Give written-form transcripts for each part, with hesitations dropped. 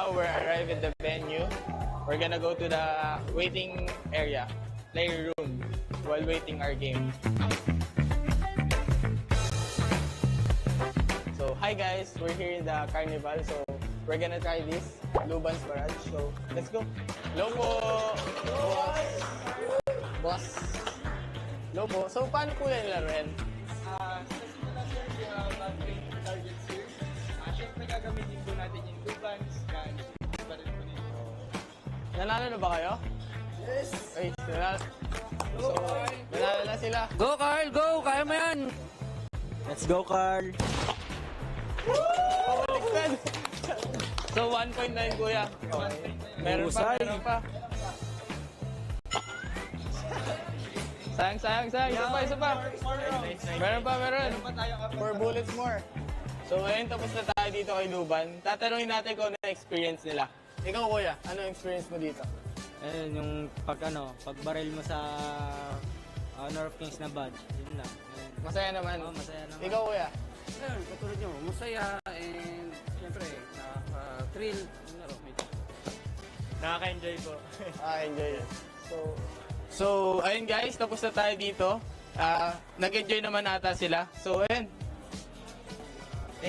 now we're arrived at the venue. We're gonna go to the waiting area, playroom, while waiting our game. So hi guys, we're here in the carnival. So we're gonna try this Luban's Barrage. So let's go. Hello po, boss. Hello po. So paano po yan laruin? Targets here. Siyempre gagamitin po natin yung Luban's na pa rin po nito. Nanalo na ba kayo? Yes! Ay, nanalo na sila. Go, Carl! Go! Kaya mo yan! Let's go, Carl! Baliktad. So 1.9 kuya. Meron pa, meron pa. Sayang. Isa pa. Meron pa. 4 bullets more. So ngayon tapos na tayo dito kay Luban. Tatanungin natin kung ano yung experience nila. Ikaw kuya, ano yung experience mo dito? Ayun, yung pagbaril mo sa Honor of Kings na badge. Yun lang. Ayun. Masaya naman. Oo, masaya naman. Ikaw kuya? Ayun, katulad nyo, masaya and siyempre, nakaka-thrill. Nakaka-enjoy po. Enjoy it. So, ayun guys, tapos na tayo dito. Nag-enjoy naman ata sila. So, ayun.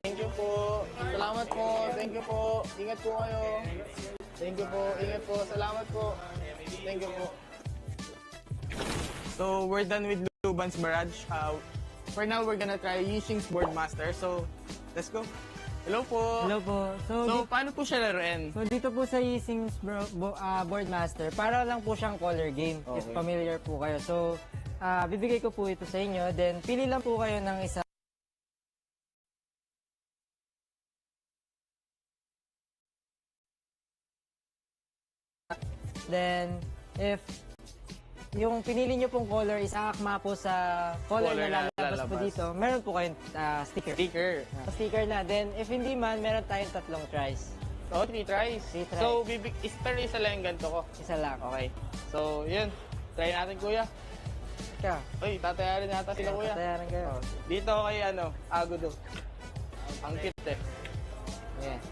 Thank you po. Salamat po. Thank you po. Ingat po kayo. Thank you po. Ingat po. Salamat po. Thank you po. So, we're done with Luban's Barrage. For now, we're gonna try Yishing's Boardmaster. So, let's go. Hello po. Hello po. So, paano po siya laruin? So dito po sa Yishing's Boardmaster, para lang po siyang color game. Okay. If familiar po kayo. So, bibigay ko po ito sa inyo. Then, pili lang po kayo ng isa. Then, if yung pinili nyo pong color is aakma po sa color na lalabas po dito, meron po kayong sticker. Sticker na. Then, if hindi man, meron tayong 3 tries. Oh, 3 tries. 3 tries. So, pero isa lang yung ganito ko. Isa lang. Okay. So, yun. Try natin, kuya. Ika. Uy, tatayarin nata sila, kuya. Tatayaran kayo. Dito kay, Agudo. Ang cute, eh. Yeah.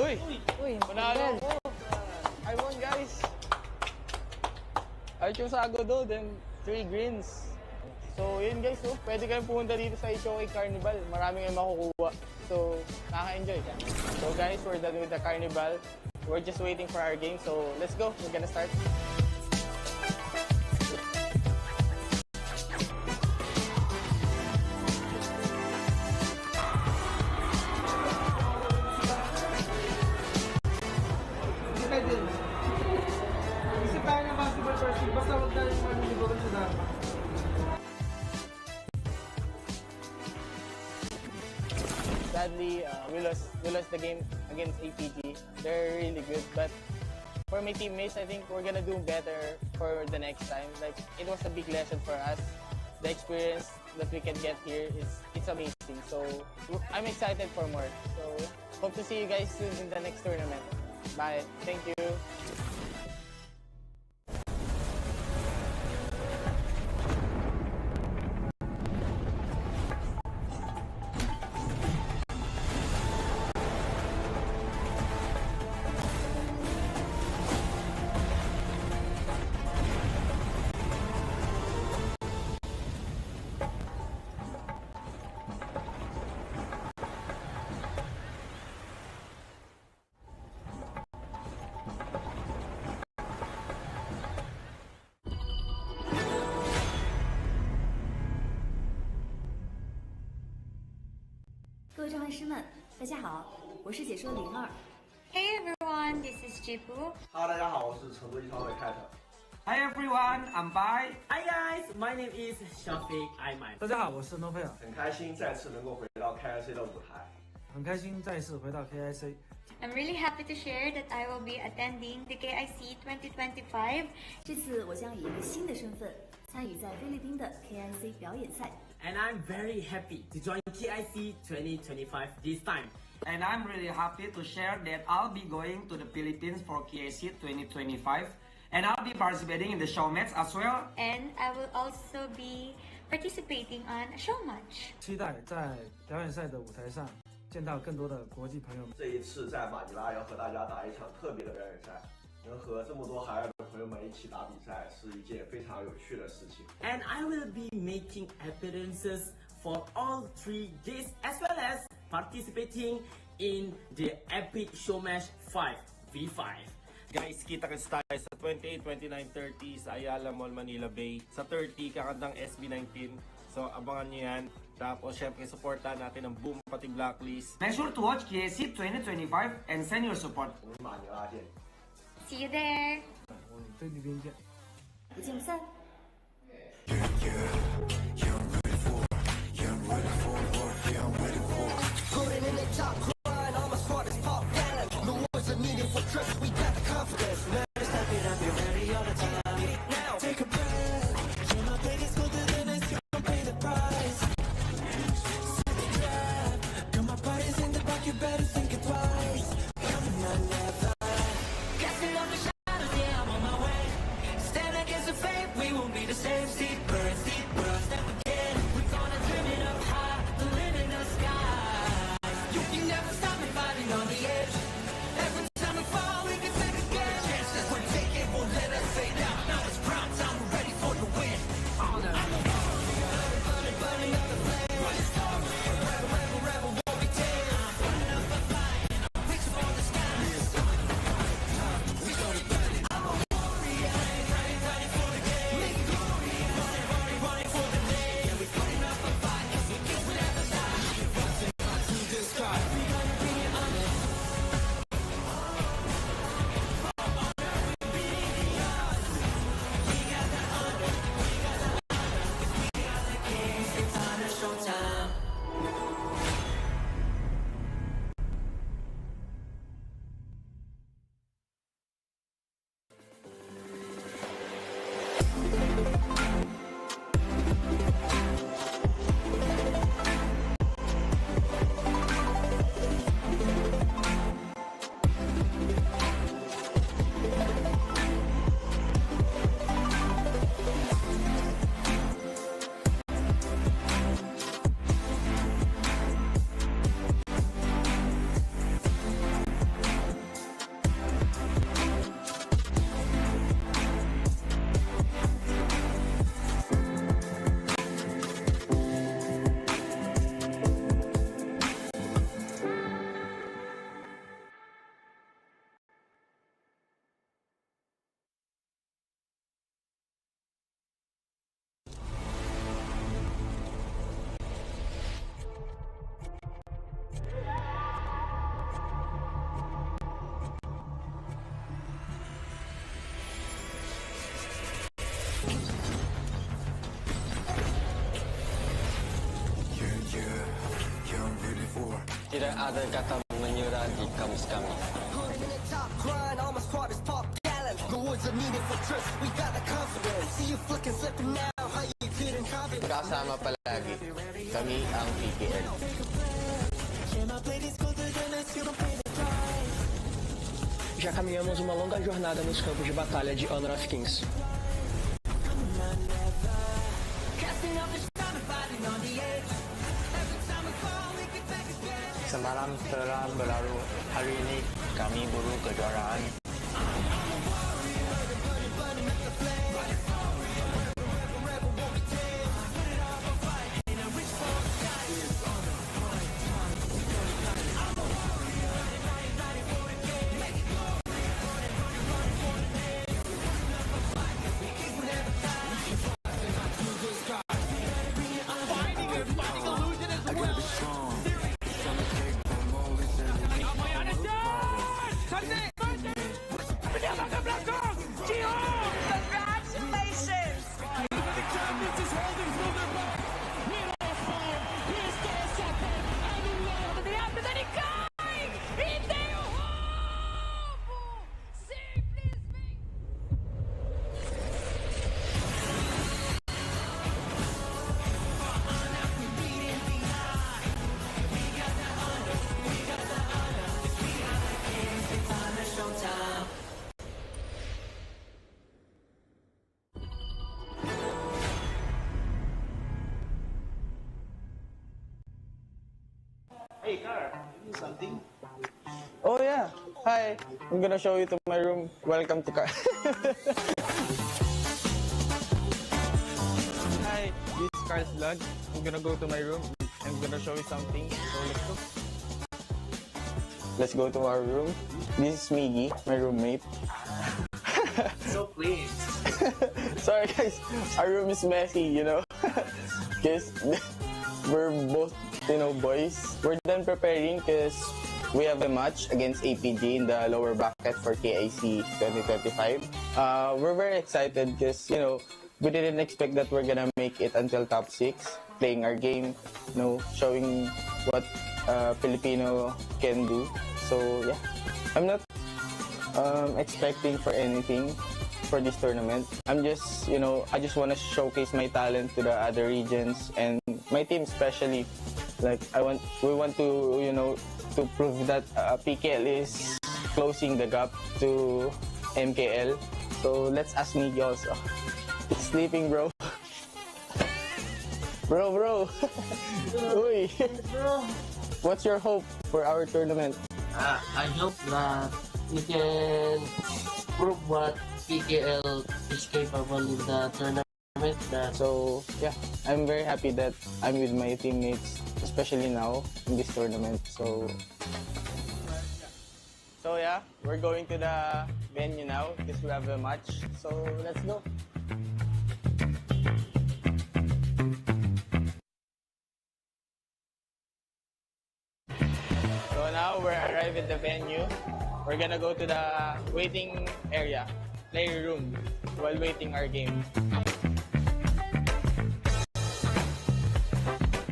Uy! Uy, Panalo ko! I won, guys! I chose Agudo, then 3 greens. So, yun guys, pwede kayong pumunta dito sa HoK Carnival. Marami kayong makukuha. So, nakaka-enjoy. So guys, we're done with the carnival. We're just waiting for our game. So, let's go. We're gonna start. Isip tayo ng basketball first team, basta huwag tayo manilibugan sa dapat. Sadly, we lost the game against APG. They're really good, but for my teammates, I think we're gonna do better for the next time. Like, it was a big lesson for us. The experience that we can get here it's amazing. So I'm excited for more. So hope to see you guys soon in the next tournament. Bye. Thank you. Hey everyone, this is Jipu. Hello， 大家好，我是成都一超的 Cat。 Hi everyone, I'm Bai. Hi guys, my name is Shafiq Aiman. 大家好，我是 No Fair。 很开心再次能够回到 KIC 的舞台。 很开心再次回到 KIC。 I'm really happy to share that I will be attending the KIC 2025. 这次我将以一个新的身份参与在菲律宾的 KIC 表演赛。 And I'm very happy to join KIC 2025 this time. And I'm really happy to share that I'll be going to the Philippines for KIC 2025. And I'll be participating in the show match as well. And I will also be participating on a show match. 期待在表演赛的舞台上见见到更多的国际朋友们。这一次在马尼拉要和大家打一场特别的表演赛，能和这么多海外的朋友们一起打比赛，是一件非常有趣的事情。And I will be making appearances for all 3 days as well as participating in the epic show match 5v5. Guys, kita-kits tayo sa 28, 29, 30 sa Ayala Mall, Manila Bay. Sa 30, kakantang SB19. So, abangan nyo yan. Tapos, syempre, supportahan natin ang Boom, pati Blacklist. Make sure to watch KIC 2025 and send your support. 我们马尼拉见。 See you there. 我们菲律宾见。不见不散。Tidak ada kata menyerah di kamus kami. Bersama palagi, kami ang PKL. Já caminhamos uma longa jornada nos campos de batalha de Honor of Kings. Semalam telah berlalu, hari ini kami buru kejuaraan. something? Oh yeah. Hi. I'm gonna show you to my room. Welcome to car. Hi. This is Carl's vlog. I'm gonna go to my room. I'm gonna show you something. So let's go. Let's go to our room. This is Miggy, my roommate. So clean. Sorry guys, our room is messy, you know. Because we're both, boys. We're done preparing because we have a match against APG in the lower bracket for KIC 2025. We're very excited because, we didn't expect that we're gonna make it until top 6, playing our game, showing what Filipino can do. So yeah, I'm not expecting for anything for this tournament. I'm just, I just want to showcase my talent to the other regions and my team especially. Like we want to, to prove that PKL is closing the gap to MKL. So let's ask Miggy also. It's sleeping, bro. Bro. Uy. What's your hope for our tournament? I hope that we can prove what PKL is capable in the tournament. So yeah, I'm very happy that I'm with my teammates, especially now in this tournament. So yeah, we're going to the venue now because we have a match. So let's go. So now we're arrived at the venue. We're gonna go to the waiting area, playroom, while waiting our game.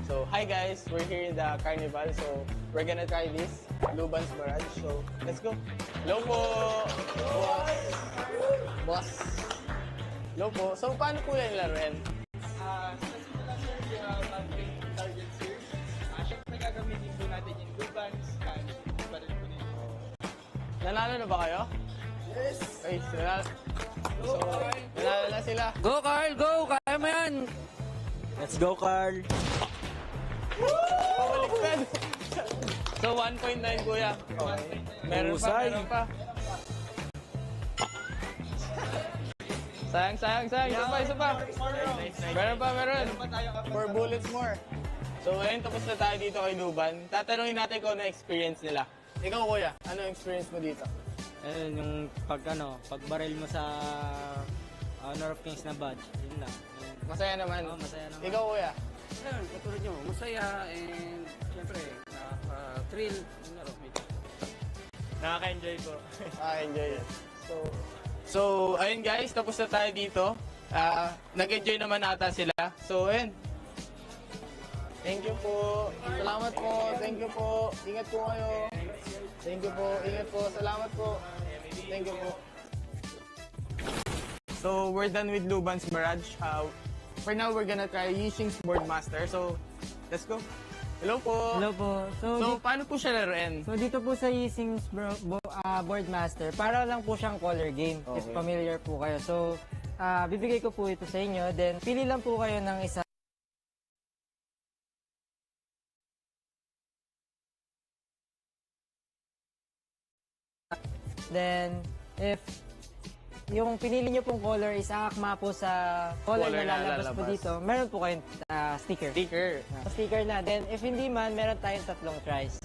So hi guys, we're here in the carnival. So we're gonna try this Luban's Barrage. So let's go. Hello po, boss. Hello po. So paano po yan laruin? Sa simula sir, we have targets here. Siyempre gagamitin po natin yung Luban's and pa rin po nito. Nanalo na ba kayo? Yes! Okay, nanalo na sila. Go Carl, go! Kaya mo yan! Let's go Carl! Pabaliktad! So 1.9 kuya. Okay. Meron pa. Sayang. Isa pa. Meron pa. 4 bullets more. So ayun, tapos na tayo dito kay Luban. Tatanungin natin kung ano experience nila. Ikaw kuya, ano experience mo dito? Ayun, yung pagbaril mo sa Honor of Kings na badge. Yun lang. Masaya naman. Oo, masaya naman. Ikaw kuya? Ayun, katulad nyo, masaya and syempre, thrill. Nakaka-enjoy po. Nakaka-enjoy. So, ayun guys, tapos na tayo dito. Nag-enjoy naman ata sila. So, ayun. Thank you po. Salamat po. Thank you po. Ingat po kayo. Thank you po. Ingat po. Salamat po. Thank you po. So, we're done with Luban's Barrage. For now, we're gonna try Yishing's Boardmaster. So, let's go. Hello po. Hello po. So paano po siya laruin? So, dito po sa Yishing's Boardmaster, para lang po siyang color game. Okay. If familiar po kayo. So, bibigay ko po ito sa inyo. Then, pili lang po kayo ng isa. Then, if yung pinili nyo pong color is aakma po sa color na lalabas po dito, meron po kayong sticker. Sticker na. Then, if hindi man, meron tayong 3 tries.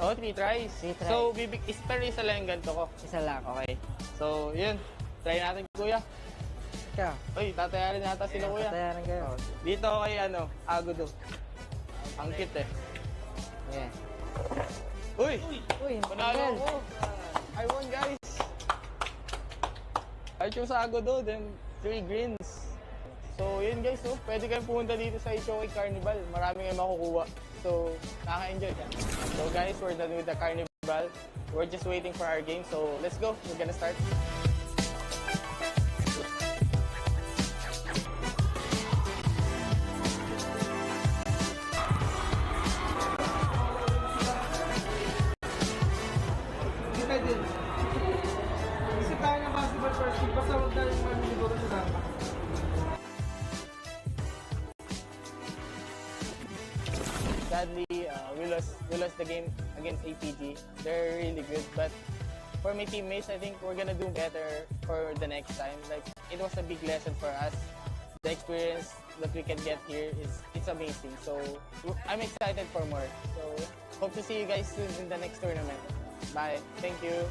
Oh, 3 tries. 3 tries. So, pero isa lang yung ganito ko? Isa lang. Okay. So, yun. Try natin, kuya. Ika. Uy, tatayarin nata sila, kuya. Tatayarin kayo. Dito ako kay, Agudo. Ang cute eh. Yeah. Uy! Panalo Panalo ko! I won, guys! I chose Agudo, then 3 greens. So, yun guys, pwede kayong pumunta dito sa HoK Carnival. Marami kayong makukuha. So, nakaka-enjoy. So guys, we're done with the Carnival. We're just waiting for our game. So, let's go. We're gonna start. Sadly, we lost lost the game against APG. They're really good, but for my teammates, I think we're gonna do better for the next time. Like, it was a big lesson for us. The experience that we can get here it's amazing. So I'm excited for more. So hope to see you guys soon in the next tournament. Bye. Thank you.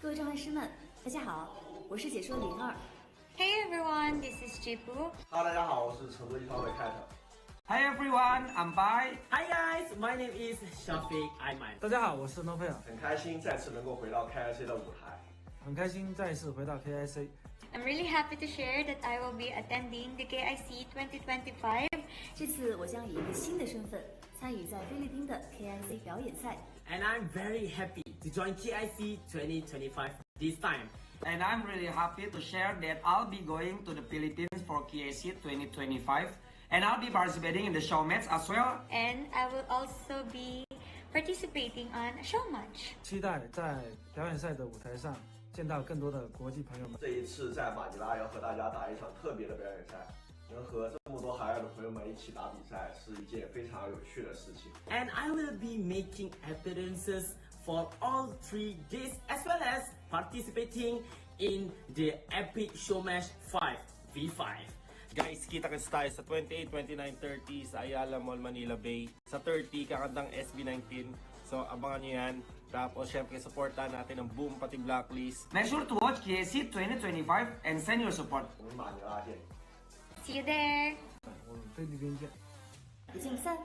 各位障碍师们，大家好，我是解说02。Hey everyone, this is Jipu. Hello， 大家好，我是成都一方的 Cat。Hi everyone, I'm Bai. Hi guys, my name is Shafiq Aiman. 大家好，我是 No Fair。很开心再次能够回到 KIC 的舞台。很开心再次回到 KIC。I'm really happy to share that I will be attending the KIC 2025. 这次我将以一个新的身份参与在菲律宾的 KIC 表演赛。And I'm very happy to join KIC 2025 this time. And I'm really happy to share that I'll be going to the Philippines for KIC 2025. And I'll be participating in the show match as well. And I will also be participating on a show match. 期待在表演赛的舞台上见到更多的国际朋友们。这一次在马尼拉要和大家打一场特别的表演赛，能和这么多海外的朋友们一起打比赛，是一件非常有趣的事情。And I will be making appearances for all 3 days as well as participating in the epic show match 5v5. Guys, kita-kits tayo sa 28, 29, 30 sa Ayala Mall, Manila Bay. Sa 30, kakantang SB19. So, abangan nyo yan. Tapos, syempre, supportan natin ang Boom, pati Blacklist. Make sure to watch KIC 2025 and send your support. 我们马尼拉见。 See you there. 我们菲律宾见。不见不散。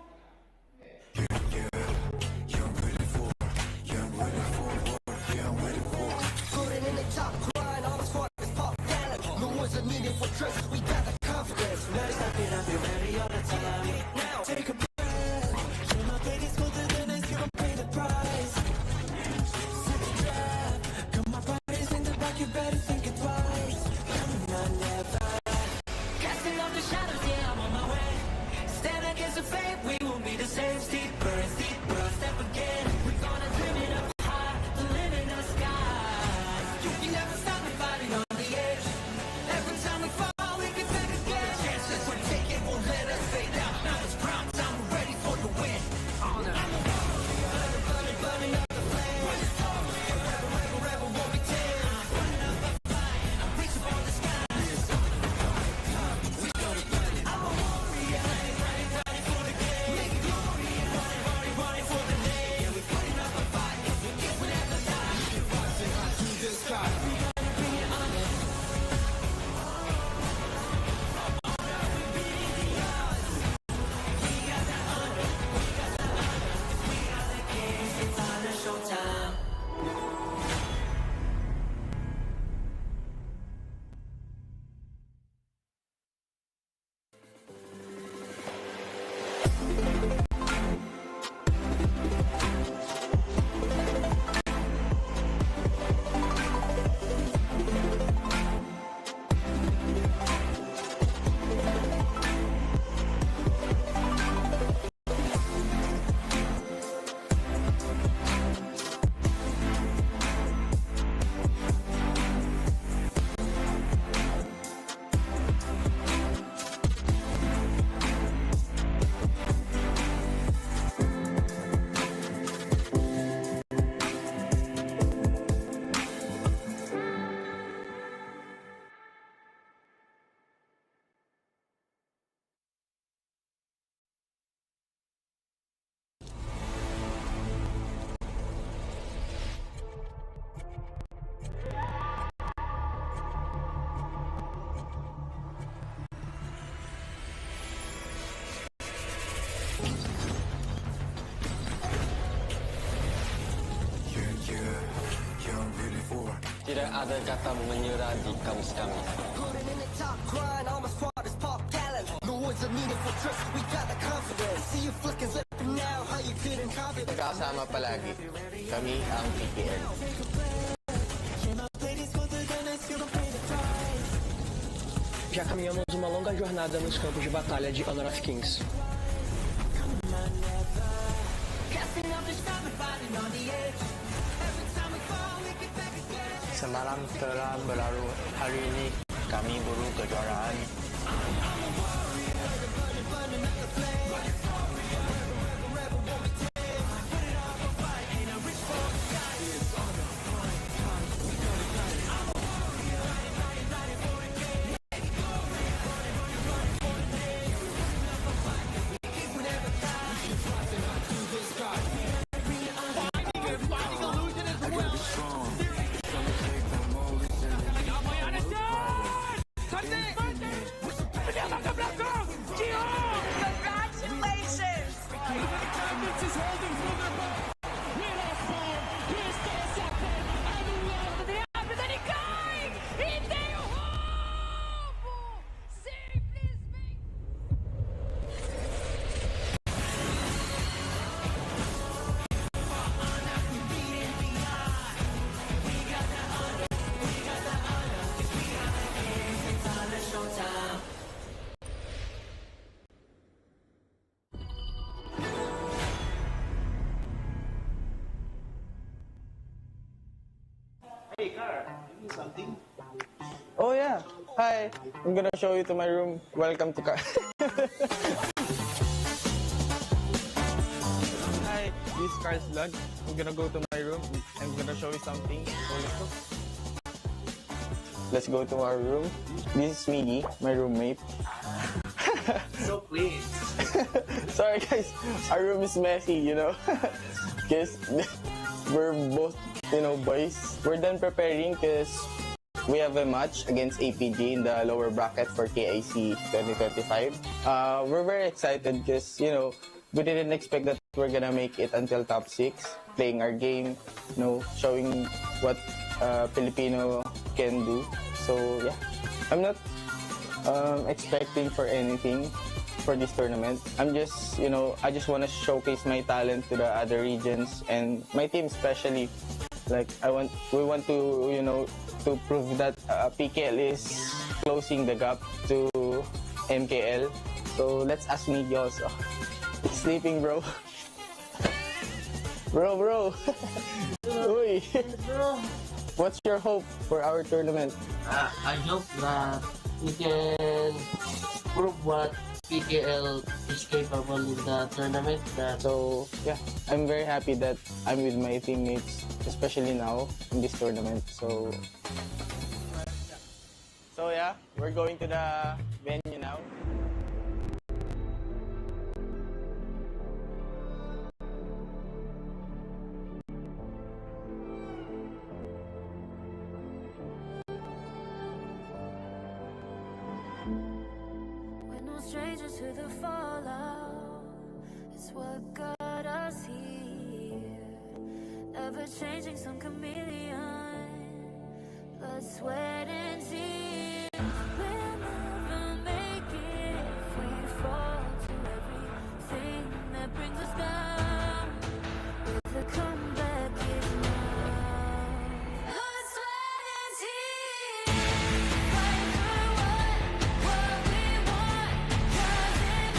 Tidak ada kata menyerah di kamus kami. Magkakasama palagi. Kami ang PKL. Já caminhamos uma longa jornada nos campos de batalha de Honor of Kings. Semalam telah berlalu, hari ini kami buru kejuaraan. Hey, Car, give me something. Oh yeah. Hi. I'm gonna show you to my room. Welcome to car. Hi. This is Car's vlog. I'm gonna go to my room. I'm gonna show you something. So let's go to our room. This is Miggy, my roommate. So please. Sorry guys, our room is messy, you know. Because we're both, you know, boys. We're done preparing because we have a match against APG in the lower bracket for KIC 2025. We're very excited because, you know, we didn't expect that we're gonna make it until top 6, playing our game, you know, showing what Filipino can do. So yeah, I'm not expecting for anything for this tournament. I'm just, you know, I just want to showcase my talent to the other regions and my team especially. Like we want to, you know, to prove that PKL is closing the gap to MKL. So let's ask Miggy also. Sleeping, bro. Bro. Uy. What's your hope for our tournament? I hope that we can prove what PKL is capable in the tournament. So yeah, I'm very happy that I'm with my teammates, especially now in this tournament. So yeah, we're going to the venue now. Strangers to the fallout, it's what got us here. Ever changing, some chameleon, blood, sweat, and tears. We'll never make it if we fall to everything that brings us down. With a comeback is now. Blood, sweat, and tears. Fight for what we want. Nothing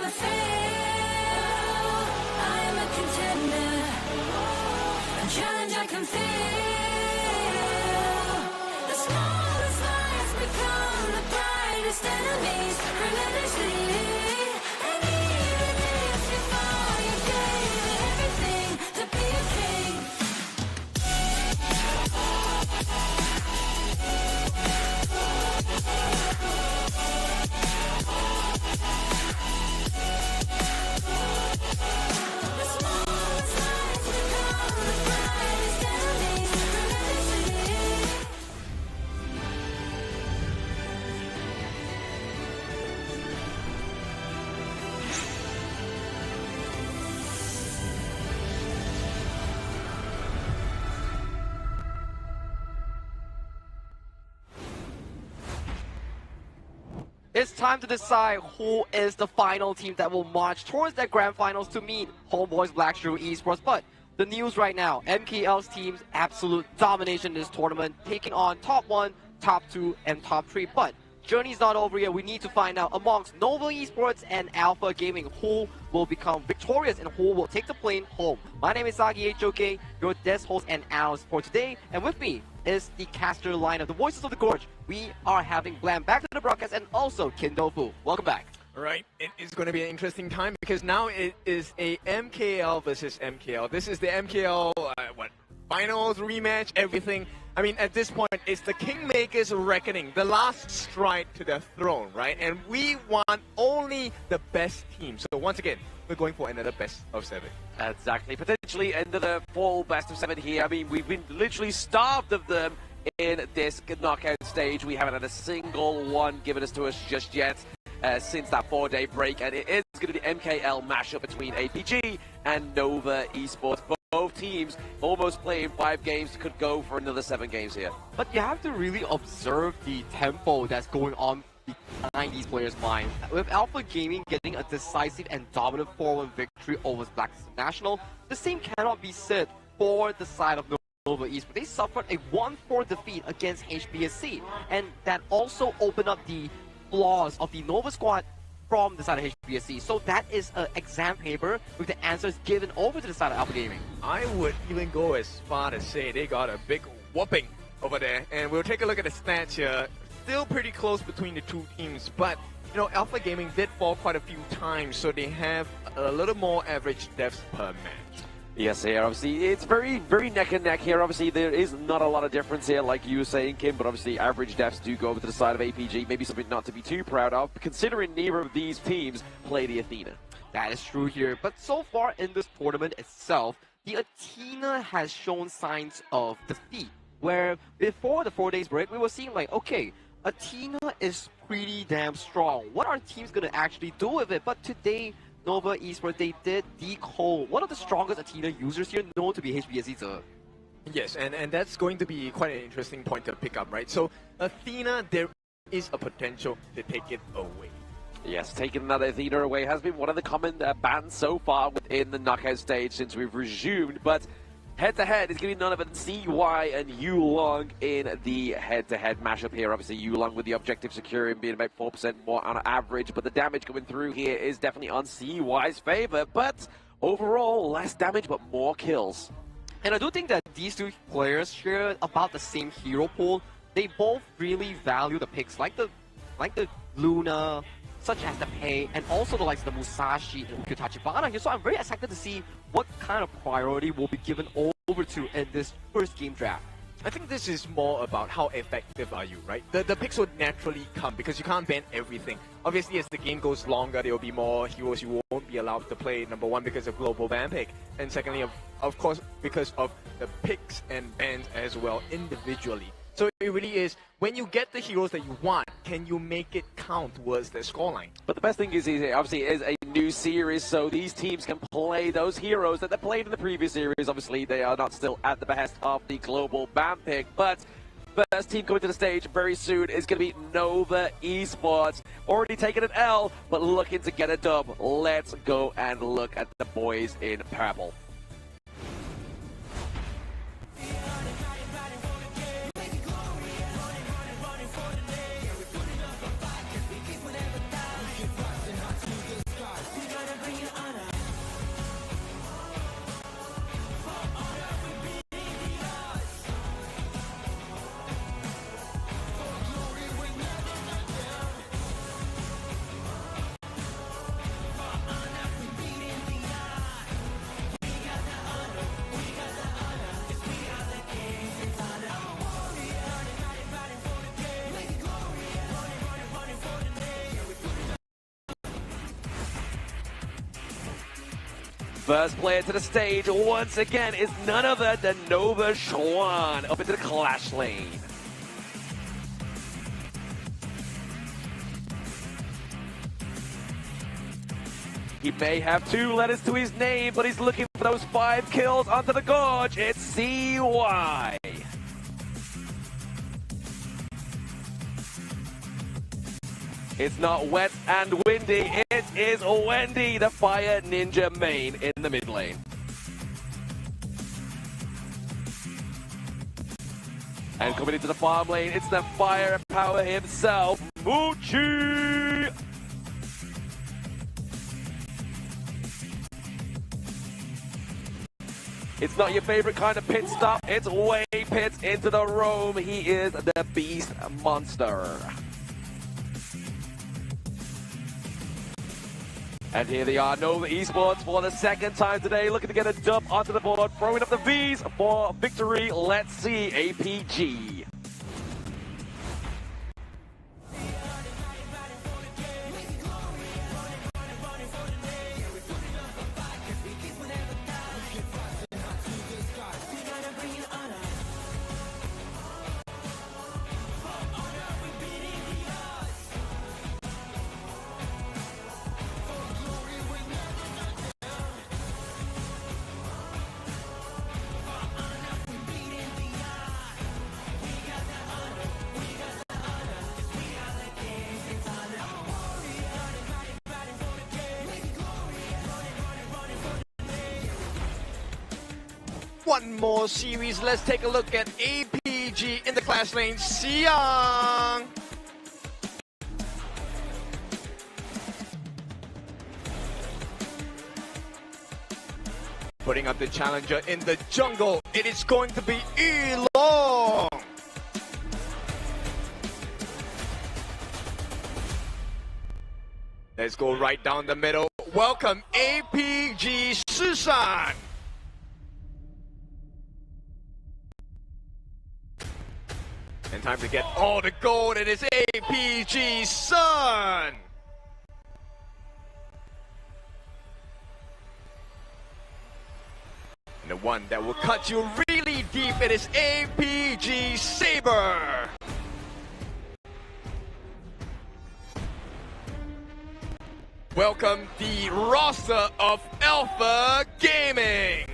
never fail. I am a contender, a challenge I can feel. The smallest lies become the brightest enemies, relentlessly. And even if you fall, you gave everything to be a king. It's time to decide who is the final team that will march towards the grand finals to meet Homeboys Black Shrew Esports. But the news right now, MKL's team's absolute domination in this tournament, taking on top 1, top 2, and top 3. But journey's not over yet. We need to find out amongst Nova Esports and Alpha Gaming who will become victorious and who will take the plane home. My name is ИИ HoK, your desk host and analyst for today. And with me is the caster line of the Voices of the Gorge. We are having Blam back to the broadcast and also Kindofu. Welcome back. All right, it is going to be an interesting time because now it is a MKL versus MKL. This is the MKL, finals, rematch, everything. I mean, at this point, it's the Kingmakers reckoning, the last stride to the throne, right? And we want only the best team. So once again, we're going for another best of 7. Exactly. Potentially another full best of 7 here. I mean, we've been literally starved of them in this knockout stage. We haven't had a single one given us to us just yet since that 4-day break. And it is going to be MKL mashup between APG and Nova Esports. Both teams almost playing 5 games, could go for another 7 games here. But you have to really observe the tempo that's going on behind these players' minds. With Alpha Gaming getting a decisive and dominant 4-1 victory over Black National, the same cannot be said for the side of Nova Esports. They suffered a 1-4 defeat against HBSC, and that also opened up the flaws of the Nova squad from the side of HBSC. So that is an exam paper with the answers given over to the side of Alpha Gaming. I would even go as far to say they got a big whooping over there. And we'll take a look at the stats here. Still pretty close between the two teams, but you know, Alpha Gaming did fall quite a few times, so they have a little more average deaths per match. Yes, here, obviously, it's very, very neck and neck here. Obviously, there is not a lot of difference here, like you were saying, Kim, but obviously, average deaths do go over to the side of APG. Maybe something not to be too proud of, considering neither of these teams play the Athena. That is true here, but so far in this tournament itself, the Athena has shown signs of defeat, where before the 4 days break, we were seeing like, okay, Athena is pretty damn strong. What are teams going to actually do with it? But today, Nova Esports, they did decode one of the strongest Athena users here, known to be HBSC. Yes, and that's going to be quite an interesting point to pick up, right? So, Athena, there is a potential to take it away. Yes, taking another Athena away has been one of the common bans so far within the knockout stage since we've resumed, but head-to-head is going to be none other than CY and Yulong in the head-to-head mashup here. Obviously, Yulong with the objective securing being about 4% more on average, but the damage coming through here is definitely on CY's favor. But overall, less damage, but more kills. And I do think that these two players share about the same hero pool. They both really value the picks, like the Luna, such as the Pei, and also the likes of the Musashi and Tachibana here. So I'm very excited to see what kind of priority will be given over to in this first game draft. I think this is more about how effective are you, right? The picks would naturally come because you can't ban everything. Obviously, as the game goes longer, there will be more heroes you won't be allowed to play. Number one, because of global ban pick, and secondly, of course, because of the picks and bans as well individually. So it really is, when you get the heroes that you want, can you make it count towards the scoreline? But the best thing is, obviously, it is a new series, so these teams can play those heroes that they played in the previous series. Obviously, they are not still at the behest of the global ban pick, but first team coming to the stage very soon is going to be Nova Esports. Already taking an L, but looking to get a dub. Let's go and look at the boys in purple. First player to the stage once again is none other than Nova Schwan up into the clash lane. He may have 2 letters to his name, but he's looking for those 5 kills onto the gorge. It's CY. It's not wet and windy, it is Wendy, the Fire Ninja main in the mid lane. And coming into the farm lane, it's the Fire Power himself, Muchi! It's not your favorite kind of pit stop, it's way pits into the roam. He is the beast monster. And here they are, Nova Esports for the second time today, looking to get a dub onto the board, throwing up the Vs for victory. Let's see APG. One more series, let's take a look at APG in the clash lane, Xiang. Putting up the challenger in the jungle, it is going to be Elong. Let's go right down the middle. Welcome APG Shishan. And time to get all the gold. It is APG Sun. And the one that will cut you really deep, it is APG Saber. Welcome the roster of Alpha Gaming.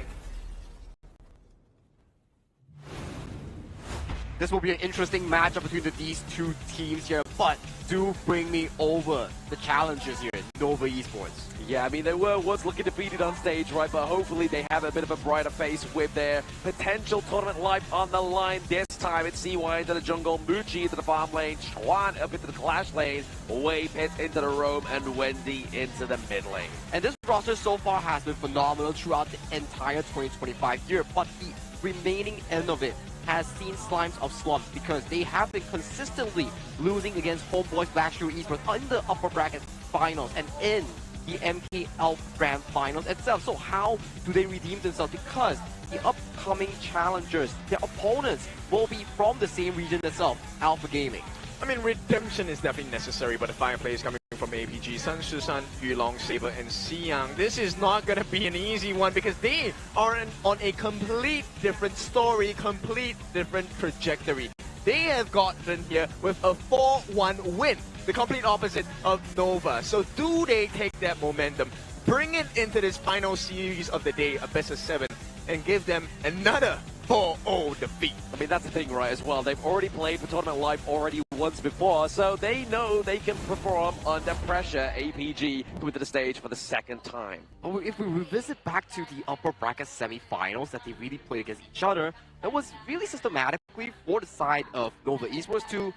This will be an interesting matchup between these 2 teams here, but do bring me over the challengers here in Nova Esports. Yeah, I mean, they were once looking defeated on stage, right? But hopefully they have a bit of a brighter face with their potential tournament life on the line. This time it's CY into the jungle, Muchi into the farm lane, Schwan up into the clash lane, Wei Pits into the roam, and Wendy into the mid lane. And this roster so far has been phenomenal throughout the entire 2025 year, but the remaining end of it has seen slimes of slumps because they have been consistently losing against Homeboys Black Shoe Esports in the upper bracket finals and in the MKL Grand Finals itself. So how do they redeem themselves? Because the upcoming challengers, their opponents, will be from the same region itself, Alpha Gaming. I mean, redemption is definitely necessary, but the 5 players coming from APG, Sun Shishan, Yulong, Saber, and Xiang. This is not going to be an easy one because they are on a complete different story, complete different trajectory. They have gotten here with a 4-1 win, the complete opposite of Nova. So do they take that momentum, bring it into this final series of the day, a best of 7, and give them another 4-0 defeat? I mean, that's the thing, right, as well. They've already played for Tournament Life already once before, so they know they can perform under pressure. APG coming to the stage for the 2nd time. But if we revisit back to the upper bracket semi-finals that they really played against each other, it was really systematically for the side of Nova Esports to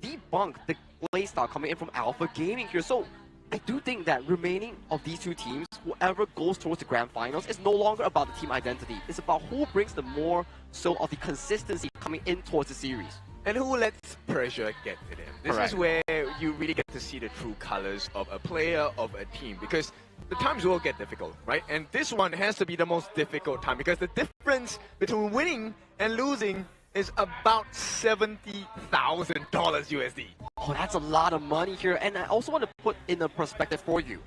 debunk the playstyle coming in from Alpha Gaming here. So I do think that remaining of these 2 teams, whoever goes towards the grand finals, is no longer about the team identity. It's about who brings the more so of the consistency coming in towards the series. And who lets pressure get to them. This Correct. is where you really get to see the true colors of a player, of a team, because the times will get difficult, right? And this one has to be the most difficult time because the difference between winning and losing is about $70,000 USD. Oh, that's a lot of money here. And I also want to put in a perspective for you.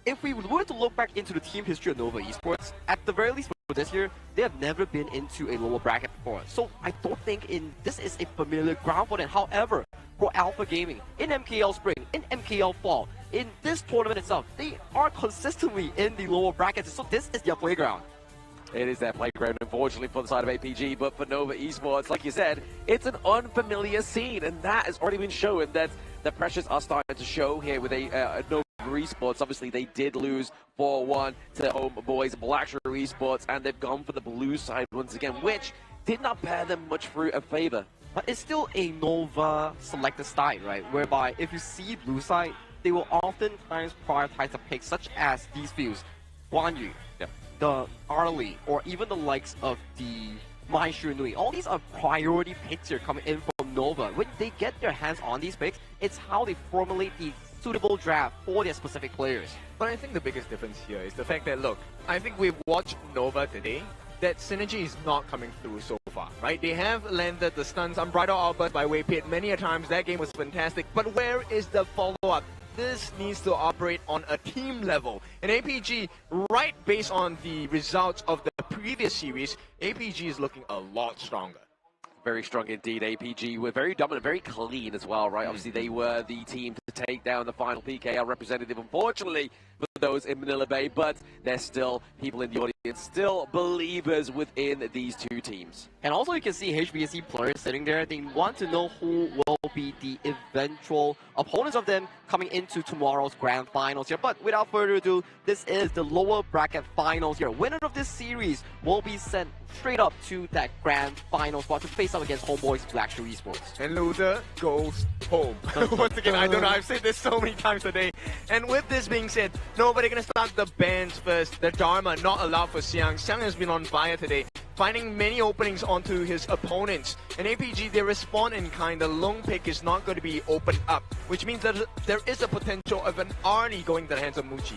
if we were to look back into the team history of Nova Esports, at the very least for this year, they have never been into a lower bracket before. So I don't think this is a familiar ground for them. However, for Alpha Gaming, in MKL Spring, in MKL Fall, in this tournament itself, they are consistently in the lower brackets. So this is their playground. It is their playground, unfortunately, for the side of APG, but for Nova Esports, like you said, it's an unfamiliar scene, and that has already been shown that the pressures are starting to show here with Nova Esports. Obviously, they did lose 4-1 to homeboys Blackshore Esports, and they've gone for the blue side once again, which did not bear them much fruit of favor. But it's still a Nova selected side, right? Whereby if you see blue side, they will oftentimes prioritize a pick such as these fews, Guan Yu, the Arlie, or even the likes of the Mai Nui. All these are priority picks here coming in from Nova. When they get their hands on these picks, it's how they formulate the suitable draft for their specific players. But I think the biggest difference here is the fact that, look, I think we've watched Nova today. That synergy is not coming through so far, right? They have landed the stuns, unbridled outburst by Wei Pit many a times. That game was fantastic. But where is the follow-up? This needs to operate on a team level. And APG, right based on the results of the previous series, APG is looking a lot stronger. Very strong indeed, APG. Were very dominant, very clean as well, right? Obviously, they were the team to take down the final PKL representative, unfortunately, for those in Manila Bay, but there's still people in the audience, still believers within these two teams. And also you can see HBSC players sitting there. They want to know who will be the eventual opponents of them coming into tomorrow's grand finals here. But without further ado, this is the lower bracket finals here. Winner of this series will be sent straight up to that grand final spot to face up against homeboys Blackshore Esports. And loser goes home. Once again, I don't know, I've said this so many times today. And with this being said, nobody gonna start the bans first. The Dharma not allowed for Xiang. Xiang has been on fire today, finding many openings onto his opponents. And APG, they respond in kind. The long pick is not going to be opened up, which means that there is a potential of an Arnie going to the hands of Muchi.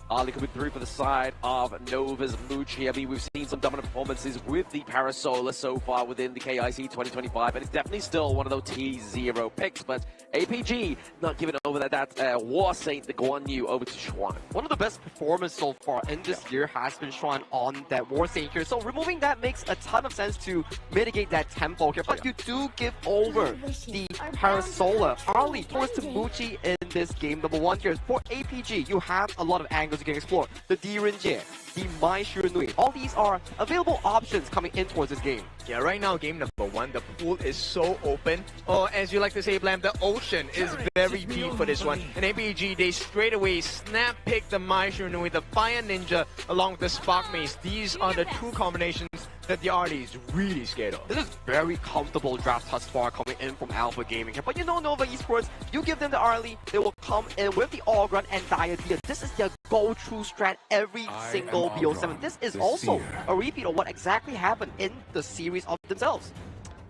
Ali coming through for the side of Nova's Muchi. I mean, we've seen some dominant performances with the Parasola so far within the KIC 2025, and it's definitely still one of those T0 picks, but APG not giving over that War Saint, the Guan Yu, over to Xuan. One of the best performances so far in this year has been Xuan on that War Saint here, so removing that makes a ton of sense to mitigate that tempo here, but you do give over the Parasola early towards to Muchi in this game. Number one here, for APG, you have a lot of angles you can explore. The Direnjie, the Mai Nui, all these are available options coming in towards this game. Yeah, right now, game number one, the pool is so open. Or as you like to say, Blam, the ocean is very deep for this one. And APG, they straight away snap pick the Mai Nui, the Fire Ninja, along with the Spark Mace. These are the two combinations that the Arnie is really scared of. This is very comfortable draft thus far coming in from Alpha Gaming here. But you know Nova Esports, you give them the early, they will come in with the All-Run and Diadea. This is their go-to strat every single BO7. This is also a repeat of what exactly happened in the series of themselves.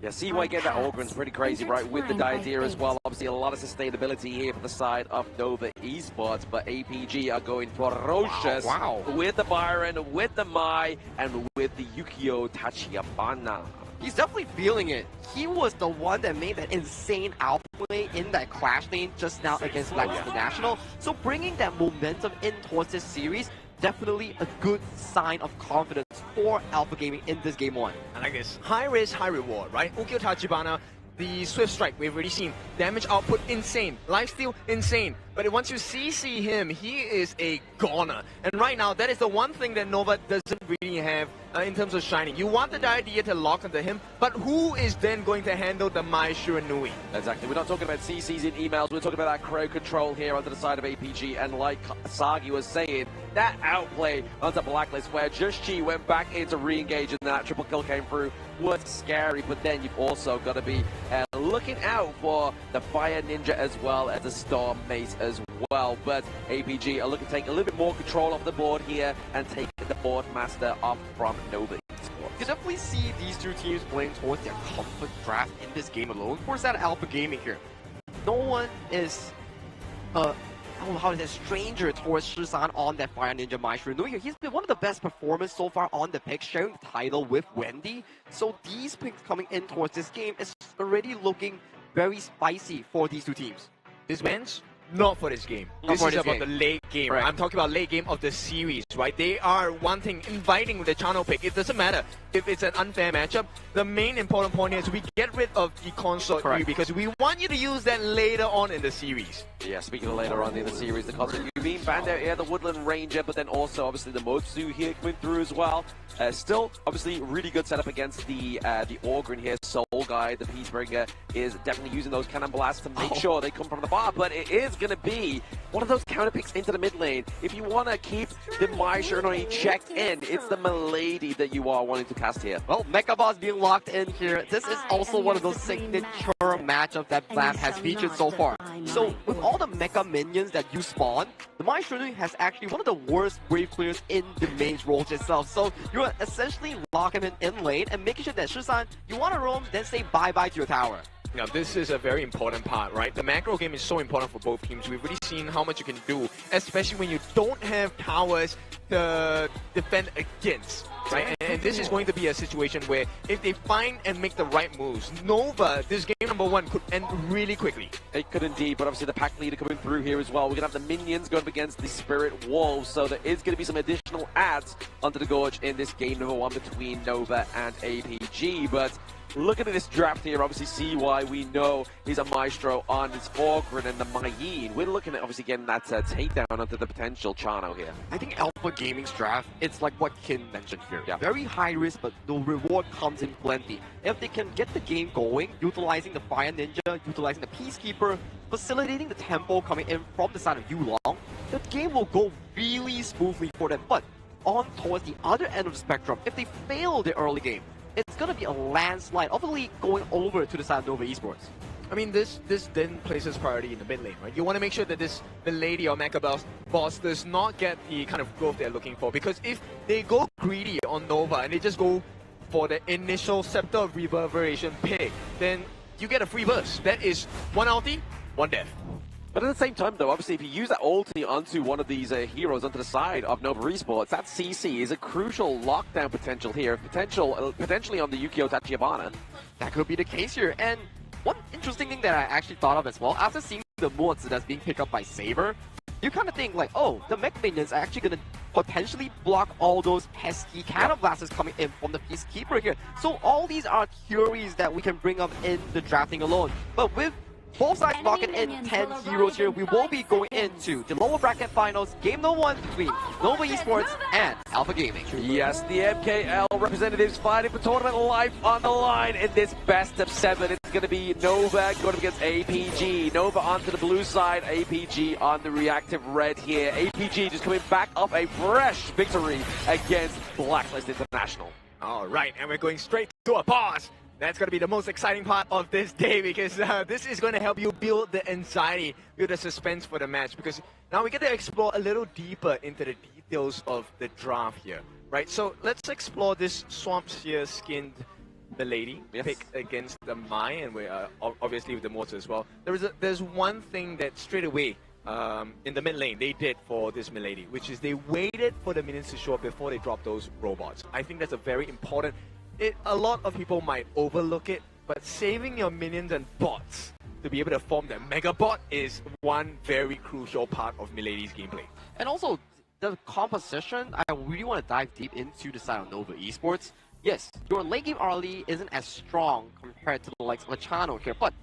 Yeah, CY getting that Ogrun's pretty crazy, right, with the Diadea as well. Obviously, a lot of sustainability here for the side of Nova Esports, but APG are going ferocious with the Byron, with the Mai, and with the Yukio Tachiyabana. He's definitely feeling it. He was the one that made that insane outplay in that Clash lane just now against Black International. So bringing that momentum in towards this series, definitely a good sign of confidence for Alpha Gaming in this game one. I like this. High risk, high reward, right? Ukyo Tachibana, the Swift Strike, we've already seen. Damage output, insane. Lifesteal, insane. But once you CC him, he is a goner. And right now, that is the one thing that Nova doesn't really have in terms of shining. You want the Diadea to lock onto him, but who is then going to handle the Mai Nui? Exactly. We're not talking about CCs in emails. We're talking about that crowd control here onto the side of APG. And like Sagi was saying, that outplay onto Blacklist where Just Chi went back into re-engage and that triple kill came through was scary. But then you've also got to be looking out for the Fire Ninja as well as the Storm Mace as well. But APG are looking to take a little bit more control off the board here and take the board master off from Nova Esports. You definitely see these two teams playing towards their comfort draft in this game alone. Of course, that Alpha Gaming here. No one is how is a stranger towards Shizan on that Fire Ninja Mai Nui. He's been one of the best performers so far on the pick, sharing the title with Wendy. So these picks coming in towards this game is already looking very spicy for these two teams. These bans not for this game. This is about the late game. Right. I'm talking about late game of the series, right? They are wanting, inviting the channel pick. It doesn't matter if it's an unfair matchup. The main important point is we get rid of the consort U because we want you to use that later on in the series. Yeah, speaking of later on in the series, the consort U being banned out here, the Woodland Ranger, but then also obviously the Motsu here coming through as well. Still, obviously, really good setup against the Orgrin here. Soul Guy, the Peacebringer, is definitely using those cannon blasts to make sure they come from the bar, but it is going to be one of those counter picks into the mid lane. If you want to keep the Mai checked in, it's the Milady that you are wanting to cast here. Well, Mecha Boss being locked in here. This is also one of those signature matchups that Blam has featured so far. So, with all the Mecha minions that you spawn, the Mai has actually one of the worst wave clears in the mage roles itself. So, you're essentially locking him in lane and making sure that Shisan, you want to roam, then say bye-bye to your tower. Now, this is a very important part, right? The macro game is so important for both teams. We've really seen how much you can do, especially when you don't have towers to defend against, right? And this is going to be a situation where if they find and make the right moves, Nova, this game number 1, could end really quickly. It could indeed, but obviously the pack leader coming through here as well. We're going to have the minions going up against the Spirit Wolves, so there is going to be some additional adds onto the Gorge in this game number 1 between Nova and APG, but looking at this draft here, obviously CY, we know he's a maestro on his Orgrin and the Mayin. We're looking at obviously getting that takedown onto the potential Chano here. I think Alpha Gaming's draft, it's like what Kin mentioned here. Yeah. Very high risk, but the reward comes in plenty. If they can get the game going, utilizing the Fire Ninja, utilizing the Peacekeeper, facilitating the tempo coming in from the side of Yulong, the game will go really smoothly for them. But on towards the other end of the spectrum, if they fail the early game, it's going to be a landslide, obviously going over to the side of Nova Esports. I mean, this then places priority in the mid lane, right? You want to make sure that this Milady or Mecha Boss does not get the kind of growth they're looking for. Because if they go greedy on Nova and they just go for the initial Scepter of Reverberation pick, then you get a free burst. That is 1 ulti, 1 death. But at the same time, though, obviously, if you use that ulti onto one of these heroes onto the side of Nova Esports, that CC is a crucial lockdown potential here, potentially on the Yukio Tachibana. That could be the case here. And one interesting thing that I actually thought of as well, after seeing the mods that's being picked up by Saber, you kind of think like, oh, the mech minions are actually going to potentially block all those pesky cannon blasters coming in from the Peacekeeper here. So all these are theories that we can bring up in the drafting alone. But with both sides locking in 10 heroes here, we will be going into the lower bracket finals, game number 1 between Nova Esports and Alpha Gaming. Yes, the MKL representatives fighting for tournament life on the line in this best of 7. It's going to be Nova going up against APG. Nova onto the blue side, APG on the reactive red here. APG just coming back off a fresh victory against Blacklist International. All right, and we're going straight to a pause. That's going to be the most exciting part of this day because this is going to help you build the anxiety, build the suspense for the match, because now we get to explore a little deeper into the details of the draft here, right? So let's explore this Swamp Seer skinned Milady pick against the Mai, and we're obviously with the Mortar as well. There's one thing that straight away in the mid lane they did for this Milady, which is they waited for the minions to show up before they drop those robots. I think that's a very important. A lot of people might overlook it, but saving your minions and bots to be able to form the Mega Bot is one very crucial part of Milady's gameplay. And also, the composition, I really want to dive deep into the side of Nova Esports. Yes, your late game early isn't as strong compared to the likes of a channel here, but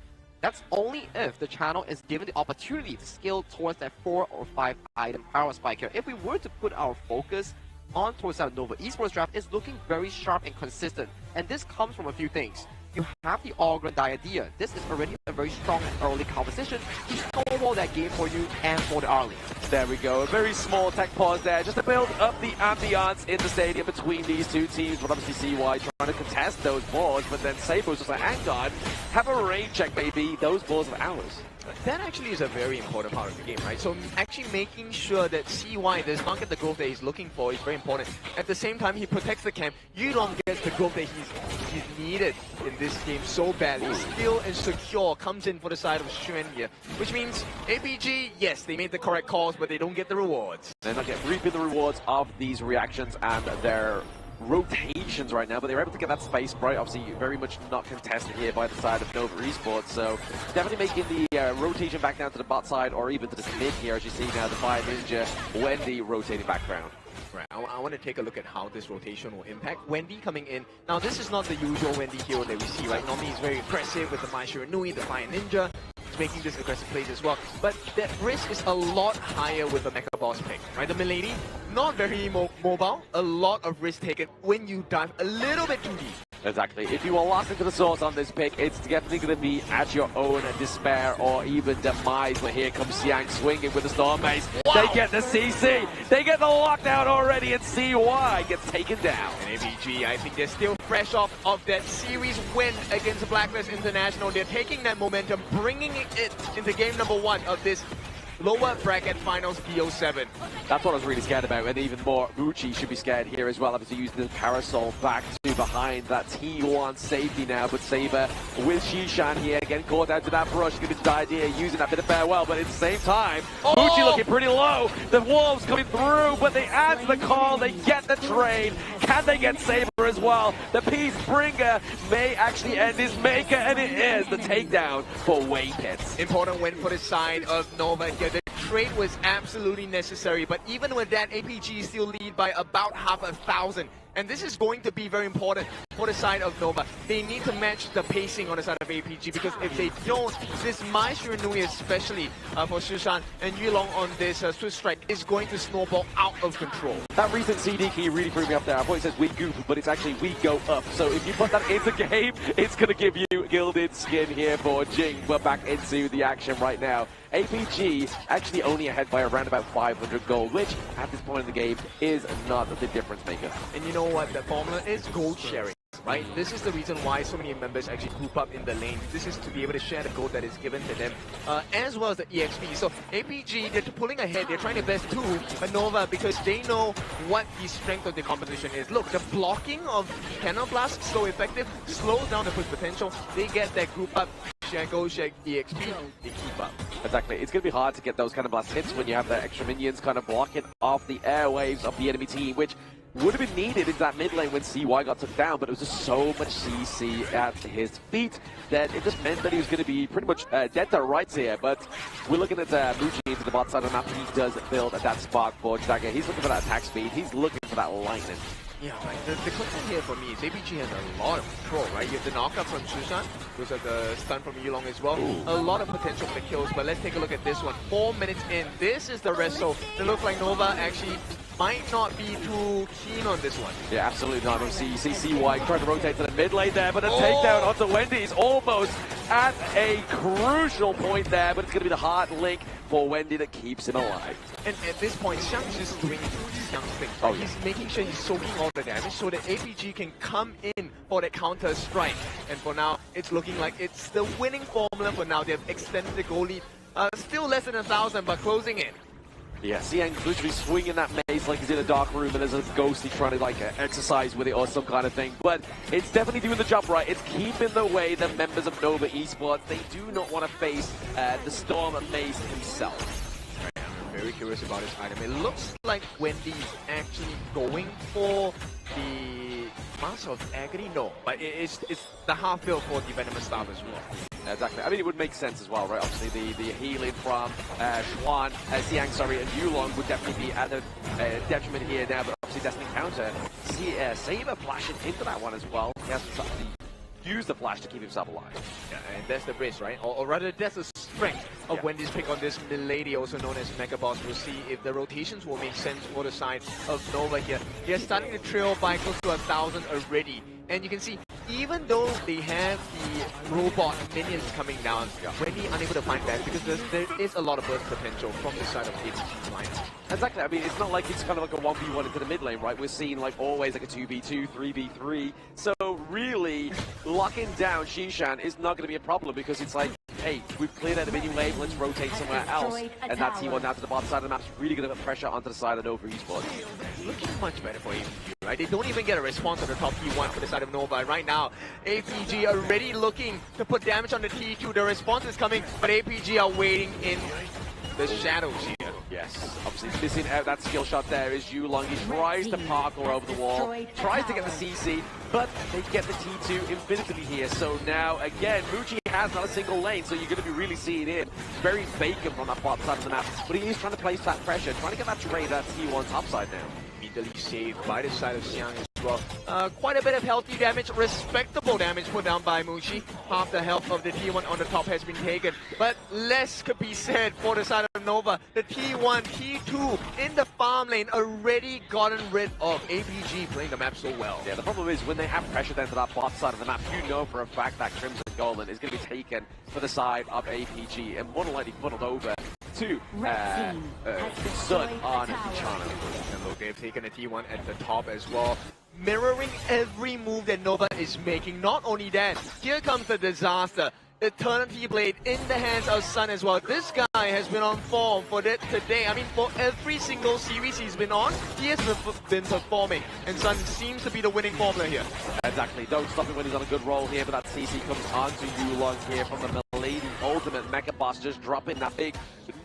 that's only if the channel is given the opportunity to scale towards that 4 or 5 item power spike here. If we were to put our focus on towards our Nova Esports draft, is looking very sharp and consistent, and this comes from a few things. You have the Orgrin Diadea. This is already a very strong and early composition to snowball that game for you and for the early. There we go, a very small tech pause there, just to build up the ambiance in the stadium between these two teams. But obviously CY trying to contest those balls, but then Saber's just like, hang on, have a raid check, baby, those balls are ours. That actually is a very important part of the game, right? So actually making sure that CY does not get the growth that he's looking for is very important. At the same time, he protects the camp. Yulong gets the growth that he's needed in this game so badly. Still and secure comes in for the side of Xuan here, which means APG, yes, they made the correct calls, but they don't get the rewards. They're not reaping the rewards of these reactions and their rotations right now, but they were able to get that space right. Obviously, very much not contested here by the side of Nova Esports, so definitely making the rotation back down to the bot side or even to the mid here, as you see now the Fire Ninja, Wendy rotating background. Right, I want to take a look at how this rotation will impact. Wendy coming in. Now, this is not the usual Wendy hero that we see, right? Normally, he's very aggressive with the Mai Shiranui, the Fire Ninja. He's making this aggressive plays as well. But that risk is a lot higher with the Mecha Boss pick, right? The Milady, not very mobile. A lot of risk taken when you dive a little bit too deep. Exactly. If you are lost into the source on this pick, it's definitely going to be at your own despair or even demise. But here comes Xiang swinging with the Storm Mace. Wow. They get the CC. They get the lockdown already, and CY gets taken down. And ABG, I think they're still fresh off of that series win against Blacklist International. They're taking that momentum, bringing it into game number 1 of this lower bracket finals BO7. That's what I was really scared about, and even more, Muchi should be scared here as well, after using the parasol back to behind that T1 safety now, but Saber with Shishan here, getting caught out to that brush, going to idea using that bit of farewell, but at the same time, Muchi looking pretty low, the Wolves coming through, but they answer the call, they get the trade. Can they get Saber as well? The Peacebringer may actually end his maker, and it is the takedown for Waypits. Important win for the side of Nova here. The trade was absolutely necessary, but even with that, APG still lead by about 500,000. And this is going to be very important for the side of Nova. They need to match the pacing on the side of APG, because if they don't, this Mai Shiranui especially for Shushan and Yulong on this Swift Strike is going to snowball out of control. That recent CD key really threw me up there. I thought it says we goop, but it's actually we go up. So if you put that into game, it's going to give you gilded skin here for Jing. We're back into the action right now. APG actually only ahead by around about 500 gold, which at this point in the game is not the difference maker. And you know what? The formula is gold sharing, right? This is the reason why so many members actually group up in the lane. This is to be able to share the gold that is given to them, as well as the EXP. So APG, they're pulling ahead. They're trying their best too, but Nova, because they know what the strength of the competition is. Look, the blocking of Cannon Blast, so effective, slows down the push potential. They get that group up. Go check EXP, they keep up. Exactly. It's going to be hard to get those kind of blast hits when you have the extra minions kind of blocking off the airwaves of the enemy team, which would have been needed in that mid lane when CY got took down, but it was just so much CC at his feet that it just meant that he was going to be pretty much dead to rights here. But we're looking at Muchi into the bot side of the map. He does build that spark for Jagger. He's looking for that attack speed. He's looking for that lightning. Yeah, right. The question here for me is APG has a lot of control, right? You have the knockup from Shushan, who's at the stun from Yulong as well. Ooh. A lot of potential for the kills, but let's take a look at this one. 4 minutes in, this is the rest, so it looks like Nova actually might not be too keen on this one. Yeah, absolutely not. You see CY trying to rotate to the mid lane there, but a takedown onto Wendy is almost at a crucial point there, but it's going to be the hard link for Wendy that keeps him alive. And at this point, Xiang's just doing Xiang thing. Right? He's making sure he's soaking all the damage so that APG can come in for the counter strike. And for now, it's looking like it's the winning formula for now. They've extended the goal lead. Still less than 1,000, but closing in. Yeah, Xiang's literally swinging that mace like he's in a dark room and there's a ghost he's trying to like exercise with it or some kind of thing. But it's definitely doing the job right. It's keeping the way the members of Nova Esports. They do not want to face the Storm Mace himself. I'm very curious about his item. It looks like Wendy's actually going for the Mask of Agony. No, but it's the half build for the Venomous Staff as well. Exactly. I mean, it would make sense as well, right? Obviously, the healing from Xiang, and Yulong would definitely be at a detriment here now, but obviously Destiny counter. Saber flashing into that one as well. He has to use the flash to keep himself alive. Yeah, and that's the risk, right? Or rather, that's the strength of Wendy's pick on this Milady, also known as Mega Boss. We'll see if the rotations will make sense for the side of Nova here. They're starting to trail by close to 1,000 already. And you can see, even though they have the robot minions coming down, Wendy unable to find that because there is a lot of burst potential from the side of APG's lineup. Exactly. I mean, it's not like it's kind of like a 1v1 into the mid lane, right? We're seeing like always like a 2v2, 3v3. So really, locking down Shishan is not going to be a problem because it's like, hey, we've cleared out the minion wave, let's rotate somewhere else. And that T1 now to the bottom side of the map is really going to put pressure onto the side of Nova Esports. Looking much better for APG, right? They don't even get a response on the top T1 for the side of Nova. Right now, APG already looking to put damage on the T2. The response is coming, but APG are waiting in the shadows here. Yes, obviously missing out that skill shot there is Yulong. He tries to parkour over the wall, tries to get the CC, but they get the T2 infinitively here. So now, again, Muji has not a single lane, so you're going to be really seeing him very vacant from that bottom side of the map. But he is trying to place that pressure, trying to get that trade at T1 topside now. Immediately saved by the side of Xiang as well. Quite a bit of healthy damage, respectable damage put down by Muji. Half the health of the T1 on the top has been taken, but less could be said for the side of Nova. The T1, T2 in the farm lane already gotten rid of. APG playing the map so well. Yeah, the problem is when they have pressure down to that bot side of the map, you know for a fact that Crimson Golden is going to be taken for the side of APG and more than likely funneled over to Sun on China. And look, they've taken a T1 at the top as well, mirroring every move that Nova is making. Not only that, here comes the disaster. Eternity Blade in the hands of Sun as well. This guy has been on form for today. I mean, for every single series he's been on, he has been performing. And Sun seems to be the winning formula here. Exactly. Don't stop him when he's on a good roll here, but that CC comes onto Yulong here from the Milady Ultimate Mecha Boss, just dropping that big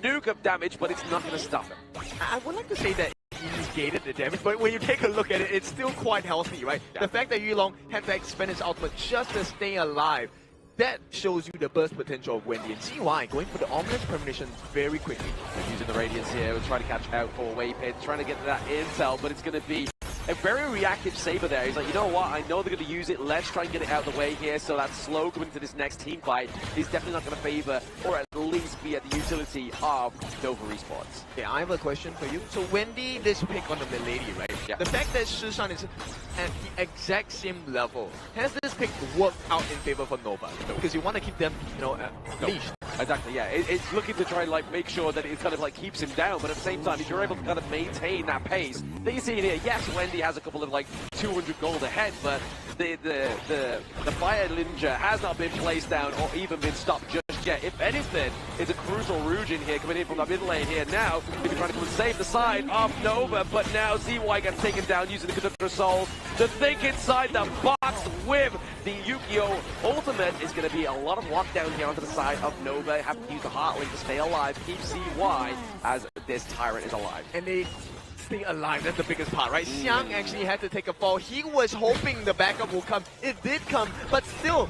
nuke of damage, but it's not going to stop him. I would like to say that he's gated the damage, but when you take a look at it, it's still quite healthy, right? Yeah. The fact that Yulong had to expend his ultimate just to stay alive, that shows you the burst potential of Wendy. And CY going for the ominous premonition very quickly. They're using the Radiance here, we're trying to catch out for Waypit, trying to get that intel, but it's going to be a very reactive Saber there. He's like, you know what, I know they're going to use it, let's try and get it out of the way here, so that slow coming into this next team fight is definitely not going to favor, or at least be at the utility of Nova Esports. Yeah, I have a question for you. So Wendy, this pick on the Milady, right? Yeah. The fact that Shishan is at the exact same level, has this pick worked out in favor for Nova? Because you want to keep them, you know, leashed. Exactly, yeah. It's looking to try and like make sure that it kind of like keeps him down, but at the same time, if you're able to kind of maintain that pace, then you see it here. Yes, Wendy has a couple of like 200 gold ahead, but the Fire Ninja has not been placed down or even been stopped just yet. If anything, it's a crucial Rujin here coming in from the mid lane here now. He's trying to come and save the side of Nova, but now ZY gets taken down using the Conductor Soul to think inside the box with the Yu-Gi-Oh! Ultimate. Is going to be a lot of lockdown here onto the side of Nova. Have to use the Heartlink to stay alive, keep CY as this Tyrant is alive. And they stay alive, that's the biggest part, right? Xiang actually had to take a fall. He was hoping the backup will come. It did come, but still,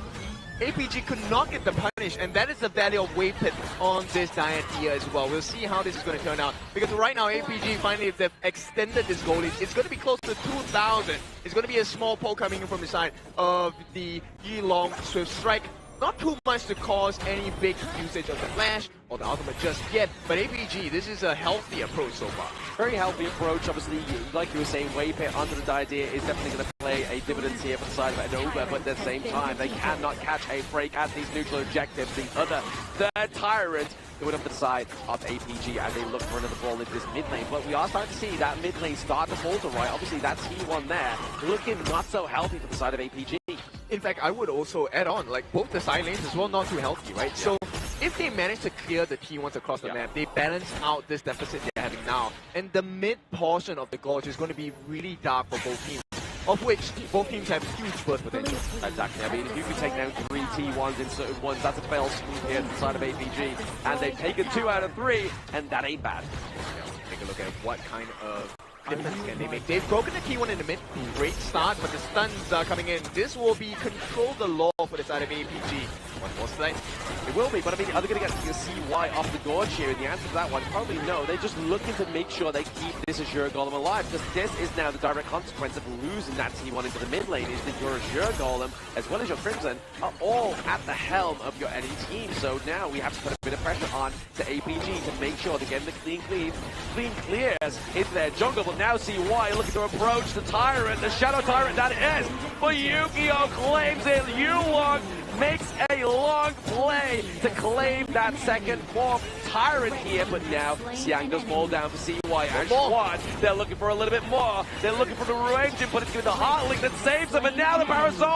APG could not get the punish, and that is the value of Waypit on this Dynasty as well. We'll see how this is going to turn out, because right now APG, finally, if they've extended this goal lead, it's going to be close to 2,000. It's going to be a small poke coming in from the side of the Yilong Swift Strike. Not too much to cause any big usage of the flash or the ultimate just yet, but APG, this is a healthy approach so far. Very healthy approach. Obviously, like you were saying, Waypit under the idea is definitely going to play a dividends here for the side of Nova, but at the same time, they cannot catch a break at these neutral objectives. The other third Tyrant going up to the side of APG as they look for another ball into this mid lane. But we are starting to see that mid lane start to falter, right? Obviously, that T1 there looking not so healthy for the side of APG. In fact, I would also add on, like, both the side lanes as well, not too healthy, right? Yeah. So, if they manage to clear the T1s across the map, they balance out this deficit they're having now. And the mid portion of the gorge is going to be really dark for both teams, of which both teams have huge burst potential. Exactly. I mean, if you can take down 3 T1s in certain ones, that's a fail swoop here on the side of APG. And they've taken 2 out of 3, and that ain't bad. Yeah, take a look at what kind of difference can they make. They've broken the T1 in the mid. Great start, but the stuns are coming in. This will be control the law for the side of APG. One more slide. It will be, but I mean, are they going to get CY off the gorge here? And the answer to that one, probably no. They're just looking to make sure they keep this Azure Golem alive, because this is now the direct consequence of losing that T1 into the mid lane, is that your Azure Golem, as well as your Crimson, are all at the helm of your enemy team. So now we have to put a bit of pressure on to APG to make sure they're getting the clean clears into their jungle. But now CY looking to approach the Tyrant, the Shadow Tyrant that is, but Yu-Gi-Oh! Claims it. Yulong makes a long play to claim that second form Tyrant here, but now Xiang does fall down for CY and Squad. They're looking for a little bit more. They're looking for the range, but it's going to be the Heartlink that saves them, and now the Parasola.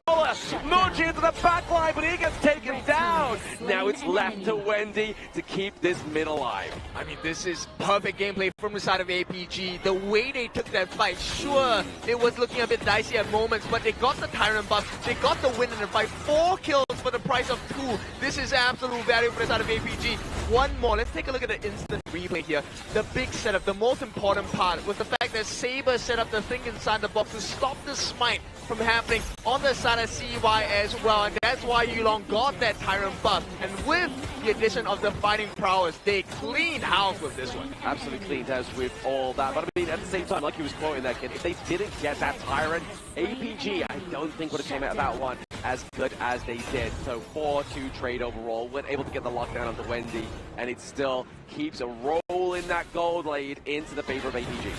Muji into the backline, but he gets taken down. Now it's left to Wendy to keep this mid alive. I mean, this is perfect gameplay from the side of APG. The way they took that fight, sure, it was looking a bit dicey at moments, but they got the Tyrant buff, they got the win in the fight. 4 kills for the price of 2. This is absolute value for the side of APG. One more. Let's take a look at the instant replay here. The big setup, the most important part was the fact that Saber set up the thing inside the box to stop the smite from happening on the side of CY as well. And that's why Yulong got that Tyrant buff. And with the addition of the fighting prowess, they cleaned house with this one. Absolutely cleaned house with all that. But I mean, at the same time, like he was quoting that kid, if they didn't get that Tyrant, APG, I don't think would have came out of that one as good as they did. So 4-2 trade overall, weren't able to get the lockdown onto Wendy, and it still keeps a rolling that gold lead into the favor of APG.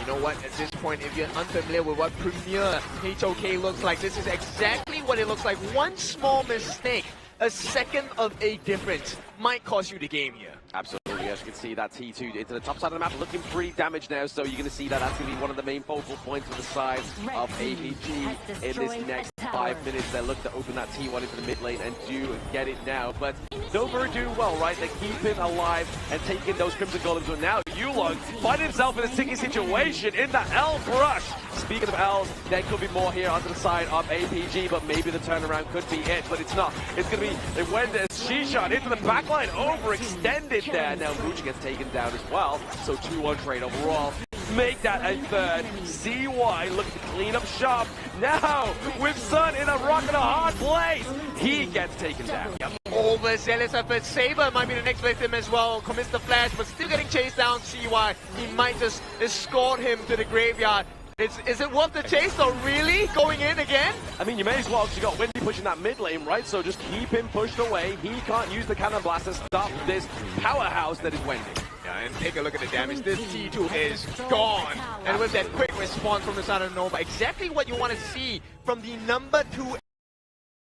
You know what, at this point, if you're unfamiliar with what Premier HoK looks like, this is exactly what it looks like. One small mistake, a second of a difference, might cost you the game here. Absolutely, as you can see, that T2 into the top side of the map looking pretty damaged now, so you're going to see that that's going to be one of the main focal points of the side of APG in this next 5 minutes. They're looking to open that T1 into the mid lane and do get it now, but Nova are doing well, right? They're keeping alive and taking those Crimson Golems, but now Yulong finds himself in a sticky situation in the L crush. Speaking of L's, there could be more here onto the side of APG, but maybe the turnaround could be it, but it's not. It's going to be, they went as Shishan into the backline, overextended there. Now Mooch gets taken down as well, so 2-1 trade overall. Make that a third. CY looking to clean up shop. Now, with Sun in a rock and a hard place, he gets taken down. Yep. Overzealous effort. Saber might be the next victim as well. Commits the flash, but still getting chased down. CY, he might just escort him to the graveyard. Is it worth the chase though? Really? Going in again? I mean, you may as well, because you got Wendy pushing that mid lane, right? So just keep him pushed away. He can't use the cannon blast to stop this powerhouse that is Wendy. Yeah, and take a look at the damage. This T2 is gone. And with that quick response from the side of Nova, exactly what you want to see from the number 2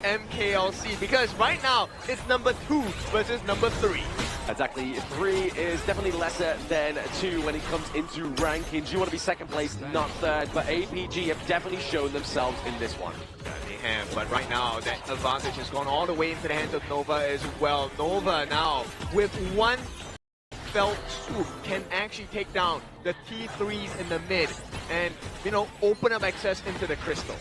MKLC, because right now it's number 2 versus number 3. Exactly, 3 is definitely lesser than 2 when it comes into rankings. You want to be second place, not third, but APG have definitely shown themselves in this one. Yeah, they have, but right now that advantage has gone all the way into the hands of Nova as well. Nova now, with one fell swoop, can actually take down the T3s in the mid and, you know, open up access into the crystal.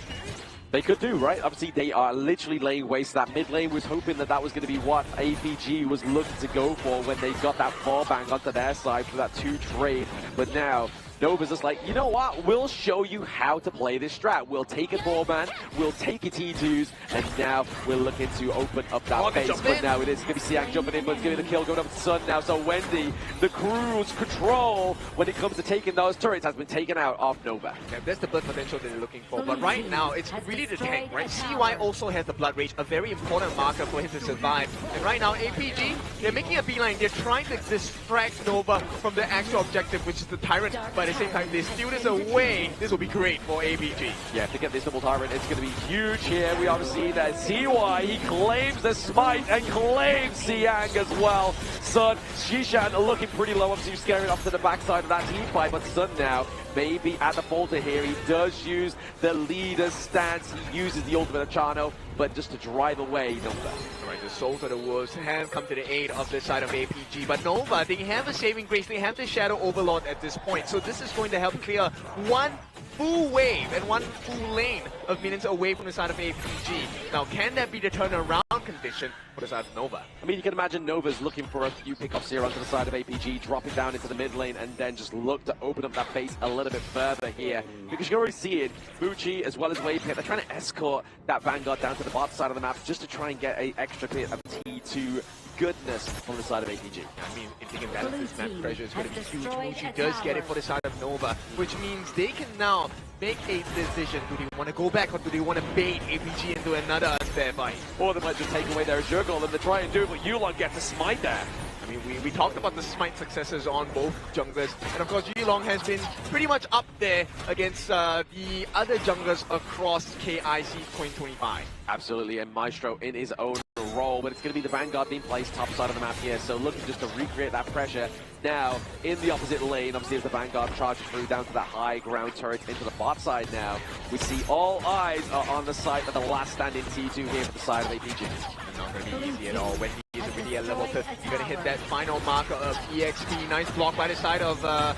They could do, right? Obviously, they are literally laying waste to that mid lane. Was hoping that that was going to be what APG was looking to go for when they got that 4-bang onto their side for that 2 trade. But now, Nova's just like, you know what? We'll show you how to play this strat. We'll take a 4-man, we'll take a T2s, and now we're looking to open up that base. But now it is going to be Siak jumping in, but it's going to be the kill going up to Sun now. So Wendy, the cruise control when it comes to taking those turrets has been taken out of Nova. Yeah, that's the blood potential that they're looking for. But right now, it's really the tank, right? CY also has the blood rage, a very important marker for him to survive. And right now, APG, they're making a beeline. They're trying to distract Nova from the actual objective, which is the Tyrant. But at the same time, they steal this away. This will be great for APG. Yeah, to get this double Tyrant, it's going to be huge here. We obviously see that CY, he claims the smite and claims Siang as well. Sun, Shishan looking pretty low, obviously scaring off to the backside of that team fight, but Sun now maybe at the falter here. He does use the leader's stance. He uses the ultimate of Chano, but just to drive away Nova. Alright, the Souls of the Wolves have come to the aid of the side of APG, but Nova, they have a saving grace. They have the Shadow Overlord at this point, so this is going to help clear one full wave and one full lane of minions away from the side of APG. Now, can that be the turnaround condition for the side of Nova? I mean, you can imagine Nova's looking for a few pickups here onto the side of APG, dropping down into the mid lane, and then just look to open up that base a little bit further here. Because you can already see it, Bucci as well as Wavepit, they're trying to escort that Vanguard down to the bottom side of the map just to try and get an extra bit of T2 goodness from the side of APG. I mean, if they can balance this map pressure, it's going to be huge. Bucci does get it for the side of Nova, which means they can now make a decision. Do they want to go back or do they want to bait APG into another unfair fight? Or they might just take away their Juggle and they try and do it, but Yulong gets a smite there. I mean, we talked about the smite successes on both junglers, and of course Yulong has been pretty much up there against the other junglers across KIC 2025. Absolutely, and Maestro in his own role, but it's going to be the Vanguard being placed top side of the map here, so looking just to recreate that pressure. Now, in the opposite lane, obviously as the Vanguard charges through down to that high ground turret into the bot side now, we see all eyes are on the side of the last standing T2 here for the side of APG. Not going to be easy at all. Wendy is already at level 50. You're going to hit that final marker of EXP. Nice block by the side of the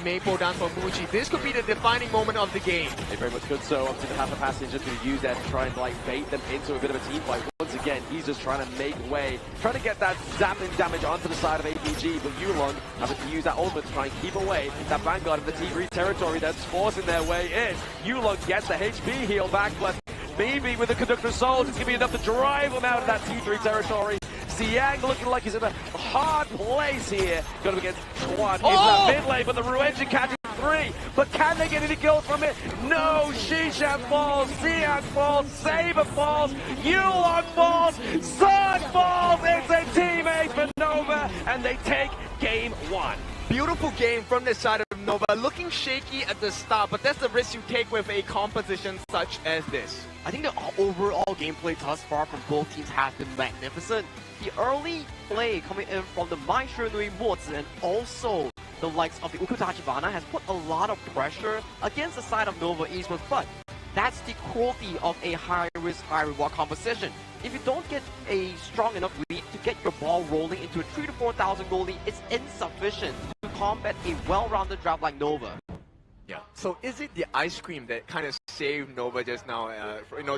Maple down from Muji. This could be the defining moment of the game. They very much could so. Obviously the Path of Passage just going to use that to try and like bait them into a bit of a team fight. Once once again, he's just trying to make way, trying to get that zapping damage onto the side of APG, but Yulong having to use that ultimate to try and keep away that Vanguard of the T3 territory that's forcing their way in. Yulong gets the HP heal back, but maybe with the Conductor Souls, it's going to be enough to drive him out of that T3 territory. Xiang looking like he's in a hard place here. Going to get Chuan into that mid lane, but the Ruenjin catches 3. But can they get any kills from it? No. Xishan falls, Xiang falls, Saber falls, Yulong falls, Sun falls. It's a teammate for Nova, and they take game 1. Beautiful game from the side of Nova, looking shaky at the start, but that's the risk you take with a composition such as this. I think the overall gameplay thus far from both teams has been magnificent. The early play coming in from the Maishu Nui Mozi and also the likes of the Ukutachibana has put a lot of pressure against the side of Nova Esports, but that's the cruelty of a high-risk, high-reward composition. If you don't get a strong enough lead to get your ball rolling into a 3,000 to 4,000 goal lead, it's insufficient to combat a well-rounded draft like Nova. Yeah. So is it the ice cream that kind of saved Nova just now,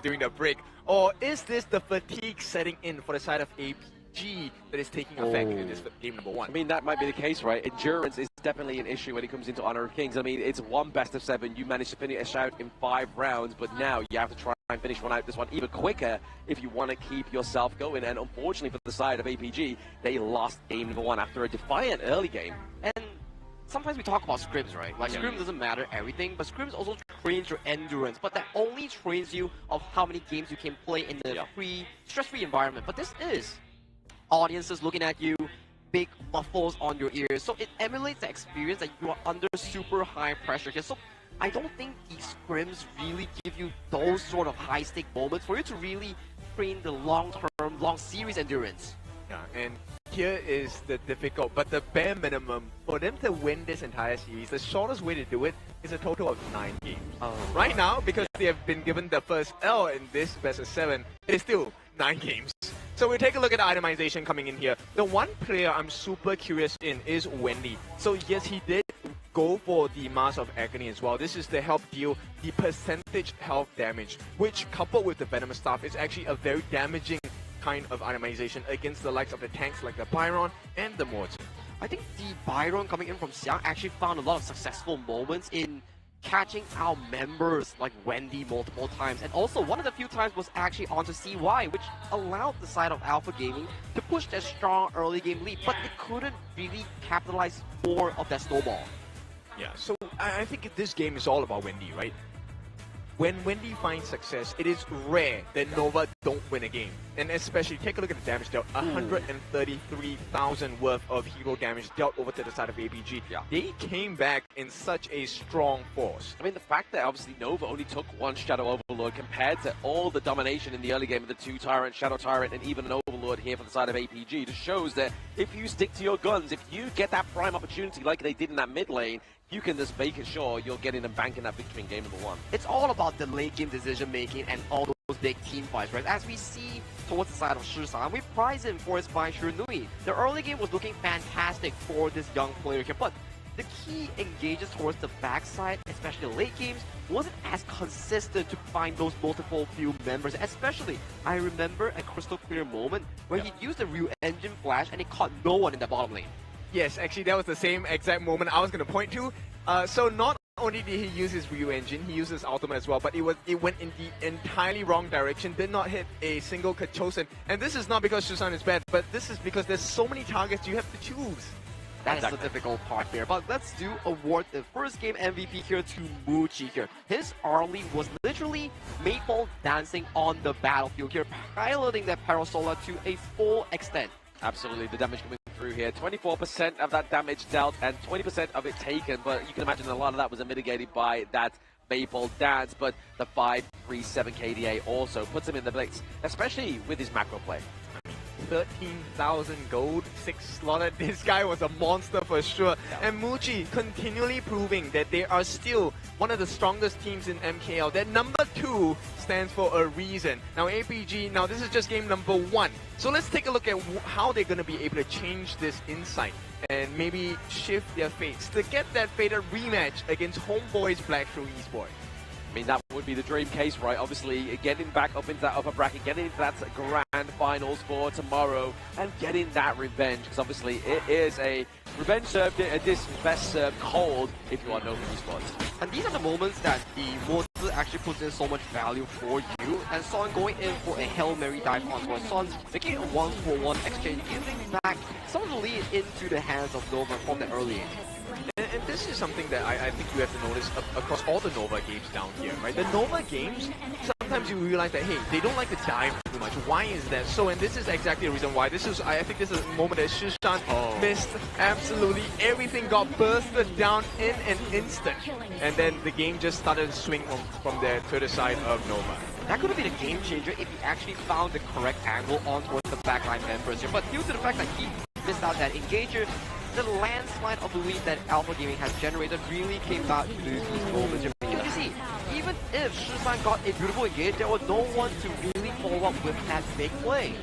during the break, or is this the fatigue setting in for the side of APG that is taking effect in this game number 1? I mean, that might be the case, right? Endurance is definitely an issue when it comes into Honor of Kings. I mean, it's one best of 7. You managed to finish out in 5 rounds, but now you have to try and finish this one even quicker if you want to keep yourself going. And unfortunately for the side of APG, they lost game number 1 after a defiant early game. And sometimes we talk about scrims, right? Like, scrims doesn't matter everything, but scrims also trains your endurance, but that only trains you of how many games you can play in the stress-free environment. But this is audiences looking at you, big muffles on your ears, so it emulates the experience that you are under super high pressure here. So I don't think these scrims really give you those sort of high-stake moments for you to really train the long-term, long-series endurance. Yeah, and here is the difficult, but the bare minimum for them to win this entire series, the shortest way to do it is a total of 9 games. Right now, because they have been given the first L in this best of 7, it is still 9 games. So we take a look at the itemization coming in here. The one player I'm super curious in is Wendy. So yes, he did go for the Mask of Agony as well. This is to help deal the percentage health damage, which coupled with the Venomous Staff is actually a very damaging kind of itemization against the likes of the tanks like the Byron and the Mords. I think the Byron coming in from Xiang actually found a lot of successful moments in catching out members like Wendy multiple times, and also one of the few times was actually onto CY, which allowed the side of Alpha Gaming to push their strong early game lead, but it couldn't really capitalize more of that snowball. Yeah, so I think this game is all about Wendy, right? When Wendy finds success, it is rare that Nova don't win a game. And especially, take a look at the damage dealt. 133,000 worth of hero damage dealt over to the side of APG. Yeah. They came back in such a strong force. I mean, the fact that obviously Nova only took 1 Shadow Overlord compared to all the domination in the early game of the 2 Tyrant, Shadow Tyrant, and even an Overlord here for the side of APG just shows that if you stick to your guns, if you get that prime opportunity like they did in that mid lane, you can just make sure you're getting and banking that victory in game number 1. It's all about the late game decision making and all those big team fights, right? As we see towards the side of Shisan, we prize him for his Maishu Nui. The early game was looking fantastic for this young player here, but the key engages towards the backside, especially the late games, wasn't as consistent to find those multiple few members. Especially, I remember a crystal clear moment where he used the Ruenjin flash and he caught no one in the bottom lane. Yes, actually that was the same exact moment I was going to point to. So not only did he use his Ruenjin, he used his ultimate as well, but it went in the entirely wrong direction, did not hit a single Kachosen. And this is not because Shusan is bad, but this is because there's so many targets you have to choose. That's the difficult part here. But let's award the first game MVP here to Muchi here. His early was literally Maple dancing on the battlefield here, piloting that Parasola to a full extent. Absolutely, the damage coming through here. 24% of that damage dealt and 20% of it taken, but you can imagine a lot of that was mitigated by that Maple dance, but the 537 KDA also puts him in the blitz, especially with his macro play. 13,000 gold, 6 slotted. This guy was a monster for sure. Yeah. And Muchi continually proving that they are still one of the strongest teams in MKL. That number 2 stands for a reason. Now APG, now this is just game number 1. So let's take a look at how they're going to be able to change this insight and maybe shift their fates to get that fated rematch against Homeboys Black True Esports. I mean, that would be the dream case, right? Obviously, getting back up into that upper bracket, getting into that grand finals for tomorrow, and getting that revenge, because obviously it is a revenge served, this best served cold if you are Nova Esports. And these are the moments that the model actually puts in so much value for you. And Son going in for a Hail Mary dive onto Son, making a 1-for-1 exchange, giving back some of the lead into the hands of Nova from the early age. And this is something that I think you have to notice across all the Nova games down here, right? The Nova games, sometimes you realize that, hey, they don't like to dive too much. Why is that so? And this is exactly the reason why. I think this is a moment that Shishan missed absolutely everything, got bursted down in an instant. And then the game just started to swing from there to the side of Nova. That could have been a game changer if he actually found the correct angle on towards the backline members here. But due to the fact that he missed out that engager, the landslide of the lead that Alpha Gaming has generated really came back to these moments. Because you see, even if Shisan got a beautiful engage, there was no one to really follow up with that big play.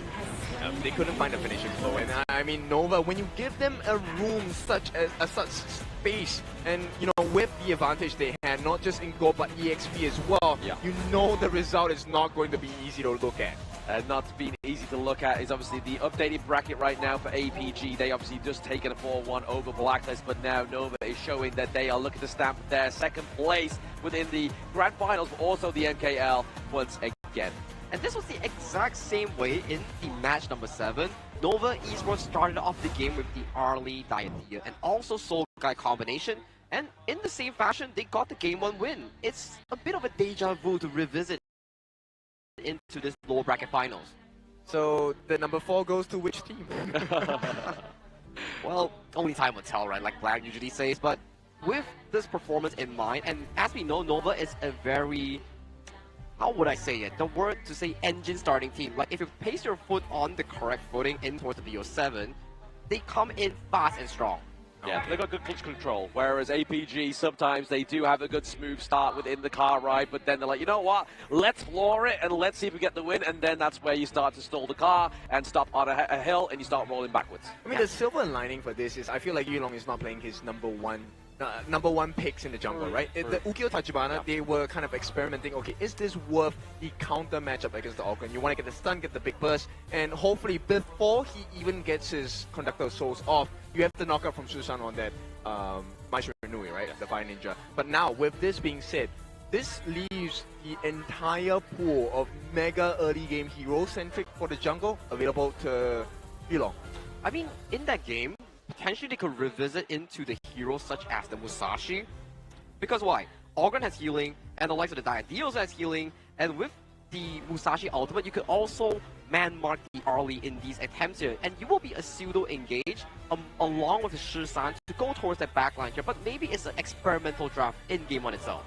They couldn't find a finishing flow, and I mean Nova, when you give them a room such space, and you know, with the advantage they had, not just in gold but EXP as well, you know the result is not going to be easy to look at. Not being easy to look at is obviously the updated bracket right now for APG. They obviously just taken a 4-1 over Blacklist, but now Nova is showing that they are looking to stamp their second place within the Grand Finals, but also the MKL once again. And this was the exact same way in the match number 7. Nova Esports started off the game with the Arlie Diadia and also Soul Guy combination. And in the same fashion, they got the game 1 win. It's a bit of a deja vu to revisit into this lower bracket finals. So the number 4 goes to which team? Well, only time will tell, right? Like Black usually says. But with this performance in mind, and as we know, Nova is a very, how would I say it? The word to say engine starting team. Like if you place your foot on the correct footing in towards the VO7, they come in fast and strong. Yeah, they've got good clutch control, whereas APG, sometimes they do have a good smooth start within the car ride, but then they're like, you know what, let's floor it and let's see if we get the win, and then that's where you start to stall the car and stop on a hill and you start rolling backwards. I mean, the silver lining for this is I feel like Yulong is not playing his number one picks in the jungle, right? The Ukyo Tachibana, they were kind of experimenting, okay, is this worth the counter matchup against the Ogren? You want to get the stun, get the big burst, and hopefully before he even gets his Conductor Souls off, you have the knockout from Susan on that Maishu Nui, right? The Fire Ninja. But now, with this being said, this leaves the entire pool of mega early game hero-centric for the jungle available to Yulong. I mean, in that game, potentially they could revisit into the heroes such as the Musashi. Because why? Ogren has healing, and the likes of the Diadeos has healing, and with the Musashi ultimate, you could also man-mark the Arlie in these attempts here, and you will be a pseudo-engage along with the Shisan to go towards that backline here, but maybe it's an experimental draft in game 1 itself.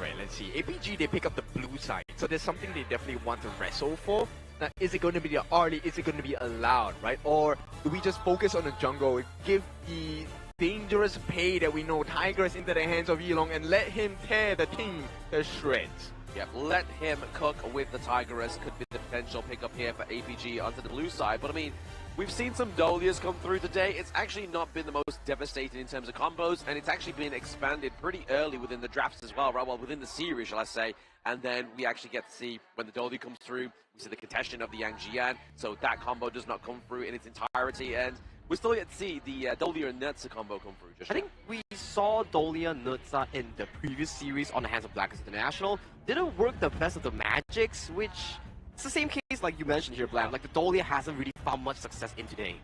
Right, let's see. APG, they pick up the blue side, so there's something they definitely want to wrestle for. Now, is it going to be the Arlie? Is it going to be allowed, right? Or do we just focus on the jungle, give the dangerous pay that we know Tigress into the hands of Yulong and let him tear the team to shreds? Yep, let him cook with the Tigress. Could be the potential pickup here for APG onto the blue side. But I mean, we've seen some Dolias come through today. It's actually not been the most devastating in terms of combos, and it's actually been expanded pretty early within the drafts as well, right? Well, within the series, shall I say. And then we actually get to see when the Dolly comes through, we see the contestation of the Yang Jian, so that combo does not come through in its entirety, and we're still yet to see the Dolia and Nutsa combo come through. I think we saw Dolia Nutsa in the previous series on the hands of Blacklist International. Didn't work the best of the magics, which it's the same case like you mentioned here, Blam. Like the Dolia hasn't really found much success in today.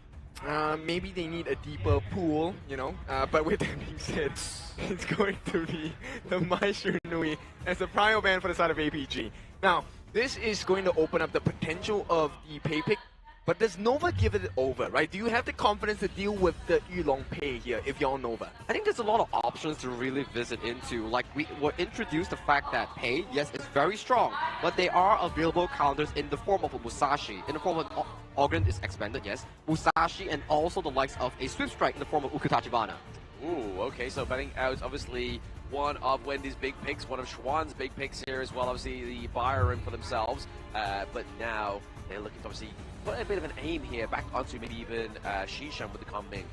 Maybe they need a deeper pool, you know, but with that being said, it's going to be the Maishu Nui as the prior ban for the side of APG. Now, this is going to open up the potential of the pay pick, but does Nova give it over, right? Do you have the confidence to deal with the Yulong pay here if you're Nova? I think there's a lot of options to really visit into. Like, we were introduced the fact that pay, yes, is very strong, but there are available counters in the form of a Musashi, in the form of Ogren is expanded, yes, Musashi, and also the likes of a Swift Strike in the form of Ukutachibana. Ooh, okay, so betting out obviously one of Wendy's big picks, one of Schwann's big picks here as well, obviously the Byron for themselves, but now they're looking to obviously put a bit of an aim here back onto maybe even Shishan with the combing.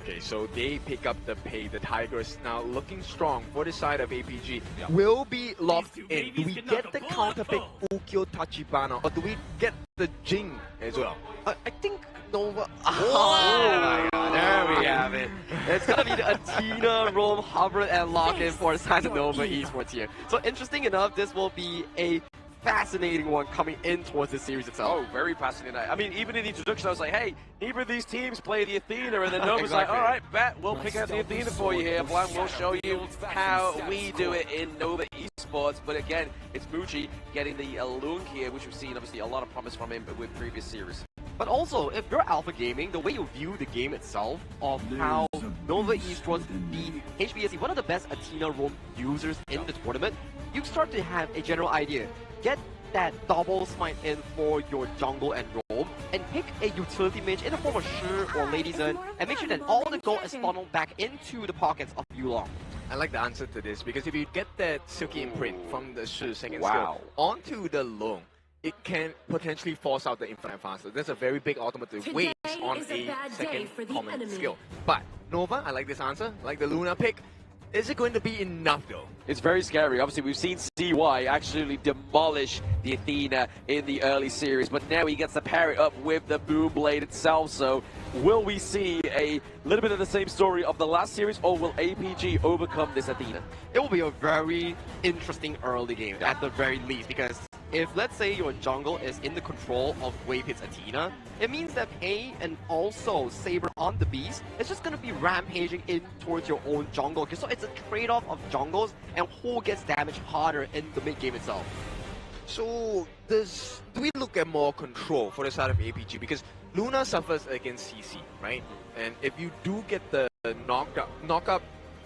Okay, so they pick up the pay. The Tigers now looking strong for the side of APG. Will be locked in. Do we get the counter pick Ukyo Tachibana or do we get the Jing as well? I think Nova. Oh my god, there we have it. It's gonna be the Athena, Rome, Hubbard, and lock-in for the side of Nova Esports here. So interesting enough, this will be a fascinating one coming in towards the series itself. Oh, very fascinating. I mean, even in the introduction, I was like, hey, neither of these teams play the Athena, and then Nova's Exactly. like, all right, bet, we'll pick out the Athena for you here, Blanc. We'll show you how we do it in Nova Esports. But again, it's Muji getting the Lung here, which we've seen, obviously, a lot of promise from him with previous series. But also, if you're Alpha Gaming, the way you view the game itself, of how Nova Esports beat HBSC, one of the best Athena Rome users in the tournament, you start to have a general idea. Get that double smite in for your jungle and roam, and pick a utility mage in the form of Shi or Lady Zen, and make sure that all the gold is funneled back into the pockets of Yulong. I like the answer to this because if you get that Silky imprint from the Shi second Wow. skill onto the Long, it can potentially force out the infinite faster. That's a very big ultimate to waste on a second common skill. But Nova, I like this answer, like the Luna pick. Is it going to be enough though? It's very scary. Obviously, we've seen CY actually demolish the Athena in the early series, but now he gets to pair it up with the Boom Blade itself. So, will we see a little bit of the same story of the last series, or will APG overcome this Athena? It will be a very interesting early game, at the very least, because if, let's say, your jungle is in the control of Wavehit's Athena, it means that Pei and also Saber on the Beast is just going to be rampaging in towards your own jungle. So it's a trade-off of jungles and who gets damaged harder in the mid-game itself. So, do we look at more control for the side of APG? Because Luna suffers against CC, right? And if you do get the knock-up,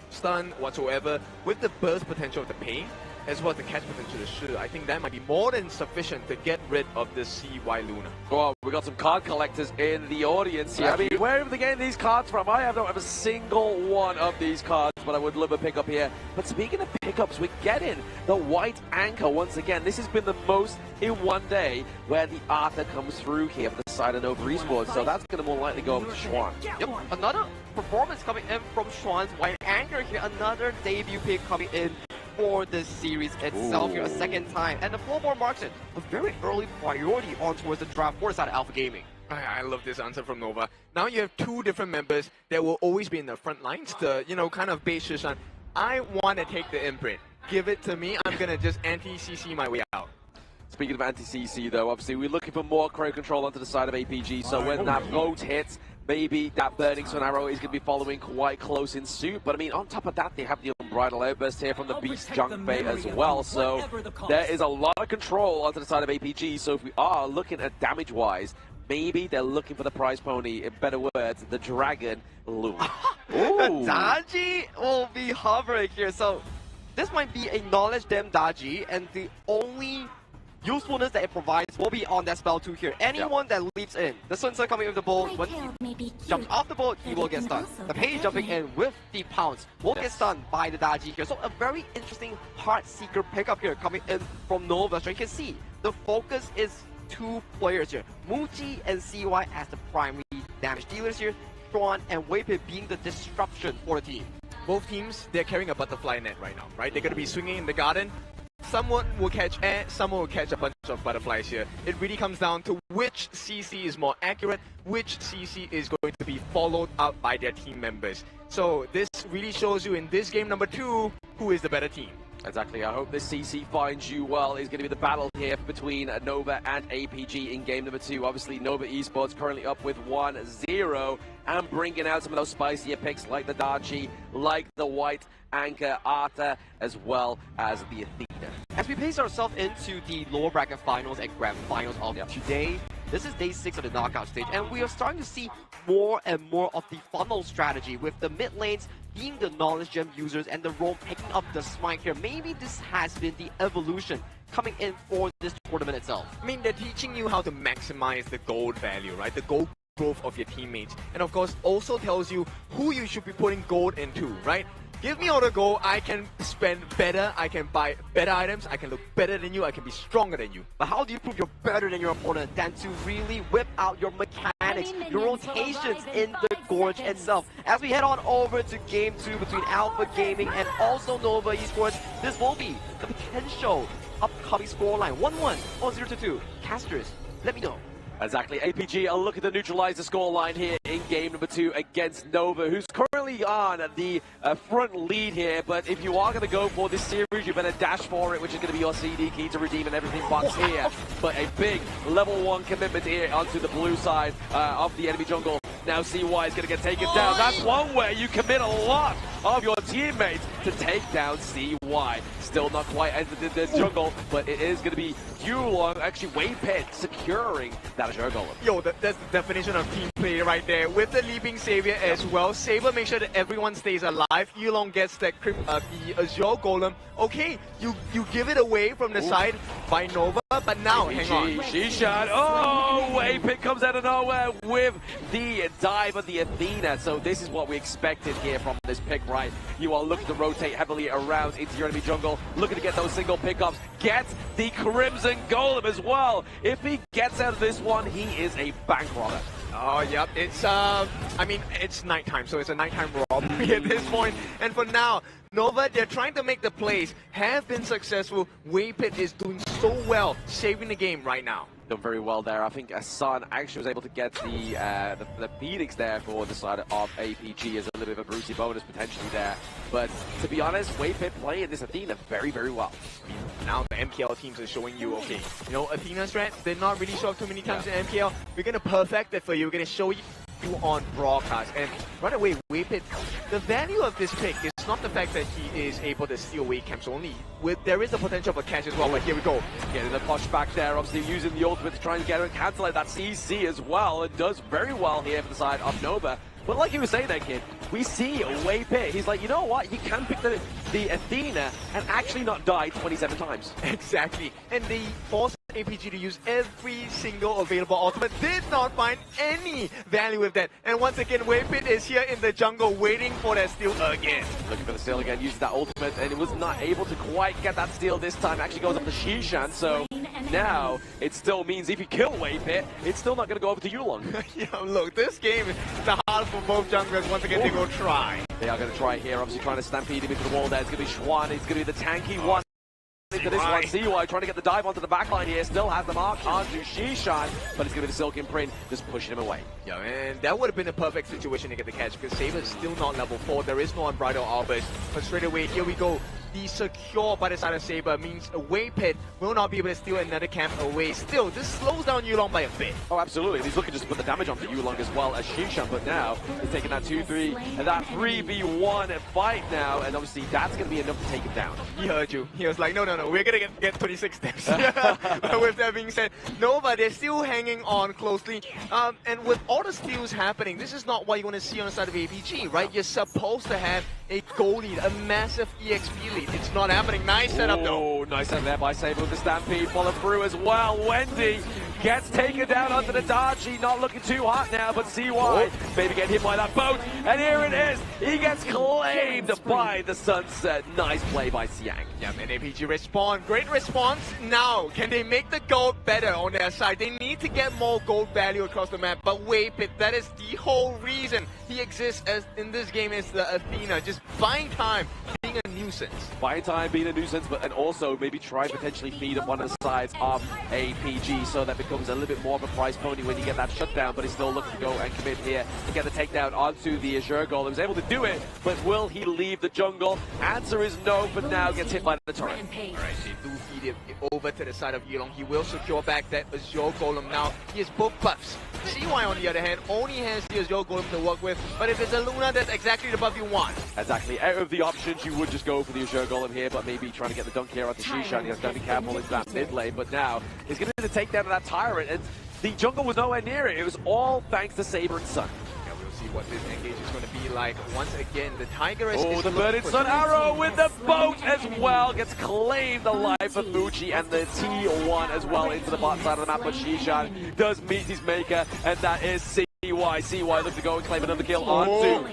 stun, whatsoever, with the burst potential of the Pain, as well as the catch potential of Shi, I think that might be more than sufficient to get rid of the CY Luna. Well, we got some card collectors in the audience here. I mean, where are they getting these cards from? I don't have a single one of these cards, but I would love a pickup here. But speaking of pickups, we're getting the white anchor once again. This has been the most in one day where the Arthur comes through here for the side of Nova Esports. So that's going to more likely go over to Schwan. Yep, another performance coming in from Schwan's white anchor here. Another debut pick coming in for the series itself here a second time. And the floorboard marks it a very early priority on towards the draft for the side of Alpha Gaming. I love this answer from Nova. Now you have two different members that will always be in the front lines to, kind of base Shishan. I want to take the imprint. Give it to me. I'm going to just anti-CC my way out. Speaking of anti-CC though, obviously we're looking for more crowd control onto the side of APG. So when that boat hits, maybe that Burning Sun Arrow is going to be following quite close in suit. But I mean, on top of that, they have the Unbridled Outburst here from the Beast Junk Bait as well. So there is a lot of control onto the side of APG. So if we are looking at damage-wise, maybe they're looking for the prize pony, in better words, the Dragon Loom. Daji will be hovering here. So this might be a knowledge dem Daji, and the only usefulness that it provides will be on that spell 2 here. Anyone that leaps in, the Sun Sun coming with the bolt, when he jumps off the boat, he will get stunned. The Page jumping in with the pounce will get stunned by the Daji here. So a very interesting Heart Seeker pickup here coming in from Nova. So you can see the focus is 2 players here. Muji and CY as the primary damage dealers here. Sean and Waypit being the disruption for the team. Both teams, they're carrying a butterfly net right now, right? They're going to be swinging in the garden. Someone will catch air, someone will catch a bunch of butterflies here. It really comes down to which CC is more accurate, which CC is going to be followed up by their team members. So this really shows you in this game number 2, who is the better team. Exactly. I hope this CC finds you well. Is going to be the battle here between Nova and APG in game number 2. Obviously, Nova Esports currently up with 1-0 and bringing out some of those spicier picks like the Dachi, like the White Anchor Arthur, as well as the Athena. As we pace ourselves into the lower bracket finals and grand finals of today, this is day 6 of the knockout stage, and we are starting to see more and more of the funnel strategy, with the mid lanes being the knowledge gem users and the roam picking up the smite here. Maybe this has been the evolution coming in for this tournament itself. I mean, they're teaching you how to maximize the gold value, right? The gold growth of your teammates. And of course, also tells you who you should be putting gold into, right? Give me auto goal, I can spend better, I can buy better items, I can look better than you, I can be stronger than you. But how do you prove you're better than your opponent than to really whip out your mechanics, your rotations in the Gorge itself? As we head on over to Game 2 between Alpha Gaming and also Nova Esports, this will be the potential upcoming scoreline. 1-1 or 0-2. Casters, let me know. Exactly. APG are looking to neutralize the scoreline here in game number 2 against Nova, who's currently on the front lead here. But if you are going to go for this series, you better dash for it, which is going to be your CD key to redeem and everything box here. But a big level 1 commitment here onto the blue side of the enemy jungle. Now CY is going to get taken down. That's one way you commit a lot of your teammates to take down CY. Still not quite entered the jungle, but it is going to be Yulong, actually Waypit, securing that Azure Golem. Yo, that's the definition of team play right there. With the Leaping Savior as well, Saber makes sure that everyone stays alive. Yulong gets that the Azure Golem. Okay, you give it away from the side by Nova, but now, hang on. Shishan, oh, Waypit comes out of nowhere with the dive of the Athena. So this is what we expected here from this pick, right? You are looking to rotate heavily around into your enemy jungle, looking to get those single pickups, get the Crimson Golem as well. If he gets out of this one, he is a bank robber. Oh, yep. It's, I mean, it's nighttime, so it's a nighttime robbery at this point. And for now, Nova, they're trying to make the plays, have been successful. Waypit is doing so well, saving the game right now. Done very well there. I think Hassan actually was able to get the Phoenix there for the side of APG as a little bit of a Brucey bonus potentially there. But to be honest, Waypit playing this Athena very, very well. Now the MKL teams are showing you, okay, you know, Athena's strat did not really show up too many times in MKL. We're going to perfect it for you. We're going to show you on broadcast. And right away, Waypit, the value of this pick is not the fact that he is able to steal away camps only. There is the potential for catch as well, but here we go. Getting the push back there, obviously using the ultimate to try and get and cancel out that CC as well. It does very well here for the side of Nova. But like you were saying there, kid, we see Waypit. He's like, you know what? You can pick the Athena and actually not die 27 times. Exactly. And they forced APG to use every single available ultimate. Did not find any value with that. And once again, Waypit is here in the jungle waiting for that steal again. Looking for the steal again, uses that ultimate, and it was not able to quite get that steal this time. Actually goes up to Shishan, so now it still means if you kill Waypit, it's still not going to go over to Yulong. Yeah, look, this game is the hard for both junglers. Once again, they go try. They are going to try here, obviously trying to stampede him into the wall there. It's going to be Schwan, it's going to be the tanky one. Into this one, CY trying to get the dive onto the backline here, still has the mark onto Shishan, but it's going to be the Silk Imprint just pushing him away. Yeah, man, that would have been a perfect situation to get the catch because Saber is still not level 4. There is no Unbridled Albert, but straight away, here we go. The secure by the side of Saber means a Waypit will not be able to steal another camp away. Still, this slows down Yulong by a bit. Oh, absolutely. He's looking just to put the damage onto Yulong as well as Shishan, but now he's taking that 2-3 and that 3v1 fight now, and obviously that's going to be enough to take him down. He heard you. He was like, no, we're going to get 26 steps. But with that being said, Nova, they're still hanging on closely. And with all the steals happening, this is not what you want to see on the side of APG, right? You're supposed to have a goal lead, a massive EXP lead. It's not happening. Nice setup though. Oh, nice setup there by Saber with the Stampede. Follow through as well. Wendy gets taken down under the Dachi. Not looking too hot now, but CY maybe get hit by that boat. And here it is. He gets claimed by the Sunset. Nice play by Siang. Yeah, and APG respond. Great response. Now, can they make the gold better on their side? They need to get more gold value across the map. But Waypit, that is the whole reason he exists as in this game is the Athena. Just buying time, being a nuisance. Buying time, being a nuisance, and also maybe try and potentially feed up one of the sides of APG so that becomes a little bit more of a prize pony when you get that shutdown, but he's still looking to go and commit here to get the takedown onto the Azure Golem. He was able to do it, but will he leave the jungle? Answer is no, but now gets hit by the turret. Alright, they do feed it over to the side of Yulong. He will secure back that Azure Golem now. He has both buffs. CY on the other hand only has the Azure Golem to work with, but if it's a Luna, that's exactly the buff you want. Exactly. Out of the options, you would just go for the Azure Golem here, but maybe trying to get the dunk here onto Shishan. He has to be careful into that mid lane, but now he's going to take down that Tyrant, and the jungle was nowhere near it. It was all thanks to Saber and Sun. Yeah, we'll see what this engage is going to be like. Once again, the Tigress is the Burning Sun Arrow with the boat as well. Gets claimed alive for Fuji and the T1 as well into the bottom side of the map, but Shishan does meet his maker, and that is CY CY. CY looks to go and claim another kill onto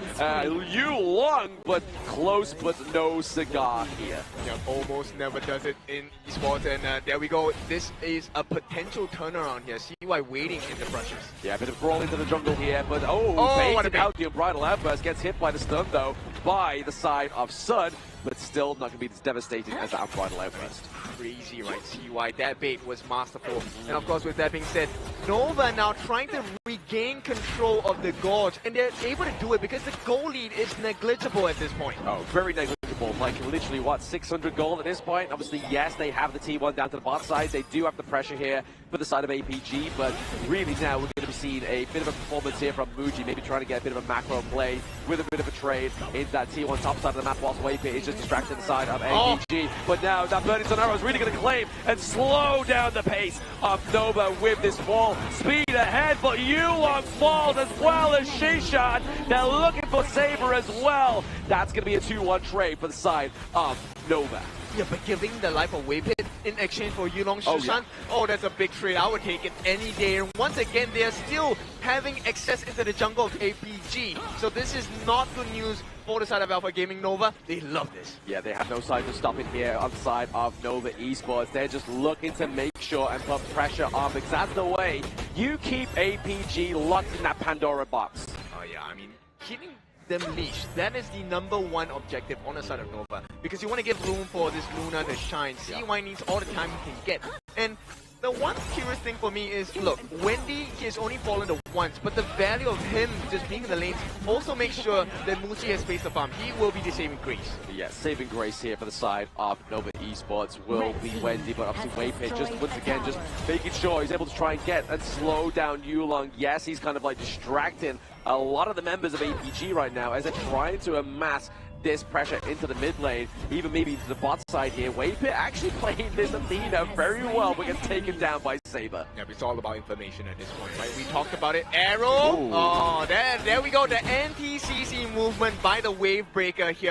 Yu Long, but close, but no cigar here. Yeah, almost never does it in esports, and there we go. This is a potential turnaround here. CY waiting in the brushes. Yeah, a bit of brawl into the jungle here, but what out the Unbridled Outburst, gets hit by the stun though by the side of Sun, but still not going to be as devastating as that Unbridled Outburst. Crazy, right? CY, that bait was masterful. And of course, with that being said, Nova now trying to regain control of the Gorge, and they're able to do it because the goal lead is negligible at this point. Oh, very negligible. Like literally, what, 600 gold at this point? Obviously, yes, they have the T1 down to the bot side. They do have the pressure here for the side of APG, but really now we're going to be seeing a bit of a performance here from Muji, maybe trying to get a bit of a macro play with a bit of a trade into that T1 top side of the map, whilst Waypit is just distracting the side of APG. But now that Burning Sun Arrow is really going to claim and slow down the pace of Nova with this wall. Speed ahead, but Yulong falls as well as Shishan. They're looking for Saber as well. That's going to be a 2-1 trade for the side of Nova. Yeah, but giving the life of Waypit in exchange for Yulong Shishan, that's a big trade. I would take it any day. And once again, they are still having access into the jungle of APG. So this is not good news for the side of Alpha Gaming Nova. They love this. Yeah, they have no sign of stopping here on the side of Nova Esports. They're just looking to make sure and put pressure on, because that's the way you keep APG locked in that Pandora box. Oh yeah, I mean, keeping them leashed, that is the #1 objective on the side of Nova, because you want to give room for this Luna to shine. CY needs all the time he can get. And the one curious thing for me is, look, Wendy, he has only fallen to once, but the value of him just being in the lanes also makes sure that Muji has space to farm. He will be the saving grace. Yeah, saving grace here for the side of Nova Esports will be Wendy, but obviously Waypit just once again just making sure he's able to try and get and slow down Yulong. Yes, he's kind of like distracting a lot of the members of APG right now as they're trying to amass this pressure into the mid lane, even maybe to the bot side here. Waypit actually playing this Athena very well, but gets taken down by Saber. Yeah, it's all about information at this point, right? We talked about it. Arrow! Ooh. Oh, there we go. The anti-CC movement by the Wave Breaker here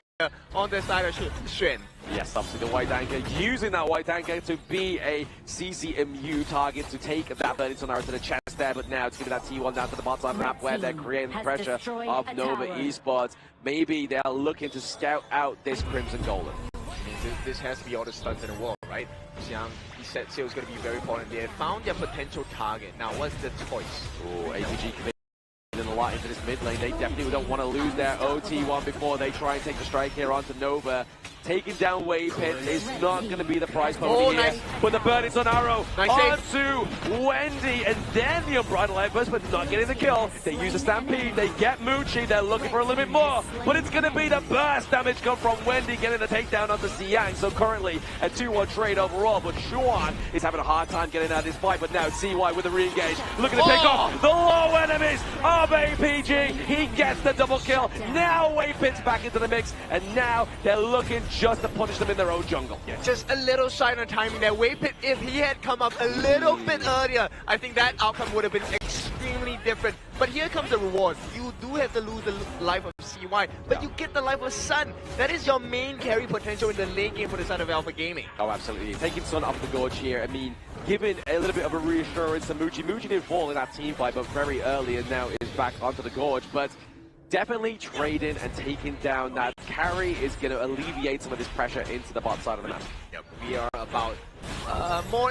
on the side of Xuan. Yes, obviously the white anchor, using that white anchor to be a CCMU target to take that Burning Sun Arrow to the chest there, but now it's giving that T1 down to the bottom side of the map where they're creating the pressure of Nova Esports. Maybe they're looking to scout out this Crimson Golden. This has to be all the stunts in the world, right? Xiang, he said Seal is going to be very important. They have found their potential target. Now, what's the choice? Oh, APG committing a lot into this mid lane. They definitely don't want to lose their OT1 before they try and take the strike here onto Nova. Taking down Waypit is not going to be the prize pony here. But the Burning Sun Arrow onto Wendy, and then the Unbridled Outburst, but not getting the kill. They use a Stampede, they get Muji, they're looking for a little bit more, but it's going to be the burst damage come from Wendy getting the takedown onto Xiang. So currently a 2-1 trade overall, but Xuan is having a hard time getting out of this fight, but now CY with the re-engage, looking to pick off the low enemies of APG. He gets the double kill. Now Waypit's back into the mix, and now they're looking just to punish them in their own jungle. Yeah, just a little shy on timing there. Waypit, if he had come up a little bit earlier, I think that outcome would have been extremely different. But here comes the reward. You do have to lose the life of CY, but you get the life of Sun. That is your main carry potential in the late game for the side of Alpha Gaming. Oh, absolutely. Taking Sun off the Gorge here, I mean, giving a little bit of a reassurance to Muji. Muji did fall in that team fight, but very early, and now is back onto the Gorge. But definitely trading and taking down that carry is going to alleviate some of this pressure into the bot side of the map. Yep, we are about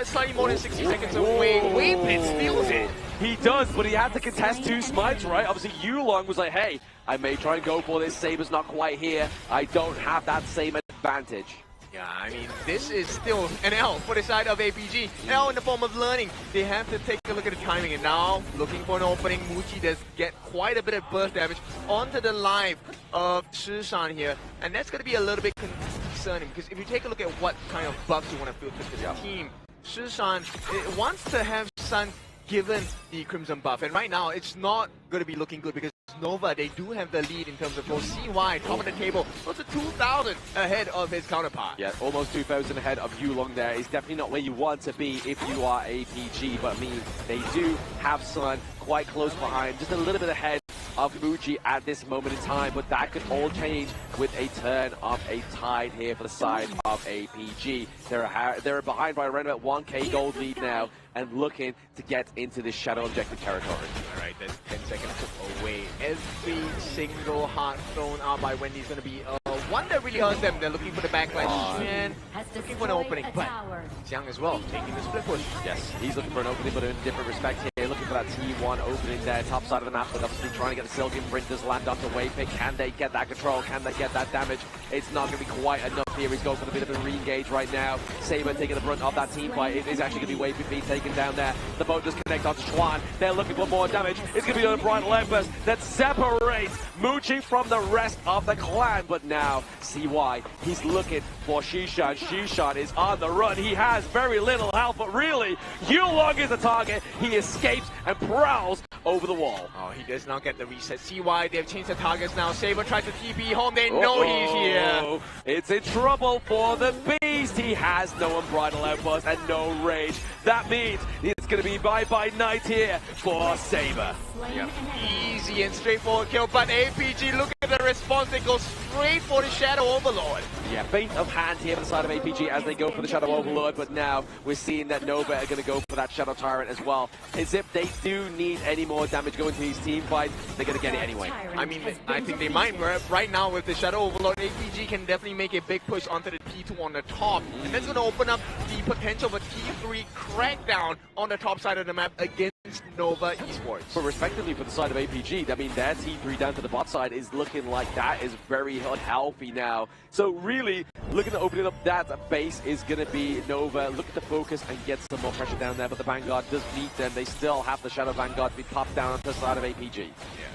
slightly more than 60 seconds away. Waypit steals it. He does, but he had to contest 2 smites, right? Obviously, Yulong was like, hey, I may try and go for this. Saber's not quite here. I don't have that same advantage. Yeah, I mean, this is still an L for the side of APG. L in the form of learning. They have to take a look at the timing, and now looking for an opening. Muji does get quite a bit of burst damage onto the life of Shishan here, and that's going to be a little bit concerning, because if you take a look at what kind of buffs you want to filter to the team, Shishan wants to have Sun given the Crimson buff, and right now it's not going to be looking good, because Nova, they do have the lead in terms of both CY, top of the table, close to 2,000 ahead of his counterpart. Yeah, almost 2,000 ahead of Yulong there. Is definitely not where you want to be if you are APG, but I mean, they do have Sun quite close behind, just a little bit ahead of Muji at this moment in time, but that could all change with a turn of a tide here for the side of APG. They're behind by around about 1k gold lead now and looking to get into this shadow objective territory. Alright, then 10 seconds away. Every single heart thrown out by Wendy's going to be one that really hurts them. They're looking for the backlash and looking for an opening, but Xiang as well, taking the split push. Yes, he's looking for an opening, but in a different respect here. Looking for that T1 opening there, top side of the map, but obviously trying to get the Silgian Printers land onto Waypick. Can they get that control? Can they get that damage? It's not going to be quite enough here. He's going for a bit of a re-engage right now. Saber taking the brunt of that team fight. It is actually going to be Waypick being taken down there. The boat just connects onto Schwan. They're looking for more damage. It's going to be a bright Olympus that separates Muji from the rest of the clan. But now, CY, he's looking for Shishan. Shishan is on the run. He has very little health, but really, Yulong is the target. He escapes and prowls over the wall. Oh, he does not get the reset. CY, they've changed the targets now. Saber tries to TP home. They know he's here. It's in trouble for the Beast. He has no unbridled outburst and no rage. That means it's going to be bye-bye night here for Saber. Yeah. Easy and straightforward kill, but APG, look at the response. They go straight for the Shadow Overlord. Yeah, feint of hand here on the side of APG as they go for the Shadow Overlord, but now we're seeing that Nova are going to go for that Shadow Tyrant as well. As if they do need any more damage going to these team fights, they're going to get it anyway. I mean, I think they might. Right now with the Shadow Overlord, APG can definitely make a big push onto the T2 on the top, and that's going to open up the potential of a T3 crackdown on the top side of the map against Nova Esports. But respectively for the side of APG, I mean, their T3 down to the bot side is looking like that is very unhealthy now. So really, looking at opening up that base is going to be Nova. Look at the focus and get some more pressure down there, but the Vanguard does meet them. They still have the Shadow Vanguard to be popped down onto the side of APG. Yeah,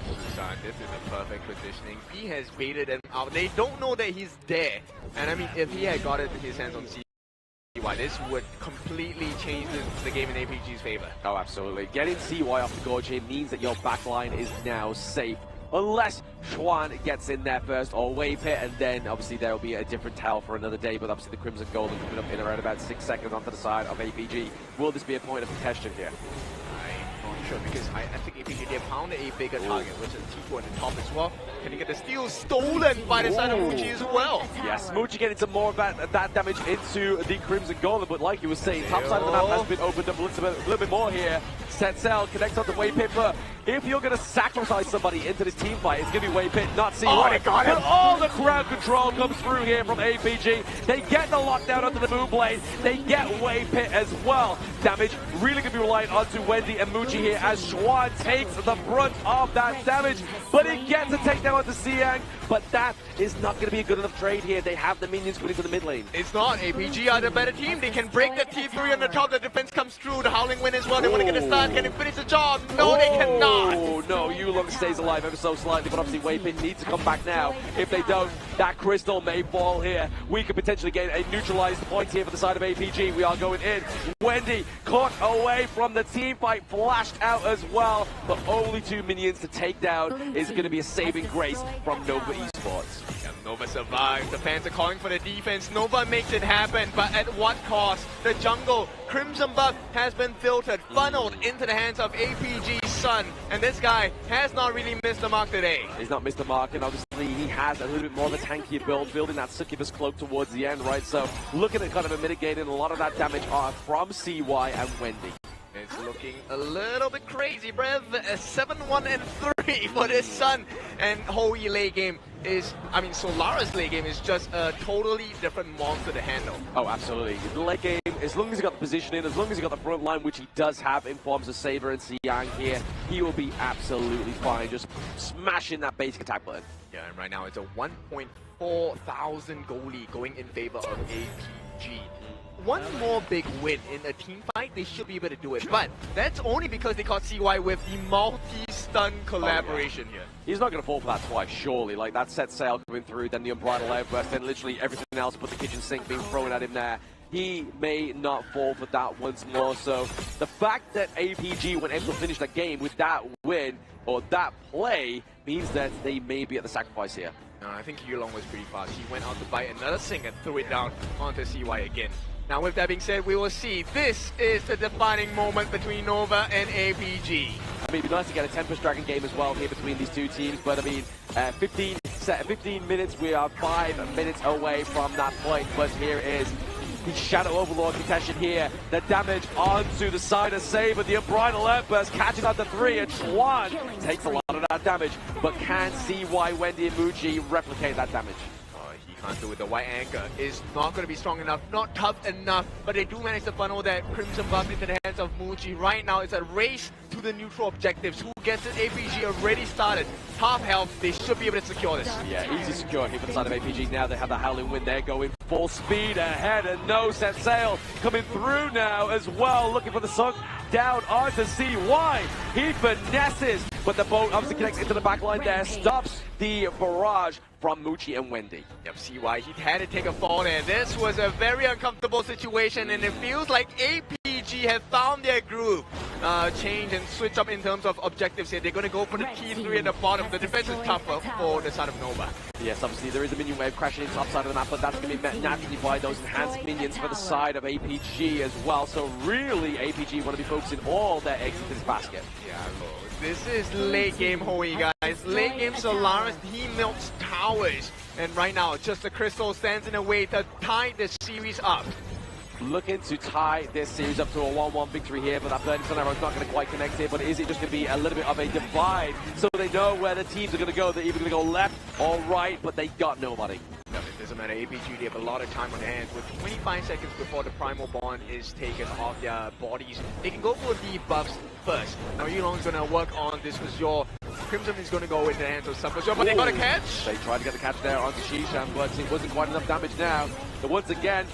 Susan, this is a perfect positioning. He has baited them out. They don't know that he's there. And I mean, if he had got his hands on CY, this would completely change the game in APG's favor. Oh, absolutely. Getting CY off the gorge here means that your backline is now safe. Unless Schwan gets in there first or Waypit, and then obviously there will be a different tale for another day, but obviously the Crimson Golden coming up in around about 6 seconds onto the side of APG. Will this be a point of contention here? I'm not sure, because I think APG, they found a bigger target, which is T2 at the top as well. Can he get the steal stolen by the side of Muji as well? Yes, Muji getting some more of that damage into the Crimson Golem, but like you were saying, top side of the map has been opened up a little bit more here. Setzel connects on the Waypit, but if you're going to sacrifice somebody into this team fight, it's going to be Waypit, not CY. Oh, they got him. But all the crowd control comes through here from APG. They get the lockdown onto the Moonblade. They get Waypit as well. Damage really going to be relying onto Wendy and Muji here as Schwan takes the brunt of that damage. But he gets a takedown onto Siang, but that is not going to be a good enough trade here. They have the minions going into the mid lane. It's not. APG are the better team. They can break the T3 on the top. The defense comes through. The Howling Wind as well. They want to get a start. Can they finish the job? No, they cannot. Oh, no. Yulong stays alive ever so slightly, but obviously Waypit needs to come back now. If they don't, that crystal may fall here. We could potentially get a neutralized point here for the side of APG. We are going in. Wendy caught away from the team fight, flashed out as well, but only 2 minions to take down is going to be a saving grace from Nova Esports. Yeah, Nova survives. The fans are calling for the defense. Nova makes it happen, but at what cost? The jungle, Crimson Buff has been filtered, funneled into the hands of APG's Sun, and this guy has not really missed the mark today. He's not missed the mark, and obviously he has a little bit more of a tankier build, building that Succubus cloak towards the end, right? So looking at kind of mitigating a lot of that damage from CY and Wendy. It's looking a little bit crazy, Brev. 7-1-3 for this Sun. And Hoi late game is, I mean, Solara's late game is just a totally different monster to handle. Oh, absolutely. The late game, as long as he got the position in, as long as he got the front line, which he does have in forms of Saber and Siang here, he will be absolutely fine, just smashing that basic attack button. Yeah, and right now it's a 1.4 thousand goalie going in favor of APG. One more big win in a team fight, they should be able to do it. But that's only because they caught CY with the multi-stun collaboration here. He's not going to fall for that twice, surely. Like, that set sail coming through, then the unbridled outburst, then literally everything else but the kitchen sink being thrown at him there. He may not fall for that once more. So the fact that APG went able to finish that game with that win, or that play, means that they may be at the sacrifice here. No, I think Yulong was pretty fast. He went out to buy another sink and threw it down onto CY again. Now with that being said, we will see. This is the defining moment between Nova and APG. I mean, it'd be nice to get a Tempest Dragon game as well here between these two teams, but I mean, 15 minutes, we are 5 minutes away from that point, but here is the Shadow Overlord contention here. The damage onto the side of Saber, the Unbridled Outburst catches out the 3, and Chuan takes a lot of that damage, but can see why Wendy and Muji replicate that damage. Can't do it. The white anchor is not going to be strong enough, not tough enough, but they do manage to funnel that Crimson Buff into the hands of Muji. Right now, it's a race to the neutral objectives. Who gets it? APG already started. Half health, they should be able to secure this. Yeah, easy secure here for the side of APG. Now they have the Howling Wind there going full speed ahead, and no set sail coming through now as well, looking for the sunk down onto CY. He finesses, but the boat obviously connects into the back line there, stops the barrage from Muji and Wendy. Yep, CY, he had to take a fall there. This was a very uncomfortable situation, and it feels like APG have found their groove. Change and switch up in terms of objectives here. They're going to go for the T3 at the bottom. The defense is tougher for the side of Nova. Yes, obviously there is a minion wave crashing into the upside of the map, but that's going to be met naturally by those enhanced minions for the side of APG as well. So really, APG want to be focusing all their eggs into this basket. Yeah, this is late game Hoi, guys. Late game Solaris, he melts towers. And right now, just the crystal stands in a way to tie the series up. Looking to tie this series up to a 1-1 victory here, but that burning sun arrow is not going to quite connect here. But is it just going to be a little bit of a divide so they know where the teams are going to go? They're either going to go left or right, but they got nobody. No, it doesn't matter. APG, they have a lot of time on their hands. With 25 seconds before the Primal Bond is taken off their bodies, they can go for the buffs first. Now, Yulong's going to work on this for sure. Crimson is going to go into the hands of Suffer, but they got a catch. They tried to get the catch there onto Shishan, but it wasn't quite enough damage now. But once again,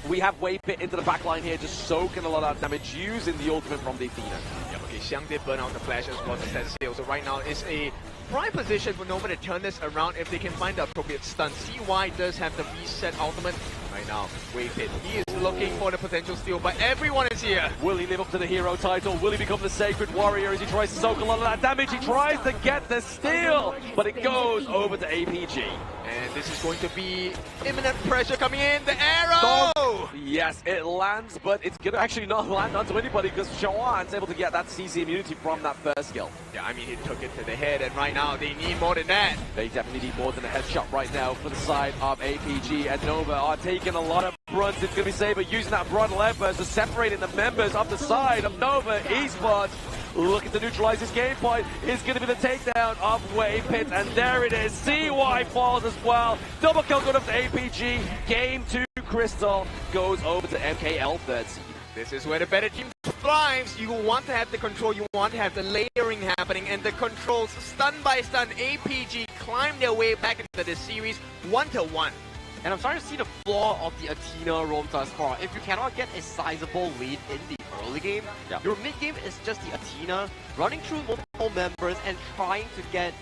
we have Wave Pit into the back line here, just soaking a lot of damage using the ultimate from the Athena. Yep, okay, Xiang did burn out the flash as well to set sail. So right now it's a prime position for Nova to turn this around if they can find the appropriate stun. CY does have the reset ultimate. Right now, Wave Pit, he is looking for the potential steal, but everyone is here. Will he live up to the hero title? Will he become the Sacred Warrior as he tries to soak a lot of that damage? He tries to get the steal, but it goes over to APG. And this is going to be imminent pressure coming in. The arrow! Yes, it lands, but it's going to actually not land onto anybody because Shawan's able to get that CC immunity from that first skill. Yeah, I mean, he took it to the head, and right now they need more than that. They definitely need more than a headshot right now for the side of APG, and Nova are taking a lot of brunts. It's going to be Saber using that Unbridled Outburst to separating the members of the side of Nova Esports. Looking to neutralize this game point is going to be the takedown of Wave Pit, and there it is. CY falls as well. Double kill going up to APG. Game 2 Crystal goes over to MKL third seed. This is where the better team thrives. You want to have the control, you want to have the layering happening, and the controls stun by stun. APG climb their way back into the series 1-1. And I'm starting to see the flaw of the Athena roam thus far. If you cannot get a sizable lead in the early game, your mid game is just the Athena running through multiple members and trying to get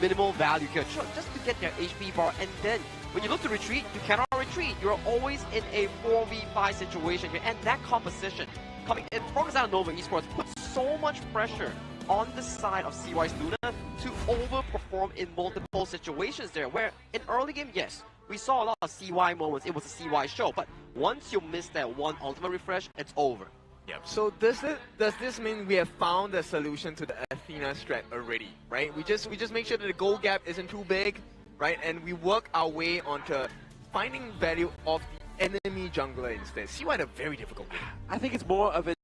minimal value kill just to get their HP bar. And then when you look to retreat, you cannot retreat. You're always in a 4v5 situation here, and that composition coming in from the side of Nova Esports puts so much pressure on the side of CY's Luna to overperform in multiple situations there, where in early game, yes, we saw a lot of CY moments. It was a CY show, but once you miss that one ultimate refresh, it's over. Yep. So does this mean we have found a solution to the Athena strat already, right? We just make sure that the goal gap isn't too big, right? And we work our way onto finding value of the enemy jungler instead. CY had a very difficult game. I think it's more of an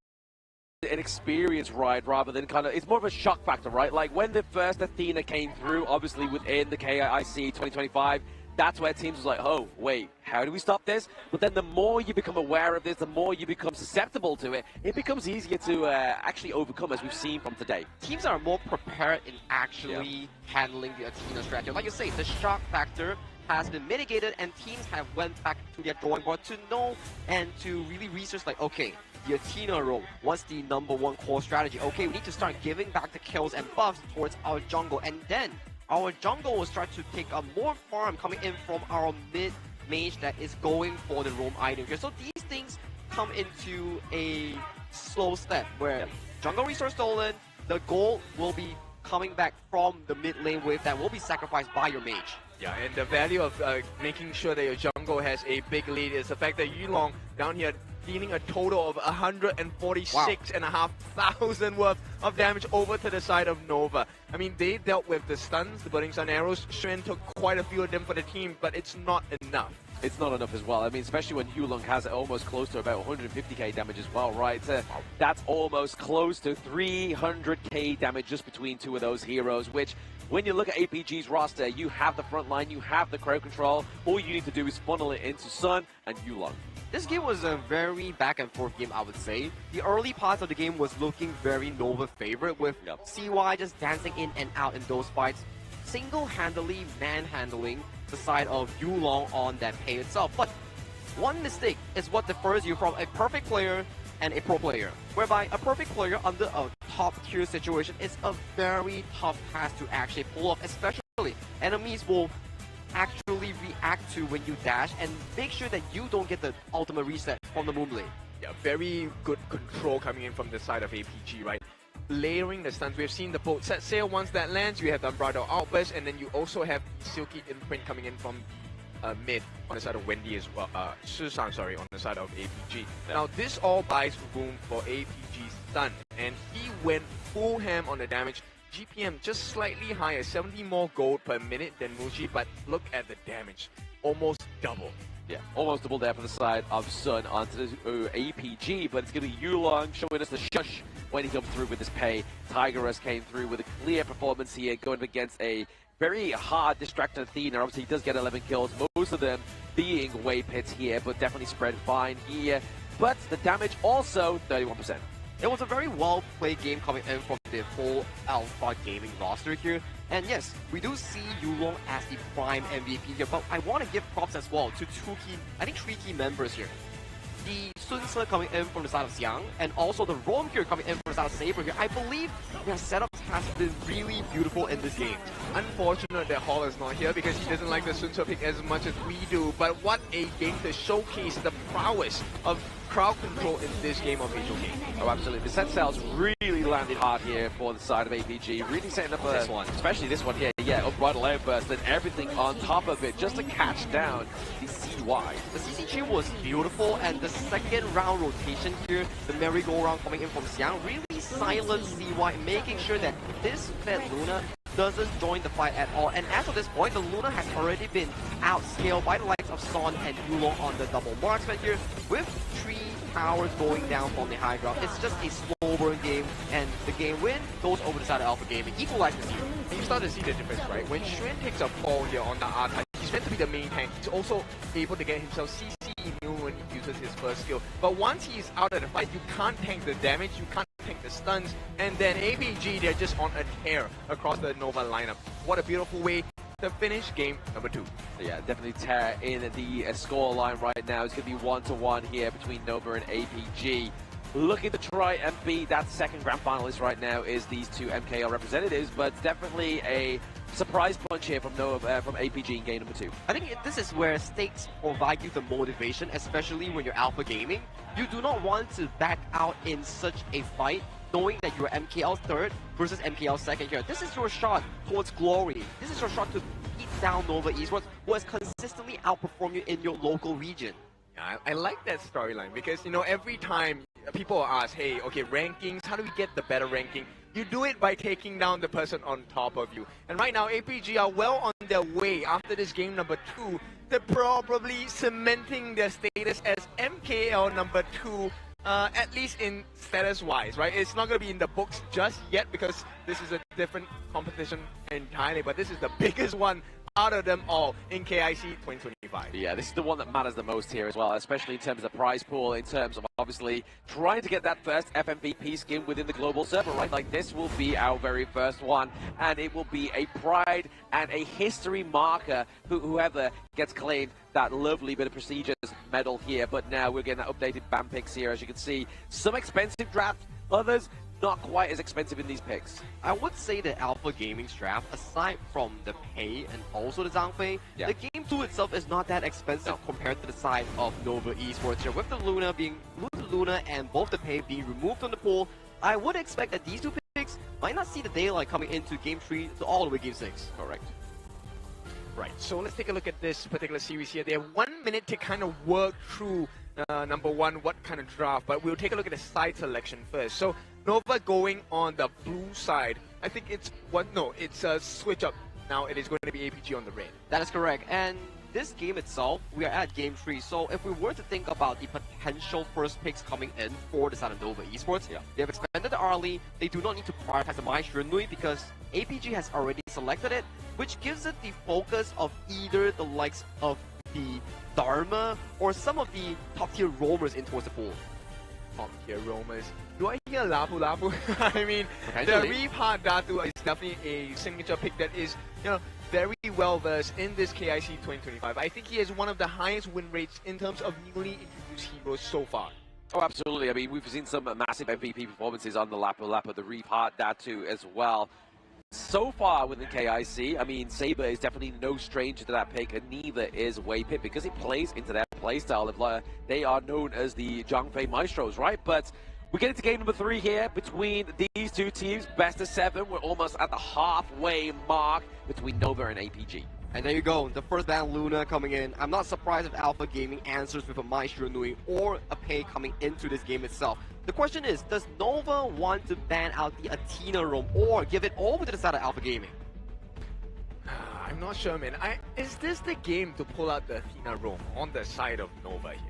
experience ride rather than it's more of a shock factor, right? Like when the first Athena came through, obviously within the KIC 2025, that's where teams was like, oh, wait, how do we stop this? But then the more you become aware of this, the more you become susceptible to it, it becomes easier to actually overcome, as we've seen from today. Teams are more prepared in actually handling the Athena strategy. Like you say, the shock factor has been mitigated, and teams have went back to their drawing board to know and to really research, like, okay, the Athena role, what's the #1 core strategy? Okay, we need to start giving back the kills and buffs towards our jungle, and then our jungle will start to take up more farm coming in from our mid mage that is going for the roam item here. So these things come into a slow step where jungle resource stolen, the gold will be coming back from the mid lane wave that will be sacrificed by your mage. Yeah, and the value of making sure that your jungle has a big lead is the fact that Yulong down here dealing a total of 146,500 worth of damage over to the side of Nova. I mean, they dealt with the stuns, the Burning Sun arrows. Xuan took quite a few of them for the team, but it's not enough. It's not enough as well. I mean, especially when Yulong has almost close to about 150k damage as well, right? That's almost close to 300k damage just between two of those heroes, which, when you look at APG's roster, you have the front line, you have the crowd control. All you need to do is funnel it into Sun and Yulong. This game was a very back and forth game, I would say. The early parts of the game was looking very Nova favorite, with CY just dancing in and out in those fights, single-handedly manhandling the side of Yulong on that pay itself. But one mistake is what differs you from a perfect player and a pro player, whereby a perfect player under a top tier situation is a very tough task to actually pull off, especially enemies will actually react to when you dash and make sure that you don't get the ultimate reset from the moon blade. Yeah, very good control coming in from the side of APG, right? Layering the stuns. We've seen the bolt set sail. Once that lands, you have the Unbridled Outburst, and then you also have the Silky Imprint coming in from mid on the side of Wendy as well. Susan, sorry, on the side of APG. Now, this all buys room for APG's stun, and he went full ham on the damage. GPM just slightly higher, 70 more gold per minute than Muji, but look at the damage. Almost double. Yeah, almost double there for the side of Sun onto the APG, but it's going to be Yulong showing us the shush when he comes through with his pay. Tigerus came through with a clear performance here, going up against a very hard distracted Athena. Obviously, he does get 11 kills, most of them being wave hits here, but definitely spread fine here. But the damage also 31%. It was a very well-played game coming in from the whole Alpha Gaming roster here. And yes, we do see Yulong as the prime MVP here, but I want to give props as well to three key members here. The Sun Ce coming in from the side of Xiang, and also the Rom here coming in from the side of Saber here. I believe their setup has been really beautiful in this game. Unfortunate that Hall is not here because he doesn't like the Sun Ce pick as much as we do, but what a game to showcase the prowess of crowd control in this game of HoK. Oh, absolutely. The set sales really landed hard here for the side of APG. Really setting up this one, especially this one here. Yeah, Unbridled Outburst and everything on top of it just to catch down the CY. The CCG was beautiful, and the second round rotation here, the merry-go-round coming in from Xiang, really silenced CY, making sure that this fed Luna doesn't join the fight at all. And as of this point, the Luna has already been outscaled by the likes of Son and Yulong on the double marksman here, with 3 towers going down from the high ground. It's just a slow burn game, and the game win goes over the side of Alpha Gaming, equalizes you. You start to see the difference, right? When Xuan takes a fall here on the R-type, he's meant to be the main tank. He's also able to get himself CC immune when he uses his first skill. But once he's out of the fight, you can't tank the damage, you can't tank the stuns, and then APG, they're just on a tear across the Nova lineup. What a beautiful way to finish game number 2. Yeah, definitely tear in the score line right now. It's going to be 1-1 here between Nova and APG. Looking to try and beat that second grand finalist right now is these two MKL representatives, but definitely a surprise punch here from Nova, from APG in game number 2. I think this is where stakes provide you the motivation, especially when you're Alpha Gaming. You do not want to back out in such a fight, knowing that you're MKL third versus MKL second here. This is your shot towards glory. This is your shot to beat down Nova Esports, who has consistently outperformed you in your local region. I like that storyline because, you know, every time people ask, hey, okay, rankings, how do we get the better ranking? You do it by taking down the person on top of you. And right now, APG are well on their way after this game number 2. They're probably cementing their status as MKL number 2, at least in status-wise, right? It's not going to be in the books just yet because this is a different competition entirely, but this is the biggest one out of them all in KIC 2025. Yeah, this is the one that matters the most here as well, especially in terms of the prize pool, in terms of obviously trying to get that first FMVP skin within the global server, right? Like, this will be our very first one, and it will be a pride and a history marker whoever gets claimed that lovely bit of prestigious medal here. But now we're getting that updated ban picks here, as you can see. Some expensive draft, others not quite as expensive in these picks. I would say that Alpha Gaming's draft, aside from the pay and also the Zhangfei, the game 2 itself is not that expensive compared to the side of Nova Esports here. With the Luna and both the pay being removed from the pool, I would expect that these two picks might not see the daylight coming into game 3 to all the way game 6. Correct. Right, so let's take a look at this particular series here. They have 1 minute to kind of work through, number one, what kind of draft, but we'll take a look at the side selection first. So Nova going on the blue side. I think it's it's a switch up. Now it is going to be APG on the red. That is correct. And this game itself, we are at game 3. So if we were to think about the potential first picks coming in for the side of Nova Esports, they have expanded the early. They do not need to prioritize the nui because APG has already selected it, which gives it the focus of either the likes of the Dharma or some of the top tier roamers in towards the pool. Top tier roamers. Do I hear Lapu Lapu? I mean, the Reef Datu is definitely a signature pick that is, very well versed in this KIC 2025. I think he has one of the highest win rates in terms of newly introduced heroes so far. Oh, absolutely. I mean, we've seen some massive MVP performances on the Lapu Lapu, the Reef Datu as well. So far within KIC, I mean, Saber is definitely no stranger to that pick, and neither is Waypip because it plays into their playstyle. They are known as the Zhangfei Maestros, right? But we get into game number 3 here between these two teams. Best of 7. We're almost at the halfway mark between Nova and APG. And there you go, the first ban Luna coming in. I'm not surprised if Alpha Gaming answers with a Maestro Nui or a Pei coming into this game itself. The question is, does Nova want to ban out the Athena roam or give it over to the side of Alpha Gaming? I'm not sure, man. Is this the game to pull out the Athena roam on the side of Nova here?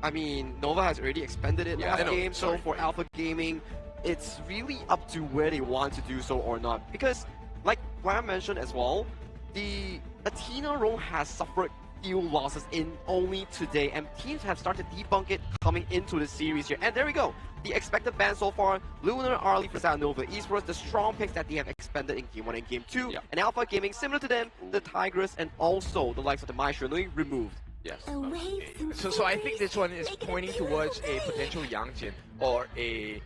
I mean, Nova has already expended it last game, so for Alpha Gaming, it's really up to where they want to do so or not. Because, like Graham mentioned as well, the Athena roam has suffered few losses in only today, and teams have started to debunk it coming into the series here. And there we go. The expected ban so far, Lunar, Arlie for South Nova Esports, the strong picks that they have expended in Game 1 and Game 2, and Alpha Gaming, similar to them, the Tigress, and also the likes of the Maestro Nui removed. Yes. So I think this one is pointing towards a potential Yangjin or a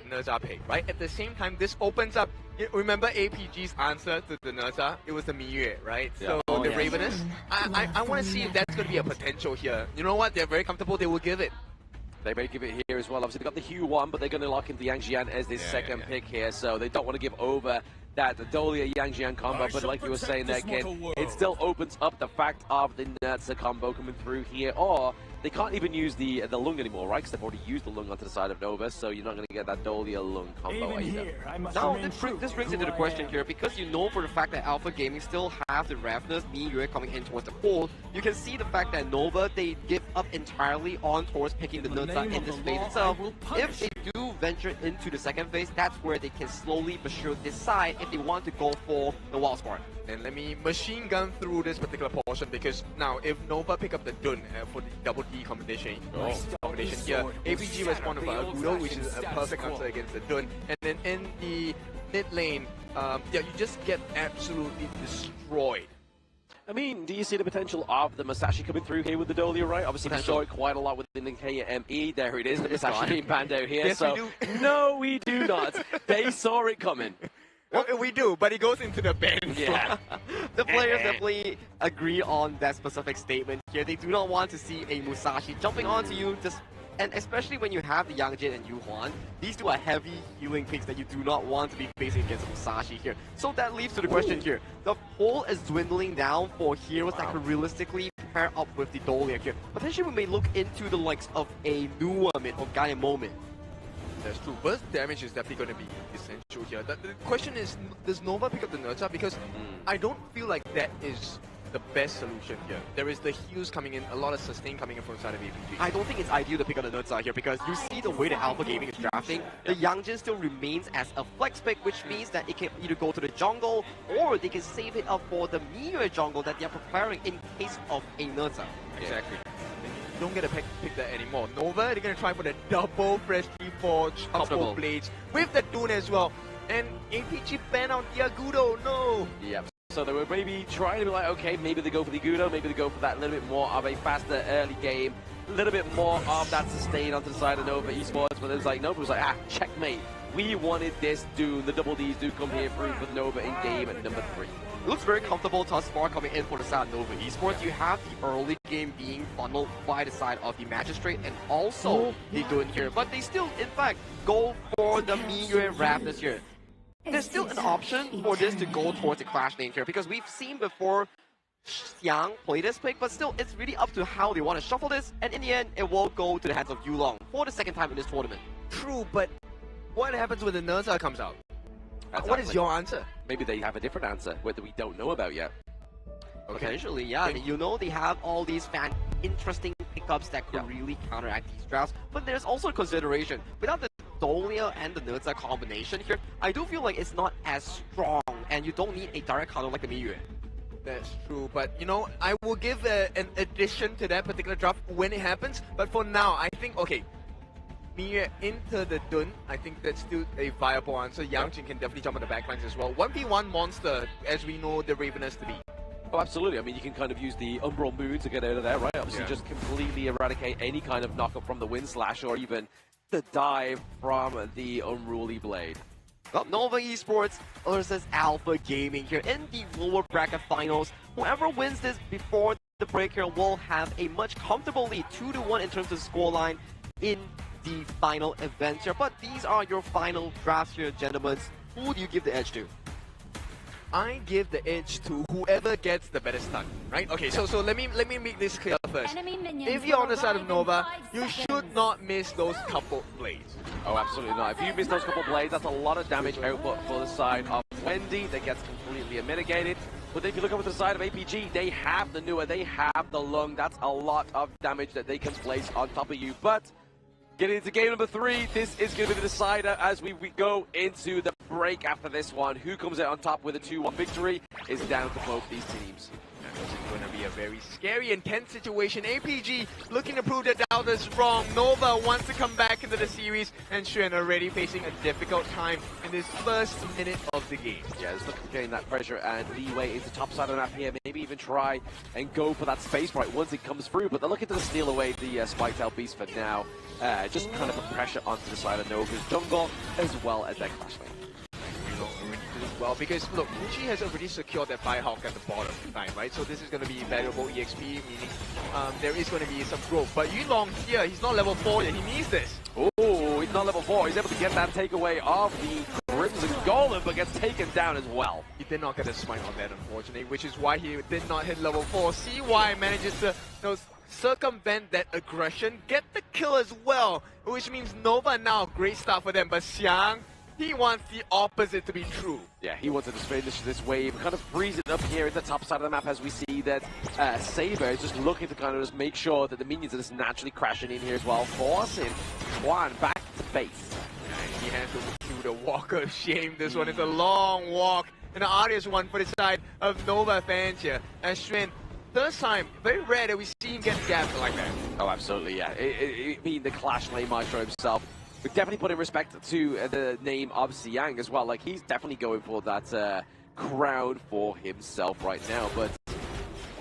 Nerza pick, right? At the same time, this opens up. Remember APG's answer to the Nerza? It was the Miyue, right? So the Ravenous. I want to see if that's going to be a potential here. You know what? They're very comfortable. They will give it. They may give it here as well. Obviously, they've got the Hue one, but they're going to lock in the Yang Jian as this second pick here. So they don't want to give over that Dolia Yang Jian combo. But like you were saying there, Ken, it still opens up the fact of the Nerza combo coming through here. Or they can't even use the Lung anymore, right? Because they've already used the Lung onto the side of Nova. So you're not going to get that Dolia Lung combo either. Now, this brings into the question here, because you know for the fact that Alpha Gaming still have the Ravnus, Miyue coming in towards the pool, you can see the fact that Nova, they give up entirely on towards picking the Nerza in this phase itself. If they do venture into the second phase, that's where they can slowly but surely decide if they want to go for the Wild Spark. And let me machine gun through this particular portion, because now if Nova pick up the Dun for the double D combination here, APG respond with Agudo, which is a perfect answer against the Dun. And then in the mid lane, you just get absolutely destroyed. I mean, do you see the potential of the Masashi coming through here with the Dolia, right? Obviously, we saw it quite a lot within the KME. There it is, the Masashi being banned out here. Yes, so, no, we do not. They saw it coming. Well, we do, but it goes into the ban. Yeah. The players definitely agree on that specific statement here. They do not want to see a Musashi jumping onto you, and especially when you have the Yangjin and Yu Huan, these two are heavy healing picks that you do not want to be facing against Musashi here. So that leads to the question here. The pool is dwindling down for heroes that could realistically pair up with the Dolia here. Potentially we may look into the likes of a Nuamin or Gaia Moment. That's true. Burst damage is definitely going to be essential here. The question is, does Nova pick up the Nerza? Because I don't feel like that is the best solution here. There is the heals coming in, a lot of sustain coming in from the side of APG. I don't think it's ideal to pick on the Nerza here, because you see the way that Alpha Gaming is drafting, the Yangjin still remains as a flex pick, which means that it can either go to the jungle or they can save it up for the Miyue jungle that they are preparing in case of a Nerza. Exactly. Don't get to pick that anymore. Nova, they're going to try for the double freshly forged couple blades with the Dune as well. And APG ban out the Agudo, no! Yep. So they were maybe trying to be like, okay, maybe they go for the Agudo, maybe they go for that little bit more of a faster early game, a little bit more of that sustain onto the side of Nova Esports, but it was like, Nova was like, checkmate. We wanted this Dune, the double Ds do come here through for Nova in game at number 3. It looks very comfortable thus far coming in for the side of Nova Esports. You have the early game being funneled by the side of the Magistrate and also the Dune here. But they still, in fact, go for the Miyue Raptors here. there's still an option for this to go towards a clash lane here, because we've seen before Xiang play this pick, but still it's really up to how they want to shuffle this, and in the end it will go to the hands of Yulong for the second time in this tournament. True, but what happens when the Nerza comes out? Exactly. What is your answer? Maybe they have a different answer, whether we don't know about yet. Potentially, yeah. You know, they have all these interesting pickups that could really counteract these drafts, but there's also a consideration. Without the Dolia and the Nerza combination here, I do feel like it's not as strong, and you don't need a direct counter like the Miyue. That's true, but you know, I will give an addition to that particular draft when it happens, but for now, I think, okay, Miyue into the Dun, I think that's still a viable answer. Yang Jin can definitely jump on the backlines as well. 1v1 monster, as we know the Ravenous to be. Oh, absolutely. I mean, you can kind of use the Umbral Moon to get out of there, right? Obviously, just completely eradicate any kind of knockup from the Wind Slash or even the dive from the Unruly Blade. Well, Nova Esports versus Alpha Gaming here in the lower bracket finals. Whoever wins this before the break here will have a much comfortable lead, 2-1 in terms of scoreline in the final event here. But these are your final drafts here, gentlemen. Who do you give the edge to? I give the edge to whoever gets the better stun, right? Okay, so let me make this clear first. If you're on the side of Nova, you should not miss those couple blades. Oh, absolutely not. If you miss those couple blades, that's a lot of damage output for the side of Wendy that gets completely mitigated. But then if you look over to the side of APG, they have the Nua, they have the Lung. That's a lot of damage that they can place on top of you. But getting into game number 3, this is going to be the decider as we go into the break after this one. Who comes out on top with a 2-1 victory is down to both these teams. This is going to be a very scary, intense situation. APG looking to prove that doubters wrong. Nova wants to come back into the series, and Xuan already facing a difficult time in this first minute of the game. Yeah, just looking to gain that pressure and leeway into top side of the map here. Maybe even try and go for that space right once it comes through, but they're looking to steal away the Spike-tail Beast for now. Just kind of a pressure onto the side of Nova's jungle as well as their clash lane. Well, because look, Muji has already secured that HoK at the bottom time, right? So this is going to be valuable EXP, meaning there is going to be some growth. But Yulong here, he's not level 4 yet, he needs this. Oh, he's not level 4, he's able to get that takeaway of the Crimson Golem, but gets taken down as well. He did not get a smite on that, unfortunately, which is why he did not hit level 4. CY manages to circumvent that aggression, get the kill as well, which means Nova now, great start for them, but Xiang, he wants the opposite to be true. Yeah, he wanted to finish this wave, kind of freeze it up here at the top side of the map as we see that Saber is just looking to kind of just make sure that the minions are just naturally crashing in here as well, forcing Juan back to base. And he has to do the walk of shame. This one is a long walk, and the artist one for the side of Nova fans here. As Xuan, first time, very rare that we see him get gapped like that. Oh, absolutely, yeah. I mean, the Clash Lane Maestro himself. We definitely put in respect to the name of Xiang as well. Like, he's definitely going for that crown for himself right now. But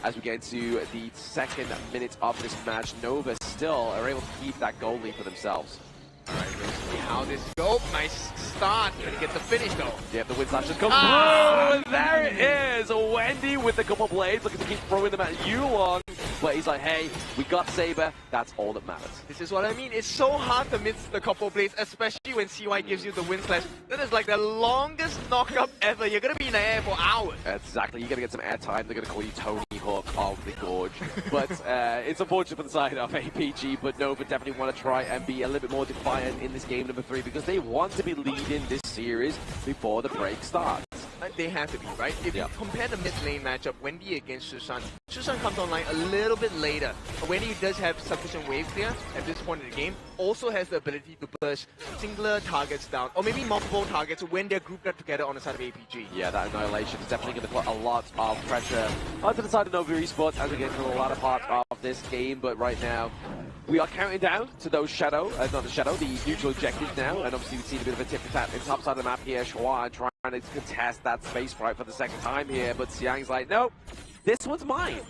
as we get into the second minute of this match, Nova still are able to keep that gold lead for themselves. Alright, let's see how this goes. Nice start. Gonna get the finish though. Yeah, the wind slash just comes through. And there it is. Wendy with a couple blades, looking to keep throwing them at Yulong. But he's like, hey, we got Saber. That's all that matters. This is what I mean. It's so hard to miss the couple blades, especially when CY gives you the wind slash. That is like the longest knockup ever. You're gonna be in the air for hours. Exactly. You're gonna get some airtime. They're gonna call you Tony Hawk of the Gorge. But it's unfortunate for the side of APG, but Nova definitely want to try and be a little bit more defiant in this game number 3 because they want to be leading this series before the break starts. They have to be, right? If you compare the mid lane matchup, Wendy against Susan, Susan comes online a little bit later. Wendy does have sufficient wave clear at this point in the game, also has the ability to push singular targets down, or maybe multiple targets when they're grouped up together on the side of APG. Yeah, that Annihilation is definitely going to put a lot of pressure onto the side of Nova Esports as we get through a lot of parts of this game, but right now, we are counting down to those the neutral objectives now, and obviously we've seen a bit of a tip-to-tap in top side of the map here. Schwan trying to contest that space fight for the second time here, but Xiang's like, nope, this one's mine.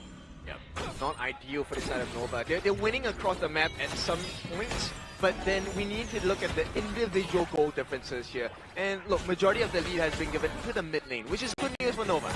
Yep, not ideal for the side of Nova. They're winning across the map at some points, but then we need to look at the individual goal differences here. And look, majority of the lead has been given to the mid lane, which is good news for Nova.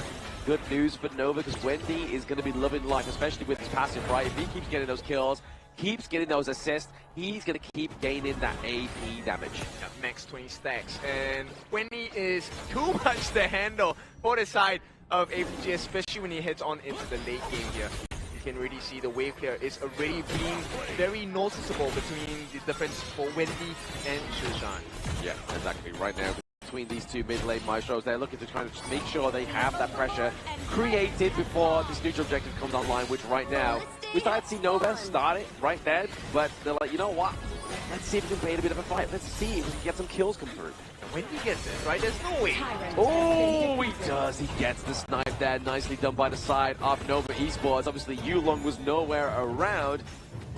Good news for Nova because Wendy is going to be loving life, especially with his passive, right? If he keeps getting those kills, keeps getting those assists, he's going to keep gaining that AP damage. Yeah, max 20 stacks. And Wendy is too much to handle for the side of APG, especially when he heads on into the late game here. You can really see the wave clear is already being very noticeable between the difference for Wendy and Shushan. Yeah, exactly. Right now, between these two mid-lane maestros, they're looking to try to just make sure they have that pressure created before this neutral objective comes online, which right now, we started to see Nova start it right there, but they're like, you know what? Let's see if we can create a bit of a fight. Let's see if we can get some kills come through. And when he gets it, right, there's no way. Oh, he does. He gets the snipe there. Nicely done by the side of Nova Esports. Obviously, Yulong was nowhere around.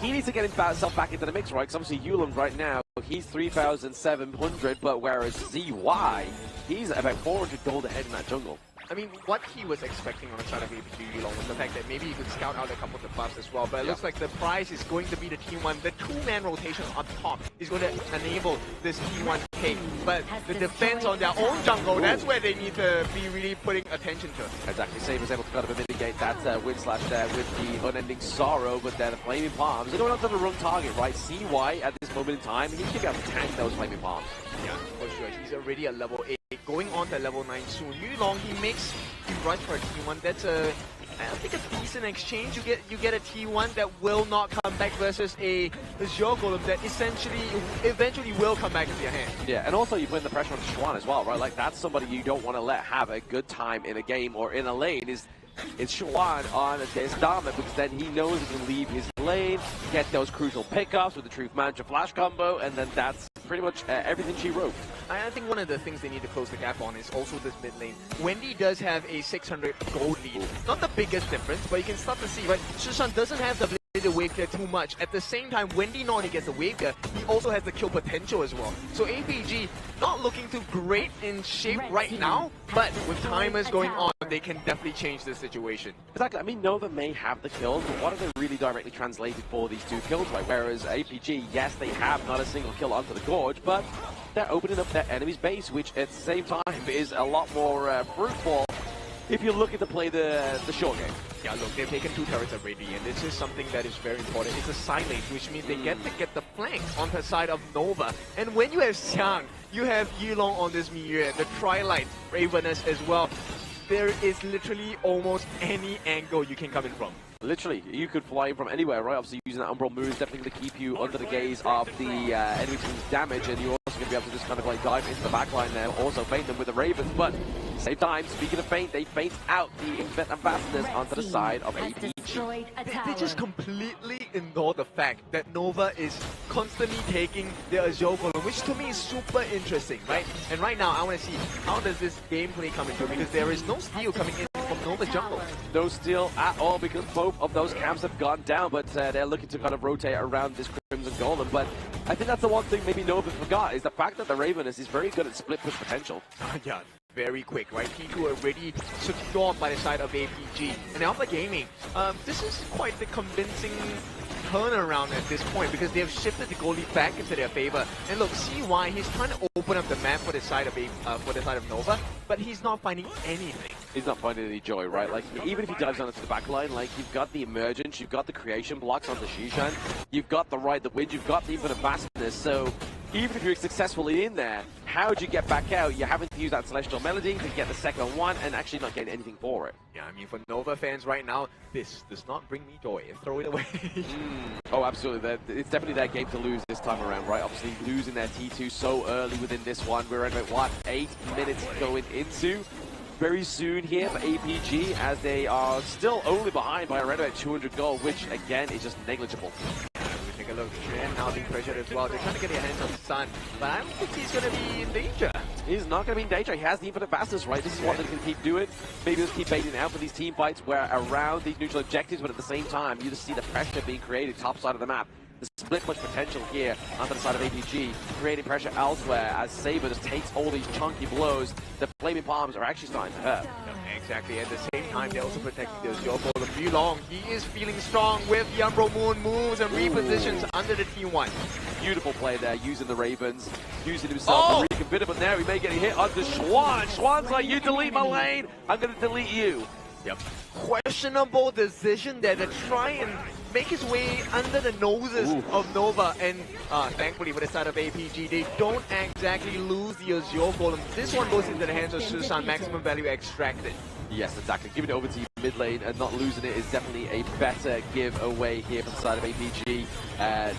He needs to get himself back into the mix, right? Because obviously Yulong right now, he's 3,700, but whereas ZY, he's about 400 gold ahead in that jungle. I mean, what he was expecting on the side of APG Yulong was the fact that maybe he could scout out a couple of the buffs as well, but it looks like the prize is going to be the T1. The two-man rotation on top is going to enable this T1 take, but the defense on their own jungle, that's where they need to be really putting attention to. Exactly, Saber's able to kind of mitigate that win slash there with the unending sorrow, but then the Flaming Palms, they're going after the wrong target, right? CY at this moment in time, he can be able to tank those Flaming Palms. Yeah, for sure. He's already at level 8, going on to level 9 soon. Yulong, he rush for a T1. That's I think a decent exchange. You get a T1 that will not come back versus a Azure Golem that eventually will come back into your hand. Yeah, and also you put the pressure on Schwan as well, right? Like that's somebody you don't want to let have a good time in a game or in a lane. It's Schwan on his Dharma because then he knows he can leave his lane, get those crucial pickups with the Truth Mantra flash combo, and then that's pretty much everything she wrote. I think one of the things they need to close the gap on is also this mid lane. Wendy does have a 600 gold lead. Not the biggest difference, but you can start to see, right? Shushan doesn't have the wave clear too much. At the same time, Wendy not only gets the wave clear, he also has the kill potential as well. So APG not looking too great in shape right now, but with timers going on, they can definitely change the situation. Exactly. I mean, Nova may have the kills, but what are they really directly translated for these two kills, right? Whereas APG, yes, they have not a single kill onto the Gorge, but they're opening up their enemy's base, which at the same time is a lot more fruitful if you're looking to play the short game. Yeah, look, they've taken 2 turrets already, and this is something that is very important. It's a side lane, which means they get to get the flank on the side of Nova. And when you have Xiang, you have Yulong on this Miyue, the Twilight Ravenous as well. There is literally almost any angle you can come in from. Literally, you could fly in from anywhere, right? Obviously, using that Umbral move is definitely going to keep you under the gaze of the enemy team's damage, and you're also going to be able to just kind of like dive into the backline there, also feint them with the Ravens. But same time, speaking of feint, they feint out the ambassadors onto the side of APG. They just completely ignore the fact that Nova is constantly taking the Azure Golem, which to me is super interesting, right? And right now, I want to see how does this gameplay come into, because there is no steal coming in from Nova jungle. No steal at all, because both of those camps have gone down, but they're looking to kind of rotate around this Crimson Golem. But I think that's the one thing maybe Nova forgot, is the fact that the Ravenous is very good at split push potential. Yeah, very quick, right? T2 already secured by the side of APG. And Alpha Gaming, this is quite the convincing turnaround at this point, because they have shifted the goalie back into their favor. And look, CY, he's trying to open up the map for the side of Nova, but he's not finding anything. He's not finding any joy, right? Like, even if he dives down into the back line, like, you've got the emergence, you've got the creation blocks on the Shishan, you've got the ride the wind, you've got the infinite vastness, so even if you're successfully in there, how do you get back out? You're having to use that Celestial Melody to get the second one and actually not get anything for it. Yeah, I mean, for Nova fans right now, this does not bring me joy. Throw it away. Oh, absolutely. It's definitely their game to lose this time around, right? Obviously, losing their T2 so early within this one. We're at about, what, 8 minutes going into? Very soon here for APG, as they are still only behind by around about 200 gold, which, again, is just negligible. Take a look, Shen now being pressured as well. They're trying to get their hands on Sun, but I don't think he's going to be in danger. He's not going to be in danger. He has the infinite fastness, right? This is what they can keep doing. Maybe just keep baiting out for these team fights where around these neutral objectives, but at the same time, you just see the pressure being created top side of the map. The split push potential here onto the side of APG, creating pressure elsewhere as Saber just takes all these chunky blows. The Flaming Palms are actually starting to hurt. Exactly. At the same time, they're also protecting the Azure Golem. Yulong, he is feeling strong with the Umbral Moon moves and repositions under the T1. Beautiful play there, using the Ravens, using himself to reconfigure, but now he may get hit onto Schwan. Schwan's like, you delete my lane, I'm going to delete you. Yep. Questionable decision there to try and make his way under the noses of Nova, and thankfully with the side of APG, they don't exactly lose the Azure Golem. This one goes into the hands of Susan, maximum value extracted. Yes, exactly. Giving it over to you mid lane and not losing it is definitely a better giveaway here from the side of APG.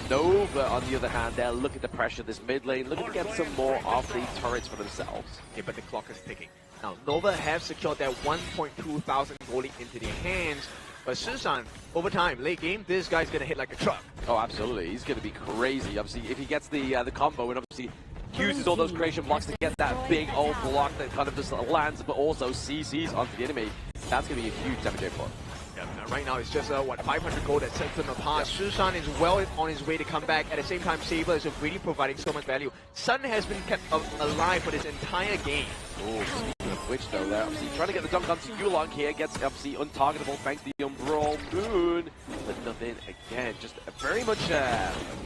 Nova, on the other hand, they're looking to pressure this mid lane, looking to get some more of the turrets for themselves. Yeah, but the clock is ticking. Now, Nova have secured that 1.2 thousand goalie into their hands, but Susan, over time, late game, this guy's gonna hit like a truck. Oh, absolutely. He's gonna be crazy. Obviously, if he gets the combo and obviously uses all those creation blocks to get that big old block that kind of just lands, but also CCs onto the enemy, that's gonna be a huge damage input. Yeah, right now it's just, 500 gold that sets them apart. Yeah. Susan is well on his way to come back. At the same time, Saber is really providing so much value. Sun has been kept alive for this entire game. Oh, speaking of which, though, they're obviously trying to get the dunk onto Yulong here. Gets obviously untargetable thanks to the Umbral Moon. But nothing again. Just very much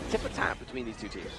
tip for tap between these two teams.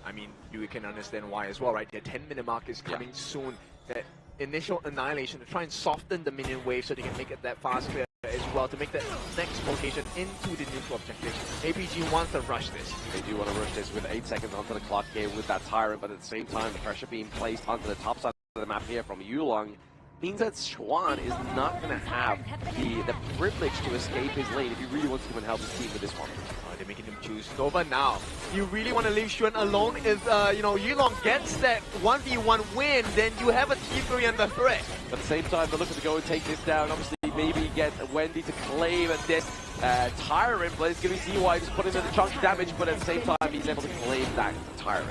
I mean, you can understand why as well, right? The 10-minute mark is coming soon. That initial annihilation to try and soften the minion wave so they can make it that fast clear as well, to make that next location into the neutral objective. APG wants to rush this. They do want to rush this with 8 seconds onto the clock here with that Tyrant, but at the same time, the pressure being placed onto the top side of the map here from Yulong means that Schwan is not going to have the privilege to escape his lane if he really wants to come and help his team with this one. They're making him choose Nova now. You really want to leave Xuan alone? If Yulong gets that 1v1 win, then you have a T3 under threat. But at the same time, they're looking to go and take this down. Obviously, maybe get Wendy to claim this Tyrant, but it's going to be CY just putting in the chunky damage, but at the same time, he's able to claim that Tyrant.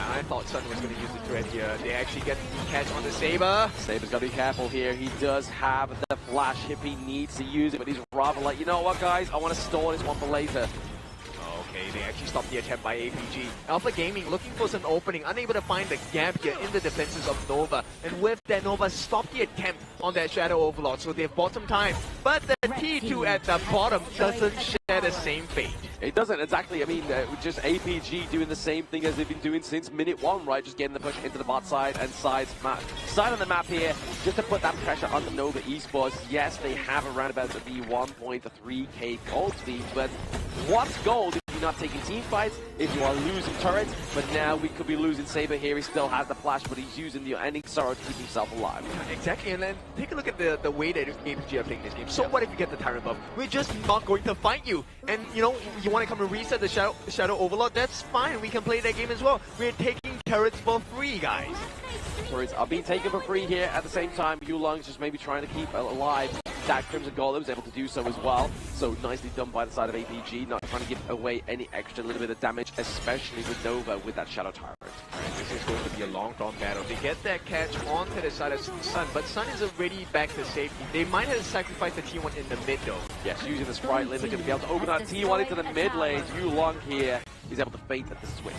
I thought Sun was going to use the threat here. They actually get the catch on the Saber. Saber's got to be careful here. He does have the flash if he needs to use it, but he's rather like, you know what, guys? I want to store this one for later. Okay, they actually stopped the attempt by APG. Alpha Gaming looking for some opening, unable to find the gap here in the defenses of Nova. And with that, Nova stopped the attempt on that Shadow Overlord, so they've bought some time. But the T2 at the bottom doesn't share the same fate. It doesn't, exactly. I mean, just APG doing the same thing as they've been doing since minute 1, right? Just getting the push into the bot side and side on the map here, just to put that pressure on the Nova Esports. Yes, they have around about the 1.3k gold speed, but what's gold if you're not taking team fights, if you are losing turrets? But now we could be losing Saber here. He still has the flash, but he's using the ending sorrow to keep himself alive. Exactly, and then take a look at the way that APG are playing this game. So what if you get the Tyrant buff? We're just not going to fight you. And you want to come and reset the Shadow Overlord? That's fine. We can play that game as well. We're taking turrets for free, guys. Turrets are being taken for free here. At the same time, Yulong's just maybe trying to keep alive that Crimson Golem, was able to do so as well. So nicely done by the side of APG, not trying to give away any extra little bit of damage, especially with Nova with that Shadow Tyrant. This is going to be a long-drawn battle. They get that catch onto the side of Sun, but Sun is already back to safety. They might have sacrificed the T1 in the mid though. Yes, using the Sprite Lane, they're going to be able to open that T1 into the mid lane. Yulong here is able to fate at the switch.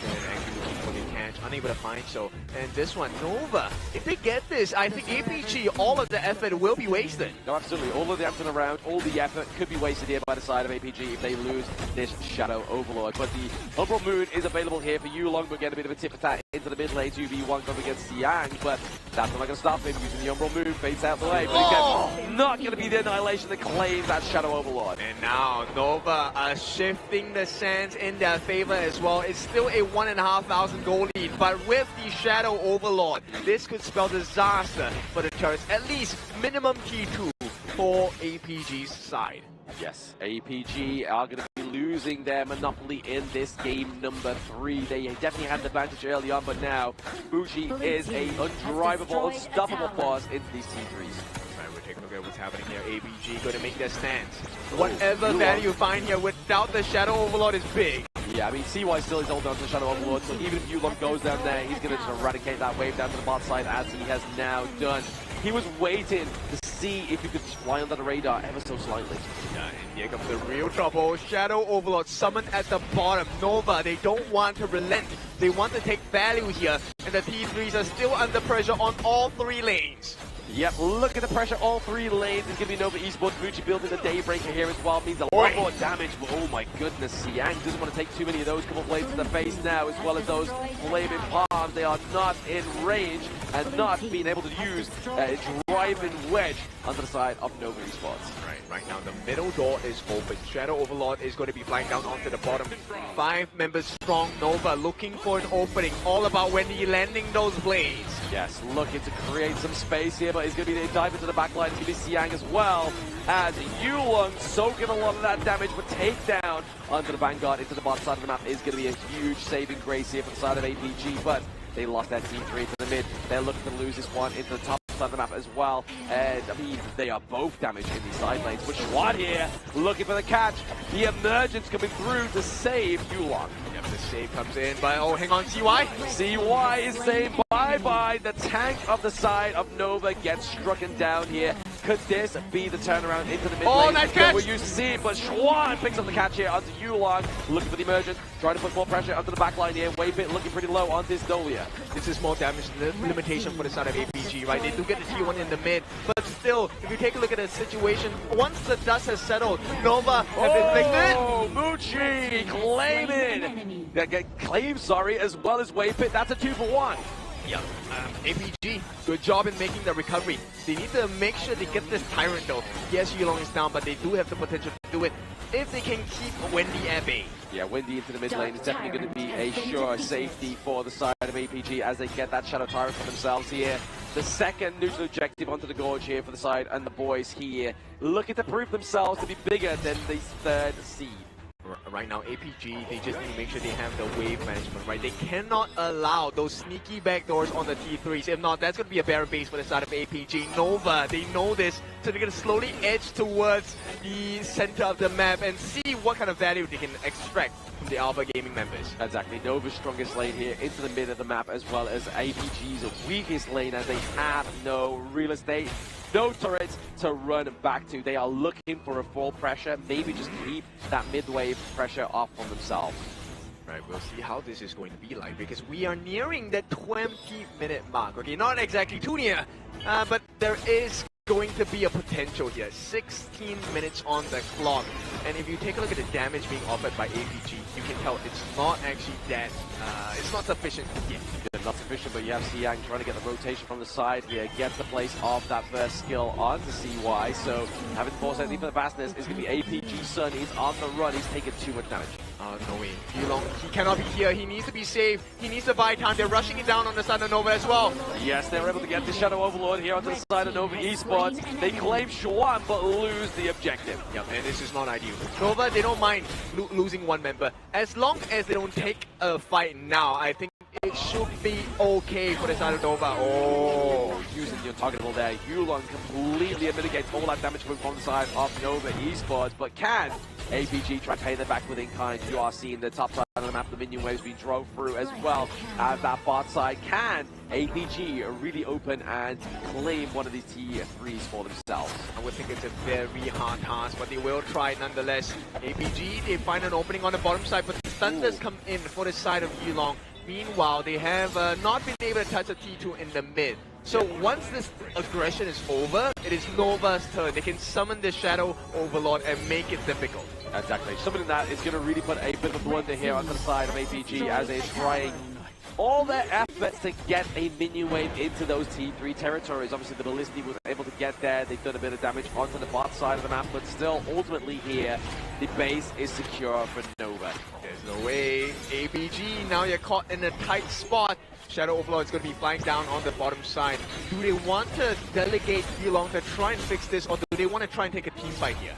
Actually looking for the catch, unable to find so. And this one, Nova, if they get this, I think APG, all of the effort will be wasted. No, absolutely. All of the effort around, all the effort could be wasted here by the side of APG if they lose this Shadow Overlord. But the Umbral Moon is available here for Yulong, but get a bit of a tip attack into the mid lane. 2v1 going against Yang, but that's not going to stop him using the Umbral Moon. Fades out the way, but again, not going to be the annihilation that claims that Shadow Overlord. And now Nova are shifting the sands in their favor as well. It's still a 1,500 gold lead, but with the Shadow Overlord, this could spell disaster for the turrets. At least minimum T2 for APG's side. Yes, APG are going to be losing their monopoly in this game number 3. They definitely had the advantage early on, but now Bushi is a undrivable, unstoppable force into these T3s. Right, we're taking a look at what's happening here. APG going to make their stance. Whatever value you find here without the Shadow Overlord is big. Yeah, I mean, CY still is holding on to the Shadow Overlord, so even if Yulong goes down there, he's going to just eradicate that wave down to the bot side, as he has now done. He was waiting to see if he could just fly under the radar ever so slightly. Yeah, and here comes the real trouble. Shadow Overlord summoned at the bottom. Nova, they don't want to relent. They want to take value here, and the T3s are still under pressure on all 3 lanes. Yep, look at the pressure, all three lanes. It's going to be Nova Esports. Mucci building the Daybreaker here as well. Means a lot more damage. But oh my goodness, Siang doesn't want to take too many of those couple of blades to the face now, as well as those flaming palms. They are not in range and not being able to use a driving wedge onto the side of Nova Esports. Right now the middle door is open. Shadow Overlord is going to be flying down onto the bottom. 5 members strong Nova looking for an opening. All about Wendy landing those blades. Yes, looking to create some space here, but it's going to be the dive into the back line. It's going to be Siang as well, as Yulong soaking a lot of that damage, but takedown onto the Vanguard into the bottom side of the map is going to be a huge saving grace here for the side of APG, but they lost their T3 to the mid. They're looking to lose this one into the top side of the map as well, and I mean, they are both damaged in these side lanes, but Schwan here looking for the catch. The emergence coming through to save Yulong. Yep, the save comes in, but oh, hang on, CY? CY is saying bye-bye. The tank of the side of Nova gets strucken down here. Could this be the turnaround into the mid lane? Oh, nice catch! We're used to see, but Schwan picks up the catch here onto Yulong, looking for the emergence, trying to put more pressure onto the back line here. Waypit looking pretty low on this Dolia. This is more damage limitation for the side of APG, right? They do get the T1 in the mid, but still, if you take a look at the situation, once the dust has settled, Nova have inflicted. Oh, Mucci claim, sorry, as well as Waypit. That's a 2-for-1. Yeah, APG, good job in making the recovery. They need to make sure they get this Tyrant though. Yes, Yulong is down, but they do have the potential to do it if they can keep Wendy at bay. Yeah, Wendy into the mid lane is definitely going to be a sure safety for the side of APG as they get that Shadow Tyrant for themselves here. The second neutral objective onto the Gorge here for the side, and the boys here looking to prove themselves to be bigger than the third seed. Right now, APG, they just need to make sure they have the wave management, right? They cannot allow those sneaky backdoors on the T3s. If not, that's going to be a barren base for the side of APG. Nova, they know this, so they're going to slowly edge towards the center of the map and see what kind of value they can extract from the Alpha Gaming members. Exactly, Nova's strongest lane here into the mid of the map, as well as APG's weakest lane, as they have no real estate. No turrets to run back to. They are looking for a full pressure, maybe just keep that mid-wave pressure off on themselves. Right, we'll see how this is going to be like, because we are nearing the 20-minute mark. Okay, not exactly too near, but there is going to be a potential here. 16 minutes on the clock. And if you take a look at the damage being offered by APG, you can tell it's not actually that, it's not sufficient yet. Not sufficient, but you have Siang trying to get the rotation from the side here, get the place of that first skill onto CY, so having to force anything for the fastness is going to be APG Sun. He's on the run, he's taking too much damage. No way. Yulong, he cannot be here, he needs to be safe, he needs to buy time. They're rushing it down on the side of Nova as well. Yes, they're able to get the Shadow Overlord here onto the side of Nova Esports. They claim Schwan, but lose the objective. Yep, and this is not ideal. Nova, they don't mind losing one member. As long as they don't take a fight now, I think it should be okay for the side of Nova. Oh, using your targetable there. Yulong completely mitigates all that damage from the side of Nova Esports, but can APG try to pay them back within kind? You are seeing the top side of the map, the minion waves being drove through as well as that bot side. Can APG really open and claim one of these T3s for themselves? I would think it's a very hard task, but they will try nonetheless. APG, they find an opening on the bottom side, but the Thunders come in for the side of Yulong. Meanwhile, they have not been able to touch a T2 in the mid. So once this aggression is over, it is Nova's turn. They can summon the Shadow Overlord and make it difficult. Exactly. Summoning that is going to really put a bit of blunder here on the side of APG as they're trying all their efforts to get a minion wave into those T3 territories. Obviously, the Ballisti was able to get there. They've done a bit of damage onto the bot side of the map, but still, ultimately here, the base is secure for Nova. There's no way. APG, now you're caught in a tight spot. Shadow Overlord is going to be flying down on the bottom side. Do they want to delegate Yulong to try and fix this, or do they want to try and take a team fight here?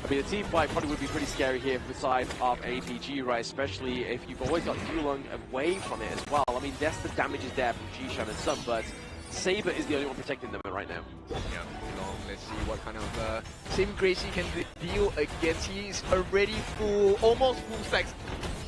I mean, a team fight probably would be pretty scary here for the side of APG, right? Especially if you've always got Yulong away from it as well. I mean, yes, the damage is there from Jishan and Sun, but Saber is the only one protecting them right now. Yeah, Yulong, let's see what kind of saving grace he can deal against. He's already full, almost full stacks,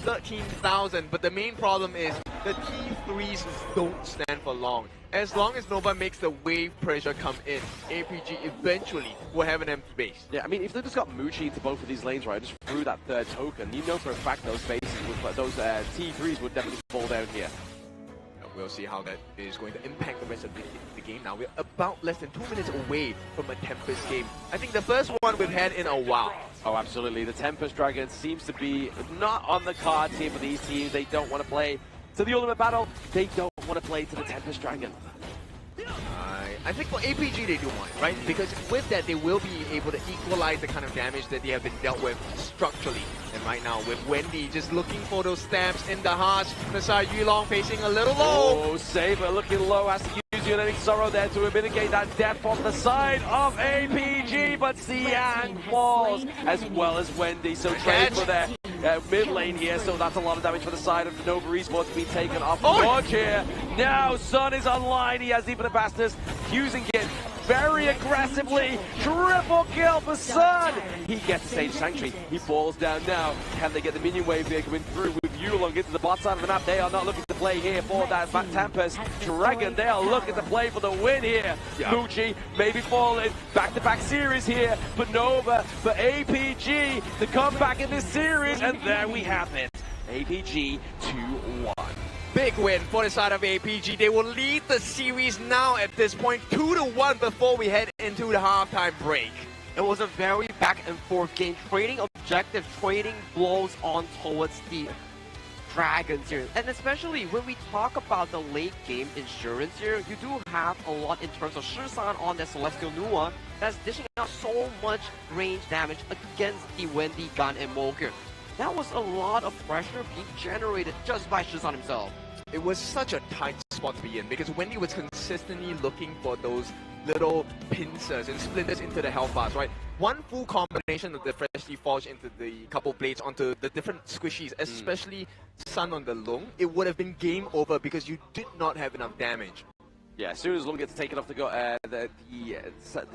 13,000, but the main problem is the T3s don't stand for long. As long as Nova makes the wave pressure come in, APG eventually will have an empty base. Yeah, I mean, if they just got Mucci into both of these lanes, right, just through that third token, you know for a fact those bases, those T3s would definitely fall down here. we'll see how that is going to impact the rest of the game now. We're about less than 2 minutes away from a Tempest game. I think the first one we've had in a while. Oh, absolutely. The Tempest Dragon seems to be not on the cards here for these teams. They don't want to play to the ultimate battle. They don't want to play to the Tempest Dragon. I think for APG they do want, right? Because with that they will be able to equalize the kind of damage that they have been dealt with structurally. And right now with Wendy just looking for those stabs in the heart, Nasai Yulong facing a little low. Oh, Saber looking low, has to use Uniting Sorrow there to mitigate that death from the side of APG, but Xian falls as well as Wendy, so trade for their mid lane here, so that's a lot of damage for the side of Nova Esports to be taken off the board here. Now Sun is online, he has even the Bastards using it very aggressively. Triple kill for Sun. He gets Stage Sanctuary. He falls down now. Can they get the minion wave there coming through with Yulong into the bot side of the map? They are not looking to play here for that Tempest Dragon. They are looking to play for the win here. Yeah. Muji maybe falling. Back-to-back series here for Nova, for APG to come back in this series. And there we have it. APG 2-1. Big win for the side of APG. They will lead the series now at this point 2-1 before we head into the halftime break. It was a very back and forth game, trading objectives, trading blows on towards the Dragons here. And especially when we talk about the late game insurance here, you do have a lot in terms of Shisan on the Celestial Nua that's dishing out so much range damage against the Wendy, Gun, and Mo here. That was a lot of pressure being generated just by Shisan himself. It was such a tight spot to be in because Wendy was consistently looking for those little pincers and splinters into the health bars, right? One full combination of the freshly forged into the couple blades onto the different squishies, especially Sun on the Lung, it would have been game over because you did not have enough damage. Yeah, as soon as Lung gets taken off the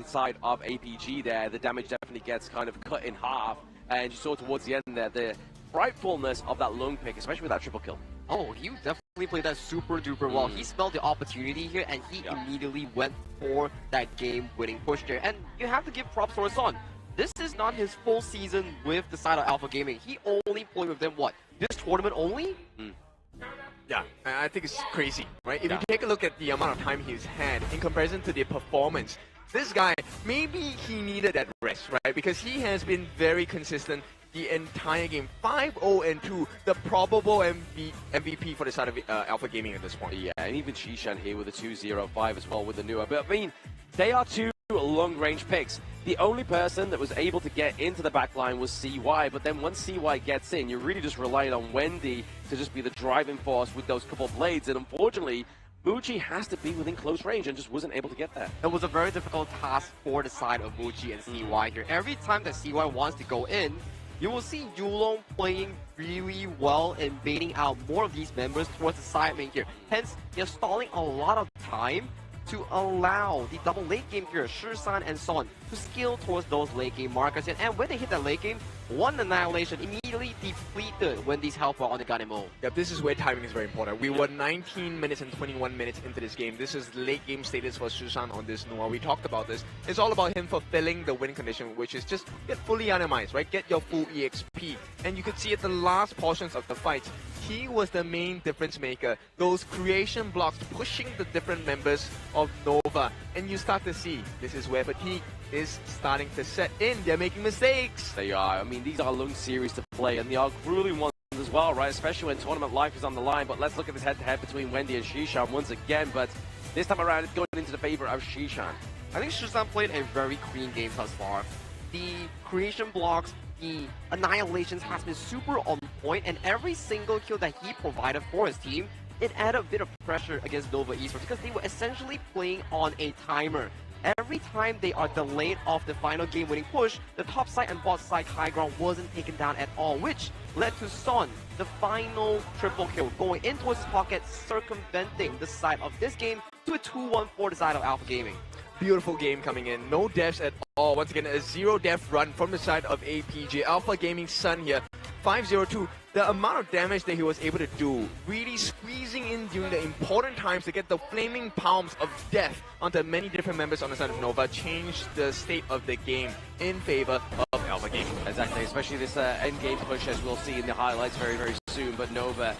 side of APG there, the damage definitely gets kind of cut in half. And you saw towards the end there, the frightfulness of that Lung pick, especially with that triple kill. Oh, he definitely played that super duper well. He smelled the opportunity here and he immediately went for that game-winning push there. And you have to give props to Son. This is not his full season with the side of Alpha Gaming. He only played with them, what, this tournament only? Yeah, I think it's crazy, right? If you take a look at the amount of time he's had in comparison to the performance, this guy, maybe he needed that rest, right? Because he has been very consistent the entire game. 5-0-2, the probable MVP for the side of Alpha Gaming at this point. Yeah, and even Shishan here with a 2-0-5 as well with the Nua. But I mean, they are two long-range picks. The only person that was able to get into the backline was CY, but then once CY gets in, you're really just relying on Wendy to just be the driving force with those couple of blades, and unfortunately, Muji has to be within close range and just wasn't able to get there. It was a very difficult task for the side of Muji and CY here. Every time that CY wants to go in, you will see Yulong playing really well and baiting out more of these members towards the side lane here. Hence, they're stalling a lot of time to allow the double late game here, Shisan and Son, to skill towards those late game markers. And when they hit that late game, one annihilation immediately depleted Wendy's health bar on the Ganemo. Yep, this is where timing is very important. We were 19 minutes and 21 minutes into this game. This is late game status for Shisan on this Noah. We talked about this. It's all about him fulfilling the win condition, which is just get fully animized, right? Get your full EXP. And you could see at the last portions of the fight, he was the main difference maker. Those creation blocks pushing the different members of Nova. And you start to see, this is where fatigue is starting to set in. They're making mistakes. They are. I mean, these are long series to play, and they are grueling ones as well, right? Especially when tournament life is on the line. But let's look at this head-to-head between Wendy and Shishan once again. But this time around, it's going into the favor of Shishan. I think Shisan played a very clean game thus far. The creation blocks, the annihilations has been super on point, and every single kill that he provided for his team, it added a bit of pressure against Nova Esports because they were essentially playing on a timer. Every time they are delayed off the final game-winning push, the top side and bot side high ground wasn't taken down at all, which led to Son, the final triple kill, going into his pocket, circumventing the side of this game to a 2-1 for the side of Alpha Gaming. Beautiful game coming in, no deaths at all. Once again, a 0-death run from the side of APG. Alpha Gaming Sun here, 5-0-2. The amount of damage that he was able to do, really squeezing in during the important times to get the flaming palms of death onto many different members on the side of Nova, changed the state of the game in favor of Alpha Gaming. Exactly, especially this end game push, as we'll see in the highlights very, very soon. But Nova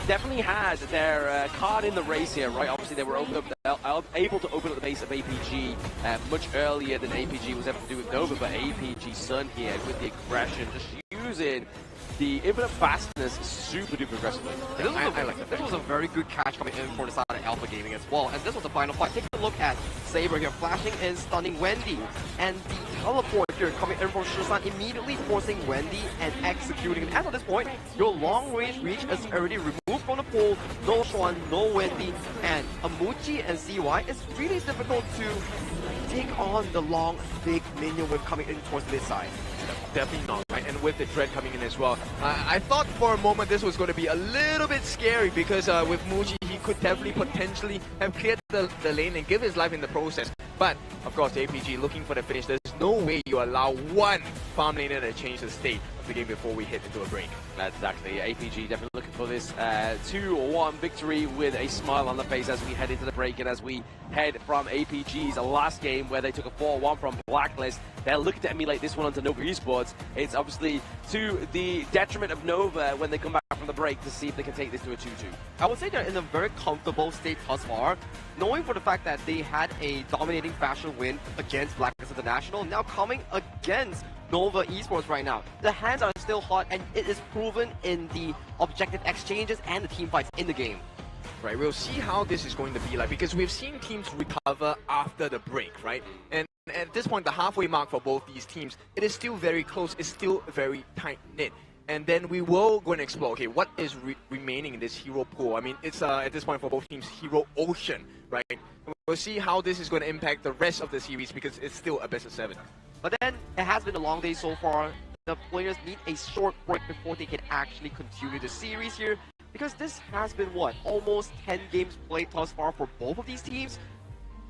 definitely had their card in the race here, right? Obviously, they were able to open up the base of APG much earlier than APG was able to do with Nova, but APG's son here with the aggression, just using the infinite fastness super duper aggressively. I like that. This was a very good catch coming in for the side of Alpha Gaming as well. And this was the final fight. Take a look at Saber here, flashing and stunning Wendy. And the teleport here coming in from Shisan, immediately forcing Wendy and executing. And as of this point, your long range reach is already removed from the pool. No Swan, no Wendy, and Amuchi and CY. It's really difficult to take on the long, big minion whip coming in towards this side. Definitely not, right? And with the Dread coming in as well. I thought for a moment this was going to be a little bit scary because with Muji, he could definitely potentially have cleared the lane and give his life in the process. But, of course, APG looking for the finish. There's no way you allow one farm laner to change the state of the game before we hit into a break. That's exactly. APG definitely looking for this 2-1 victory with a smile on the face as we head into the break and as we head from APG's last game where they took a 4-1 from Blacklist. They're looking to emulate this one onto Nova Esports. It's obviously to the detriment of Nova when they come back from the break to see if they can take this to a 2-2. I would say they're in a very comfortable state thus far, knowing for the fact that they had a dominating fashion win against Blacklist International, now coming against Nova Esports right now. The hands are still hot and it is proven in the objective exchanges and the team fights in the game. Right, we'll see how this is going to be like because we've seen teams recover after the break, right? And at this point, the halfway mark for both these teams, it is still very close, it's still very tight-knit. And then we will go and explore, okay, what is remaining in this hero pool? I mean, it's at this point for both teams, hero ocean, right? We'll see how this is going to impact the rest of the series because it's still a best of 7. But then, it has been a long day so far. The players need a short break before they can actually continue the series here. Because this has been, what, almost 10 games played thus far for both of these teams.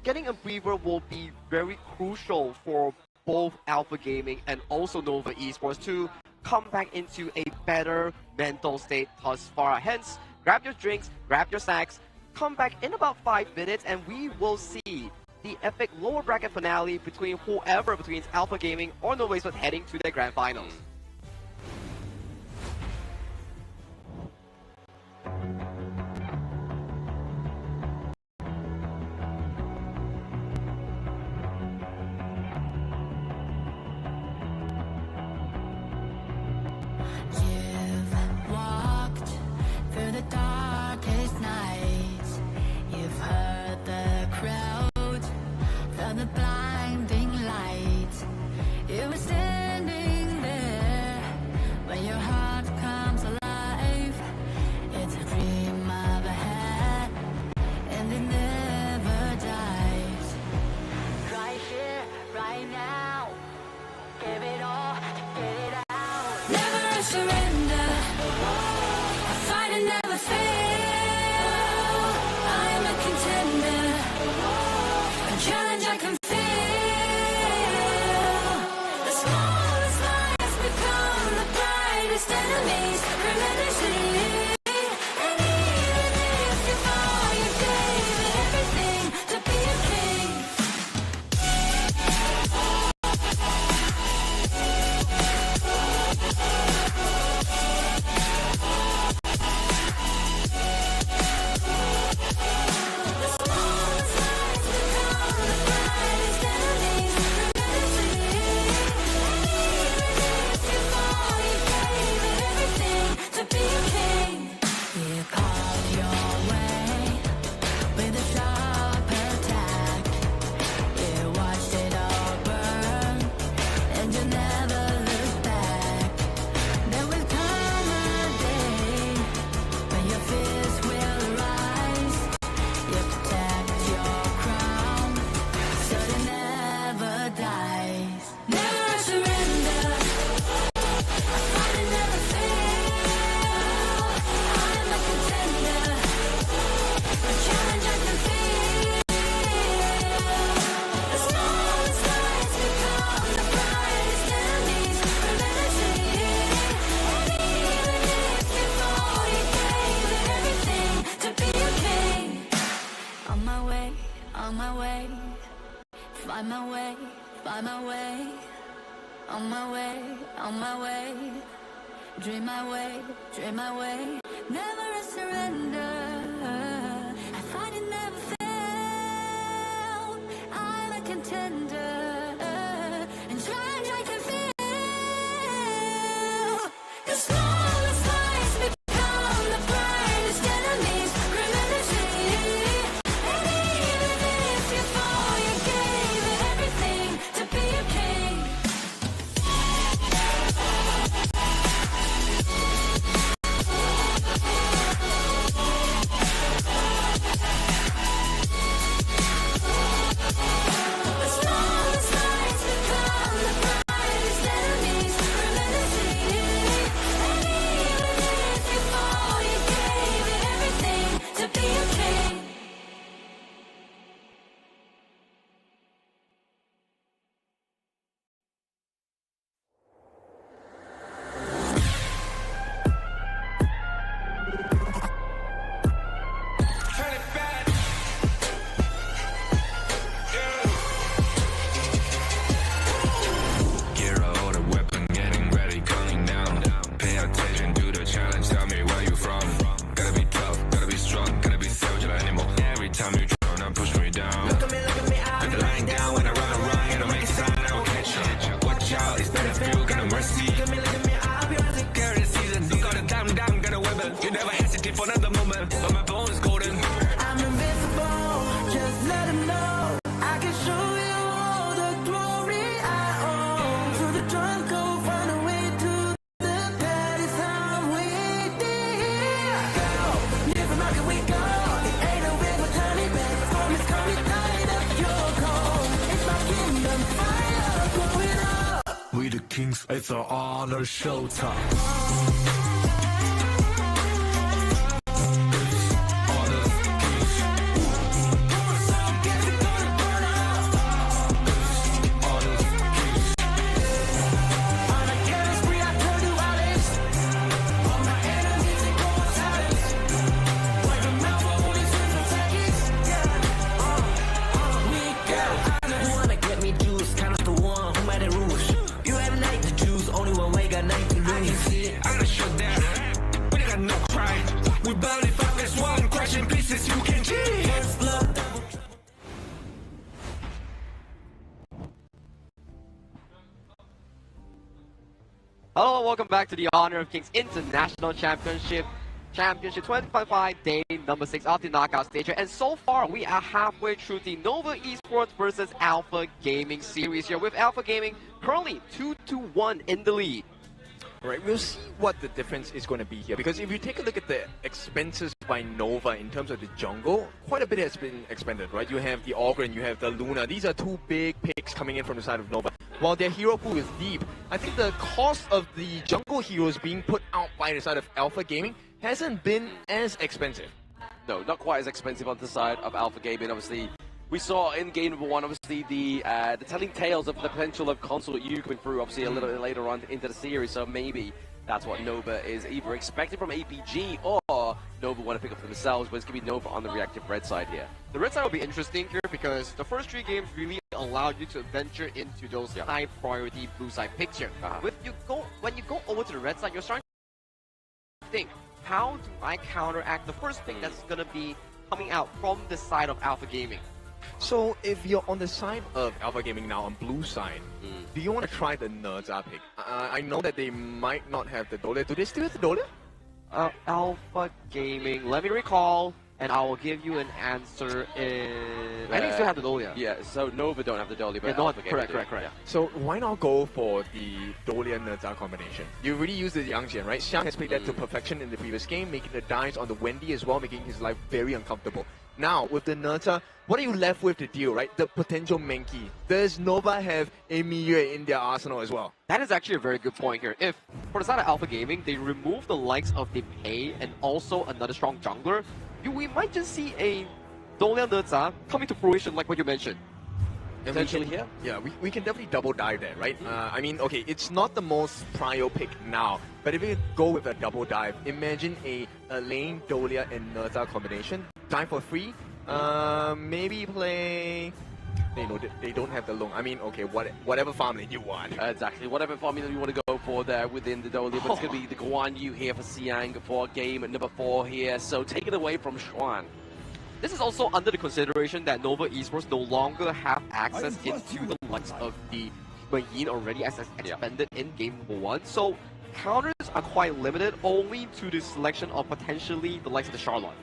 Getting a breather will be very crucial for both Alpha Gaming and also Nova Esports to come back into a better mental state thus far. Hence, grab your drinks, grab your snacks, come back in about 5 minutes and we will see the epic lower bracket finale between whoever between Alpha Gaming or Nova Esports heading to their grand finals. You've walked through the darkest nights. You've heard the crowd, felt the blinding light. You were standing there when your heart comes alive. It's a dream of a hat, and it never dies. Right here, right now, give it all, get it out. Never surrender, I fight and never fail. I'm a contender, a challenge I can feel. The smallest lies become the brightest enemies, relentlessly. And even if you fall, you gave it everything to be a king. Dream my way, never a surrender. for another moment, but my bone is golden. I'm invincible, just let him know. I can show you all the glory I own. To the drunk, go find a way to the palace. I'm waiting here. Go, live and rock and we go. It ain't no river, honey, baby. Storm is coming, light up your cold. It's my kingdom, fire, going up. We the kings, it's our honor showtime. Hello and welcome back to the Honor of Kings International Championship 2025 day number 6 of the knockout stage. And so far we are halfway through the Nova Esports versus Alpha Gaming series here, with Alpha Gaming currently 2-1 in the lead. Right, we'll see what the difference is going to be here, because if you take a look at the expenses by Nova in terms of the jungle, quite a bit has been expended, right? You have the Augur and you have the Luna. These are two big picks coming in from the side of Nova. While their hero pool is deep, I think the cost of the jungle heroes being put out by the side of Alpha Gaming hasn't been as expensive. No, not quite as expensive on the side of Alpha Gaming. Obviously, we saw in game number 1, obviously, the telling tales of the potential of Console U coming through, obviously, a little bit later on into the series. So maybe that's what Nova is either expecting from APG, or Nova want to pick up for themselves, but it's going to be Nova on the reactive red side here. The red side will be interesting here because the first 3 games really allowed you to venture into those high priority blue side picks here. When you go over to the red side, you're starting to think, how do I counteract the first thing that's going to be coming out from the side of Alpha Gaming? So if you're on the side of Alpha Gaming now, on blue side, do you want to try the Nerza pick? I know that they might not have the Dolia. Do they still have the Dolia? Alpha Gaming, let me recall, and I will give you an answer in... I think still have the Dolia. Yeah, so Nova don't have the Dolia, but yeah, correct. Yeah. So why not go for the Dolia Nerza combination? You really use the Yangjian, right? Xiang has played that to perfection in the previous game, making the dives on the Wendy as well, making his life very uncomfortable. Now, with the Nerza, what are you left with to deal, right? The potential Menki. Does Nova have a Miyue in their arsenal as well? That is actually a very good point here. If, for the side of Alpha Gaming, they remove the likes of the Pei and also another strong jungler, we might just see a Dolia Nerza coming to fruition like what you mentioned. Potentially here? Yeah, we can definitely double dive there, right? I mean, okay, it's not the most prio pick now, but if you go with a double dive, imagine a lane, Dolia, and Nerza combination. Dive for free. Maybe play... They don't have the long. I mean, okay, whatever farm lane you want. Exactly, whatever farm lane you want to go for there within the Dolia. But it's going to be the Guan Yu here for Xiang for game number 4 here. So take it away from Xuan. This is also under the consideration that Nova Esports no longer have access into the likes of the Mayin already, as expanded in game number 1. So counters are quite limited only to the selection of potentially the likes of the Charlotte.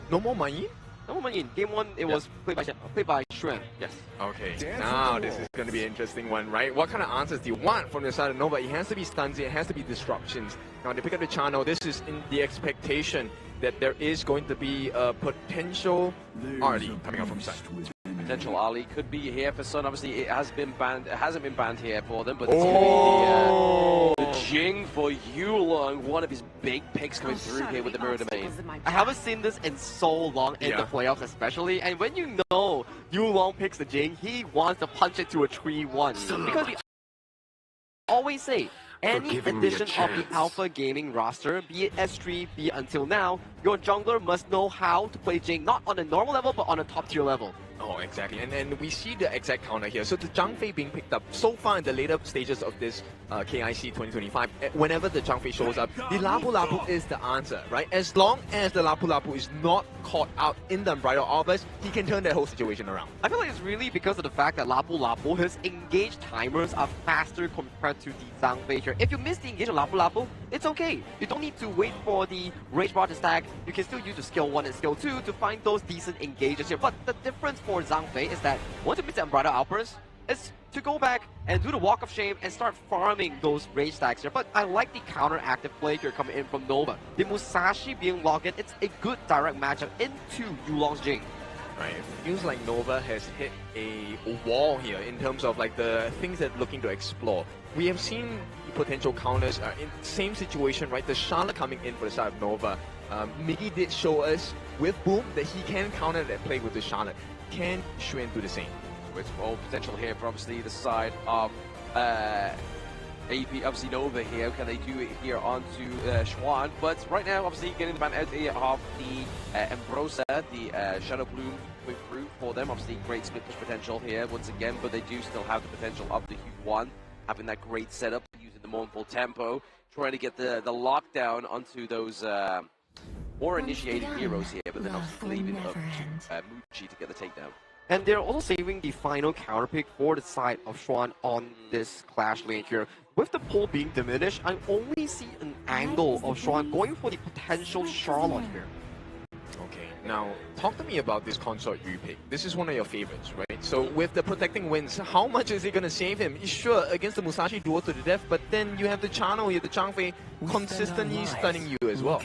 No more Mayin? No more Mayin. Game 1, it was played by Xuan. Yes. Okay, now this is going to be an interesting one, right? What kind of answers do you want from the side of Nova? It has to be stuns, it has to be disruptions. Now, they pick up the channel. This is in the expectation that there is going to be a potential Ali coming out from side. Potential Ali could be here for Sun. Obviously, it has been banned. It hasn't been banned here for them, but it's going to be the Jing for Yulong, one of his big picks coming through here with the Mirror Domain. I haven't seen this in so long in the playoffs, especially. And when you know Yulong picks the Jing, he wants to punch it to a 3-1 because we always say, any addition of the Alpha Gaming roster, be it S3, be it until now, your jungler must know how to play Jing, not on a normal level, but on a top tier level. Oh, exactly. And we see the exact counter here. So the Zhangfei being picked up so far in the later stages of this KIC 2025. Whenever the Zhangfei shows up, the Lapu Lapu is the answer, right? As long as the Lapu Lapu is not caught out in the unbridled outburst, he can turn that whole situation around. I feel like it's really because of the fact that Lapu Lapu, his engaged timers are faster compared to the Zhangfei here. If you miss the engage of Lapu Lapu, it's okay. You don't need to wait for the rage bar to stack. You can still use the skill 1 and skill 2 to find those decent engages here. But the difference for Zhangfei is that once you miss the unbridled outburst, it's to go back and do the walk of shame and start farming those rage stacks here. But I like the counter-active play here coming in from Nova. The Musashi being logged in, it's a good direct matchup into Yulong's Jing. Right, it feels like Nova has hit a wall here in terms of like the things that looking to explore. We have seen potential counters in the same situation, right? The Charlotte coming in for the side of Nova. Miggy did show us with Boom that he can counter that play with the Charlotte. Can Xuan do the same? With all potential here for obviously the side of AP, obviously Nova here. Can they do it here onto Xuan? But right now, obviously getting the advantage of the Ambrosa, the Shadow Bloom going through for them. Obviously great split push potential here once again, but they do still have the potential of the Q1, having that great setup, using the mournful tempo, trying to get the lockdown onto those more initiated heroes here, but then obviously leaving up to Muji to get the takedown. And they're also saving the final counter pick for the side of Xuan on this clash lane here. With the pull being diminished, I only see an angle of Xuan going for the potential Charlotte here. Okay, now talk to me about this consort Yu pick. This is one of your favorites, right? So with the protecting winds, how much is it going to save him? Sure, against the Musashi duo to the death, but then you have the channel here, the Zhangfei, consistently stunning you as well.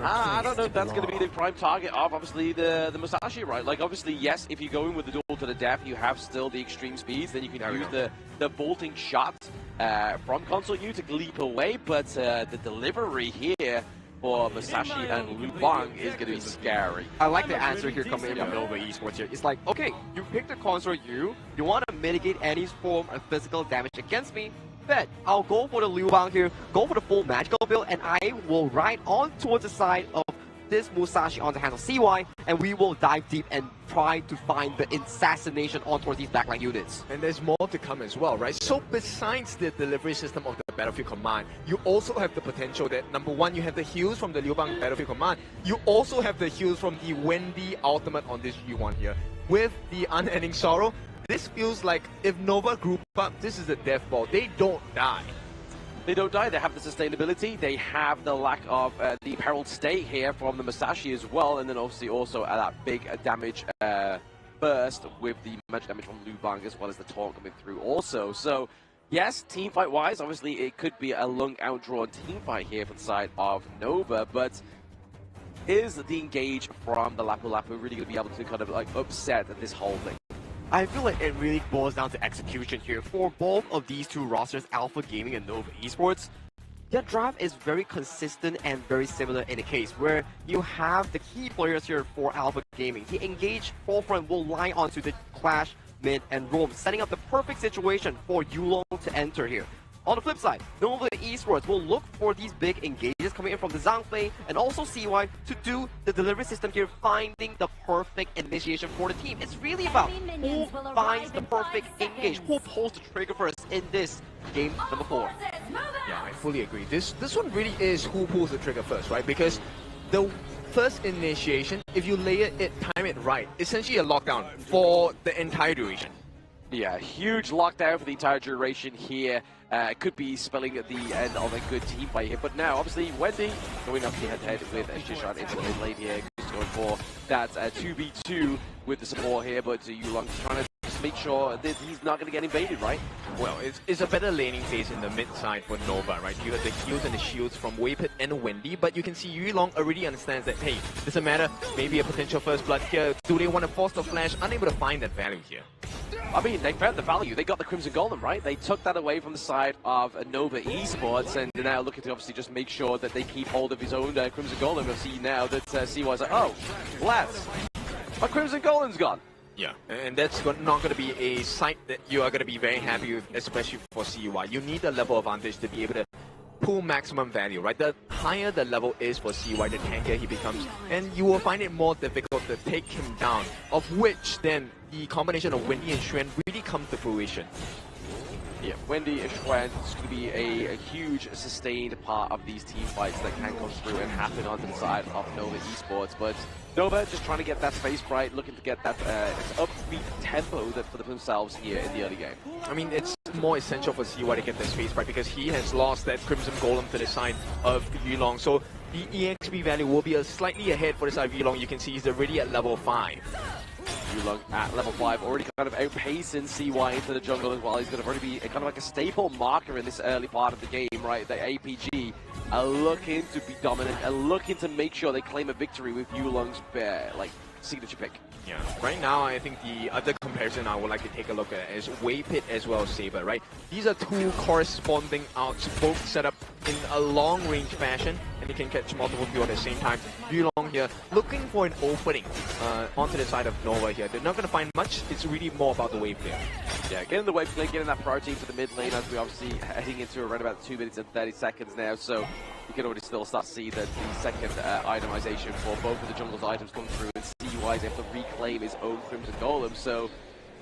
I don't know if that's going to be the prime target of obviously the Musashi, right? Like obviously, yes, if you go in with the duel to the death, you have still the extreme speeds, then you can use the bolting shot from console U to leap away, but the delivery here for Musashi and Lu Bang is going to be scary. I like the answer here coming in from Nova Esports here. It's like, okay, you picked the consort you want to mitigate any form of physical damage against me, bet I'll go for the Liu Bang here, go for the full magical build, and I will ride on towards the side of this Musashi on the hands of CY, and we will dive deep and try to find the assassination on towards these backline units. And there's more to come as well, right? So besides the delivery system of the Battlefield Command, you also have the potential that, number one, you have the heals from the Liu Bang Battlefield Command. You also have the heals from the Wendy ultimate on this G1 here. With the Unending Sorrow, this feels like if Nova group up, this is a death ball. They don't die. They don't die, they have the sustainability, they have the lack of the Herald State here from the Musashi as well, and then obviously also that big damage burst with the magic damage from Lu Bang as well as the taunt coming through also. So yes, team fight wise, obviously it could be a long outdrawn team fight here for the side of Nova, but is the engage from the Lapu Lapu really going to be able to kind of like upset this whole thing? I feel like it really boils down to execution here for both of these two rosters, Alpha Gaming and Nova Esports. Their draft is very consistent and very similar in the case where you have the key players here for Alpha Gaming. The engaged forefront will lie onto the Clash, mid, and roam, setting up the perfect situation for Yulong to enter here. On the flip side, Nova Esports will look for these big engages coming in from the Zhangfei and also CY to do the delivery system here, finding the perfect initiation for the team. It's really about who finds the perfect engage, who pulls the trigger first in this game number 4. Yeah, I fully agree. This one really is who pulls the trigger first, right? Because the first initiation, if you layer it, time it right, essentially a lockdown for the entire duration. Yeah, huge lockdown for the entire duration here. Could be spelling the end of a good team fight here. But now, obviously, Wendy going up the head-to-head with Shishan into the mid lane here. Just going for that 2v2 with the support here. But Yulong trying to just make sure that he's not going to get invaded, right? Well, it's a better laning phase in the mid side for Nova, right? You have the heals and the shields from Waypit and Wendy, but you can see Yulong already understands that, hey, doesn't matter, maybe a potential first blood here. Do they want to force the flash? Unable to find that value here. I mean, they found the value. They got the Crimson Golem, right? They took that away from the side of Nova Esports, and they're now looking to obviously just make sure that they keep hold of his own Crimson Golem. You'll see now that CY's like, oh, lads, my Crimson Golem's gone. Yeah, and that's not going to be a sight that you are going to be very happy with, especially for CY. You need a level advantage to be able to pull maximum value, right? The higher the level is for CY, the tankier he becomes, and you will find it more difficult to take him down, of which then the combination of Wendy and Xuan really comes to fruition. Yeah, Wendy and Xuan is going to be a huge sustained part of these team fights that can come through and happen onto the side of Nova Esports. But Nova just trying to get that space right, looking to get that upbeat tempo for themselves here in the early game. I mean, it's more essential for CY to get the space right because he has lost that Crimson Golem to the side of Yulong. So the EXP value will be slightly ahead for the side of Yulong. You can see he's already at level 5. Yulong at level 5, already kind of outpacing CY into the jungle as well. He's going to already be kind of like a staple marker in this early part of the game, right? The APG are looking to be dominant and looking to make sure they claim a victory with Yulong's signature pick. Yeah, right now I think the other comparison I would like to take a look at is Waypit as well as Saber, right? These are two corresponding outs, both set up in a long-range fashion, and you can catch multiple people at the same time. Yulong here looking for an opening onto the side of Nova here. They're not going to find much. It's really more about the wave play. Yeah, getting the wave play, getting that priority to the mid lane as we obviously heading into around about 2 minutes and 30 seconds now. So you can already still start to see that the second itemization for both of the jungle's items come through, and CY is able to reclaim his own Crimson Golem. So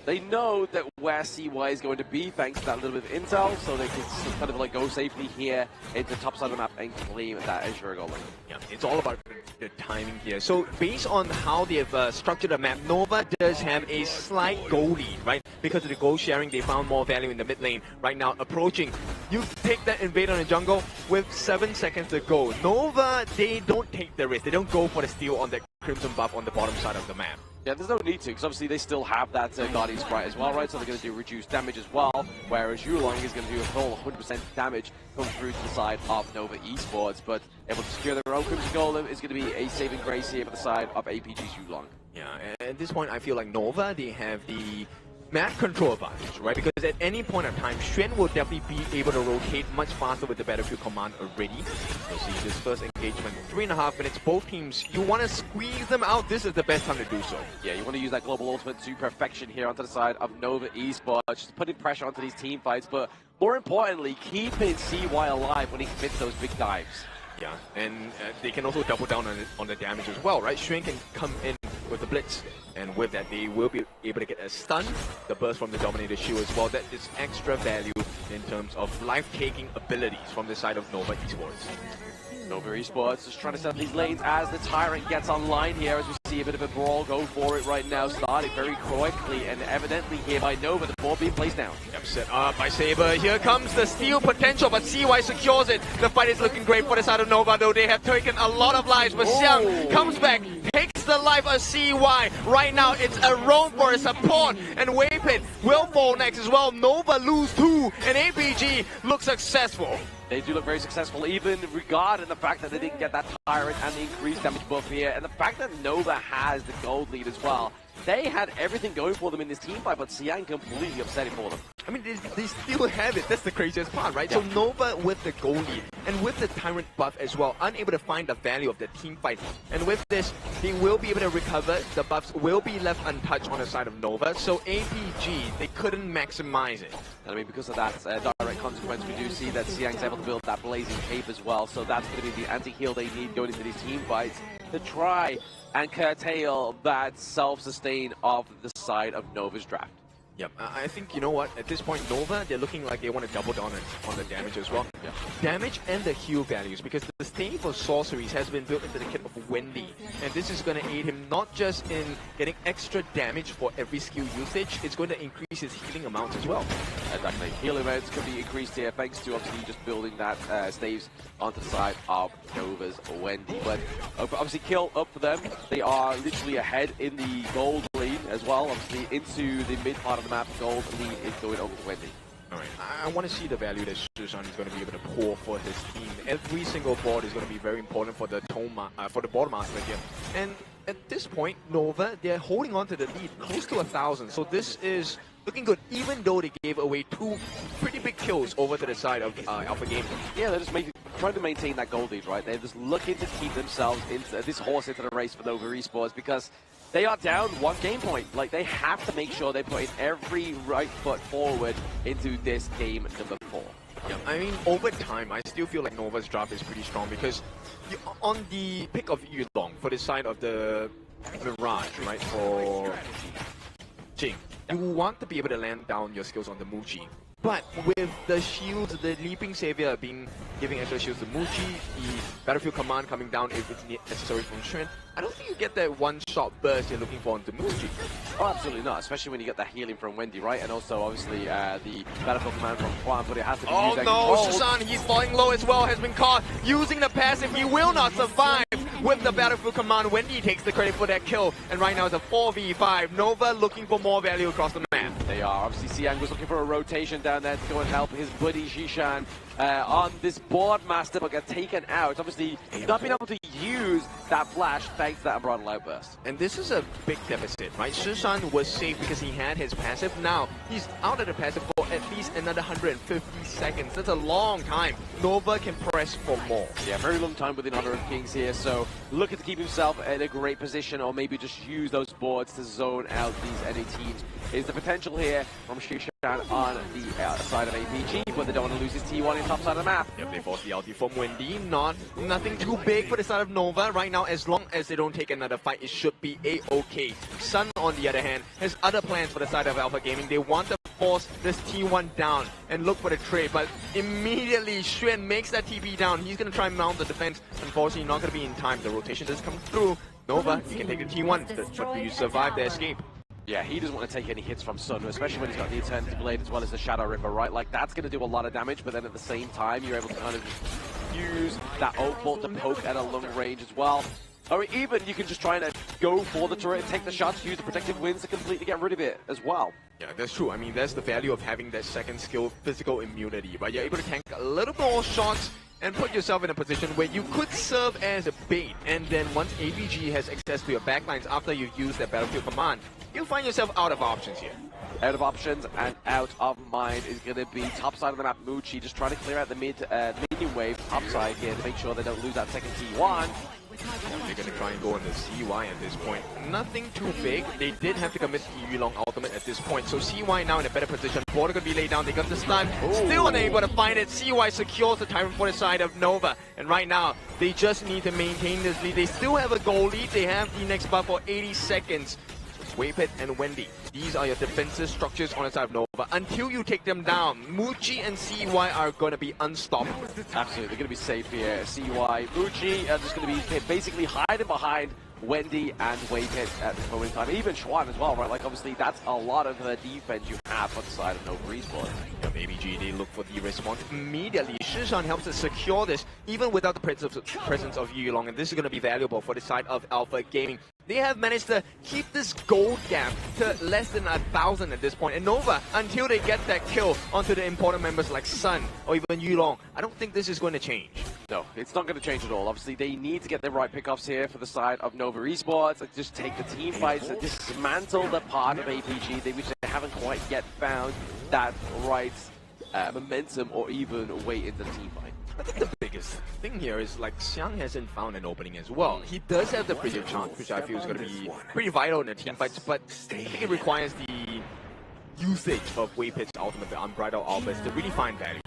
they know that where CY is going to be thanks to that little bit of intel, so they can kind of like go safely here into the top side of the map and claim that Azure Golem. Yeah, it's all about the timing here. So based on how they've structured the map, Nova does have a slight goal lead, right? Because of the goal sharing, they found more value in the mid lane. Right now, approaching. You take that invade on the jungle with 7 seconds to go. Nova, they don't take the risk. They don't go for the steal on that Crimson buff on the bottom side of the map. Yeah, there's no need to, because obviously they still have that Guardian Sprite as well, right? So they're going to do reduced damage as well, whereas Yulong is going to do a full 100% damage come through to the side of Nova Esports, but able to secure their own Crimson Golem is going to be a saving grace here for the side of APG's Yulong. Yeah, and at this point, I feel like Nova, they have the map control advantage, right? Because at any point of time, Xuan will definitely be able to rotate much faster with the Battlefield command already. You'll see this first engagement, 3.5 minutes. Both teams, you want to squeeze them out. This is the best time to do so. Yeah, you want to use that global ultimate to perfection here onto the side of Nova Esports, just putting pressure onto these team fights, but more importantly, keeping CY alive when he commits those big dives. Yeah, and they can also double down on the damage as well, right? Xuan can come in with the blitz, and with that they will be able to get a stun, the burst from the Dominator shield as well. That is extra value in terms of life-taking abilities from the side of Nova Esports. Nova Esports just trying to set up these lanes as the Tyrant gets online here, as we see a bit of a brawl go for it right now, started very quickly and evidently here by Nova, the ball being placed down. Yep, set up by Saber. Here comes the steal potential, but CY secures it. The fight is looking great for the side of Nova, though they have taken a lot of lives, but Xiang comes back, takes the life of CY. Right now it's a roam for a support, and Waypit will fall next as well. Nova lose 2, and APG looks successful. They do look very successful, even regarding the fact that they didn't get that Tyrant and the increased damage buff here, and the fact that Nova has the gold lead as well. They had everything going for them in this team fight, but Xiang completely upset it for them. I mean, they still have it. That's the craziest part, right? Yeah. So Nova with the goal lead, and with the Tyrant buff as well, unable to find the value of the team fight. And with this, they will be able to recover. The buffs will be left untouched on the side of Nova. So APG, they couldn't maximize it. And I mean, because of that direct consequence, we do see that Xiang's able to build that Blazing Cape as well. So that's going to be the anti-heal they need going into these team fights to try and curtail that self-sustain of the side of Nova's draft. Yep, I think, you know what, at this point, Nova, they're looking like they want to double down on the damage as well. Yeah. Damage and the heal values, because the stain for sorceries has been built into the kit of Wendy. And this is going to aid him not just in getting extra damage for every skill usage, it's going to increase his healing amounts as well. Exactly. Healing amounts can be increased here thanks to obviously just building that staves onto the side of Nova's Wendy. But obviously kill up for them. They are literally ahead in the gold lead as well, obviously into the mid part of the map. Gold lead is going over to Wendy. Alright, I want to see the value that Susan is going to be able to pour for his team. Every single board is going to be very important for the Board Master here. And at this point, Nova, they're holding on to the lead close to 1,000. So this is looking good, even though they gave away 2 pretty big kills over to the side of Alpha Gaming. Yeah, they're just trying to maintain that gold lead, right? They're just looking to keep themselves into this horse into the race for Nova Esports, because they are down 1 game point. Like, they have to make sure they put in every right foot forward into this game number 4. Yep. I mean, over time, I still feel like Nova's draft is pretty strong because on the pick of Yulong for the side of the Mirage, right, for Jing, you want to be able to land down your skills on the Muji. But with the shields, the Leaping Savior giving extra shields to Muji, the Battlefield Command coming down if it's necessary from Shen, I don't think you get that one-shot burst you're looking for on the Muji. Oh, absolutely not, especially when you get the healing from Wendy, right? And also, obviously, the Battlefield Command from Juan, but it has to be used. Oh no, Susan, he's falling low as well, has been caught using the passive. He will not survive with the Battlefield Command. Wendy takes the credit for that kill, and right now it's a 4v5. Nova looking for more value across the map. They are. Obviously, Siang was looking for a rotation down there to go and help his buddy Zhishan on this board master, but get taken out. Obviously, not being able to use that flash thanks to that Unbridled Outburst. And this is a big deficit, right? Shishan was safe because he had his passive. Now, he's out of the passive for at least another 150 seconds. That's a long time. Nova can press for more. Yeah, very long time within Honor of Kings here, so looking to keep himself in a great position, or maybe just use those boards to zone out these NA teams. Is the potential here from Shishan on the side of APG, but they don't want to lose his T1 in top side of the map. Yep, they force the ulti from Wendy. Nothing too big for the side of Nova. Right now, as long as they don't take another fight, it should be A-okay. Sun, on the other hand, has other plans for the side of Alpha Gaming. They want to force this T1 down and look for the trade, but immediately Xuan makes that TP down. He's going to try and mount the defense. Unfortunately, not going to be in time. The rotation does come through. Nova, you can take the T1, but do you survive the escape? Yeah, he doesn't want to take any hits from Sun, especially when he's got the Eternity Blade as well as the Shadow Ripper, right? Like, that's going to do a lot of damage, but then at the same time, you're able to kind of use that ult bolt to poke at a long range as well. Or even you can just try and go for the turret, take the shots, use the protective winds to completely get rid of it as well. Yeah, that's true. I mean, that's the value of having that second skill, physical immunity, right? You're able to tank a little more shots and put yourself in a position where you could serve as a bait. And then once APG has access to your backlines after you use that Battlefield Command, you'll find yourself out of options here. Out of options and out of mind is going to be top side of the map. Muji just trying to clear out the minion wave upside here to make sure they don't lose that second T1. They're going to try and go on the CY at this point. Nothing too big. They did have to commit the Yulong ultimate at this point. So CY now in a better position. Border going to be laid down. They got the stun. Still unable to find it. CY secures the Tyrant for the side of Nova. And right now, they just need to maintain this lead. They still have a goal lead. They have the next buff for 80 seconds. Waypit and Wendy. These are your defensive structures on the side of Nova. Until you take them down, Muji and CY are going to be unstoppable. Absolutely, they're going to be safe here. CY, Muji are just going to be basically hiding behind Wendy and Waypit at this moment in time. Even Chuan as well, right? Like, obviously, that's a lot of the defense you have on the side of Nova Esports. ABG, they look for the response immediately. Shishan helps to secure this, even without the presence of Yulong, and this is going to be valuable for the side of Alpha Gaming. They have managed to keep this gold gap to less than 1,000 at this point. And Nova, until they get that kill onto the important members like Sun or even Yulong, I don't think this is going to change. No, it's not going to change at all. Obviously, they need to get the right pickoffs here for the side of Nova Esports. Like, just take the team fights and dismantle the part of APG. They wish they haven't quite yet found that right momentum or even way into the team fight. I think the biggest thing here is like Xiang hasn't found an opening as well. He does have the previous chance, which I feel is going to be pretty vital in the team fights, but I think it requires the usage of Waypit's ultimate, the Unbridled Outburst, to really find value.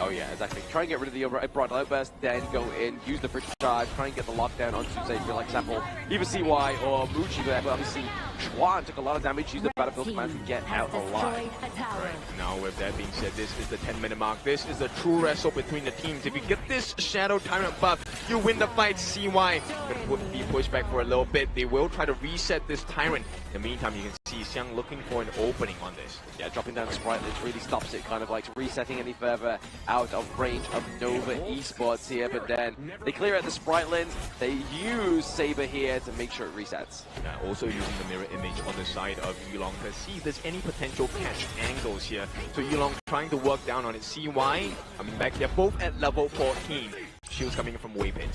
Oh yeah, exactly. Try and get rid of the Unbridled Outburst, then go in, use the bridge charge, try and get the lockdown onto, say, for like example, either CY or Muji there, but obviously Chuan took a lot of damage, used the Battlefield Command to get out alive. Right. Now with that being said, this is the 10-minute mark. This is a true wrestle between the teams. If you get this Shadow Tyrant buff, you win the fight. CY gonna be pushed back for a little bit. They will try to reset this Tyrant. In the meantime, you can see Xiang looking for an opening on this. Yeah, dropping down Spritelets really stops it, kind of like resetting any further out of range of Nova Esports here, but then they clear out the Spritelets. They use Saber here to make sure it resets. Also using the mirror image on the side of Yulong to see if there's any potential catch angles here. So Yulong trying to work down on it. CY coming back here, both at level 14. Shields coming in from Waypit.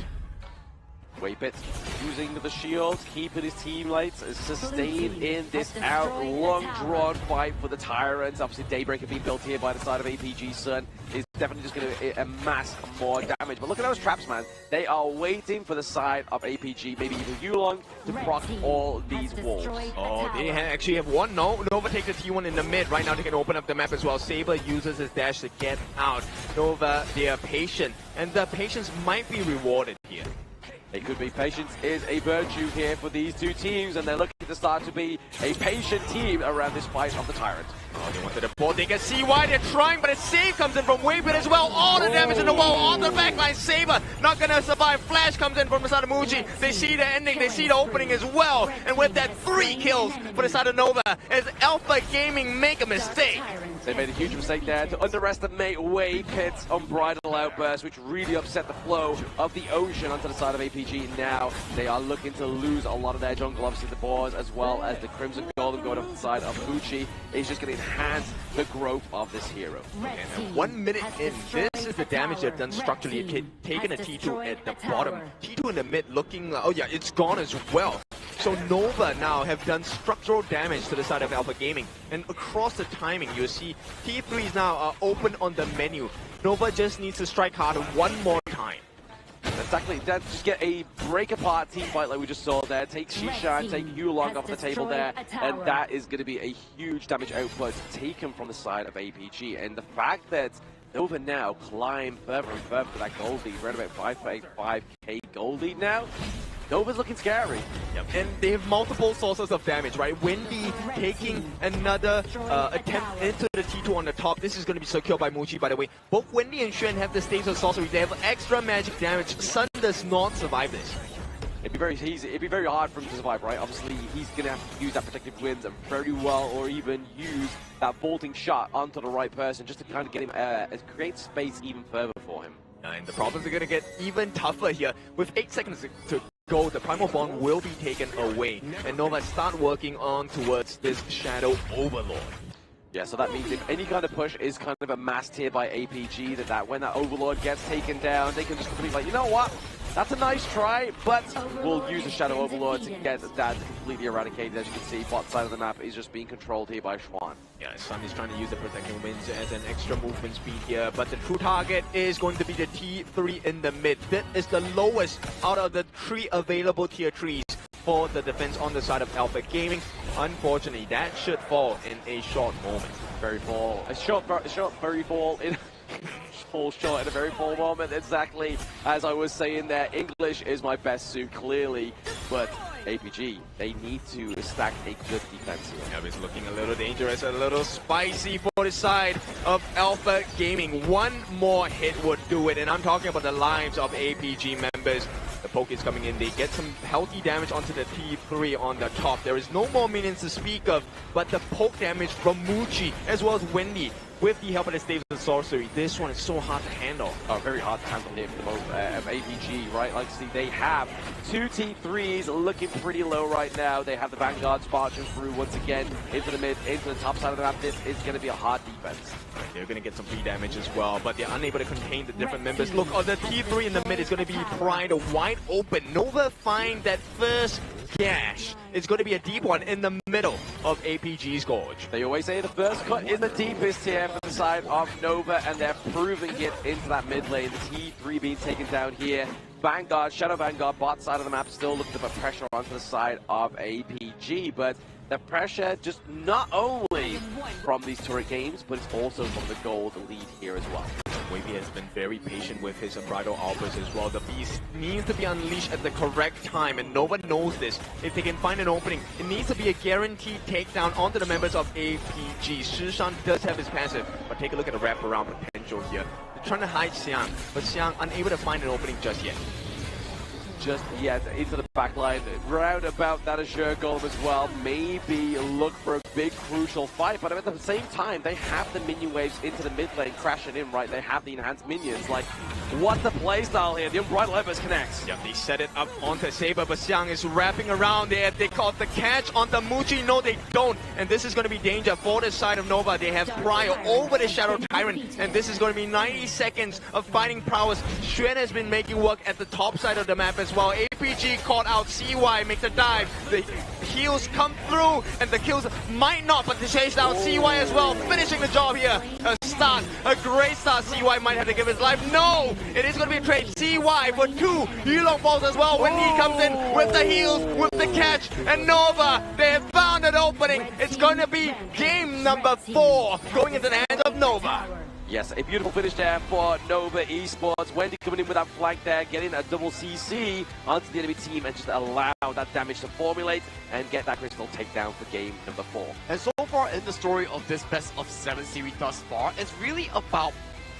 Waypit using the shields, keeping his teammates sustained in this long drawn fight for the Tyrants. Obviously Daybreaker being built here by the side of APG Sun is definitely just going to amass more damage. But look at those traps, man. They are waiting for the side of APG, maybe even Yulong, to proc all these walls. Oh, they actually have one. No, Nova take the T1 in the mid. Right now they can open up the map as well. Saber uses his dash to get out. Nova, they are patient, and the patience might be rewarded here. It could be. Patience is a virtue here for these two teams, and they're looking to start to be a patient team around this fight of the Tyrant. Oh, they wanted the ball. They can see why they're trying, but a save comes in from Waypit as well. All the damage in the wall on the backline. Saber not gonna survive. Flash comes in from the side of Muji. They see the ending. They see the opening as well. And with that, 3 kills for the side of Nova as Alpha Gaming make a mistake. They made a huge mistake there to underestimate Waypit's unbridled outburst, which really upset the flow of the ocean onto the side of APG. Now they are looking to lose a lot of their jungle, obviously the boars, as well as the Crimson Golden going off the side of Uchi. Is just going to enhance the growth of this hero. And 1 minute in, this is the damage they've done structurally. Taking a T2 at the bottom, T2 in the mid looking, oh yeah, it's gone as well. So Nova now have done structural damage to the side of Alpha Gaming. And across the timing, you see T3s now are open on the menu. Nova just needs to strike hard one more time. Exactly, just get a break apart team fight like we just saw there. Take Shishan, take Yulong off the table there, and that is going to be a huge damage output taken from the side of APG. And the fact that Nova now climb further and further to that gold lead, around about 5k gold lead now. Nova's looking scary. Yep. And they have multiple sources of damage, right? Wendy taking another attempt into the T2 on the top. This is going to be secured by Muji, by the way. Both Wendy and Xuan have the states of sorcery. They have extra magic damage. Sun does not survive this. It'd be very hard for him to survive, right? Obviously, he's going to have to use that protective winds very well, or even use that vaulting shot onto the right person just to kind of get him, create space even further for him. And the problems are going to get even tougher here. With 8 seconds to go, the Primal Bond will be taken away. And Nova start working on towards this Shadow Overlord. Yeah, so that means if any kind of push is kind of amassed here by APG, that when that Overlord gets taken down, they can just be like, you know what? That's a nice try, but we'll use the Shadow Overlord to get that completely eradicated. As you can see, bot side of the map is just being controlled here by Xuan. Yeah, Sun is trying to use the Protecting Winds as an extra movement speed here, but the true target is going to be the T3 in the mid. That is the lowest out of the 3 available tier 3s for the defense on the side of Alpha Gaming. Unfortunately, that should fall in a short moment. Very fall. A short very fall in... fall short in a very full moment, exactly as I was saying there. English is my best suit, clearly, but APG, they need to stack a good defense here. Yeah, it's looking a little dangerous, a little spicy for the side of Alpha Gaming. One more hit would do it, and I'm talking about the lives of APG members. The poke is coming in, they get some healthy damage onto the T3 on the top. There is no more minions to speak of, but the poke damage from Muji as well as Wendy. With the help of the Staves of Sorcery, this one is so hard to handle. Oh, very hard to handle here for both APG, right? Like, see, they have 2 T3s looking pretty low right now. They have the Vanguard marching through once again into the mid, into the top side of the map. This is going to be a hard defense. They're going to get some free damage as well, but they're unable to contain the different members. Look, the T3 in the mid is going to be pried wide open. Nova find that first gash. It's going to be a deep one in the middle of APG's Gorge. They always say the first cut is the deepest here for the side of Nova, and they're proving it into that mid lane. The T3 being taken down here. Vanguard, Shadow Vanguard, bot side of the map, still looking to put pressure onto the side of APG, but the pressure just not only from these turret games, but it's also from the gold lead here as well. Wavy has been very patient with his Unbridled Outburst as well. The beast needs to be unleashed at the correct time, and Nova knows this. If they can find an opening, it needs to be a guaranteed takedown onto the members of APG. Shishan does have his passive, but take a look at the wraparound potential here. They're trying to hide Xiang, but Xiang unable to find an opening just yet. Just yet into the backline, round about that Azure Golem as well. Maybe look for a big crucial fight, but at the same time, they have the minion waves into the mid lane crashing in, right? They have the enhanced minions. Like, what's the playstyle here? The Unbridled Outburst connects. Yep, they set it up onto Saber, but Xiang is wrapping around there. They caught the catch onto Muji. No, they don't. And this is going to be danger for the side of Nova. They have Prior over the Shadow Tyrant, and this is going to be 90 seconds of fighting prowess. Xuan has been making work at the top side of the map as as well. APG caught out, CY makes a dive. The heals come through, and the kills might not, but the chase down CY as well, finishing the job here. A great start. CY might have to give his life. No, it is going to be a trade. CY for 2 Yulong balls as well. When he comes in with the heals, with the catch, and Nova, they have found an opening. It's going to be game number 4 going into the hands of Nova. Yes, a beautiful finish there for Nova Esports. Wendy coming in with that flank there, getting a double CC onto the enemy team and just allow that damage to formulate and get that crystal takedown for game number 4. And so far in the story of this best of 7 series thus far, it's really about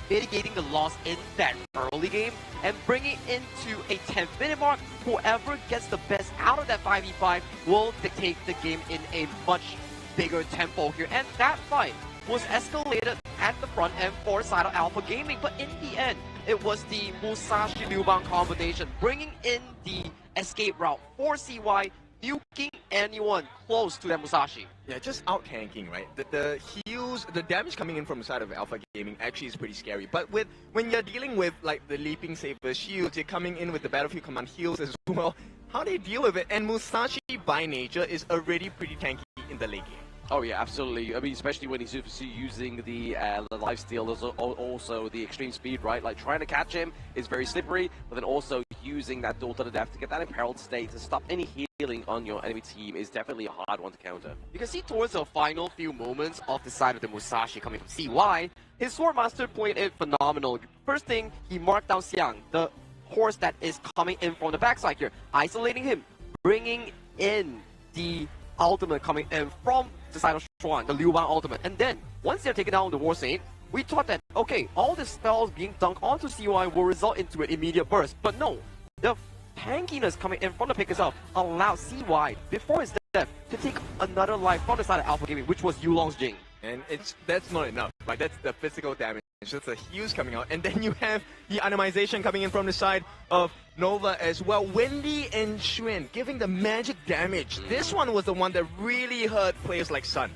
mitigating the loss in that early game and bringing into a 10th-minute mark. Whoever gets the best out of that 5v5 will dictate the game in a much bigger tempo here. And that fight was escalated at the front end for side of Alpha Gaming, but in the end, it was the Musashi Liubang combination bringing in the escape route for CY, nuking anyone close to that Musashi. Yeah, just out-tanking, right? The heals, the damage coming in from the side of Alpha Gaming actually is pretty scary. But when you're dealing with like the Leaping Saber shields, you're coming in with the Battlefield Command heals as well. How do you deal with it? And Musashi by nature is already pretty tanky in the late game. Oh yeah, absolutely. I mean, especially when he's using the lifesteal, also the extreme speed, right? Like trying to catch him is very slippery, but then also using that duel to the death to get that imperiled state to stop any healing on your enemy team is definitely a hard one to counter. You can see towards the final few moments of the side of the Musashi coming from CY, his Swordmaster played it phenomenal. First thing, he marked down Xiang, the horse that is coming in from the backside here, isolating him, bringing in the ultimate coming in from the side of Xuan, the Liu Bang ultimate. And then, once they're taking down the War Saint, we thought that, okay, all the spells being dunked onto CY will result into an immediate burst. But no, the tankiness coming in from the pick itself allowed CY, before his death, to take another life from the side of Alpha Gaming, which was Yulong's Jing. And that's not enough, right? That's the physical damage. It's just the heals coming out. And then you have the atomization coming in from the side of Nova as well. Wendy and Xuan giving the magic damage. This one was the one that really hurt players like Sun.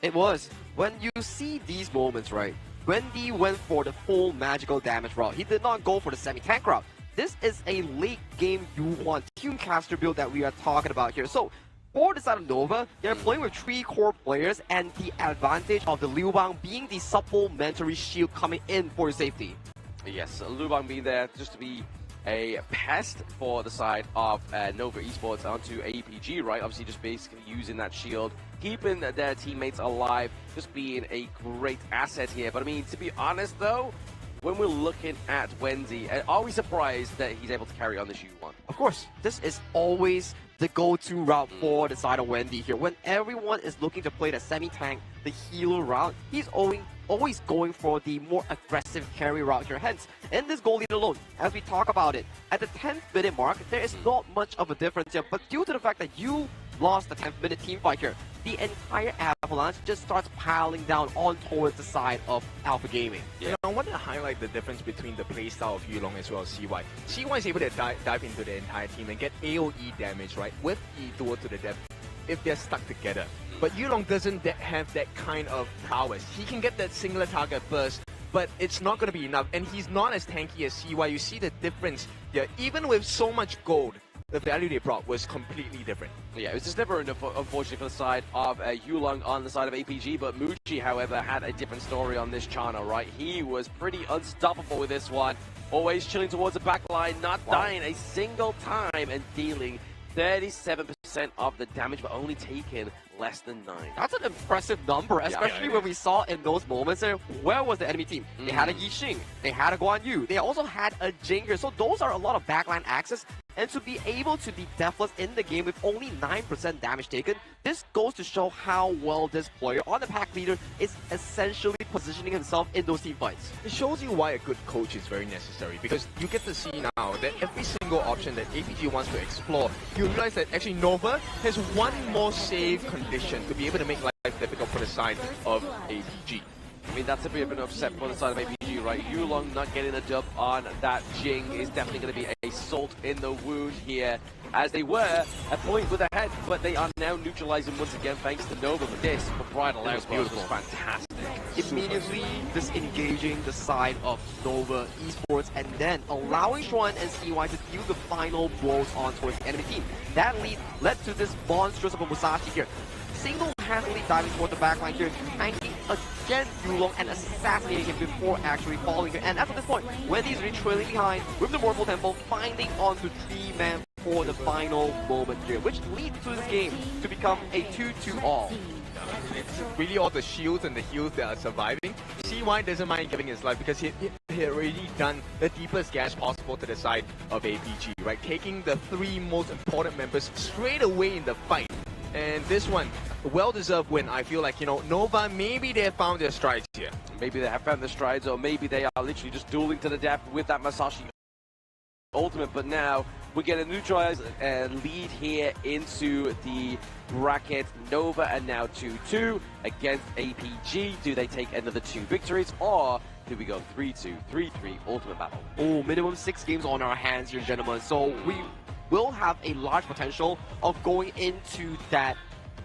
It was. When you see these moments, right, Wendy went for the full magical damage route. He did not go for the semi-tank route. This is a late game Yuan Tunecaster build that we are talking about here. So, for the side of Nova, they're playing with 3 core players and the advantage of the Liu Bang being the supplementary shield coming in for safety. Yes, Liu Bang being there just to be a pest for the side of Nova Esports onto APG, right? Obviously just basically using that shield, keeping their teammates alive, just being a great asset here. But I mean, to be honest though, when we're looking at Wendy, are we surprised that he's able to carry on this U1? Of course, this is always the go-to route for the side of Wendy here. When everyone is looking to play the semi-tank, the healer route, he's always going for the more aggressive carry route here. Hence, in this goal lead alone, as we talk about it, at the 10th minute mark, there is not much of a difference here. But due to the fact that you lost the 10th minute team fight here, the entire Avalanche just starts piling down on towards the side of Alpha Gaming. Yeah. You know, I want to highlight the difference between the playstyle of Yulong as well as CY. CY is able to dive into the entire team and get AoE damage, right, with the duel to the depth if they're stuck together. But Yulong doesn't have that kind of prowess. He can get that singular target burst, but it's not going to be enough. And he's not as tanky as CY. You see the difference here. Even with so much gold, the value they brought was completely different. Yeah, it was just never enough, unfortunately, for the side of Yulong on the side of APG, but Muji, however, had a different story on this channel, right? He was pretty unstoppable with this one, always chilling towards the back line, not dying a single time, and dealing 37% of the damage, but only taking less than 9. That's an impressive number, especially when we saw in those moments there, where was the enemy team? They had a Yixing, they had a Guan Yu, they also had a Jing here, so those are a lot of backline access, and to be able to be deathless in the game with only 9% damage taken, this goes to show how well this player on the pack leader is essentially positioning himself in those team fights. It shows you why a good coach is very necessary, because you get to see now that every single option that APG wants to explore, you realize that actually Nova has one more save condition to be able to make life difficult for the side of APG. I mean, that's a bit of an upset for the side of APG, right? Yulong not getting a dub on that Jing is definitely going to be a salt in the wound here, as they were a point with a head, but they are now neutralizing once again thanks to Nova. But this, for Bridal was fantastic. Immediately disengaging the side of Nova Esports and then allowing Xuan and CY to deal the final blows on towards the enemy team. That lead led to this monstrous of a Musashi here, single-handedly diving toward the backline here, tanking again Yulong and assassinating him before actually falling here. And after this point, Wendy's really trailing behind with the Morphle Temple, finding onto 3-man for the final moment here, which leads to this game to become a 2-2 all. It's really all the shields and the heals that are surviving. CY doesn't mind giving his life because he already done the deepest gash possible to the side of APG, right? Taking the 3 most important members straight away in the fight. And this one, a well-deserved win. I feel like, you know, Nova, maybe they have found their strides here. Maybe they have found their strides, or maybe they are literally just dueling to the death with that Musashi ultimate. But now we get a neutralized lead here into the bracket. Nova are now 2-2 against APG. Do they take another 2 victories, or do we go 3-2, 3-3 ultimate battle? Oh, minimum 6 games on our hands here, gentlemen. So we will have a large potential of going into that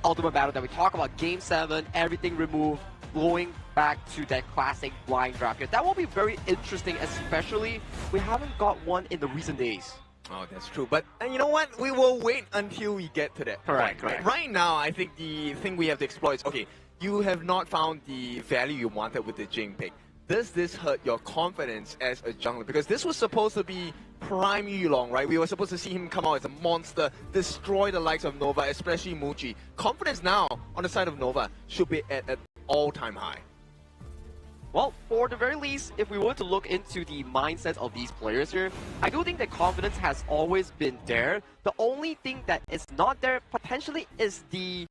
ultimate battle that we talk about. Game 7, everything removed, going back to that classic blind draft here. That will be very interesting, especially we haven't got one in the recent days. Oh, that's true. But you know what? We will wait until we get to that Correct, point. correct. Right now, I think the thing we have to explore is, okay, you have not found the value you wanted with the Jing pick. Does this hurt your confidence as a jungler? Because this was supposed to be prime Yulong, right? We were supposed to see him come out as a monster, destroy the likes of Nova, especially Muji. Confidence now on the side of Nova should be at an all-time high. Well, for the very least, if we were to look into the mindset of these players here, I do think that confidence has always been there. The only thing that is not there potentially is the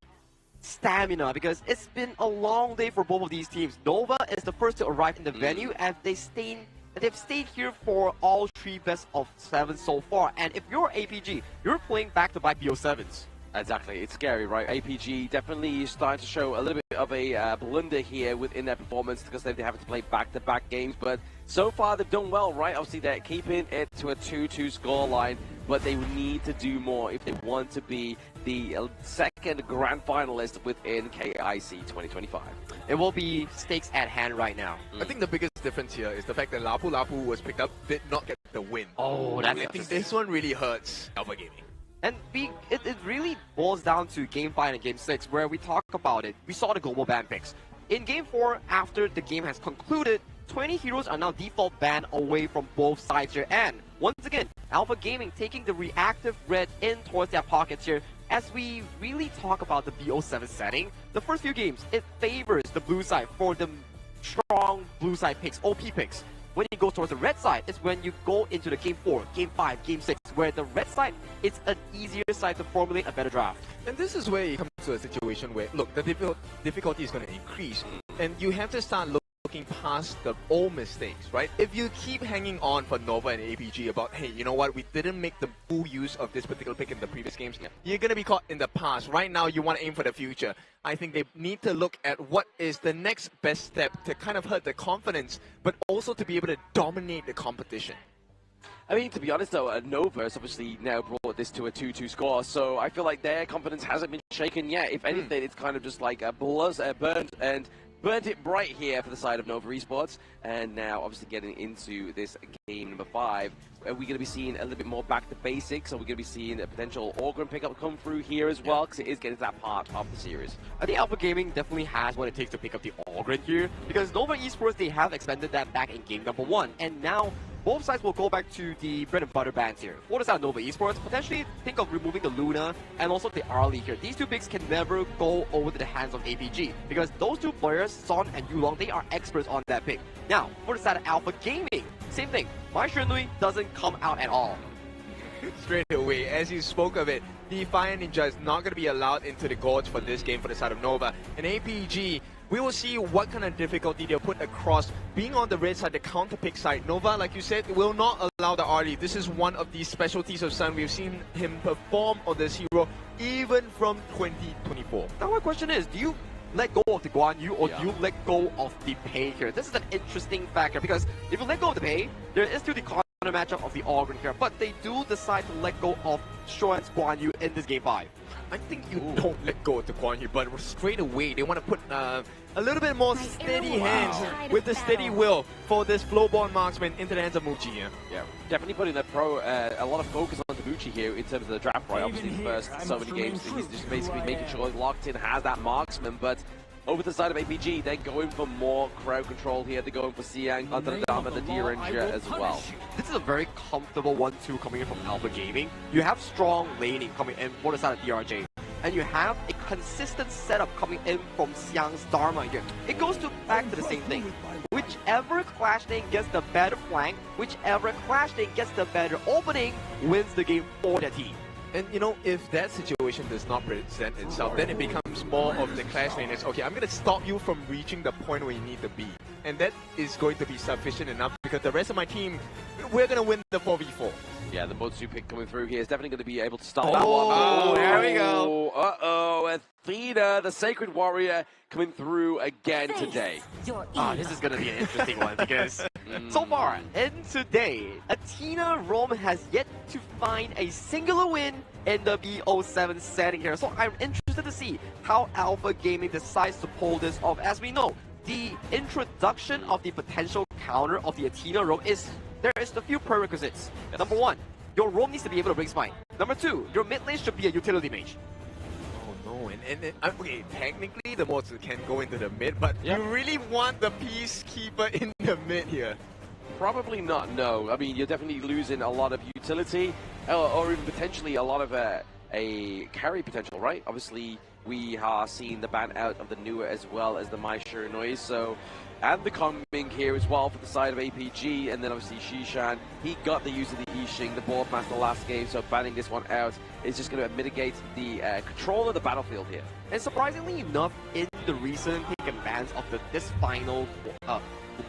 stamina, because it's been a long day for both of these teams. Nova is the first to arrive in the venue, and they've stayed here for all 3 best of 7 so far. And if you're APG, you're playing back-to-back BO7s. Exactly, it's scary, right? APG definitely starting to show a little bit of a blunder here within their performance, because they're having to play back-to-back games. But so far they've done well, right? Obviously they're keeping it to a 2-2 scoreline, but they need to do more if they want to be the second grand finalist within KIC 2025. It will be stakes at hand right now. I think the biggest difference here is the fact that Lapu Lapu was picked up, did not get the win. Oh, that's I think this one really hurts Alpha Gaming. And it really boils down to Game 5 and Game 6, where we talk about it. We saw the global ban picks. In Game 4, after the game has concluded, 20 heroes are now default banned away from both sides here. And once again, Alpha Gaming taking the reactive red in towards their pockets here. As we really talk about the BO7 setting, the first few games, it favors the blue side for the strong blue side picks, OP picks. When you go towards the red side, it's when you go into the Game 4, Game 5, Game 6, where the red side, it's an easier side to formulate a better draft. And this is where you come to a situation where, look, the difficulty is going to increase, and you have to start looking past the old mistakes, right? If you keep hanging on for Nova and APG about, hey, you know what, we didn't make the full use of this particular pick in the previous games, you're going to be caught in the past. Right now, you want to aim for the future. I think they need to look at what is the next best step to kind of hurt the confidence, but also to be able to dominate the competition. I mean, to be honest though, Nova has obviously now brought this to a 2-2 score, so I feel like their confidence hasn't been shaken yet. If anything, it's kind of just like a burnt it bright here for the side of Nova Esports. And now obviously getting into this game number 5, are we going to be seeing a little bit more back to basics? Are we going to be seeing a potential Orgrim pickup come through here as well? Because it is getting to that part of the series. I think Alpha Gaming definitely has what it takes to pick up the Orgrim here, because Nova Esports, they have expanded that back in game number 1, and now both sides will go back to the bread and butter bans here. For the side of Nova Esports, potentially think of removing the Luna and also the Arlie here. These 2 picks can never go over to the hands of APG, because those 2 players, Son and Yulong, they are experts on that pick. Now, for the side of Alpha Gaming, same thing. My Shenui doesn't come out at all. Straight away, as you spoke of it, the Fire Ninja is not going to be allowed into the Gorge for this game for the side of Nova. And APG, we will see what kind of difficulty they'll put across being on the red side, the counter pick side. Nova, like you said, will not allow the Arlie. This is one of the specialties of Sun. We've seen him perform on this hero even from 2024. Now my question is, do you let go of the Guan Yu, or do you let go of the pay here? This is an interesting factor, because if you let go of the pay, there is still the counter matchup of the Ogren here, but they do decide to let go of Shoan's Guan Yu in this game 5. I think you don't let go of the Guan Yu, but straight away they want to put a little bit more steady hands with the steady will for this flowborn marksman into the hands of Muchi here. Yeah, definitely putting a lot of focus on Muchi here in terms of the draft, right? Obviously, the first so many games, he's just basically making sure he's locked in, has that marksman, but over to the side of APG, they're going for more crowd control here. They're going for Siang, under the Dam, and the D-Ranger as well. This is a very comfortable 1-2 coming in from Alpha Gaming. You have strong laning coming in for the side of DRJ. And you have a consistent setup coming in from Xiang's Dharma here. It goes back to the same thing. Whichever Clash Lane gets the better flank, whichever Clash Lane gets the better opening, wins the game for the team. And you know, if that situation does not present itself, then it becomes more of the clash lane. It's okay, I'm going to stop you from reaching the point where you need to be. And that is going to be sufficient enough because the rest of my team, we're going to win the 4v4. Yeah, the Motsu pick coming through here is definitely going to be able to stop that one. Oh, there we go. Uh-oh, Athena, the Sacred Warrior, coming through again today. This is going to be an interesting one because so far, in today, Athena Rome has yet to find a singular win in the BO7 setting here. So I'm interested to see how Alpha Gaming decides to pull this off. As we know, the introduction of the potential counter of the Athena Rome there is a few prerequisites. Number 1, your Rome needs to be able to bring spine. Number 2, your mid lane should be a utility mage. Oh no, and okay, technically the Motsu can go into the mid, but you really want the Peacekeeper in the mid here? Probably not, no. I mean, you're definitely losing a lot of utility, or even potentially a lot of a carry potential, right? Obviously, we are seeing the ban out of the Newer as well as the Mai Sure Noise, so... And the coming here as well for the side of APG, and then obviously Shishan, he got the use of the Yixing, the Boardmaster last game, so banning this one out is just going to mitigate the control of the battlefield here. And surprisingly enough, in the recent pick and bans of this final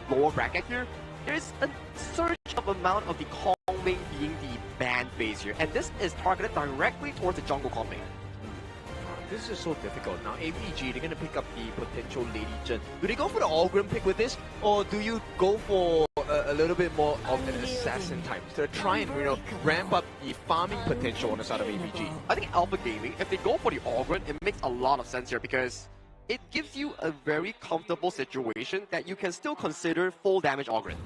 lower bracket here, there's a surge of amount of the Kongming being the ban phase here, and this is targeted directly towards the jungle Kongming. This is so difficult. Now, APG, they're going to pick up the potential Lady Chen. Do they go for the Ogren pick with this? Or do you go for a little bit more of an assassin type to try and, you know, ramp up the farming potential on the side of APG? I think Alpha Gaming, if they go for the Ogren, it makes a lot of sense here because it gives you a very comfortable situation that you can still consider full damage Ogren.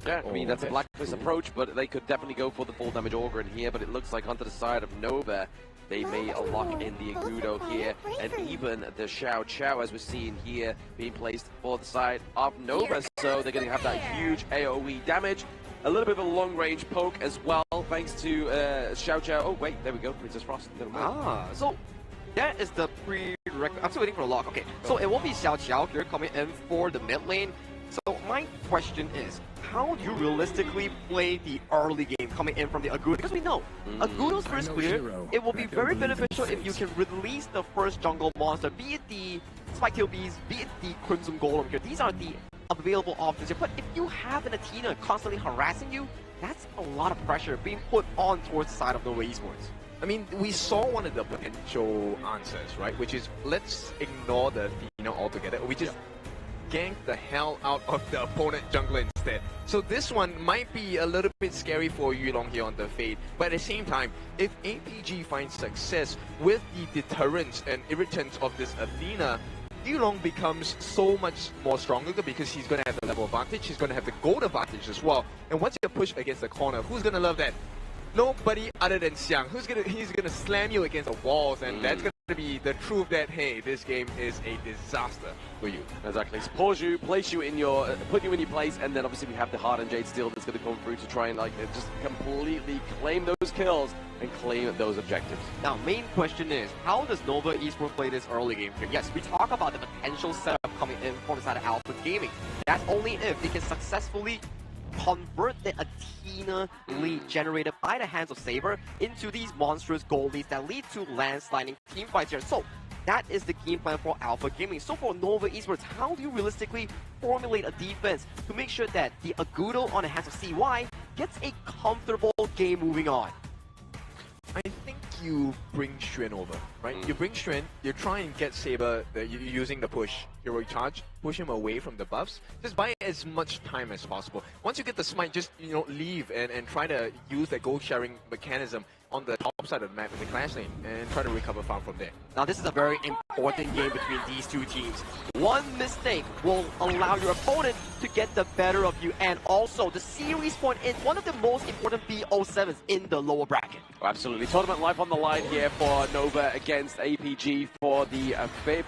Yeah, I mean, that's a Blacklist approach, but they could definitely go for the full damage Ogren here, but it looks like onto the side of Nova, they may lock in the Agudo here, and even the Xiao Qiao, as we're seeing here, being placed for the side of Nova, so they're going to have that huge AoE damage. A little bit of a long-range poke as well, thanks to Xiao Qiao. Oh, wait, there we go, Princess Frost. So that is the prerequisite. I'm still waiting for the lock. Okay, so it won't be Xiao Qiao here coming in for the mid lane. So my question is, how do you realistically play the early game coming in from the Agudo? Because we know, Agudo's first clear, it will be very beneficial if you can release the first jungle monster, be it the Spike-tailed Bees, be it the Crimson Golem here. These are the available options here. But if you have an Athena constantly harassing you, that's a lot of pressure being put on towards the side of Nova Esports. I mean, we saw one of the potential answers, right? Which is, let's ignore the Athena altogether. We just gank the hell out of the opponent jungler instead. So this one might be a little bit scary for Yulong here on the Fade, but at the same time, if APG finds success with the deterrence and irritants of this Athena, Yulong becomes so much more stronger because he's going to have the level advantage, he's going to have the gold advantage as well. And once you push against the corner, who's going to love that? Nobody other than Xiang. He's gonna slam you against the walls, and that's gonna be the truth that, hey, this game is a disaster for you. Exactly. So pause you, place you in your, put you in your place, and then obviously we have the Hardened Jade Steel that's gonna come through to try and like just completely claim those kills and claim those objectives. Now, main question is, how does Nova Esports play this early game here? Yes, we talk about the potential setup coming in from the side of Alpha Gaming. That's only if they can successfully convert the Athena lead generated by the hands of Saber into these monstrous gold leads that lead to landsliding team fights here. So that is the game plan for Alpha Gaming. So for Nova Esports, how do you realistically formulate a defense to make sure that the Agudo on the hands of CY gets a comfortable game moving on? I think you bring Xuan over, right? You bring Xuan, you try and get Saber using the push heroic charge, push him away from the buffs. Just buy as much time as possible. Once you get the smite, just leave and try to use that gold sharing mechanism on the top side of the map in the clash lane and try to recover farm from there. Now this is a very important game between these two teams. One mistake will allow your opponent to get the better of you, and also the series point is one of the most important BO7s in the lower bracket. Oh, absolutely. Tournament life on the line here for Nova against APG for the fifth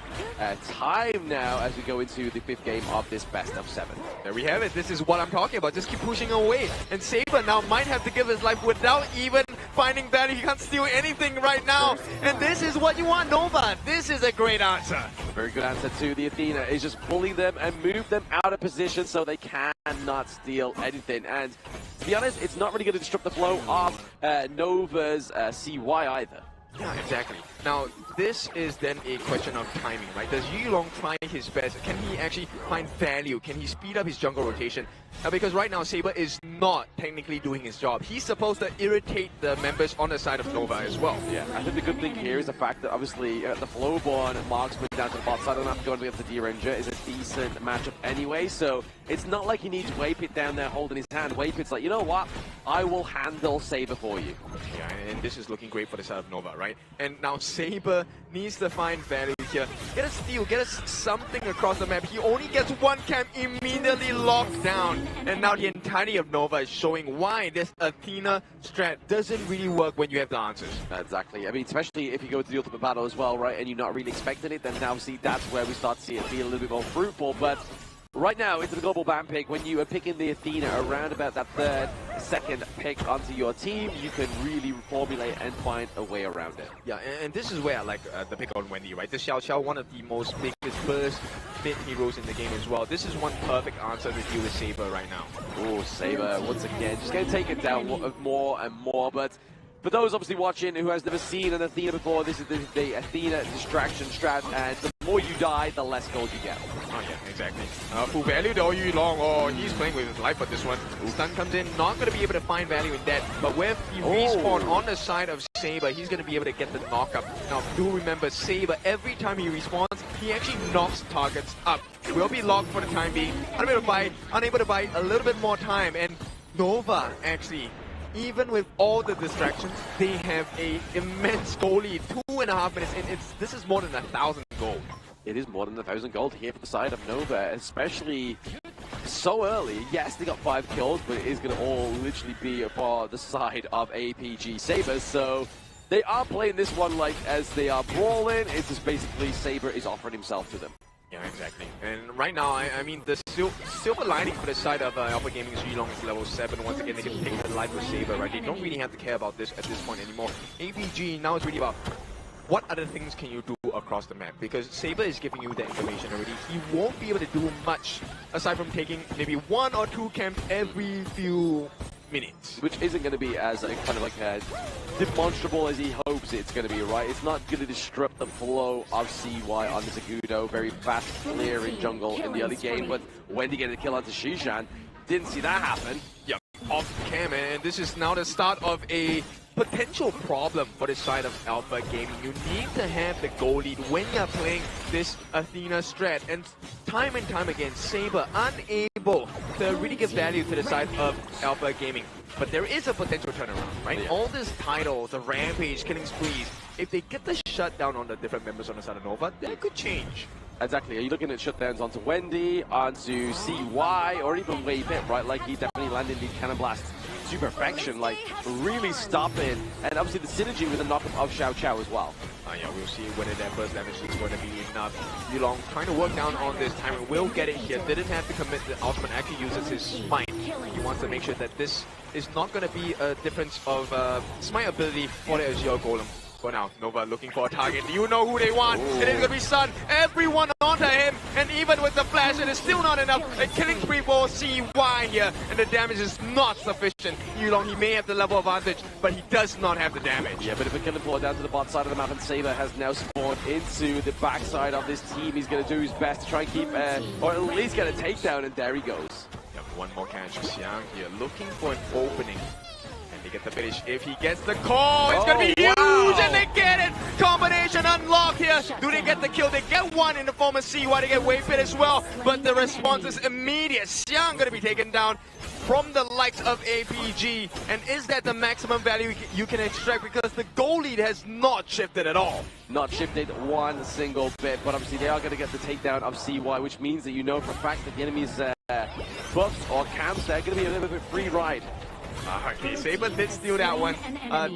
time now as we go into the fifth game of this best of 7. There we have it. This is what I'm talking about. Just keep pushing away. And Saber now might have to give his life without even finding value. He can't steal anything right now. And this is what you want, Nova. This is a great answer. Very good answer to the Athena is just bully them and move them out of position so they cannot steal anything. And to be honest, it's not really going to disrupt the flow of Nova's CY either. Yeah, exactly. Now, this is then a question of timing, right? Does Yulong try his best? Can he actually find value? Can he speed up his jungle rotation? Because right now, Saber is not technically doing his job. He's supposed to irritate the members on the side of Nova as well. Yeah, I think the good thing here is the fact that obviously the Flowborn marksman down to the bot side, and going against the D-Ranger is a decent matchup anyway, so it's not like he needs Waypit down there holding his hand. Waypit's like, you know what? I will handle Saber for you. Yeah, and this is looking great for the side of Nova, right? And now Saber needs to find value here. Get a steal, get us something across the map. He only gets one camp immediately locked down. And now the entirety of Nova is showing why this Athena strat doesn't really work when you have the answers. Exactly. I mean, especially if you go to the ultimate battle as well, right? And you're not really expecting it, then now see that's where we start to see it be a little bit more fruitful. But right now, into the global ban pick, when you are picking the Athena around about that third, second pick onto your team, you can really formulate and find a way around it. Yeah, and this is where I like the pick on Wendy, right? This Xiao Xiao, one of the most biggest burst mid heroes in the game as well. This is one perfect answer to deal with Saber right now. Oh, Saber, once again, just going to take it down more and more, but for those obviously watching who has never seen an Athena before, this is the Athena distraction strat, and the more you die, the less gold you get. Oh yeah, exactly. Full value though, Yulong. Oh, he's playing with his life for this one. Stun comes in, not going to be able to find value in that, but with the respawn on the side of Saber, he's going to be able to get the knock up. Now, do remember, Saber, every time he respawns, he actually knocks targets up. Will be locked for the time being. Unable to buy a little bit more time, and Nova actually, even with all the distractions, they have a immense goal lead. 2.5 minutes in. This is more than 1,000 gold. It is more than 1,000 gold here for the side of Nova, especially so early. Yes, they got 5 kills, but it is going to all literally be for the side of APG Saber. So they are playing this one like as they are brawling. It's just basically Saber is offering himself to them. Yeah, exactly. And right now, I mean, the silver lining for the side of Alpha Gaming is Yulong is level 7. Once again, they can take the life with Saber, right? They don't really have to care about this at this point anymore. APG, now it's really about what other things can you do across the map? Because Saber is giving you the information already. He won't be able to do much aside from taking maybe 1 or 2 camps every few minutes. Which isn't going to be as kind of like demonstrable as he hopes it's going to be, right? It's not going to disrupt the flow of CY on Zagudo. Very fast clearing jungle in the early game, but when he get a kill onto Shishan, didn't see that happen. Yep, off cam, and this is now the start of a potential problem for the side of Alpha Gaming. You need to have the goal lead when you're playing this Athena strat, and time again, Saber unable to really give value to the side of Alpha Gaming. But there is a potential turnaround, right? Yeah. All these titles, the Rampage, Killing Sprees, if they get the shutdown on the different members on the side of Nova, that could change. Exactly. Are you looking at shutdowns onto Wendy, onto CY, or even Waypit, right? Like, he definitely landed the Cannon Blast to perfection, like, really stopping. And obviously the synergy with the knockup of Xiao Xiao as well. Yeah, we'll see whether that burst damage is going to be enough. Yulong trying to work down on this time and will get it here. Didn't have to commit. The ultimate actually uses his smite. He wants to make sure that this is not going to be a difference of smite ability for the Azure Golem. For now, Nova looking for a target. You know who they want. Ooh. It is going to be Sun. Everyone onto him. And even with the flash, it is still not enough. A killing spree for CY here. And the damage is not sufficient. Yulong, he may have the level advantage, but he does not have the damage. Yeah, but if we're going to pull it down to the bot side of the map, and Saber has now spawned into the backside of this team, he's going to do his best to try and keep, or at least get a takedown, and there he goes. Yep, one more catch. Xiang here looking for an opening. They get the finish. If he gets the call, it's going to be huge, and they get it! Combination unlocked here. Do they get the kill? They get one in the form of CY. They get Wayfit as well, but the response is immediate. Xiang going to be taken down from the likes of APG. And is that the maximum value you can extract? Because the goal lead has not shifted at all. Not shifted one single bit, but obviously they are going to get the takedown of CY, which means that you know for a fact that the enemy's buffs or camps, they're going to be a little bit free ride. Okay, Saber did steal that one.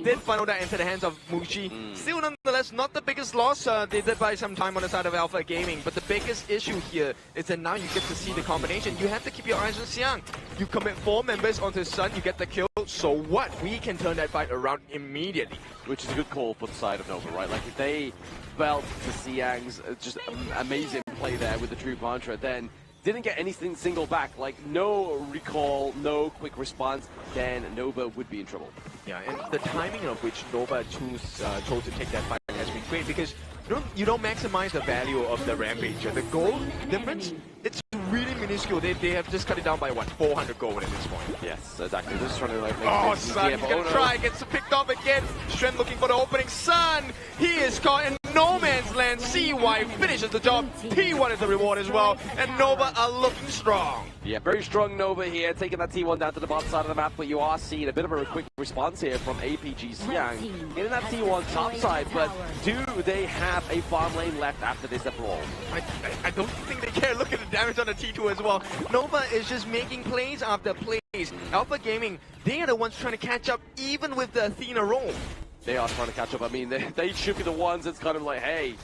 Did funnel that into the hands of Muji. Still, nonetheless, not the biggest loss. They did buy some time on the side of Alpha Gaming. But the biggest issue here is that now you get to see the combination. You have to keep your eyes on Xiang. You commit 4 members onto Sun, you get the kill. So what? We can turn that fight around immediately. Which is a good call for the side of Nova, right? Like, if they felt to Xiang's just amazing play there with the True Mantra, then didn't get anything single back, like no recall, no quick response, then Nova would be in trouble. Yeah, and the timing of which Nova chose to take that fight has been great, because you don't maximize the value of the Rampage. The gold difference, it's really minuscule. They have just cut it down by what, 400 gold at this point. Yes, exactly. They're just trying to like make Sun, he's gonna try, gets picked off again. Strength looking for the opening. Sun, he is caught in no man's land. CY finishes the job. T1 is the reward as well, and Nova are looking strong. Yeah, very strong Nova here, taking that T1 down to the bottom side of the map, but you are seeing a bit of a quick response here from APG Xiang. Getting that T1 top side, but do they have a farm lane left after this brawl? I don't think they care. Look at the damage on the T2 as well. Nova is just making plays after plays. Alpha Gaming, they are the ones trying to catch up even with the Athena roam. They are trying to catch up. I mean, they should be the ones that's kind of like, hey,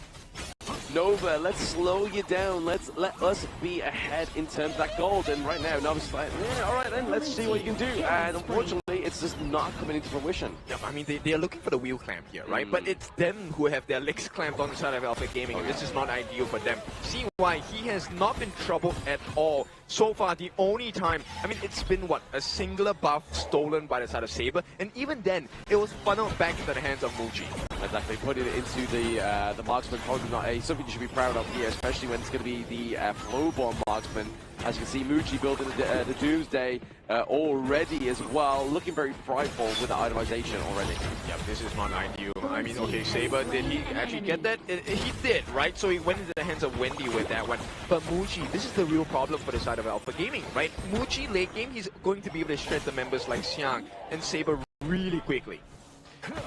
Nova, let's slow you down. Let us be ahead in terms of that gold. And right now, Nova's like, yeah, all right then, let's see what you can do. And unfortunately, it's just not coming into fruition. Yeah, I mean, they are looking for the wheel clamp here, right? But it's them who have their legs clamped on the side of Alpha Gaming, and this is not ideal for them. See why he has not been troubled at all. So far, the only time, I mean, it's been, what, a singular buff stolen by the side of Saber, and even then, it was funneled back into the hands of Muji. Exactly, putting it into the marksman, probably not something you should be proud of here, especially when it's going to be the flowborn marksman. As you can see, Muji building the Doomsday already as well, looking very frightful with the itemization already. Yeah, this is not ideal. I mean, okay, Saber, did he actually get that? He did, right? So he went into the hands of Wendy with that one. But Muji, this is the real problem for the side of Alpha Gaming, right? Muji, late game, he's going to be able to shred the members like Xiang and Saber really quickly.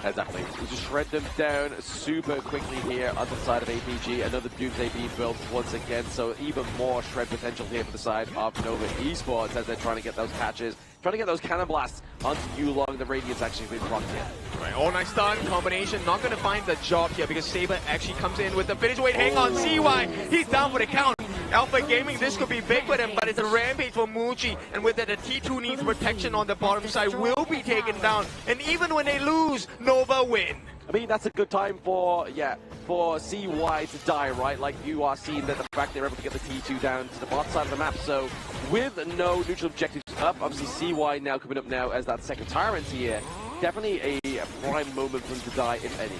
Exactly. We just shred them down super quickly here on the side of APG. Another Doomsday being built once again, so even more shred potential here for the side of Nova Esports as they're trying to get those catches, trying to get those cannon blasts onto Yulong. The Radiant's actually been blocked here. Right, all nice stun combination, not going to find the job here because Saber actually comes in with the finish. Wait, hang on, CY, he's down for the count. Alpha Gaming, this could be big for them, but it's a rampage for Muji, and with that, the T2 needs protection on the bottom side, will be taken down, and even when they lose, Nova win. I mean, that's a good time for CY to die, right? Like, you are seeing that the fact they're able to get the T2 down to the bottom side of the map, so with no neutral objectives up, obviously CY now coming up now as that second Tyrant here. Definitely a prime moment for them to die, if any.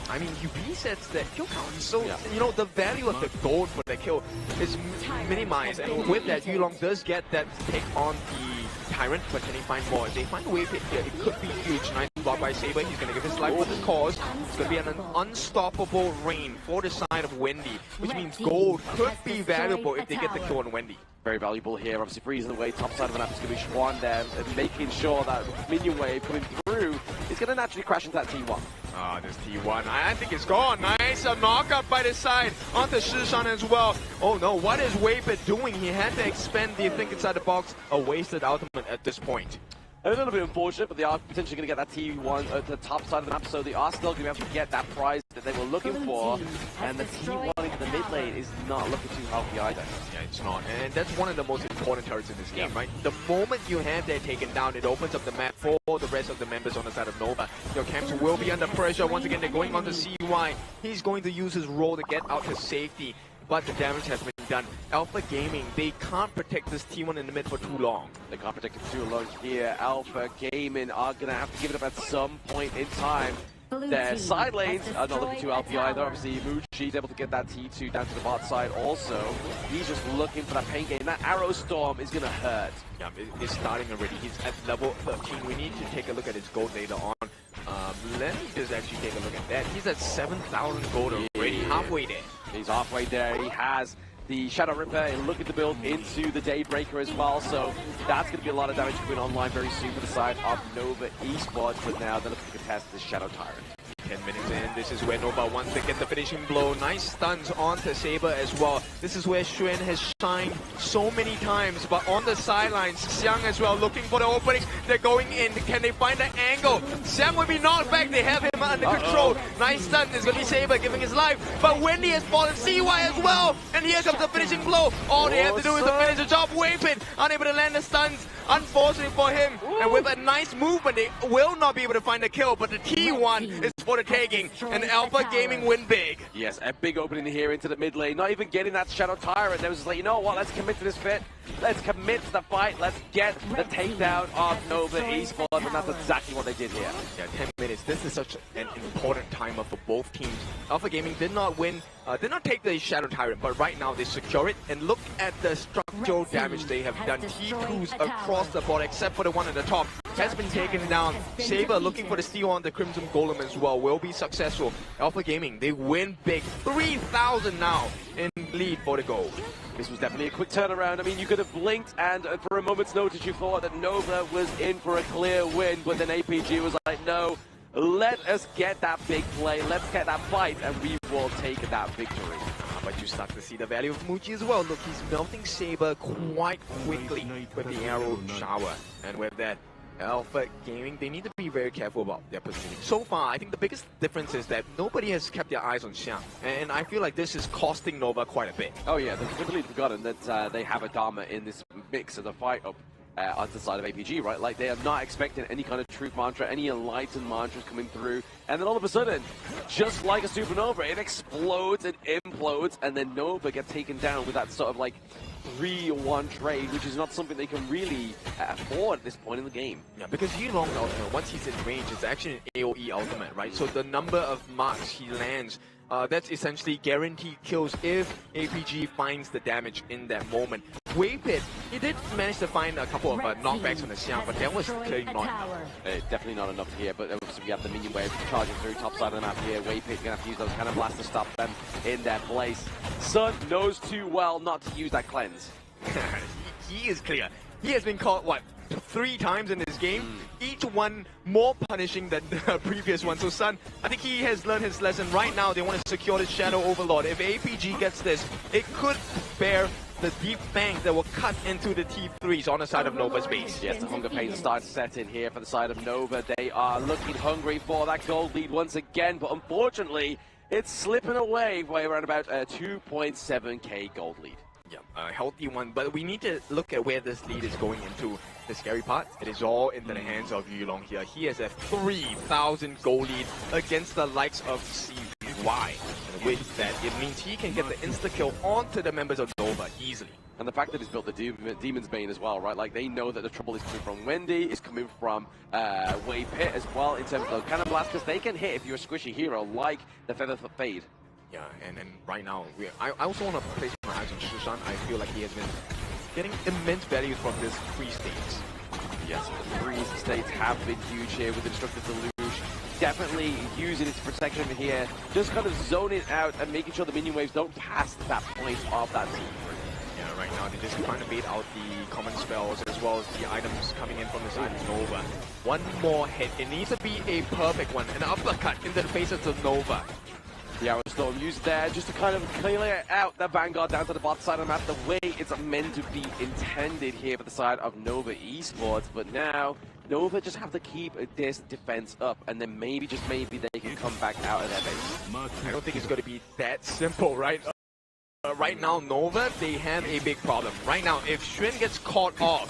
I mean, he resets the kill count, so, you know, the value of the gold for the kill is minimized, and with that, Yulong does get that take on the Tyrant, but can he find more? If they find a wave hit here, it could be huge. Nice block by Saber, he's going to give his life for the cause. It's going to be an unstoppable reign for the side of Wendy, which means gold could be valuable if they get the kill on Wendy. Very valuable here, obviously freezing away top side of the map is going to be Schwan there, and making sure that minion wave coming through is going to naturally crash into that T1. Ah, this T1, I think it's gone. Nice, a knockout by the side onto Shishan as well. Oh no, what is Wayfit doing? He had to expend the Think Inside the Box, a wasted ultimate at this point. A little bit unfortunate, but they are potentially going to get that T1 at the top side of the map, so they are still going to be able to get that prize that they were looking for, and the T1 into the mid lane is not looking too healthy either. Yeah, it's not, and that's one of the most important turrets in this game, right? The moment you have that taken down, it opens up the map for the rest of the members on the side of Nova. Your camps will be under pressure. Once again, they're going on to CY. He's going to use his role to get out to safety, but the damage has been done. Alpha Gaming, they can't protect this T1 in the mid for too long. They can't protect it too long here. Alpha Gaming are going to have to give it up at some point in time. their side lanes are not looking too healthy either. Obviously, Muji's able to get that T2 down to the bot side also. He's just looking for that pain game. That Arrow Storm is going to hurt. Yeah, it's starting already. He's at level 13. We need to take a look at his gold later on. Let me just actually take a look at that. He's at 7,000 gold already, halfway there. He's halfway there. He has the Shadow Ripper looking to build into the Daybreaker as well, so that's going to be a lot of damage coming online very soon for the side of Nova Esports, but now they're looking to contest the Shadow Tyrant. 10 minutes in, this is where Nova wants to get the finishing blow. Nice stuns onto Saber as well. This is where Xuan has shined so many times, but on the sidelines, Xiang as well, looking for the openings. They're going in. Can they find the angle? Sam will be knocked back. They have him under control. Nice stun. It's going to be Saber giving his life, but Wendy has fallen. CY as well, and here comes the finishing blow. All they have to do is to finish the job. Waypin unable to land the stuns, unfortunately for him. And with a nice movement, they will not be able to find the kill, but the T1 is for the taking, and Alpha Gaming win big. Yes, a big opening here into the mid lane, not even getting that Shadow Tyrant. They was just like, you know what, let's commit to this fit. Let's commit to the fight. Let's get the takedown of Nova Esports, and that's exactly what they did here. Yeah, 10 minutes. This is such an important timer for both teams. Alpha Gaming did not win, did not take the Shadow Tyrant, but right now they secure it. And look at the structural damage they have done. T2s across the board, except for the one at the top, has been taken down. Saber looking for the steal on the Crimson Golem as well, will be successful. Alpha Gaming, they win big. 3,000 now in lead for the goal. This was definitely a quick turnaround. I mean, you could have blinked and for a moment's notice you thought that Nova was in for a clear win, but then APG was like, no, let us get that big play, let's get that fight, and we will take that victory. But you start to see the value of Muji as well. Look, he's melting Saber quite quickly with the arrow shower. And with that, Alpha Gaming, they need to be very careful about their positioning. So far, I think the biggest difference is that nobody has kept their eyes on Xiang. And I feel like this is costing Nova quite a bit. Oh yeah, they've completely forgotten that they have a Dharma in this mix of the fight up on the side of APG, right? Like, they are not expecting any kind of truth mantra, any enlightened mantras coming through. And then all of a sudden, just like a supernova, it explodes and implodes, and then Nova gets taken down with that sort of like 3-1 trade, which is not something they can really afford at this point in the game. Yeah, because Yulong ultimate, once he's in range, it's actually an AoE ultimate, right? So the number of marks he lands, that's essentially guaranteed kills if APG finds the damage in that moment. Waypit, he did manage to find a couple of knockbacks on the Xiang, but that was clearly not enough. Definitely not enough here, but obviously we have the minion wave charging through top side of the map here. Waypit gonna have to use those cannon blasts to stop them in their place. Sun knows too well not to use that cleanse. He is clear. He has been caught, what, 3 times in this game, each one more punishing than the previous one. So Sun, I think he has learned his lesson. Right now, they want to secure the Shadow Overlord. If APG gets this, it could bear the deep fangs that will cut into the T3s on the side of Nova's base. Yes, the hunger pains are starting to set in here for the side of Nova. They are looking hungry for that gold lead once again, but unfortunately, it's slipping away by around about a 2.7k gold lead. Yeah, a healthy one, but we need to look at where this lead is going into. The scary part, it is all into the hands of Yulong here. He has a 3,000 gold lead against the likes of CY. And with that, it means he can get the insta-kill onto the members of Nova easily. And the fact that he's built the Demon's Bane as well, right? Like, they know that the trouble is coming from Wendy, is coming from Waypit as well in terms of those cannon blasts, because they can hit if you're a squishy hero like the Feather Fade. Yeah, and right now, I also want to place my eyes on Shushan. I feel like he has been getting immense value from this freeze states. Yes, the freeze states have been huge here with Instructive Deluge. Definitely using its protection here, just kind of zoning out and making sure the minion waves don't pass that point of that team. Yeah, right now they're just trying to bait out the common spells as well as the items coming in from the side of Nova. One more hit, it needs to be a perfect one, an uppercut into the faces of Nova. The Arrow Storm used there just to kind of clear out the Vanguard down to the bot side of the map the way it's meant to be intended here for the side of Nova Esports. But now, Nova just have to keep this defense up, and then maybe, just maybe, they can come back out of their base. I don't think it's going to be that simple, right? Right now, Nova, they have a big problem. Right now, if Xuan gets caught off,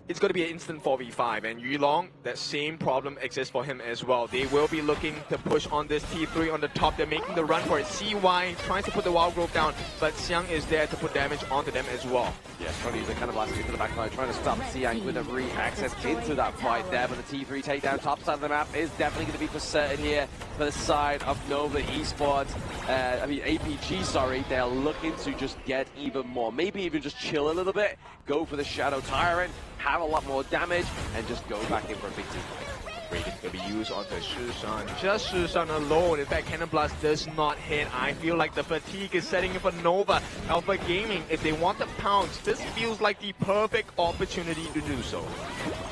it's going to be an instant 4v5. And Yulong, that same problem exists for him as well. They will be looking to push on this T3 on the top. They're making the run for it. CY trying to put the wild growth down, but Xiang is there to put damage onto them as well. Yeah, trying to use the kind of last into the backline, trying to stop Xiang with a re-access into that fight there. But the T3 takedown top side of the map is definitely going to be for certain here for the side of Nova Esports. APG, sorry. They're looking to just get even more. Maybe even just chill a little bit, go for the Shadow Tyrant, have a lot more damage, and just go back in for a big team fight. Radiant's going to be used onto Shishan. Just Shishan alone. In fact, Cannon Blast does not hit. I feel like the fatigue is setting in for Nova. Alpha Gaming, if they want to pounce, this feels like the perfect opportunity to do so.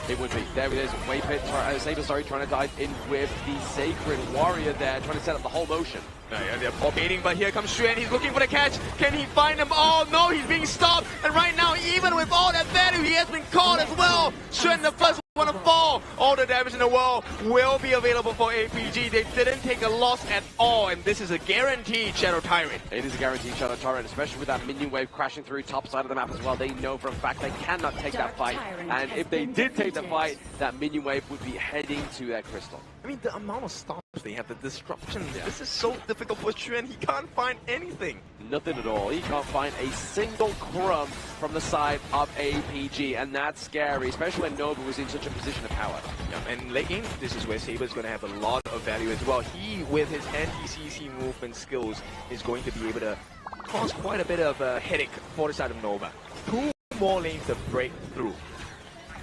It would be. There it is. Waypit, Saber, sorry, trying to dive in with the Sacred Warrior there, trying to set up the whole motion. Yeah, they're ball baiting, but here comes Xuan. He's looking for the catch. Can he find him? Oh no, he's being stopped. And right now, even with all that value, he has been caught as well. Xuan, the first one to fall. All the damage in the world will be available for APG. They didn't take a loss at all, and this is a guaranteed Shadow Tyrant. It is a guaranteed Shadow Tyrant, especially with that minion wave crashing through top side of the map as well. They know for a fact they cannot take that fight, and if they did take the fight, that minion wave would be heading to their crystal. I mean, the amount of stops they have, the disruption, this is so difficult for Xuan. He can't find anything. Nothing at all. He can't find a single crumb from the side of APG, and that's scary, especially when Nova was in such a position of power. Yeah, and late game, this is where Saber's going to have a lot of value as well. He, with his anti-CC movement skills, is going to be able to cause quite a bit of a headache for the side of Nova. 2 more lanes to break through.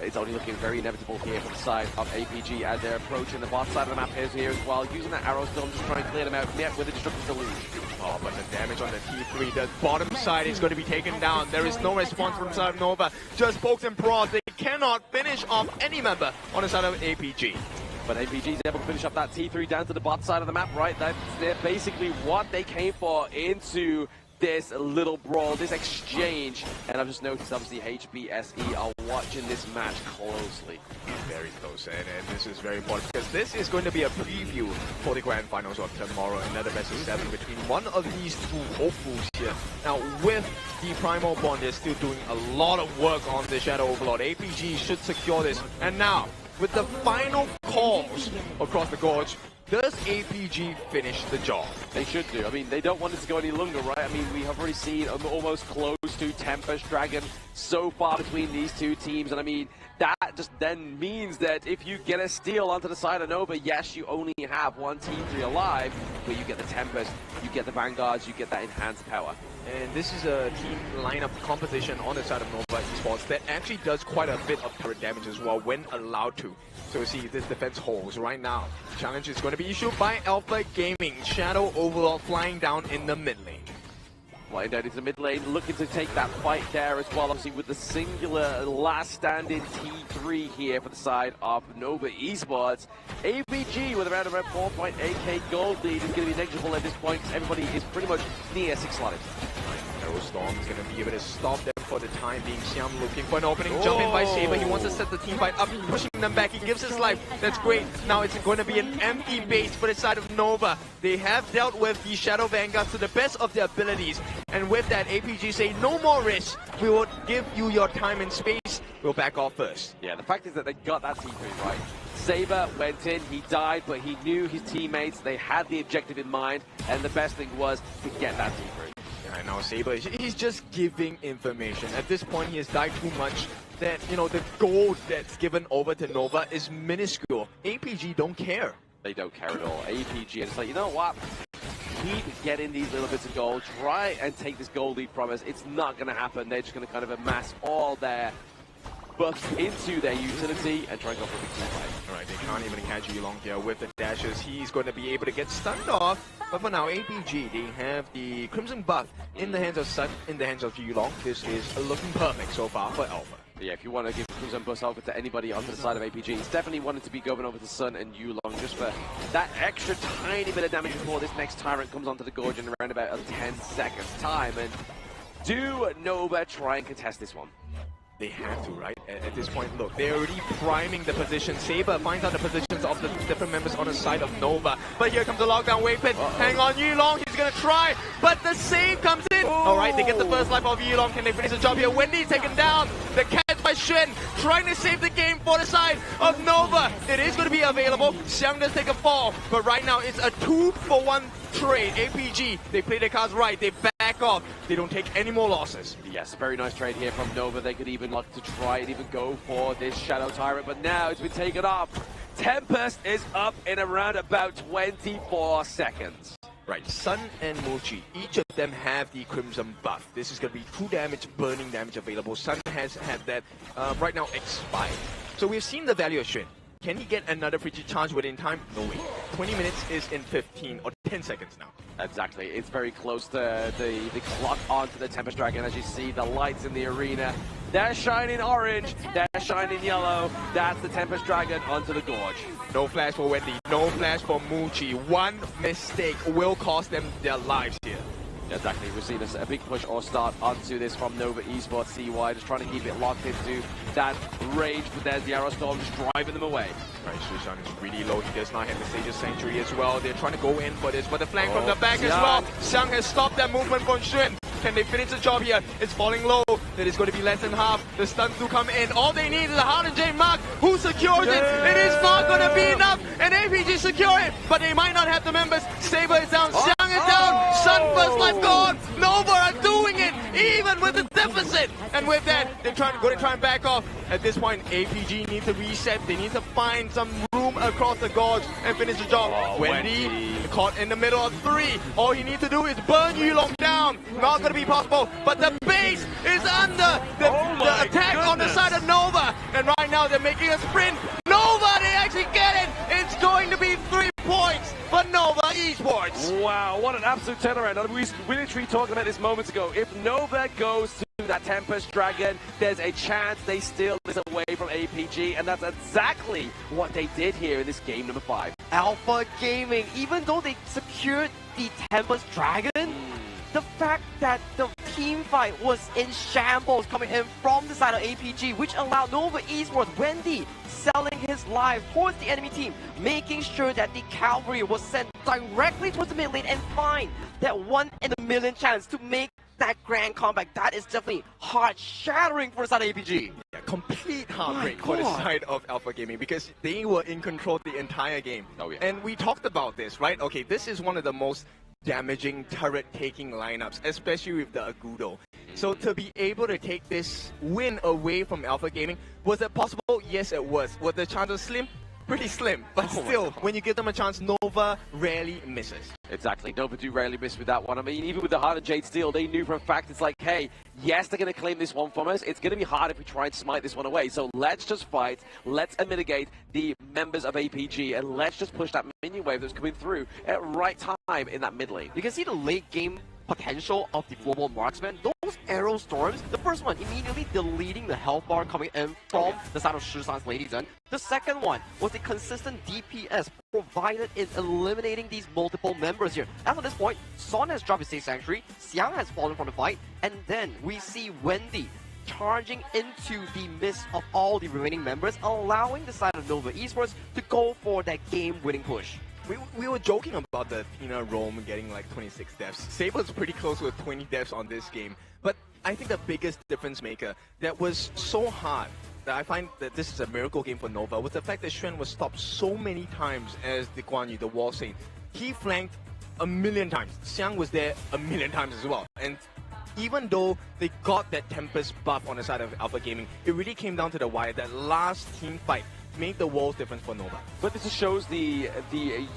It's only looking very inevitable here from the side of APG as they're approaching the bot side of the map here as well, using that arrow storm to try and clear them out, yet with a destructive deluge. Oh, but the damage on the T3, the bottom side is going to be taken down. There is no response from the side of Nova. Just pokes and prods. They cannot finish off any member on the side of APG. But APG is able to finish up that T3 down to the bot side of the map, right? That's basically what they came for into this little brawl, this exchange. And I've just noticed, obviously, HBSE are watching this match closely. Very close, and this is very important because this is going to be a preview for the grand finals of tomorrow. Another best of 7 between one of these 2 hopefuls here. Now, with the Primal Bond, they're still doing a lot of work on the Shadow Overlord. APG should secure this. And now, with the final calls across the gorge, does APG finish the job? They should do. I mean, they don't want it to go any longer, right? I mean, we have already seen almost close to Tempest Dragon so far between these 2 teams. And I mean, that just then means that if you get a steal onto the side of Nova, yes, you only have 1 T3 alive, but you get the Tempest, you get the Vanguards, you get that enhanced power. And this is a team lineup composition on the side of Nova Esports that actually does quite a bit of turret damage as well when allowed to. So you see this defense holds right now. Challenge is going to be issued by Alpha Gaming. Shadow Overlord flying down in the mid lane. Flying down into the mid lane, looking to take that fight there as well, obviously with the singular last standing T3 here for the side of Nova Esports. APG with around 4.8k gold lead is going to be negligible at this point. Everybody is pretty much near 6 slotted. Arrow Storm is going to be able to stop them for the time being. Xiam looking for an opening. Jump in by Saber. He wants to set the team fight up, pushing them back. He gives his life. That's great. Now it's going to be an empty base for the side of Nova. They have dealt with the Shadow Vanguards to the best of their abilities. And with that, APG say, no more risk. We will give you your time and space. We'll back off first. Yeah, the fact is that they got that T3 right. Saber went in, he died, but he knew his teammates, they had the objective in mind, and the best thing was to get that T3. I know Saber, he's just giving information. At this point, he has died too much that, you know, the gold that's given over to Nova is minuscule. APG don't care. They don't care at all. APG, it's like, you know what? Keep getting these little bits of gold. Try and take this gold lead from us. It's not going to happen. They're just going to kind of amass all their buffs into their utility and try and go for a big team fight. Alright, they can't even catch Yulong here with the dashes. He's going to be able to get stunned off. But for now, APG, they have the Crimson buff in the hands of Sun, in the hands of Yulong. This is looking perfect so far for Alpha. Yeah, if you want to give Crimson buff over to anybody onto the side of APG, it's definitely wanted to be going over to Sun and Yulong just for that extra tiny bit of damage before this next Tyrant comes onto the gorge in around about a 10 seconds time. And do Nova try and contest this one? They have to, right? At this point, look, they're already priming the position. Saber finds out the positions of the different members on the side of Nova. But here comes the lockdown wave pit. Hang on, Yulong, he's gonna try, but the save comes in. Alright, they get the first life of Yulong. Can they finish the job here? Wendy's taken down. The catch by Xuan. Xuan trying to save the game for the side of Nova. It is going to be available. Xiang does take a fall, but right now it's a 2-for-1 trade. APG, they play their cards right. They back off. They don't take any more losses. Yes, very nice trade here from Nova. They could even look to try and even go for this Shadow Tyrant, but now it's been taken off. Tempest is up in around about 24 seconds. Right, Sun and Mochi, each of them have the Crimson buff. This is going to be true damage, burning damage available. Sun has had that right now expired. So we've seen the value of Xuan. Can he get another frigid charge within time? No way. 20 minutes is in 15 or 10 seconds now. Exactly, it's very close to the clock onto the Tempest Dragon. As you see, the lights in the arena, they're shining orange, they're shining yellow. That's the Tempest Dragon onto the Gorge. No flash for Wendy, no flash for Muchi. One mistake will cost them their lives here. Exactly, we've seen a big push or start onto this from Nova Esports. CY just trying to keep it locked into that range, but there's the Arrow Storm just driving them away. Right, Shushan is really low. He does not have the Sage's Sanctuary as well. They're trying to go in for this, but the flank from the back as well. Xiang has stopped that movement from Xuan. Can they finish the job here? It's falling low. That is going to be less than half. The stuns do come in. All they need is a Hard and J mark. Who secures it? It is not going to be enough. And APG secure it, but they might not have the members. Saber is down. Xiang is down. Sun first life gone. Nova are doing it, even with the deficit. And with that, they're going to try and back off. At this point, APG needs to reset. They need to find some room across the gorge and finish the job. Wendy caught in the middle of 3. All he needs to do is burn Yulong down. Not going to be possible, but the base is under the attack on the side of Nova. And right now, they're making a sprint. Nova, they actually get it. It's going to be 3 points for Nova Esports. Wow, what an absolute turnaround. We literally talked about this moments ago. If Nova goes to that Tempest Dragon, there's a chance they steal this away from APG, and that's exactly what they did here in this game number 5. Alpha Gaming, even though they secured the Tempest Dragon, the fact that the team fight was in shambles coming in from the side of APG, which allowed Nova Esports, Wendy, selling his life towards the enemy team, making sure that the cavalry was sent directly towards the mid lane and find that 1 in a million chance to make that grand comeback. That is definitely heart-shattering for the side of APG. Yeah, complete heartbreak for the side of Alpha Gaming because they were in control the entire game. Oh, yeah. And we talked about this, right? Okay, this is one of the most damaging turret-taking lineups, especially with the Agudo. So to be able to take this win away from Alpha Gaming, was it possible? Yes, it was. Was the chances slim? Pretty slim, but still, when you give them a chance, Nova rarely misses. Exactly, Nova do rarely miss with that one. I mean, even with the Hard and Jade Steel, they knew for a fact it's like, hey, yes, they're going to claim this one from us. It's going to be hard if we try and smite this one away. So let's just fight, let's mitigate the members of APG, and let's just push that minion wave that's coming through at right time in that mid lane. You can see the late game potential of the global marksman. Those arrow storms, the first one immediately deleting the health bar coming in from the side of Shisan's Lady Zen. The second one was the consistent DPS provided in eliminating these multiple members here. After this point, Son has dropped his Safe Sanctuary, Xiang has fallen from the fight, and then we see Wendy charging into the midst of all the remaining members, allowing the side of Nova Esports to go for that game-winning push. We were joking about the Tina Rome getting like 26 deaths. Sable's pretty close with 20 deaths on this game. But I think the biggest difference maker that was so hard, that I find that this is a miracle game for Nova, was the fact that Xuan was stopped so many times as the Guan Yu, the wall saint. He flanked a million times. Xiang was there a million times as well. And even though they got that Tempest buff on the side of Alpha Gaming, it really came down to the wire. That last team fight made the world's difference for Nova. But this just shows the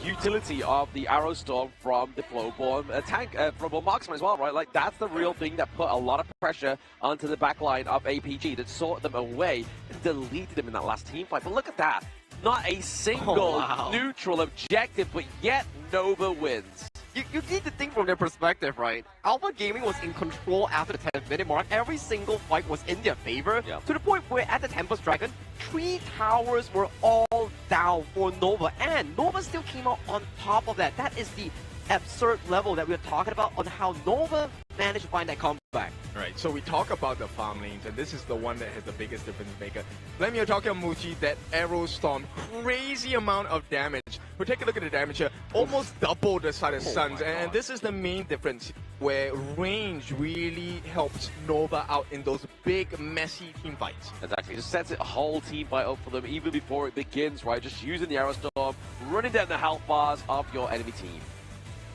utility of the Arrow Storm from the Flowborn tank, Flowborn Marksman as well, right? Like, that's the real thing that put a lot of pressure onto the backline of APG, that sorted them away and deleted them in that last team fight. But look at that. Not a single neutral objective, but yet Nova wins. You need to think from their perspective, right? Alpha Gaming was in control after the 10th-minute mark. Every single fight was in their favor, to the point where at the Tempest Dragon, 3 towers were all down for Nova, and Nova still came out on top of that. That is the absurd level that we're talking about on how Nova managed to find that comeback. back. Right, so we talk about the farm lanes, and this is the one that has the biggest difference maker. Let me talk about Muji, that arrow storm, crazy amount of damage. We'll take a look at the damage here, almost double the size of Suns, and this is the main difference, where range really helps Nova out in those big, messy team fights. Exactly, just sets a whole team fight up for them even before it begins, right? Just using the arrow storm, running down the health bars of your enemy team.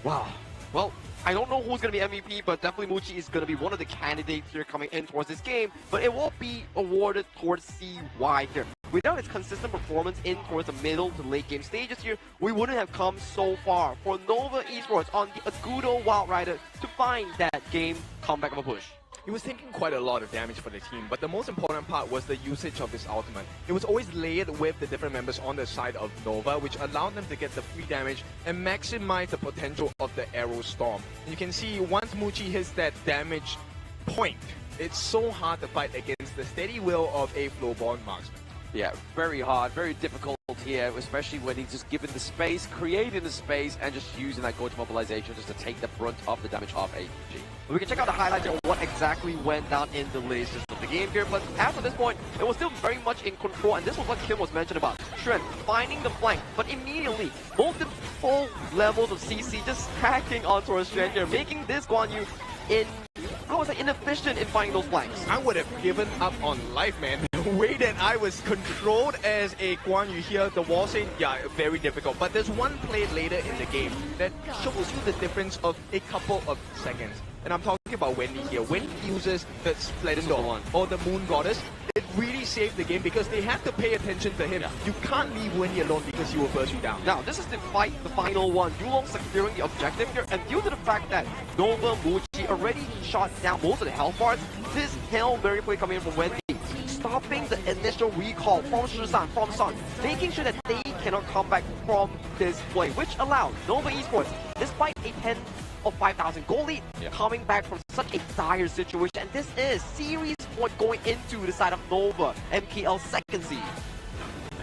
Wow. Well, I don't know who's going to be MVP, but definitely Muji is going to be one of the candidates here coming in towards this game, but it will be awarded towards CY here. Without its consistent performance in towards the middle to late game stages here, we wouldn't have come so far for Nova Esports on the Agudo Wild Rider to find that game comeback of a push. He was taking quite a lot of damage for the team, but the most important part was the usage of his ultimate. It was always layered with the different members on the side of Nova, which allowed them to get the free damage and maximize the potential of the arrow storm. And you can see once Muji hits that damage point, it's so hard to fight against the steady will of a Flowborn marksman. Yeah, very hard, very difficult here, especially when he's just given the space, creating the space, and just using that go-to mobilization just to take the brunt of the damage of APG. We can check out the highlights of what exactly went down in the latest of the game here, but after this point, it was still very much in control, and this was what Kim was mentioned about. Shren finding the flank, but immediately, multiple levels of CC just stacking onto Shren here, making this Guan Yu inefficient in finding those flanks. I would have given up on life, man. The way that I was controlled as a Guan Yu here, the wall saying, yeah, very difficult. But there's one play later in the game that shows you the difference of a couple of seconds. And I'm talking about Wendy here. When he uses the Splendor or the Moon Goddess, it really saved the game because they have to pay attention to him. You can't leave Wendy alone because he will burst you down. Now, this is the fight, the final one. Yulong securing the objective here, and due to the fact that Nova Muji already shot down most of the health bars, this Hail Mary play coming in from Wendy, stopping the initial recall from Shisan, from Sun, making sure that they cannot come back from this play, which allowed Nova Esports, despite a 10 of 5,000 goal lead, coming back from such a dire situation. And this is series point going into the side of Nova, MKL's second seed.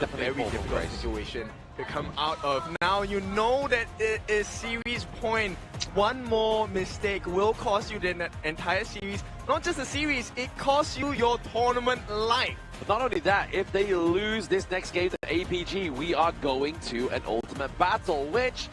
A very difficult situation to come out of. Now you know that it is series point. One more mistake will cost you the entire series. Not just the series, it costs you your tournament life. But not only that, if they lose this next game to APG, we are going to an ultimate battle, which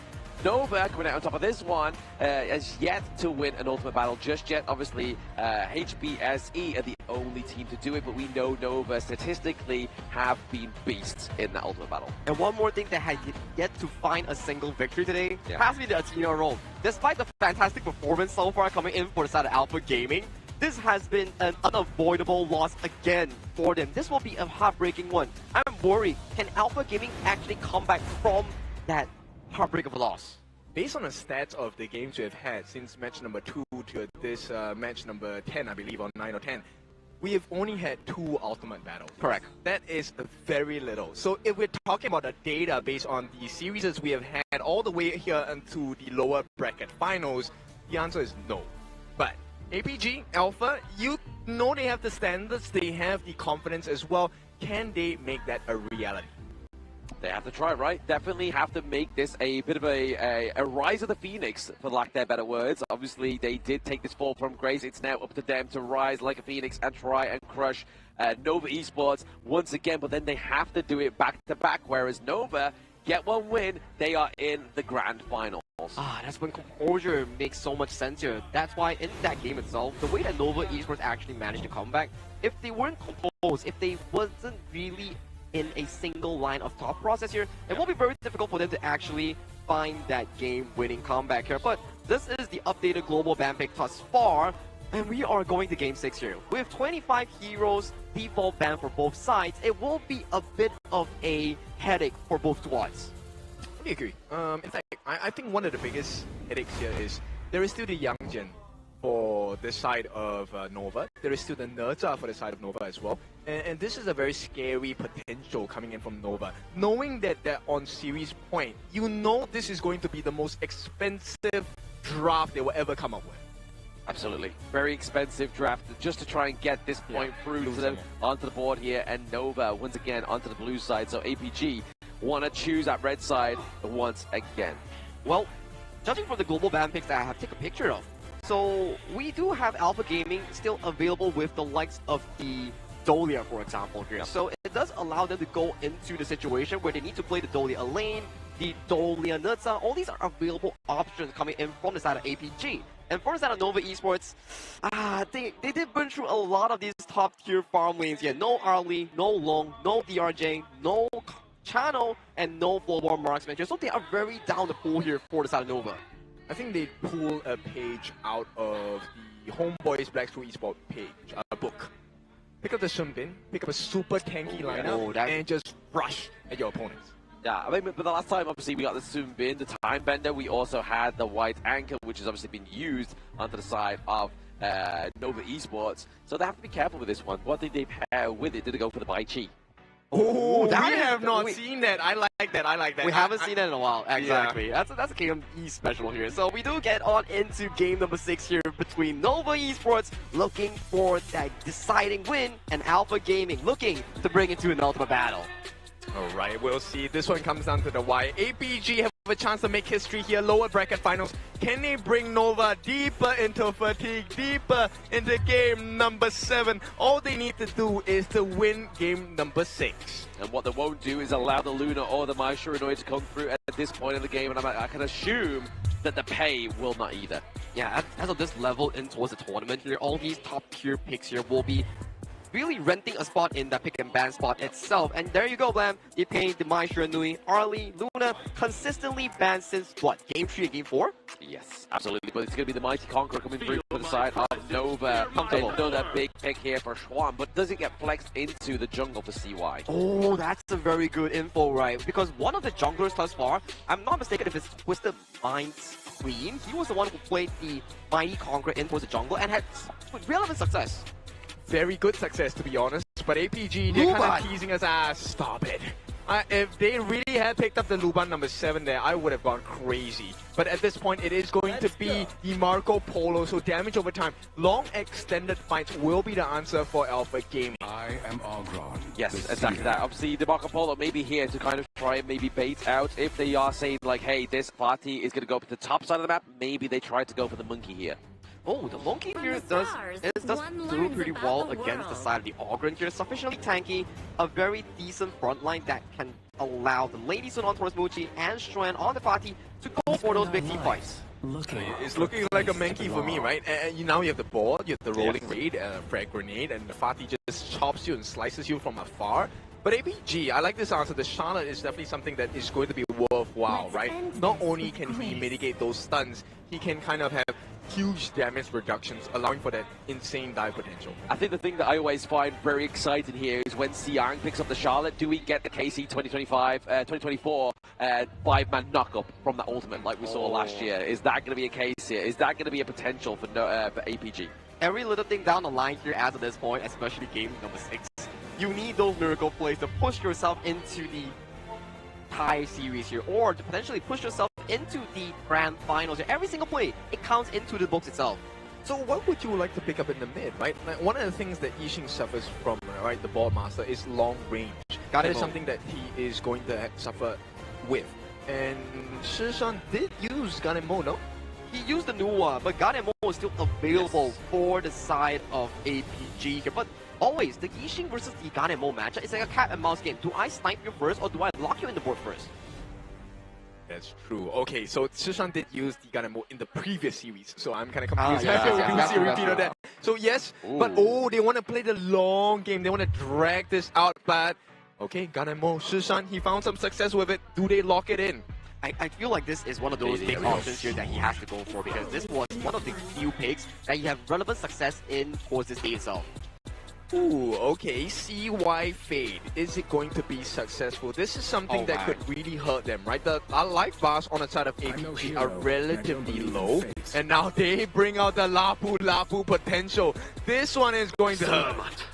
Nova, coming out on top of this one, has yet to win an ultimate battle just yet. Obviously, HBSE are the only team to do it, but we know Nova statistically have been beasts in the ultimate battle. And one more thing that had yet to find a single victory today has to be the Athena role. Despite the fantastic performance so far coming in for the side of Alpha Gaming, this has been an unavoidable loss again for them. This will be a heartbreaking one. I'm worried, can Alpha Gaming actually come back from that heartbreak of a loss? Based on the stats of the games we have had since match number 2 to this match number 10, I believe, or 9 or 10, we have only had 2 ultimate battles. Correct. That is very little. So if we're talking about the data based on the series we have had all the way here into the lower bracket finals, the answer is no. But APG, Alpha, you know they have the standards, they have the confidence as well. Can they make that a reality? They have to try, right? Definitely have to make this a bit of a rise of the Phoenix, for lack of better words. Obviously, they did take this fall from Grace. It's now up to them to rise like a Phoenix and try and crush Nova Esports once again. But then they have to do it back-to-back, whereas Nova get one win, they are in the grand finals. That's when composure makes so much sense here. That's why in that game itself, the way that Nova Esports actually managed to come back, if they weren't composed, if they wasn't really in a single line of thought process here, it will be very difficult for them to actually find that game-winning comeback here. But this is the updated global ban pick thus far, and we are going to Game 6 here. With 25 heroes default ban for both sides, it will be a bit of a headache for both squads. I agree. In fact, I think one of the biggest headaches here is there is still the young gen for the side of Nova. There is still the Nerza for the side of Nova as well. And this is a very scary potential coming in from Nova. Knowing that they're on series point, you know this is going to be the most expensive draft they will ever come up with. Absolutely. Very expensive draft just to try and get this point through to them onto the board here. And Nova, once again, onto the blue side. So APG want to choose that red side once again. Well, judging from the global ban picks that I have taken a picture of, So we do have Alpha Gaming still available with the likes of the Dolia, for example, here. So it does allow them to go into the situation where they need to play the Dolia lane, the Dolia Nutsa. All these are available options coming in from the side of APG. And from the side of Nova Esports, they did burn through a lot of these top tier farm lanes here. No Arlie, no Long, no DRJ, no Channel, and no full-born marksman. So they are very down the pool here for the side of Nova. I think they pull a page out of the Homeboys Black True Esports page, book. Pick up the Sunbin, pick up a super tanky lineup, and just rush at your opponents. Yeah, I mean, but the last time, obviously, we got the Sunbin, the Time Bender. We also had the White Anchor, which has obviously been used onto the side of Nova Esports. So they have to be careful with this one. What did they pair with it? Did they go for the Bai Chi? Oh, we have not seen that. I like that. I like that. We haven't seen that in a while. Exactly. Yeah. That's a KME special here. So we do get on into game number 6 here between Nova Esports looking for that deciding win and Alpha Gaming looking to bring it to an ultimate battle. All right, we'll see. This one comes down to the wire. APG have a chance to make history here. Lower bracket finals. Can they bring Nova deeper into fatigue, deeper into game number 7? All they need to do is to win game number 6. And what they won't do is allow the Luna or the Mai Shiranui to come through at this point in the game. And I can assume that the pay will not either. Yeah, as of this level in towards the tournament here, all these top tier picks here will be really renting a spot in the pick and ban spot itself. And there you go, Blam. You're paying the Mai Shiranui, Arlie, Luna, consistently banned since, what, game 3 and game 4? Yes, absolutely. But it's going to be the Mighty Conqueror coming through from the side of Nova. Another big pick here for Schwan, but does it get flexed into the jungle for CY? Oh, that's a very good info, right? Because one of the junglers thus far, I'm not mistaken if it's Twisted Mind's Queen, he was the one who played the Mighty Conqueror in towards the jungle and had relevant success. Very good success, to be honest. But APG, they're kind of teasing us. Stop it. If they really had picked up the Luban number 7 there, I would have gone crazy. But at this point, it is going to be the Marco Polo, so damage over time. Long extended fights will be the answer for Alpha Gaming. I am Ogron. Yes, exactly that. Obviously, the Marco Polo may be here to kind of try and maybe bait out. If they are saying, like, hey, this party is going to go up to the top side of the map, maybe they try to go for the monkey here. Oh, the monkey here does do pretty well against the side of the Ogren here. Sufficiently tanky, a very decent front line that can allow the Lady Sun on towards Muchi and Xuan on the party to go for those big team fights. It's looking like a monkey for me, right? Now you have the board, you have the rolling raid, frag grenade, and the Fatih just chops you and slices you from afar. But APG, I like this answer. The Charlotte is definitely something that is going to be worthwhile, right? Not only can he mitigate those stuns, he can kind of have huge damage reductions, allowing for that insane dive potential. I think the thing that I always find very exciting here is when Siang picks up the Charlotte, do we get the KC 2024 5-man knock-up from the ultimate like we saw last year? Is that going to be a case here? Is that going to be a potential for APG? Every little thing down the line here as of this point, especially game number 6, you need those miracle plays to push yourself into the tie series here, or to potentially push yourself into the grand finals here. Every single play, it counts into the books itself. So what would you like to pick up in the mid, right? Like, one of the things that Yixing suffers from, right, the ball master, is long range. That is something that he is going to suffer with. And Shishan did use Ganemo, no? He used the new one, but Ganemo is still available for the side of APG here. But always, the Yixing versus the Ganemo matchup is like a cat and mouse game. Do I snipe you first, or do I lock you in the board first? That's true. Okay, so Shishan did use the Ganemo in the previous series, so I'm kind of confused. Yeah, I feel we do see a repeat of that. So yes, but they want to play the long game. They want to drag this out, but okay, Ganemo, Shishan, he found some success with it. Do they lock it in? I feel like this is one of those big options here that he has to go for, because this was one of the few picks that you have relevant success in towards this day itself. Ooh, okay, CY Fade. Is it going to be successful? This is something that could really hurt them, right? The life bars on the side of APG are relatively low, and now they bring out the Lapu potential. This one is going to hurt.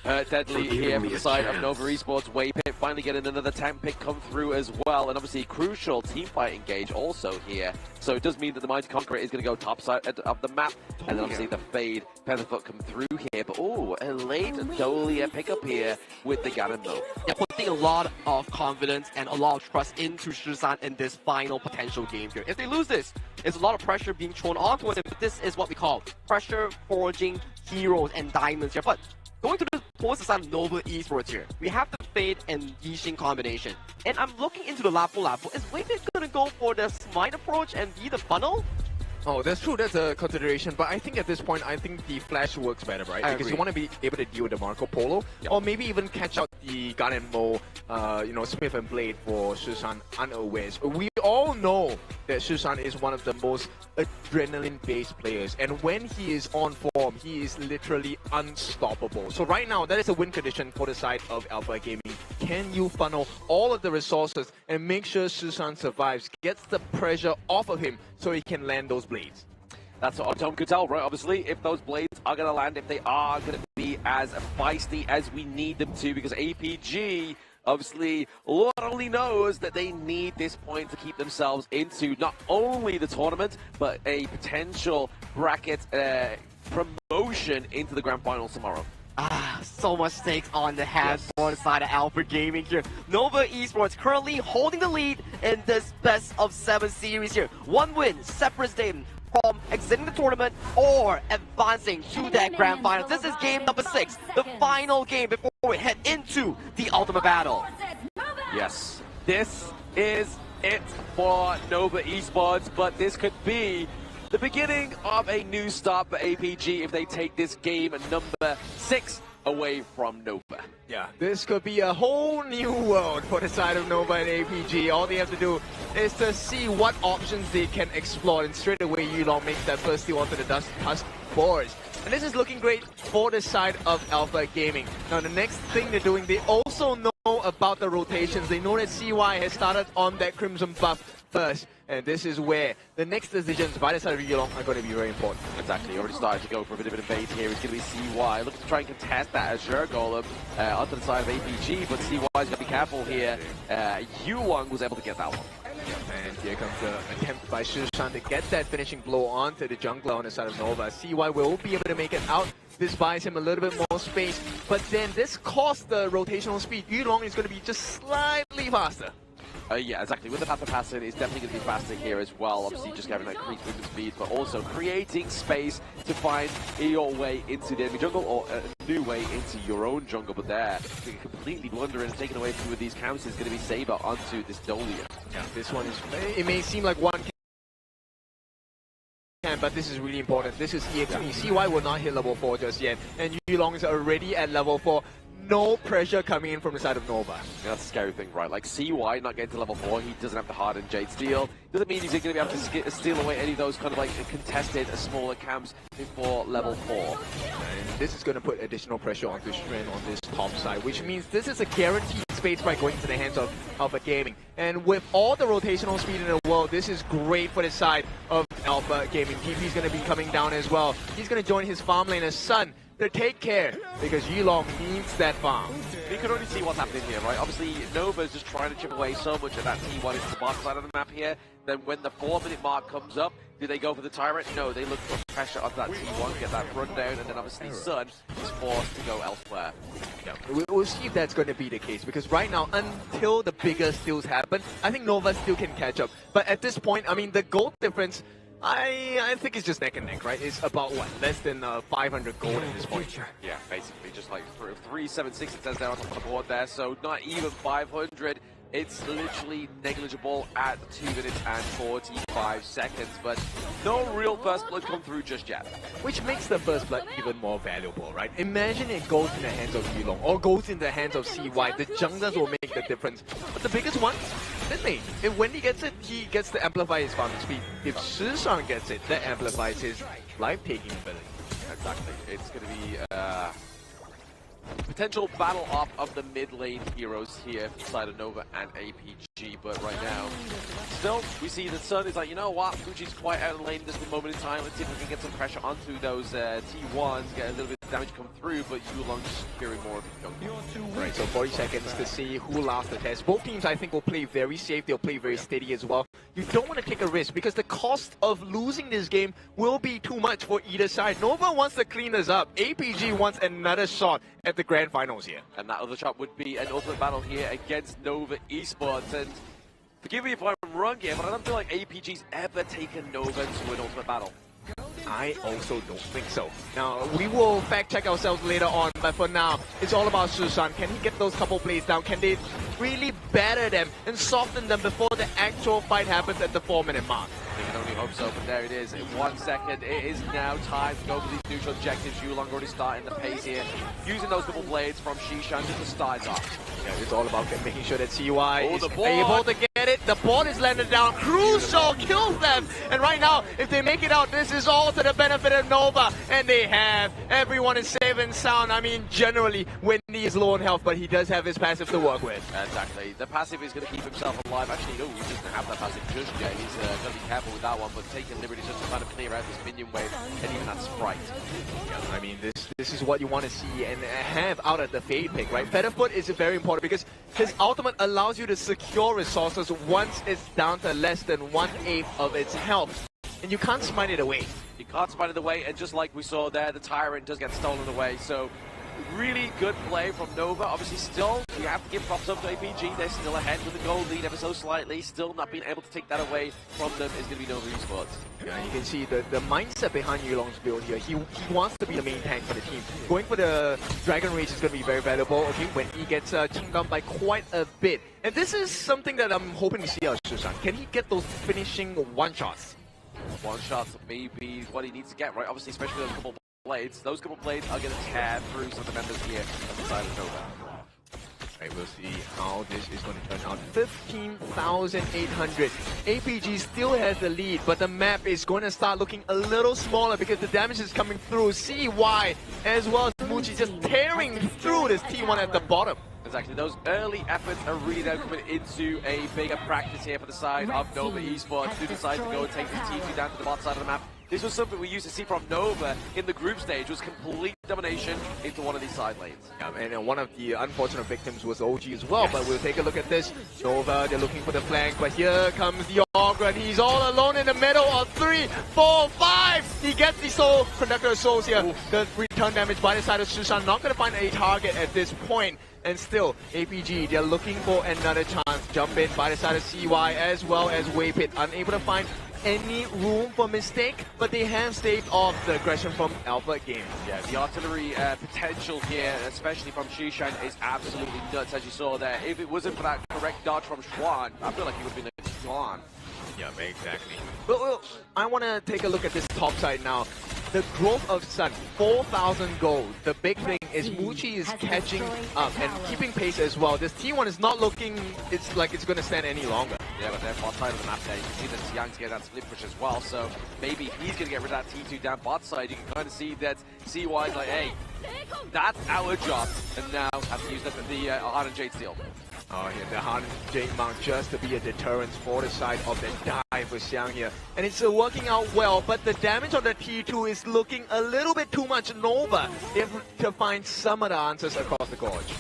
Deadly here from the side of Nova Esports. Waypit finally getting another tank pick come through as well, and obviously crucial team fight engage also here. So it does mean that the Mighty Conqueror is going to go top side of the map, and then obviously the Fade Pantherfoot come through here. But oh, a late Dolia pickup here with the Ganemo. They're putting a lot of confidence and a lot of trust into Shizan in this final potential game here. If they lose this, there's a lot of pressure being thrown onto it, this is what we call pressure forging heroes and diamonds here. But going to the towards the side of Nova Esports here, we have the Fade and Yixing combination. And I'm looking into the Lapu Lapu. Is Wayfair gonna go for the smite approach and be the funnel? Oh, that's true. That's a consideration. But I think at this point, I think the flash works better, right? Because you want to be able to deal with the Marco Polo, or maybe even catch out the Gun and Mo, Smith and Blade for Shusan unawares. We all know that Shusan is one of the most adrenaline-based players, and when he is on form, he is literally unstoppable. So right now, that is a win condition for the side of Alpha Gaming. Can you funnel all of the resources and make sure Shusan survives, gets the pressure off of him so he can land those blades? That's what Tom could tell, right? Obviously, if those blades are going to land, if they are going to be as feisty as we need them to, because APG obviously Lord only knows that they need this point to keep themselves into not only the tournament, but a potential bracket promotion into the Grand Finals tomorrow. So much stakes on the hands for the side of Alpha Gaming here. Nova Esports currently holding the lead in this best of 7 series here. One win separates them from exiting the tournament or advancing to that grand final. This is game number 6, the final game before we head into the ultimate battle. Yes, this is it for Nova Esports, but this could be the beginning of a new start for APG if they take this game number 6 away from Nova. Yeah, this could be a whole new world for the side of Nova and APG. All they have to do is to see what options they can explore, and straight away Yulong makes that first steal onto the dust boards. And this is looking great for the side of Alpha Gaming. Now the next thing they're doing, they also know about the rotations. They know that CY has started on that Crimson buff first. And this is where the next decisions by the side of Yulong are going to be very important. Exactly, already started to go for a bit of an invade here. It's going to be CY looking to try and contest that Azure Golem onto the side of APG, but CY's going to be careful here. Yulong was able to get that one. And here comes the attempt by Shusan to get that finishing blow onto the jungler on the side of Nova. CY will be able to make it out. This buys him a little bit more space, but then this costs the rotational speed. Yulong is going to be just slightly faster. Yeah, exactly. With the path of passing, it's definitely going to be faster here as well. Obviously, just having that increased movement speed, but also creating space to find your way into the enemy jungle or a new way into your own jungle. But there, completely blundering and taking away a few of these camps is going to be Saber onto this Dolia. Yeah, this one is. It may seem like one can, but this is really important. This is EXP. CY will not hit level 4 just yet, and Yulong is already at level 4. No pressure coming in from the side of Nova. Yeah, that's a scary thing, right? Like, CY not getting to level 4, he doesn't have the hardened Jade Steel. Doesn't mean he's going to be able to steal away any of those kind of like contested smaller camps before level 4. And this is going to put additional pressure onto Shren on this top side, which means this is a guaranteed space by going to the hands of Alpha Gaming. And with all the rotational speed in the world, this is great for the side of Alpha Gaming. TP is going to be coming down as well. He's going to join his farm lane as Sun to take care, because Yulong needs that farm. You can already see what's happening here, right? Obviously, Nova is just trying to chip away so much of that T1 into the bottom side of the map here. Then when the 4-minute mark comes up, do they go for the Tyrant? No, they look for pressure onto that T1, get that run down, and then obviously Sun is forced to go elsewhere. Yeah, we'll see if that's going to be the case, because right now, until the bigger steals happen, I think Nova still can catch up. But at this point, I mean, the gold difference, I think it's just neck and neck, right? It's about, what, less than 500 gold at this point. Yeah, basically, just like 376 it says there on top of the board there, so not even 500. It's literally negligible at 2 minutes and 45 seconds, but no real first blood come through just yet. Which makes the first blood even more valuable, right? Imagine it goes in the hands of Yulong or goes in the hands of CY. The junglers will make the difference. But the biggest one, Sydney. If Wendy gets it, he gets to amplify his farming speed. If Shishan gets it, that amplifies his life-taking ability. Exactly. It's going to be potential battle off of the mid lane heroes here for the side of Nova and APG, but right now, still, we see that Sun is like, you know what, Fuji's quite out of the lane at this moment in time. Let's see if we can get some pressure onto those T1s, get a little bit of damage come through, but Yulong just securing more of the jungle. Right, so 40 seconds to see who lasts the test. Both teams, I think, will play very safe. They'll play very steady as well. You don't want to take a risk, because the cost of losing this game will be too much for either side. Nova wants to clean this up. APG wants another shot at the grand finals here. And that other shot would be an ultimate battle here against Nova Esports. And forgive me if I'm wrong here, but I don't feel like APG's ever taken Nova to an ultimate battle. I also don't think so. Now, we will fact check ourselves later on, but for now, it's all about Susan. Can he get those couple plays down? Can they really batter them and soften them before the actual fight happens at the 4-minute mark? We can only hope so, but there it is. In 1 second, it is now time to go for these neutral objectives. Yulong already starting the pace here, using those double blades from Shishan just to start off. Yeah, it's all about making sure that CY is the board. able to get it. The board is landed down. Crucial kills them. And right now, if they make it out, this is all to the benefit of Nova. And they have. Everyone is safe and sound. I mean, generally, Wendy is low on health, but he does have his passive to work with. Exactly. The passive is going to keep himself alive. Actually, no, he doesn't have that passive just yet. He's going to be careful with that one, but taking liberties just to kind of clear out this minion wave and even that sprite. Yeah, I mean, this is what you want to see and have out of the Fade pick, right? Featherfoot is very important because his ultimate allows you to secure resources once it's down to less than 1/8 of its health. And you can't smite it away. You can't smite it away, and just like we saw there, the Tyrant does get stolen away, so really good play from Nova. Obviously, still, you have to give props up to APG. They're still ahead with the gold lead ever so slightly. Still not being able to take that away from them is going to be Nova Esports. Yeah, you can see the mindset behind Yulong's build here. He wants to be the main tank for the team. Going for the Dragon Rage is going to be very valuable, okay, when he gets chunked down by quite a bit. And this is something that I'm hoping to see out of Susan. Can he get those finishing one-shots? One-shots may be what he needs to get, right? Obviously, especially those couple blades. Those couple blades are going to tear through some of the members here on the side of Nova. Right, we'll see how this is going to turn out. 15,800. APG still has the lead, but the map is going to start looking a little smaller because the damage is coming through. CY as well as Muchi just tearing through this T1 at the bottom. Exactly, those early efforts are really now coming into a bigger practice here for the side of Nova Esports, who decide to go and take this T2 down to the bottom side of the map. This was something we used to see from Nova in the group stage, was complete domination into one of these side lanes. Yeah, and one of the unfortunate victims was OG as well, but we'll take a look at this. Nova, they're looking for the flank, but here comes the Augur, and he's all alone in the middle of 3, 4, 5! He gets the soul, Conductor of Souls here. The return damage by the side of Susan, not going to find a target at this point. And still, APG, they're looking for another chance. Jump in by the side of CY as well as Waypit, unable to find any room for mistake, but they have staved off the aggression from Alpha Games. Yeah, the artillery potential here, especially from Shishan, is absolutely nuts, as you saw there. If it wasn't for that correct dodge from Schwan, I feel like he would have been gone. Yeah, exactly. Well, I want to take a look at this top side now. The growth of Sun, 4,000 gold. The big thing is Muchi is catching up and keeping pace as well. This T1 is not looking, it's like it's going to stand any longer. Yeah, but they're bot side of the map there. You can see that Xiang's getting that split push as well, so maybe he's going to get rid of that T2 down bot side. You can kind of see that CY's like, hey, that's our job. And now have to use the Heart and Jade Steel. Oh, yeah, the Heart and Jade Mount just to be a deterrent for the side of the dive for Xiang here. And it's working out well, but the damage on the T2 is looking a little bit too much Nova. They have to find some of the answers across the gorge.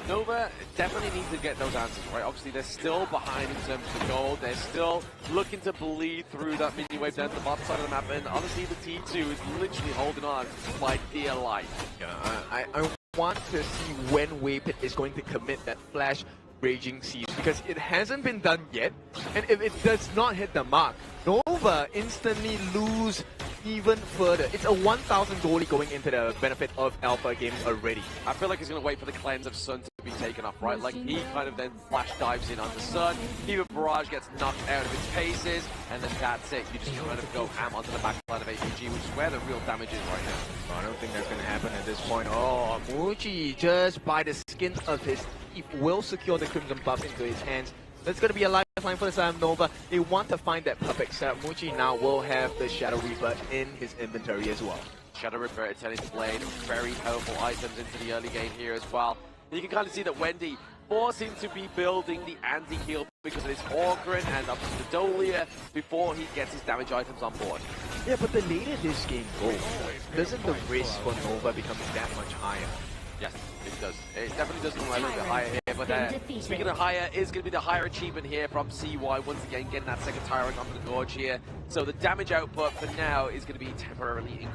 Nova definitely needs to get those answers, right? Obviously, they're still behind in terms of the gold. They're still looking to bleed through that mini wave down to the bottom side of the map. And honestly, the T2 is literally holding on by dear life. Yeah, I want to see when Waypit is going to commit that flash Raging Siege, because it hasn't been done yet. And if it does not hit the mark, Nova instantly lose even further. It's a 1,000 goalie going into the benefit of Alpha Games already. I feel like he's going to wait for the cleanse of Sun to be taken off, right? Like, he kind of then flash dives in onto Sun. Fever Barrage gets knocked out of its paces, and then that's it. You just kind of go ham onto the backside of APG, which is where the real damage is right now. I don't think that's going to happen at this point. Oh, Muchi, just by the skin of his teeth, will secure the Crimson buff into his hands. That's going to be a lifeline for the side of Nova. They want to find that perfect setup. Muchi now will have the Shadow Reaper in his inventory as well. Shadow Reaper, Eternity Blade, very powerful items into the early game here as well. And you can kind of see that Wendy forcing to be building the anti-heal because of his Orgrin and up to the Dolia before he gets his damage items on board. Yeah, but the later this game goes, doesn't the risk for Nova become that much higher? Yes, it does. It definitely does look a little bit higher here, but speaking of higher, is going to be the higher achievement here from CY, once again getting that second Tyrant onto the gorge here. So the damage output for now is going to be temporarily increased.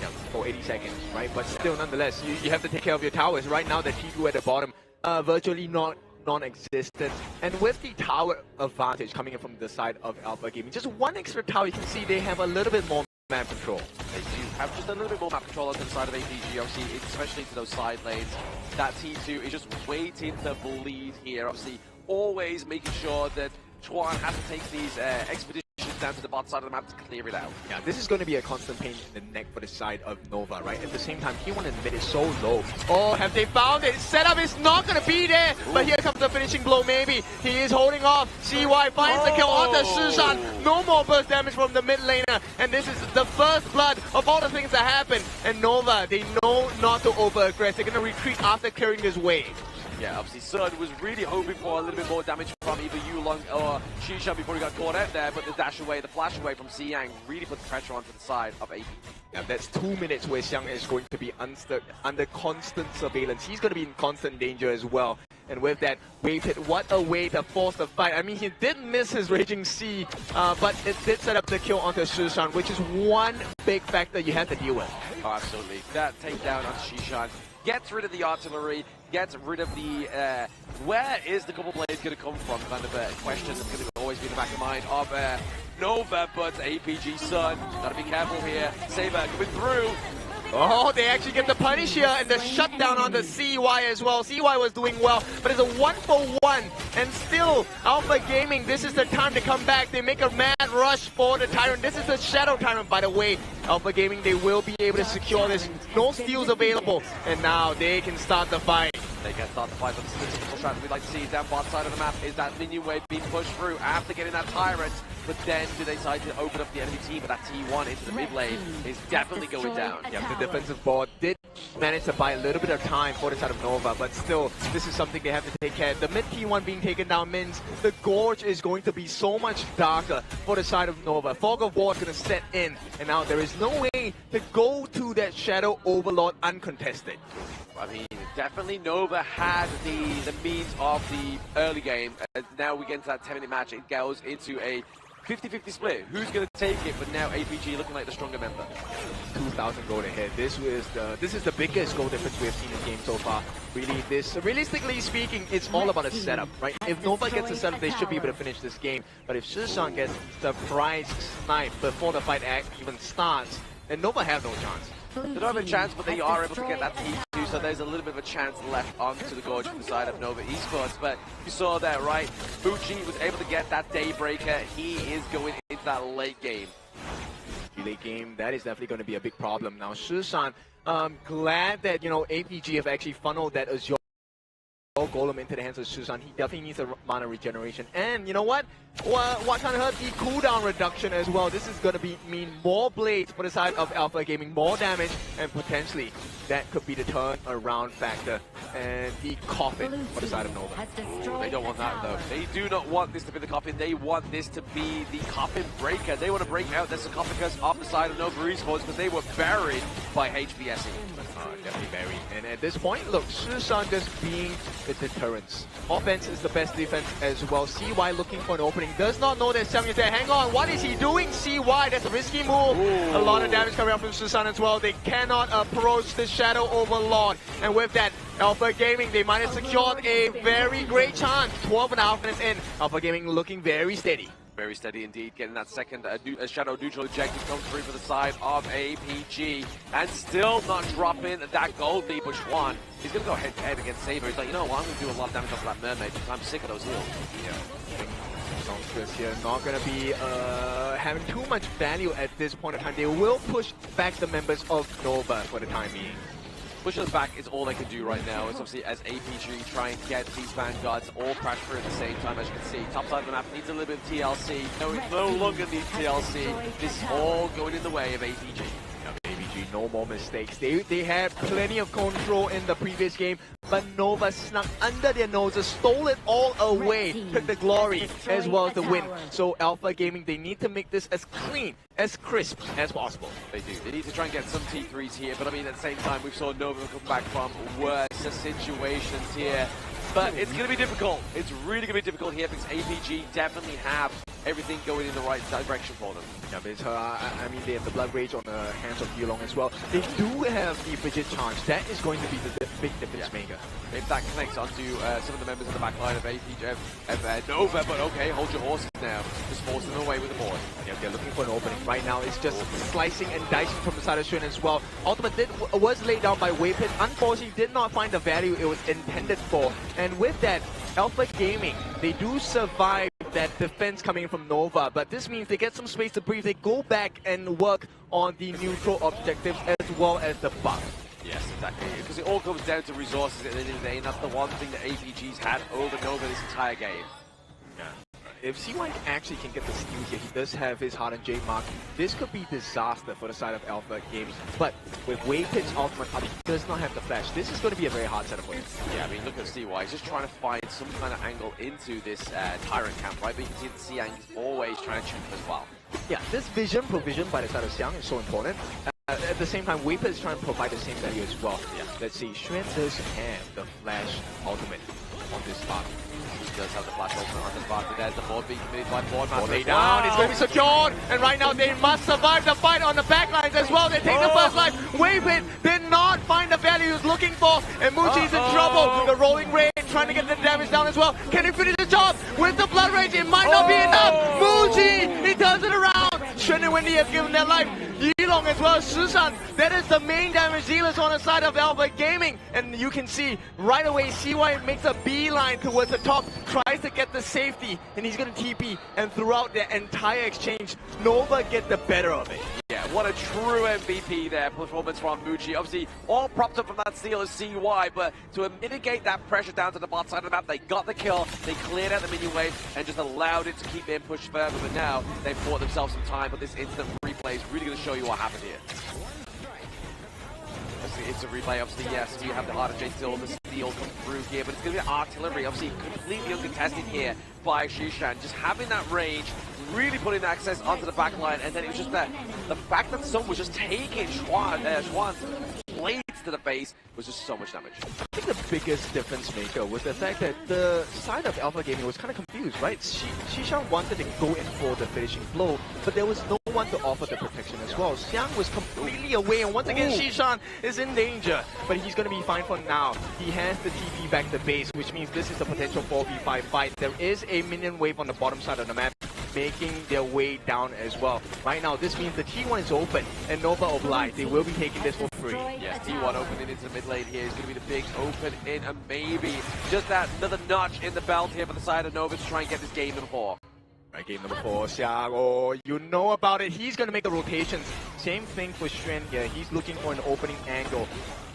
Yeah, for 80 seconds, right? But still, nonetheless, you have to take care of your towers. Right now, the T2 at the bottom, virtually non-existent. And with the tower advantage coming in from the side of Alpha Gaming, just one extra tower, you can see they have a little bit more map control. They do have just a little bit more map control on the side of APG, obviously, especially to those side lanes. That T2 is just waiting to bleed here, obviously, always making sure that Chuan has to take these expeditions down to the bot side of the map to clear it out. Yeah, this is going to be a constant pain in the neck for the side of Nova, right? At the same time, T1 and mid is so low. Oh, have they found it? Setup is not going to be there, but here comes the finishing blow, maybe. He is holding off. CY finds the kill on the Shishan. No more burst damage from the mid laner, and this is the first blood of all the things that happen. And Nova, they know not to over-aggress. They're going to retreat after clearing this wave. Yeah, obviously Sun was really hoping for a little bit more damage from either Yulong or Shishan before he got caught out there, but the dash away, the flash away from Xiang really put the pressure onto the side of AP. Yeah, that's 2 minutes where Xiang is going to be under constant surveillance. He's going to be in constant danger as well. And with that wave hit, what a way to force the fight. I mean, he did miss his Raging Sea, but it did set up the kill onto Shishan, which is one big factor you have to deal with. Oh, absolutely. That takedown on Shishan gets rid of the artillery, gets rid of the, where is the couple blades going to come from? Kind of a question that's going to always be in the back of the mind of Nova, but APG Sun, gotta be careful here. Saber coming through. Oh, they actually get the punish here and the shutdown on the CY as well. CY was doing well, but it's a 1-for-1. And still, Alpha Gaming, this is the time to come back. They make a mad rush for the Tyrant. This is the Shadow Tyrant, by the way. Alpha Gaming, they will be able to secure this. No steals available. And now they can start the fight. They can start the fight, but the typical strat we'd like to see down bot side of the map is that minion wave being pushed through after getting that Tyrant. But then do they decide to open up the enemy team? But that T1 into the mid lane is definitely going down. Yeah, the defensive board did manage to buy a little bit of time for the side of Nova, but still, this is something they have to take care of. The mid T1 being taken down means the Gorge is going to be so much darker for the side of Nova. Fog of War is going to set in, and now there is no way to go to that Shadow Overlord uncontested. I mean, definitely Nova had the means of the early game. Now we get into that 10-minute match. It goes into a 50-50 split. Who's going to take it? But now APG looking like the stronger member. 2,000 gold ahead. This is the biggest goal difference we have seen in the game so far. Really, realistically speaking, it's all about a setup, right? If Nova gets a setup, they should be able to finish this game. But if Shishan gets the prize snipe before the fight even starts, then Nova have no chance. They don't have a chance, but they are able to get that T2, so there's a little bit of a chance left onto the Gorge from the side of Nova Esports. But you saw that, right? Fuji was able to get that Daybreaker. He is going into that late game. Late game, that is definitely going to be a big problem. Now, Shishan, glad that, you know, APG have actually funneled that Azure Golem into the hands of Shishan. He definitely needs a mana regeneration. And you know what? What kind of hurt the cooldown reduction as well. This is going to mean more blades for the side of Alpha Gaming, more damage, and potentially that could be the turn around factor and the coffin for the side of Nova. They don't want that though. They do not want this to be the coffin. They want this to be the coffin breaker. They want to break out their sarcophagus off the side of Nova Esports because they were buried by HBSE. Definitely buried. And at this point, look, Shishan just being the deterrence. Offense is the best defense as well. CY looking for an opening. Does not know that Xiang is there. Hang on, what is he doing? CY, that's a risky move. A lot of damage coming out from Shishan as well. They cannot approach the Shadow Overlord. And with that, Alpha Gaming, they might have secured a very great chance. 12.5 minutes in. Alpha Gaming looking very steady. Very steady indeed, getting that second Shadow neutral objective comes through for the side of APG. And still not dropping that gold lead, but Schwan, he's going to go head-to-head against Saber. He's like, you know what, I'm going to do a lot of damage off of that Mermaid because I'm sick of those heals. Yeah. Songstress here not going to be having too much value at this point in time. They will push back the members of Nova for the time being. Pushing us back is all they can do right now. It's obviously as APG try and get these vanguards all crash through at the same time. As you can see, top side of the map needs a little bit of TLC. No, it no longer needs TLC. This is all going in the way of APG. APG, no more mistakes. They had plenty of control in the previous game, but Nova snuck under their noses, stole it all away, took the glory as well as the win. So Alpha Gaming, they need to make this as clean, as crisp as possible. They do. They need to try and get some T3s here, but I mean at the same time we saw Nova come back from worse situations here. But it's going to be difficult. It's really going to be difficult here because APG definitely have everything going in the right direction for them. Yeah, but I mean, they have the Blood Rage on the hands of Yulong as well. They do have the Fidget Charge. That is going to be the big difference maker. If that connects onto some of the members of the back line of APJ, Nova, but okay, hold your horses now. Just forcing them away with the board. Yeah, they're looking for an opening. Right now, it's just slicing and dicing from the side of Xuan as well. Ultimate was laid down by Waypit. Unfortunately, did not find the value it was intended for. And with that, Alpha Gaming, they do survive that defense coming from Nova, but this means they get some space to breathe. They go back and work on the neutral objectives as well as the buff. Yes, exactly. Because it all comes down to resources at the end of the day, and that's the one thing that APG's had over Nova this entire game. Yeah. If CY actually can get the steal here, he does have his Hardened J mark. This could be disaster for the side of Alpha Gaming. But with Waypit's ultimate, he does not have the flash. This is going to be a very hard setup for him. Yeah, I mean, look at CY. He's just trying to find some kind of angle into this Tyrant camp, right? But you can see that Xiang is always trying to shoot him as well. Yeah, this provision by the side of Xiang is so important. At the same time, Waypit is trying to provide the same value as well. Yeah. Let's see, Xuan does have the flash ultimate on this spot. He does have the flash ultimate on this spot, but there's the board being committed by Boardmaster. Lay down, it's going to be secured, and right now they must survive the fight on the backlines as well. They take the first life. Waypit did not find the value he was looking for, and Muji's in trouble. The rolling rage trying to get the damage down as well. Can he finish the job with the blood rage? It might not be enough. Muji, he turns it around. Xuan and Wendy have given their life. Yilong as well as Shishan. That is the main damage dealers on the side of Alpha Gaming. And you can see right away CY makes a beeline towards the top, tries to get the safety, and he's going to TP. And throughout the entire exchange, Nova get the better of it. Yeah, what a true MVP there, performance from Muji. Obviously, all propped up from that steal is CY, but to mitigate that pressure down to the bot side of the map, they got the kill, they cleared out the minion wave, and just allowed it to keep them pushed further. But now, they've bought themselves some time, but this instant replay is really going to show you what happened here. It's a replay, obviously, yes, you have the Hardened J still, the steal come through here, but it's going to be artillery, obviously, completely uncontested here by Shishan. Just having that range, really putting the access onto the back line, and then it was just that, the fact that someone was just taking Schwann's blades to the face was just so much damage. I think the biggest difference maker was the fact that the side of Alpha Gaming was kind of confused, right? Shishan wanted to go in for the finishing blow, but there was no one to offer the protection as well. Xiang was completely away, and once again, Shishan is in danger, but he's going to be fine for now. He has the TP back to base, which means this is a potential 4v5 fight. There is a minion wave on the bottom side of the map, making their way down as well. Right now, this means the T1 is open, and Nova obliged. They will be taking this for free. Yes, T1 opening into the mid lane here is going to be the big open in, and maybe just that another notch in the belt here for the side of Nova to try and get this game in 4. Right, game number 4, Xiang. Oh, you know about it. He's going to make the rotations. Same thing for Xuan here. He's looking for an opening angle.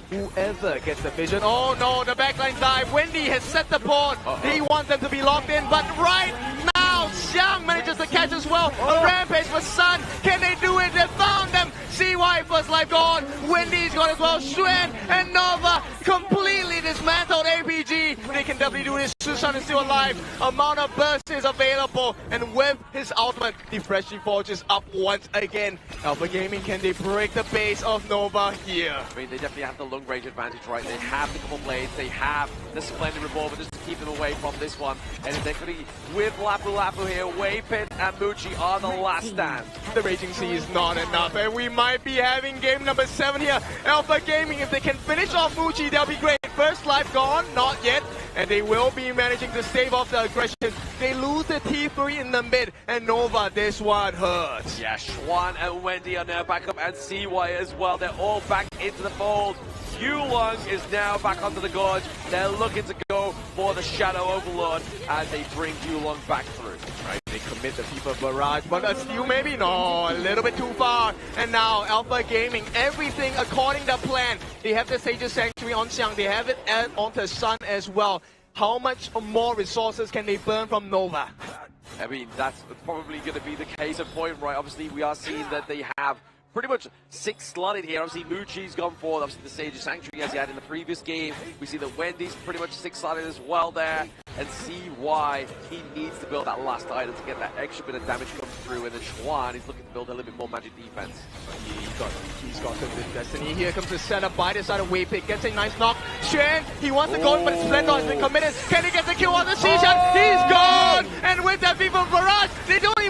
Whoever gets the vision. Oh no, the backline dive. Wendy has set the board. He wants them to be locked in, but right now, Xiang manages to catch as well. A rampage for Sun. Can they do it? They found them. CY first life gone. Wendy's gone as well. Xuan and Nova completely dismantled APG. They can definitely do this. Sushan is still alive. Amount of burst is available. And with his ultimate, the Freshly Forge is up once again. Alpha Gaming, can they break the base of Nova here? I mean, they definitely have the long range advantage, right? They have the couple blades, they have the Splendid Revolver just to keep them away from this one. And they're going to be with Lapu Lapu here. Waypit and Muji are the last stand. The Raging Sea is not enough, and we might be having game number 7 here. Alpha Gaming, if they can finish off Muji, that'll be great. First life gone, not yet. And they will be managing to stave off the aggression. They lose the T3 in the mid, and Nova, this one hurts. Yeah, Schwann and Wendy are now back up, and CY as well. They're all back into the fold. Yulong is now back onto the gorge. They're looking to go for the Shadow Overlord, and they bring Yulong back through. Right, they commit the FIFA barrage, but a steal maybe? No, a little bit too far. And now Alpha Gaming, everything according to plan. They have the Sage's Sanctuary on Xiang. They have it onto Sun as well. How much more resources can they burn from Nova? I mean, that's probably going to be the case at point, right? Obviously, we are seeing that they have pretty much 6 slotted here. Obviously, Muji's gone for obviously the Sage's Sanctuary as he had in the previous game. We see that Wendy's pretty much 6 slotted as well there. And see why he needs to build that last item to get that extra bit of damage come through. And then Schwann is looking to build a little bit more magic defense. He's got some destiny. Here comes the setup by the side of Waypit. Gets a nice knock. Xuan, he wants to go, but Splendor has been committed. Can he get the kill on the Shishan? He's gone! And with that FIFA barrage, they don't even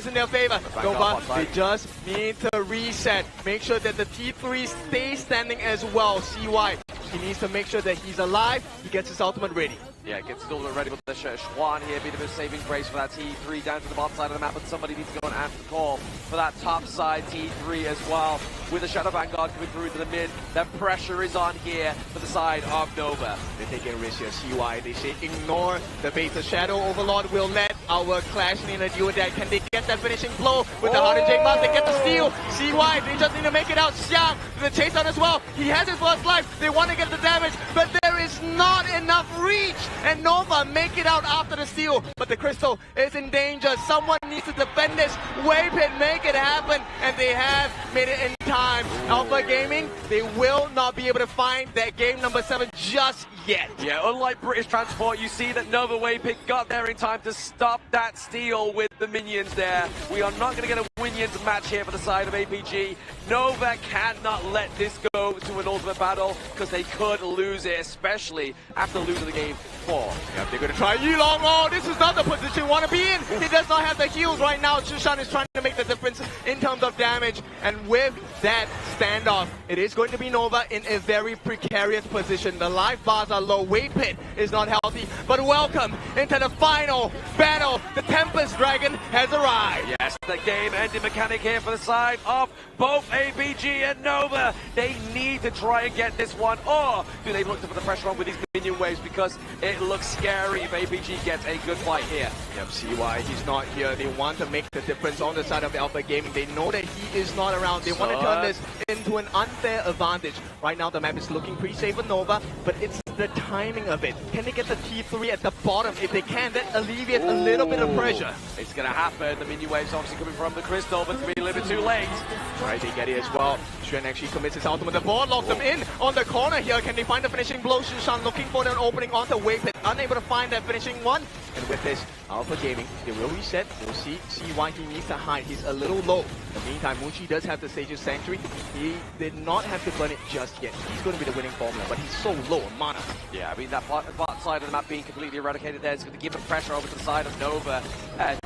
in their favor. Nova, they just need to reset. Make sure that the T3 stays standing as well. CY, he needs to make sure that he's alive. He gets his ultimate ready. Yeah, gets his ultimate ready with the Schwan here, bit of a saving grace for that T3 down to the bottom side of the map, but somebody needs to go and answer the call for that top side T3 as well. With the Shadow Vanguard coming through to the mid, that pressure is on here for the side of Nova. They're taking a risk here, CY. They say ignore the bait. The Shadow Overlord will let our Clash Nina deal with that. Can they get that finishing blow with the Hard Jake Mouse? They get the steal. CY, they just need to make it out. Xiang, the chase on as well. He has his first life. They want to get the damage, but there is not enough reach. And Nova make it out after the steal, but the Crystal is in danger. Someone needs to defend this. Waypit, make it happen, and they have made it in time. Alpha Gaming, they will not be able to find that game number 7 just yet. Yeah, unlike British Transport, you see that Nova Waypit got there in time to stop that steal with the minions there. We are not going to get a minions match here for the side of APG. Nova cannot let this go to an ultimate battle because they could lose it, especially after losing the game 4. Yep, they're going to try Yilong. Oh, this is not the position you want to be in. He does not have the heals right now. Shushan is trying to make the difference in terms of damage. And with that standoff, it is going to be Nova in a very precarious position. The life bars are low. Waypit is not healthy. But welcome into the final battle. The Tempest Dragon has arrived. Yes, the game-ending mechanic here for the side of both APG and Nova. They need to try and get this one, or do they look to put the pressure on with these minion waves, because it looks scary if APG gets a good fight here. Yep, CY, he's not here. They want to make the difference on the side of Alpha Gaming. They know that he is not around. They want to turn this into an unfair advantage. Right now, the map is looking pretty safe for Nova, but it's the timing of it. Can they get the T3 at the bottom? If they can, that alleviates a little bit of pressure. It's going to happen. The minion waves obviously coming from the Crystal, but it's going to be a little bit too late. Right, they get it as well. Xuan actually commits his ultimate. The board locks them in on the corner here. Can they find the finishing blow? Shushan looking for an opening onto Waypit, unable to find that finishing one. And with this, Alpha Gaming, they will reset. We'll see why he needs to hide. He's a little low. In the meantime, Muji does have the Sage's Sanctuary. He did not have to burn it just yet. He's going to be the winning formula, but he's so low on mana. Yeah, I mean, that bot side of the map being completely eradicated there is going to give the pressure over to the side of Nova,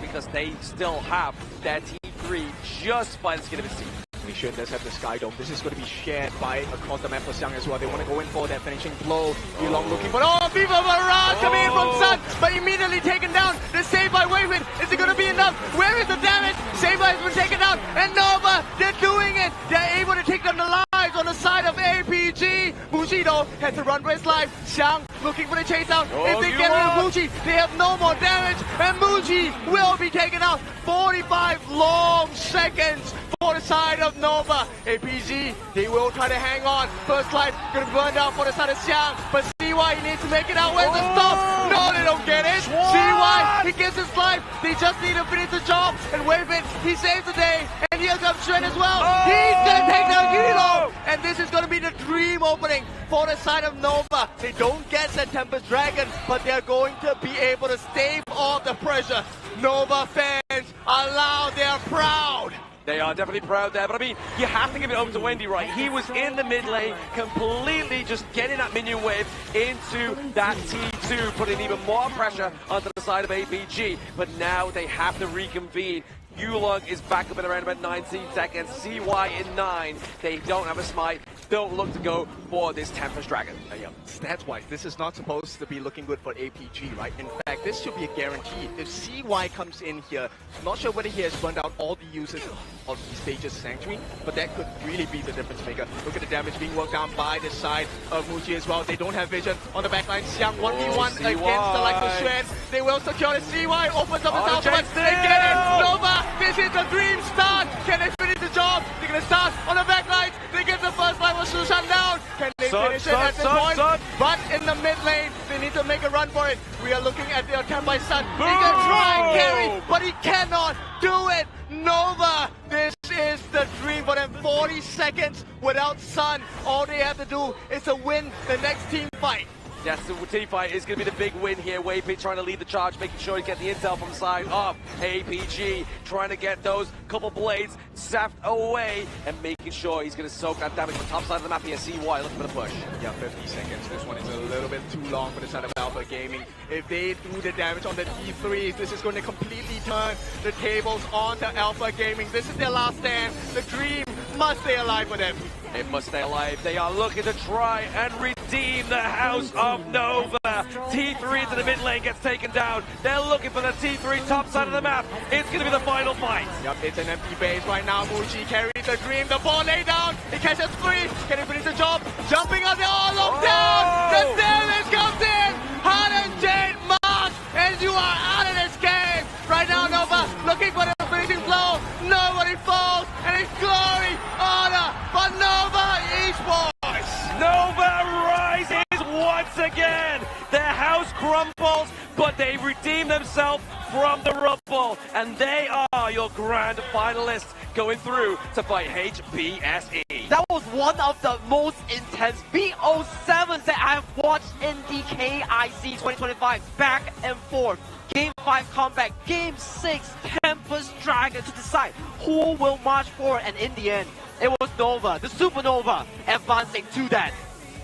because they still have their T3 just by the skin of his teeth. Misha does have the Sky Dome. This is going to be shared by across the map for Xiang as well. They want to go in for that finishing blow. Yulong looking for... Oh, Viva Barrage coming in from Sun, but immediately taken down. The save by Waypit. Is it going to be enough? Where is the damage? Save by has been taken out. And Nova, they're doing it. They're able to take down the lives on the side of APG. Bushido has to run for his life. Xiang looking for the chase out. If they get rid of Muji, they have no more damage. And Muji will be taken out. 45 long seconds for the side of Nova. APG, they will try to hang on. First life gonna burn down for the side of Xiang, but CY needs to make it out. Where's the stop? No, they don't get it. CY, he gives his life. They just need to finish the job. And Waypit, he saves the day. And here comes Xuan as well. He's gonna take down Yulong. And this is gonna be the dream opening for the side of Nova. They don't get the Tempest Dragon, but they're going to be able to stave off the pressure. Nova fans are loud, they're proud. They are definitely proud there, but I mean, you have to give it over to Wendy, right? He was in the mid lane, completely just getting that minion wave into that T2, putting even more pressure onto the side of APG, but now they have to reconvene. Yulong is back up at around about 19 seconds. CY in 9. They don't have a smite. Don't look to go for this Tempest Dragon. Yeah, stats-wise, this is not supposed to be looking good for APG, right? In fact, this should be a guarantee. If CY comes in here, I'm not sure whether he has burned out all the users of the Sage's Sanctuary, but that could really be the difference maker. Look at the damage being worked down by the side of Muji as well. They don't have vision on the backline. Xiang 1v1 against the likes of Xuan. They will secure it. CY opens up his ultimate. They get it. Nova, this is the dream start. Can they finish the job? They're going to start on the backline. They get the first line of Shushan down. Can they finish it at this point? But in the mid lane, they need to make a run for it. We are looking at the attempt by Sun. He can try and carry, but he cannot do it. Nova, this is the dream for them. 40 seconds without Sun. All they have to do is to win the next team fight. Yes, the team fight is going to be the big win here. Waypit trying to lead the charge, making sure he get the intel from the side of APG, trying to get those couple blades zapped away and making sure he's going to soak that damage from the top side of the map here. CY looking for the push. Yeah, 50 seconds. This one is a little bit too long for the side of Alpha Gaming. If they do the damage on the T3s, this is going to completely turn the tables onto Alpha Gaming. This is their last stand. The dream must stay alive for them. It must stay alive. They are looking to try and redeem the House of Nova. T3 into the mid lane gets taken down. They're looking for the T3 top side of the map. It's going to be the final fight. Yep, it's an empty base right now. Muji carries the dream. The ball laid down. He catches three. Can he finish the job? Jumping on the all locked down. The damage comes in. Harden Jade Mark. And you are out of this game. Right now, Nova looking for the finishing blow. Nobody falls. And it's glory, honor for Nova Esports. Nova rises once again. Their house crumbles, but they redeem themselves from the rubble. And they are your grand finalists going through to fight HBSE. That was one of the most intense BO7s that I've watched in the KIC 2025. Back and forth. Game 5 comeback, Game 6 Tempest Dragon to decide who will march forward, and in the end, it was Nova, the Supernova, advancing to that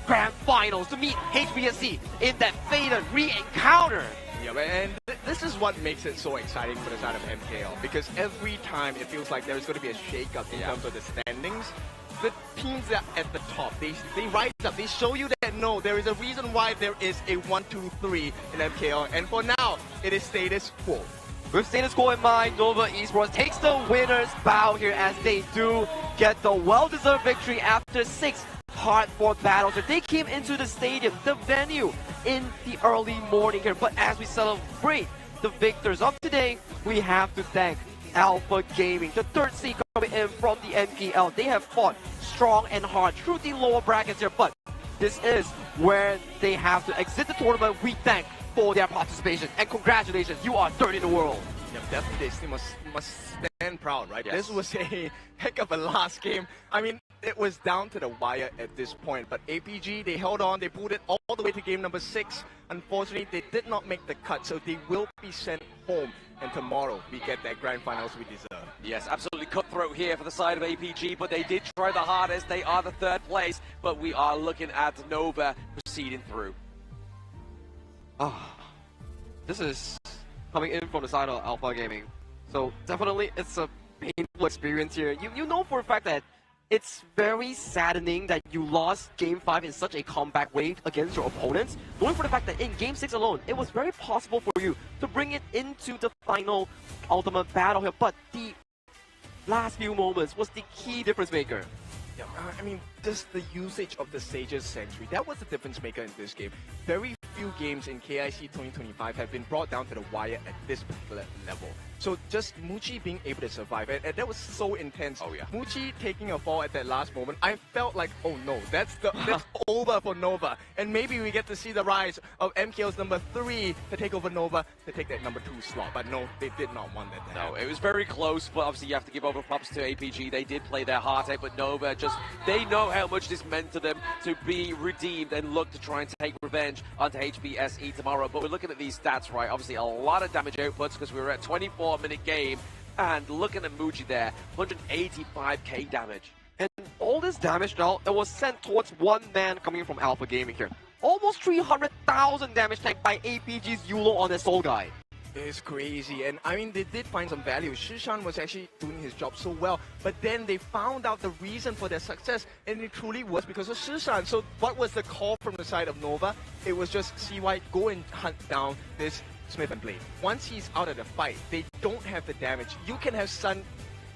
Grand Finals to meet HBSE in that fated re-encounter. Yeah, and this is what makes it so exciting for the side of MKL, because every time it feels like there's going to be a shake-up in terms of the standings. The teams that are at the top, they rise up, they show you that no, there is a reason why there is a 1, 2, 3 in MKL, and for now, it is status quo. With status quo in mind, Nova Esports takes the winner's bow here as they do get the well-deserved victory after 6 hard-fought battles. They came into the stadium, the venue, in the early morning here, but as we celebrate the victors of today, we have to thank Alpha Gaming, the third seed coming in from the MPL. They have fought strong and hard through the lower brackets here, but this is where they have to exit the tournament. We thank for their participation, and congratulations, you are third in the world. Yeah, definitely, they must stand proud, right? Yes. This was a heck of a last game. I mean, it was down to the wire at this point, but APG, they held on, they pulled it all the way to game number 6. Unfortunately, they did not make the cut, so they will be sent home. And tomorrow, we get that grand finals we deserve. Yes, absolutely cutthroat here for the side of APG, but they did try the hardest. They are the third place, but we are looking at Nova proceeding through. This is coming in from the side of Alpha Gaming. So definitely it's a painful experience here. You know for a fact that it's very saddening that you lost Game 5 in such a comeback wave against your opponents. Knowing for the fact that in Game 6 alone, it was very possible for you to bring it into the final ultimate battle here. But the last few moments was the key difference maker. Yeah, I mean, just the usage of the Sage's Sentry, that was the difference maker in this game. Very few games in KIC 2025 have been brought down to the wire at this particular level. So just Muchi being able to survive, and that was so intense. Oh yeah. Muchi taking a fall at that last moment, I felt like, oh no, that's over for Nova. And maybe we get to see the rise of MKL's number 3 to take over Nova, to take that number 2 slot. But no, they did not want that to happen. No, it was very close, but obviously you have to give over props to APG. They did play their heart out, but Nova they know how much this meant to them to be redeemed and look to try and take revenge onto HBSE tomorrow. But we're looking at these stats, right? Obviously a lot of damage outputs because we were at 24-minute game, and looking at Muji there, 185k damage. And all this damage now, it was sent towards one man coming from Alpha Gaming here. Almost 300,000 damage tanked by APG's Yulo on the Soul Guy. It's crazy, and I mean, they did find some value. Shishan was actually doing his job so well, but then they found out the reason for their success, and it truly was because of Shishan. So what was the call from the side of Nova? It was just CY, go and hunt down this Smith and Blade. Once he's out of the fight, they don't have the damage. You can have Sun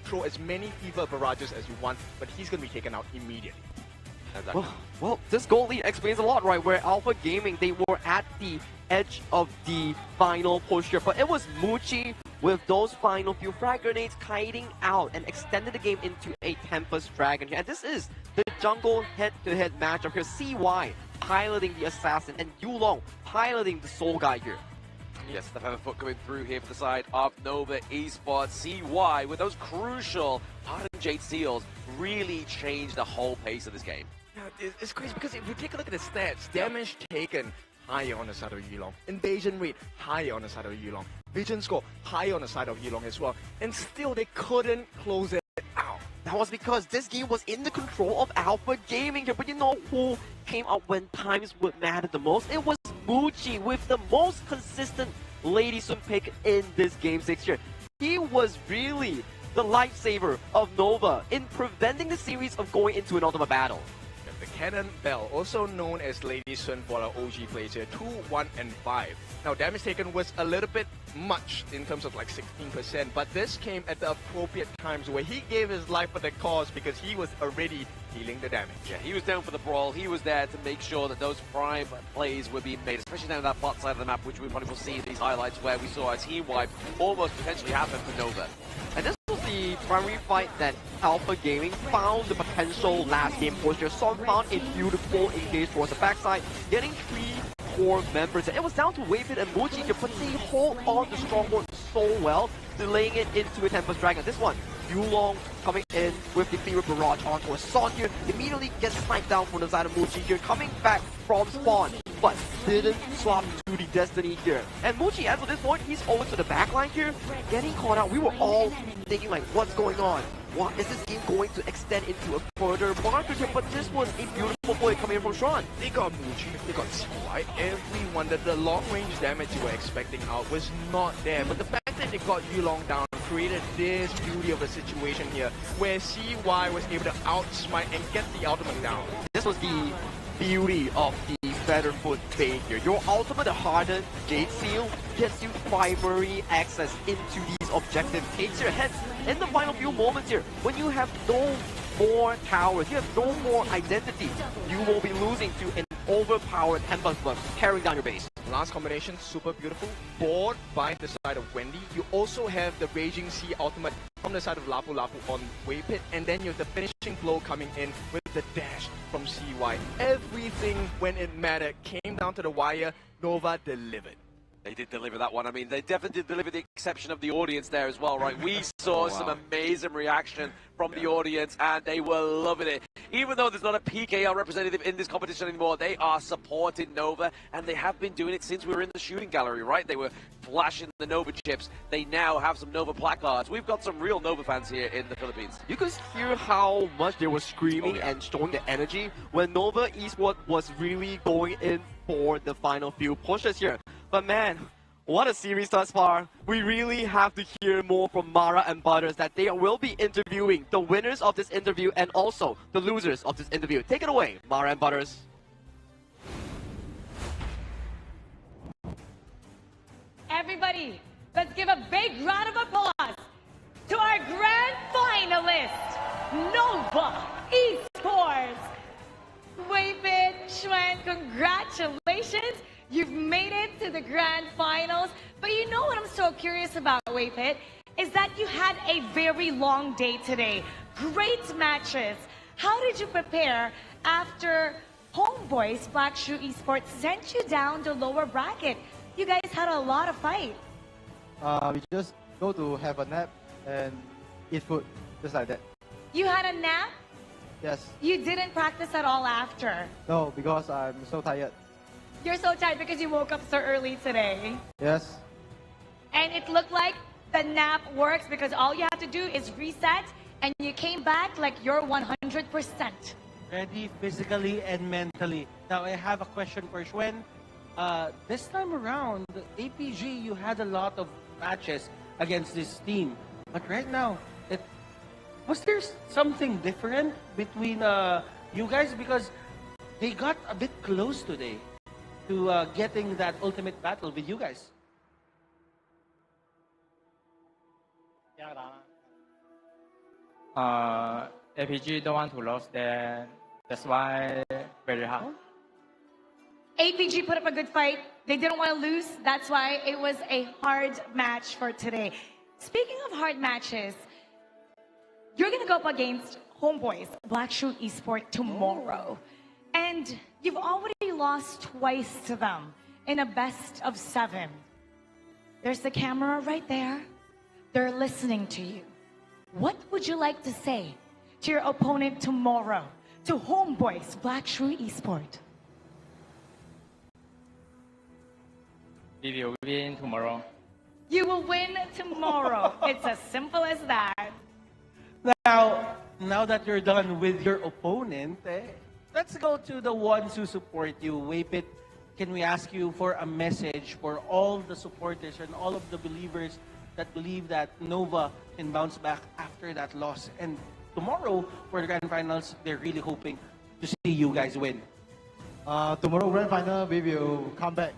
throw as many fever barrages as you want, but he's going to be taken out immediately. Well, this goal lead explains a lot, right? Where Alpha Gaming, they were at the edge of the final push here, but it was Muchi with those final few frag grenades kiting out and extended the game into a Tempest Dragon here. And this is the jungle head-to-head matchup here. CY piloting the Assassin and Yulong piloting the Soul Guy here. Yes, the Featherfoot coming through here for the side of Nova Esports. CY with those crucial Ardent Jade Seals really changed the whole pace of this game. Yeah, it's crazy because if we take a look at the stats, damage taken higher on the side of Yulong. Invasion rate, higher on the side of Yulong. Vision score, higher on the side of Yulong as well. And still, they couldn't close it out. That was because this game was in the control of Alpha Gaming here. But you know who came out when times would matter the most? It was Muji with the most consistent Lady Sun pick in this Game 6 here. He was really the lifesaver of Nova in preventing the series of going into an ultimate battle. The Cannon Bell, also known as Lady Sun for our OG players here, 2, 1, and 5. Now, damage taken was a little bit much in terms of like 16%, but this came at the appropriate times where he gave his life for the cause because he was already healing the damage. Yeah, he was down for the brawl. He was there to make sure that those prime plays were being made, especially down that bot side of the map, which we probably will see in these highlights where we saw a team wipe almost potentially happen for Nova. And this was the primary fight that Alpha Gaming found the potential last game push here. Son found a beautiful engage towards the backside, getting 3 core members. And it was down to Waveit and Muji here, but they hold on to Stronghold so well, delaying it into a Tempest Dragon. This one, Yulong coming in with the Fever Barrage onto a Son here, immediately gets sniped down from the side of Muji here, coming back from spawn, but didn't swap to the Destiny here. And Muji, as of this point, he's over to the backline here, getting caught out. We were all thinking like, what's going on? What is this game going to extend into a further marker here? But this was a beautiful play coming in from Sean. They got Muji, they got CY, everyone. That the long range damage you were expecting out was not there. But the fact that they got Yulong down created this beauty of a situation here where CY was able to outsmite and get the ultimate down. This was the beauty of the Featherfoot fade here. Your ultimate, the hardened Jade Seal, gets you primary access into these objective gates here. Hence, in the final few moments here, when you have no more towers, you have no more identity, you will be losing to an overpowered Tempest Buff tearing down your base. Last combination, super beautiful. Board by the side of Wendy. You also have the Raging Sea ultimate from the side of Lapu Lapu on Waveit, and then you have the finishing blow coming in with the dash from CY. Everything when it mattered came down to the wire. Nova delivered. They did deliver that one. I mean, they definitely did deliver the exception of the audience there as well, right? We saw some amazing reaction from the audience, and they were loving it. Even though there's not a PKL representative in this competition anymore, they are supporting Nova, and they have been doing it since we were in the shooting gallery, right? They were flashing the Nova chips. They now have some Nova placards. We've got some real Nova fans here in the Philippines. You could hear how much they were screaming and showing the energy when Nova Esports was really going in for the final few pushes here. But man, what a series thus far. We really have to hear more from Mara and Butters, that they will be interviewing the winners of this interview and also the losers of this interview. Take it away, Mara and Butters. Everybody, let's give a big round of applause to our grand finalist, Nova Esports. Waveit, Xuan, congratulations. You've made it to the grand finals. But you know what I'm so curious about, Waveit, is that you had a very long day today. Great matches. How did you prepare after Homeboys Black Shoe Esports sent you down the lower bracket? You guys had a lot of fight. We just go to have a nap and eat food, just like that. You had a nap? Yes. You didn't practice at all after? No, because I'm so tired. You're so tired because you woke up so early today. Yes. And it looked like the nap works because all you have to do is reset and you came back like you're 100%. Ready physically and mentally. Now I have a question for Xuan. This time around, APG, you had a lot of matches against this team. But right now, was there something different between you guys? Because they got a bit close today to getting that ultimate battle with you guys. APG don't want to lose, then that's why very hard. APG put up a good fight. They didn't want to lose. That's why it was a hard match for today. Speaking of hard matches, you're going to go up against Homeboys Black Shoe Esports tomorrow. And you've already lost twice to them in a best of 7. There's the camera right there. They're listening to you. What would you like to say to your opponent tomorrow, to Homeboys Black Shoe Esports? we will win tomorrow. You will win tomorrow. It's as simple as that. Now that you're done with your opponent, let's go to the ones who support you. Waypit, can we ask you for a message for all the supporters and all of the believers that believe that Nova can bounce back after that loss? And tomorrow, for the Grand Finals, they're really hoping to see you guys win. Tomorrow Grand Final, we will come back.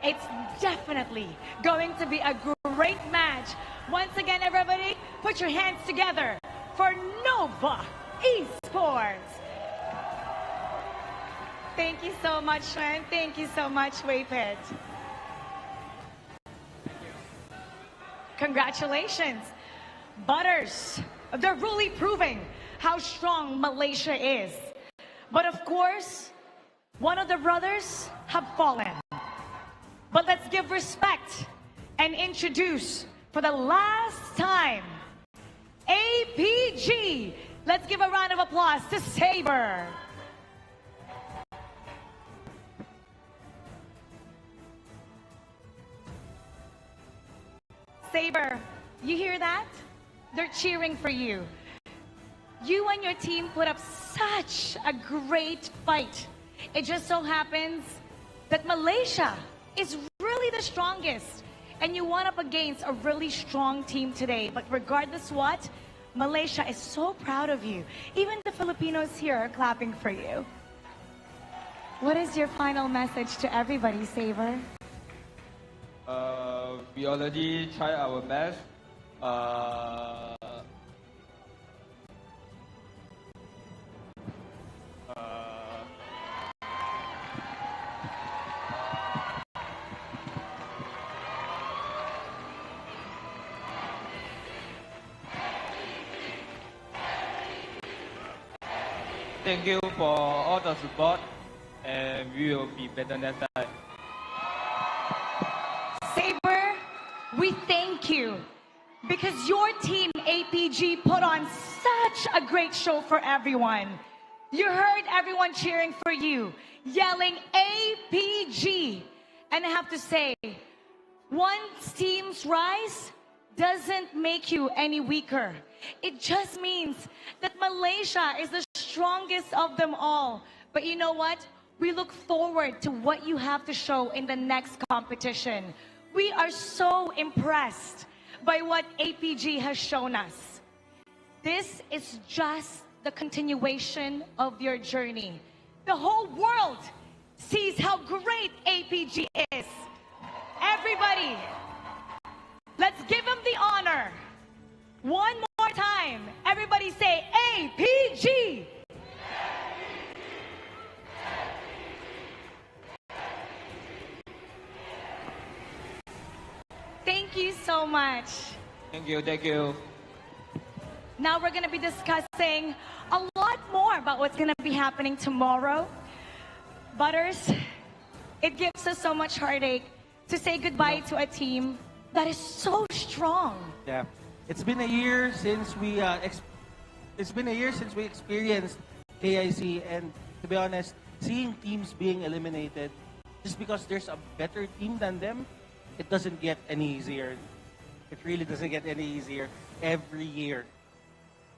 It's definitely going to be a great match. Once again, everybody, put your hands together for Nova Esports. Thank you so much, Shen. Thank you so much, Waypit. Congratulations. Butters, they're really proving how strong Malaysia is. But of course, one of the brothers have fallen. But let's give respect and introduce for the last time, APG. Let's give a round of applause to Saber. Saber, you hear that? They're cheering for you. You and your team put up such a great fight. It just so happens that Malaysia is really the strongest, and you went up against a really strong team today. But regardless what, Malaysia is so proud of you. Even the Filipinos here are clapping for you. What is your final message to everybody, Saber? We already tried our best. Thank you for all the support, and we will be better next time. Saber, we thank you because your team, APG, put on such a great show for everyone. You heard everyone cheering for you, yelling APG. And I have to say, one team's rise doesn't make you any weaker. It just means that Malaysia is the strongest of them all. But you know what? We look forward to what you have to show in the next competition. We are so impressed by what APG has shown us. This is just the continuation of your journey. The whole world sees how great APG is. Everybody, let's give him the honor. One more time. Everybody say APG. Thank you so much. Thank you, thank you. Now we're going to be discussing a lot more about what's going to be happening tomorrow. Butters, it gives us so much heartache to say goodbye to a team that is so strong. Yeah, it's been a year since we experienced KIC, and to be honest, seeing teams being eliminated just because there's a better team than them, it doesn't get any easier. It really doesn't get any easier every year.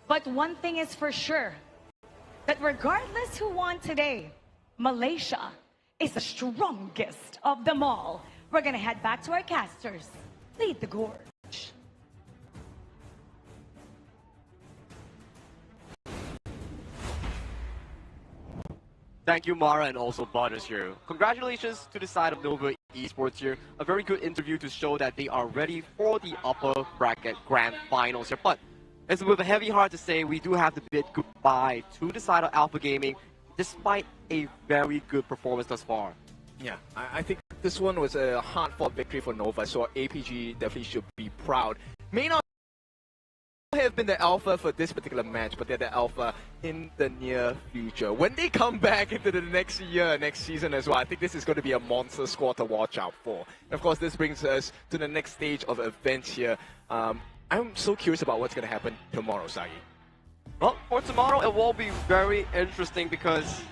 But one thing is for sure, that regardless who won today, Malaysia is the strongest of them all. We're going to head back to our casters. Lead the gorge. Thank you, Mara, and also Butters here. Congratulations to the side of Nova Esports here. A very good interview to show that they are ready for the upper bracket grand finals here. But it's with a heavy heart to say we do have to bid goodbye to the side of Alpha Gaming, despite a very good performance thus far. Yeah, I think this one was a hard-fought victory for Nova, so APG definitely should be proud. May not have been the alpha for this particular match, but they're the alpha in the near future. When they come back into the next year, next season as well, I think this is going to be a monster squad to watch out for. And of course, this brings us to the next stage of events here. I'm so curious about what's going to happen tomorrow, Sagi. Well, for tomorrow, it will be very interesting because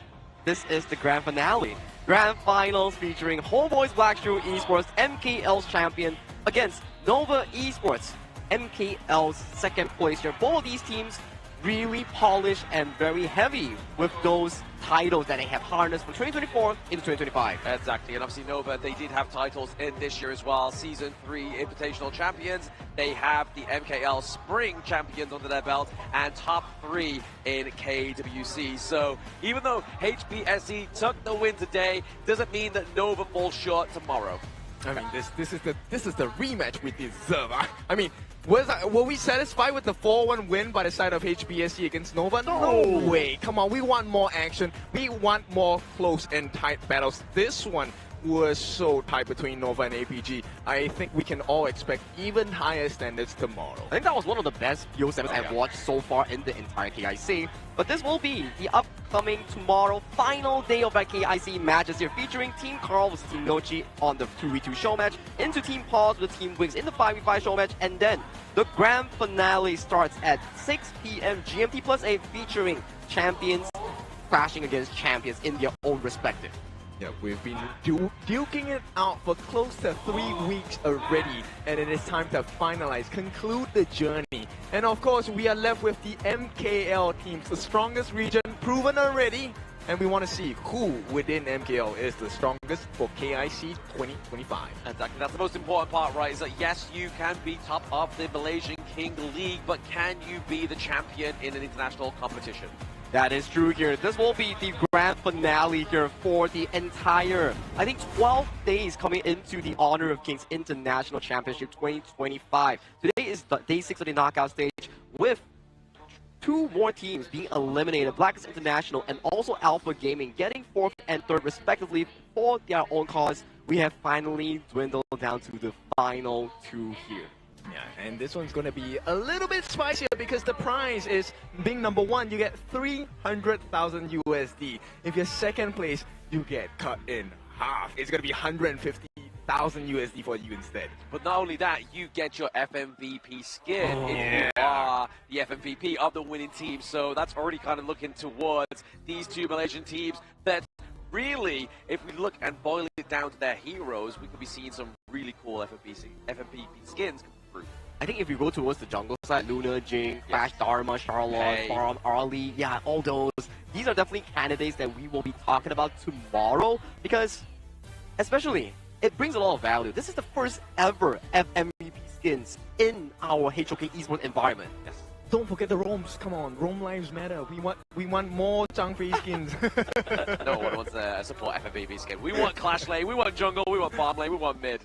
this is the grand finale. Grand finals featuring Homeboys Blackstreet Esports, MKL's champion, against Nova Esports, MKL's second place here. Both of these teams really polished and very heavy with those titles that they have harnessed from 2024 into 2025. Exactly, and obviously Nova, they did have titles in this year as well. Season 3 Invitational Champions. They have the MKL Spring Champions under their belt and top 3 in KWC. So even though HBSE took the win today, doesn't mean that Nova falls short tomorrow. I mean, this is the rematch we deserve. I mean, were we satisfied with the 4-1 win by the side of HBSE against Nova? No way. Come on, we want more action. We want more close and tight battles. This one was so tight between Nova and APG. I think we can all expect even higher standards tomorrow. I think that was one of the best BO7s I've watched so far in the entire KIC. But this will be the upcoming tomorrow final day of our KIC matches here, featuring Team Carl with Team Nochi on the 2v2 show match, into Team Pause with Team Wings in the 5v5 show match, and then the grand finale starts at 6 p.m. GMT plus 8, featuring champions clashing against champions in their own respective. Yeah, we've been duking it out for close to 3 weeks already, and it is time to finalize, conclude the journey. And of course, we are left with the MKL teams, the strongest region, proven already, and we want to see who within MKL is the strongest for KIC 2025. Exactly, that's the most important part, right? Is that yes, you can be top of the Malaysian King League, but can you be the champion in an international competition? That is true here. This will be the grand finale here for the entire, I think, 12 days coming into the Honor of Kings International Championship 2025. Today is the day 6 of the knockout stage, with 2 more teams being eliminated, Blackest International and also Alpha Gaming getting 4th and 3rd respectively for their own cause. We have finally dwindled down to the final 2 here. Yeah, and this one's going to be a little bit spicier because the prize is, being number 1, you get 300,000 USD. If you're second place, you get cut in half. It's going to be 150,000 USD for you instead. But not only that, you get your FMVP skin if you are the FMVP of the winning team. So that's already kind of looking towards these 2 Malaysian teams that really, if we look and boil it down to their heroes, we could be seeing some really cool FMVP skins come through. I think if you go towards the jungle side, Luna, Jing, Flash, Dharma, Charlotte, Farm, Arlie, yeah, all those, these are definitely candidates that we will be talking about tomorrow, because especially, it brings a lot of value. This is the first ever FMVP skins in our HoK Esports environment. Yes. Don't forget the roams. Come on, roam lives matter. We want more Zhangfei skins. No one wants a support FMVP skin. We want Clash lane, we want jungle, we want bot lane, we want mid.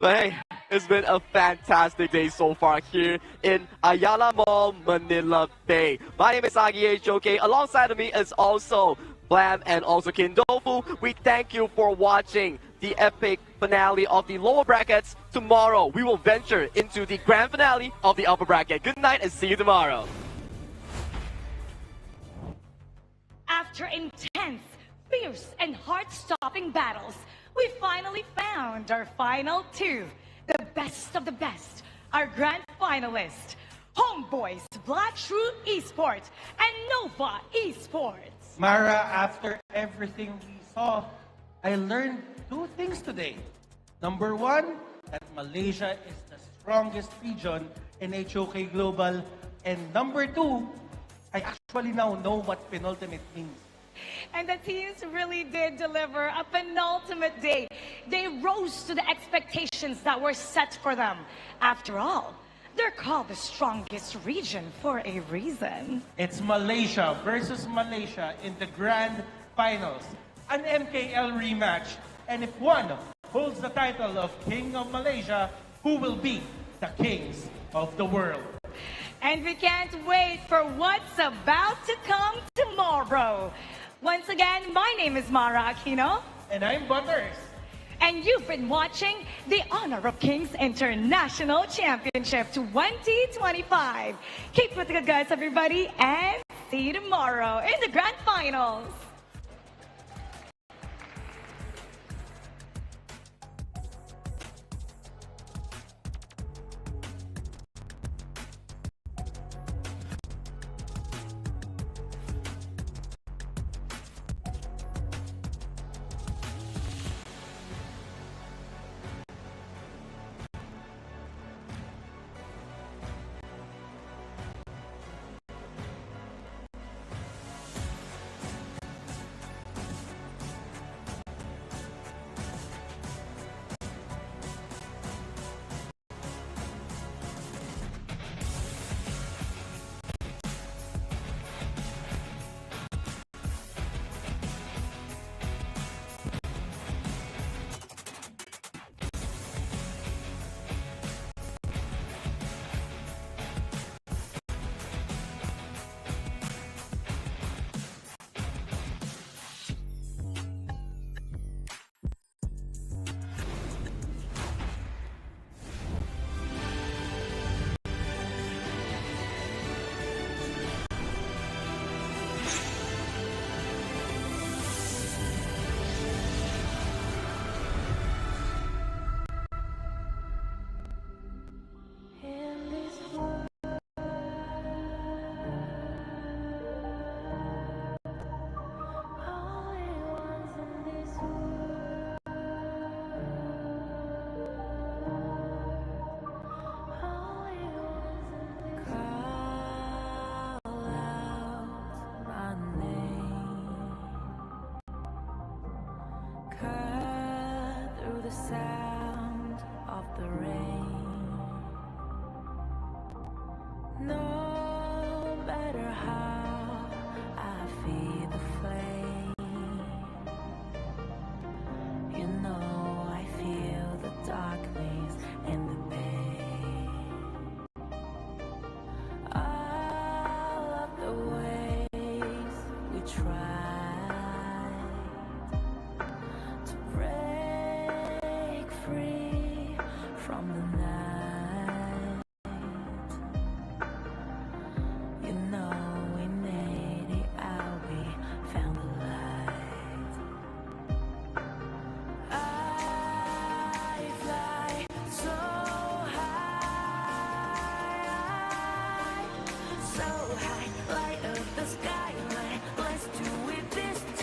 But hey, it's been a fantastic day so far here in Ayala Mall, Manila Bay. My name is ИИ HoK. Alongside of me is also Blam and also Kindofu. We thank you for watching the epic finale of the lower brackets. Tomorrow, we will venture into the grand finale of the upper bracket. Good night and see you tomorrow. After intense, fierce, and heart-stopping battles, we finally found our final 2, the best of the best, our grand finalists, Homeboys Blackstreet Esports and Nova Esports. Mara, after everything we saw, I learned 2 things today. Number 1, that Malaysia is the strongest region in HoK Global. And number 2, I actually now know what penultimate means. And the teams really did deliver a penultimate day. They rose to the expectations that were set for them. After all, they're called the strongest region for a reason. It's Malaysia versus Malaysia in the grand finals. An MKL rematch. And if one holds the title of King of Malaysia, who will be the kings of the world? And we can't wait for what's about to come tomorrow. Once again, my name is Mara Aquino. And I'm Butters. And you've been watching the Honor of Kings International Championship 2025. Keep with the good guys, everybody, and see you tomorrow in the grand finals.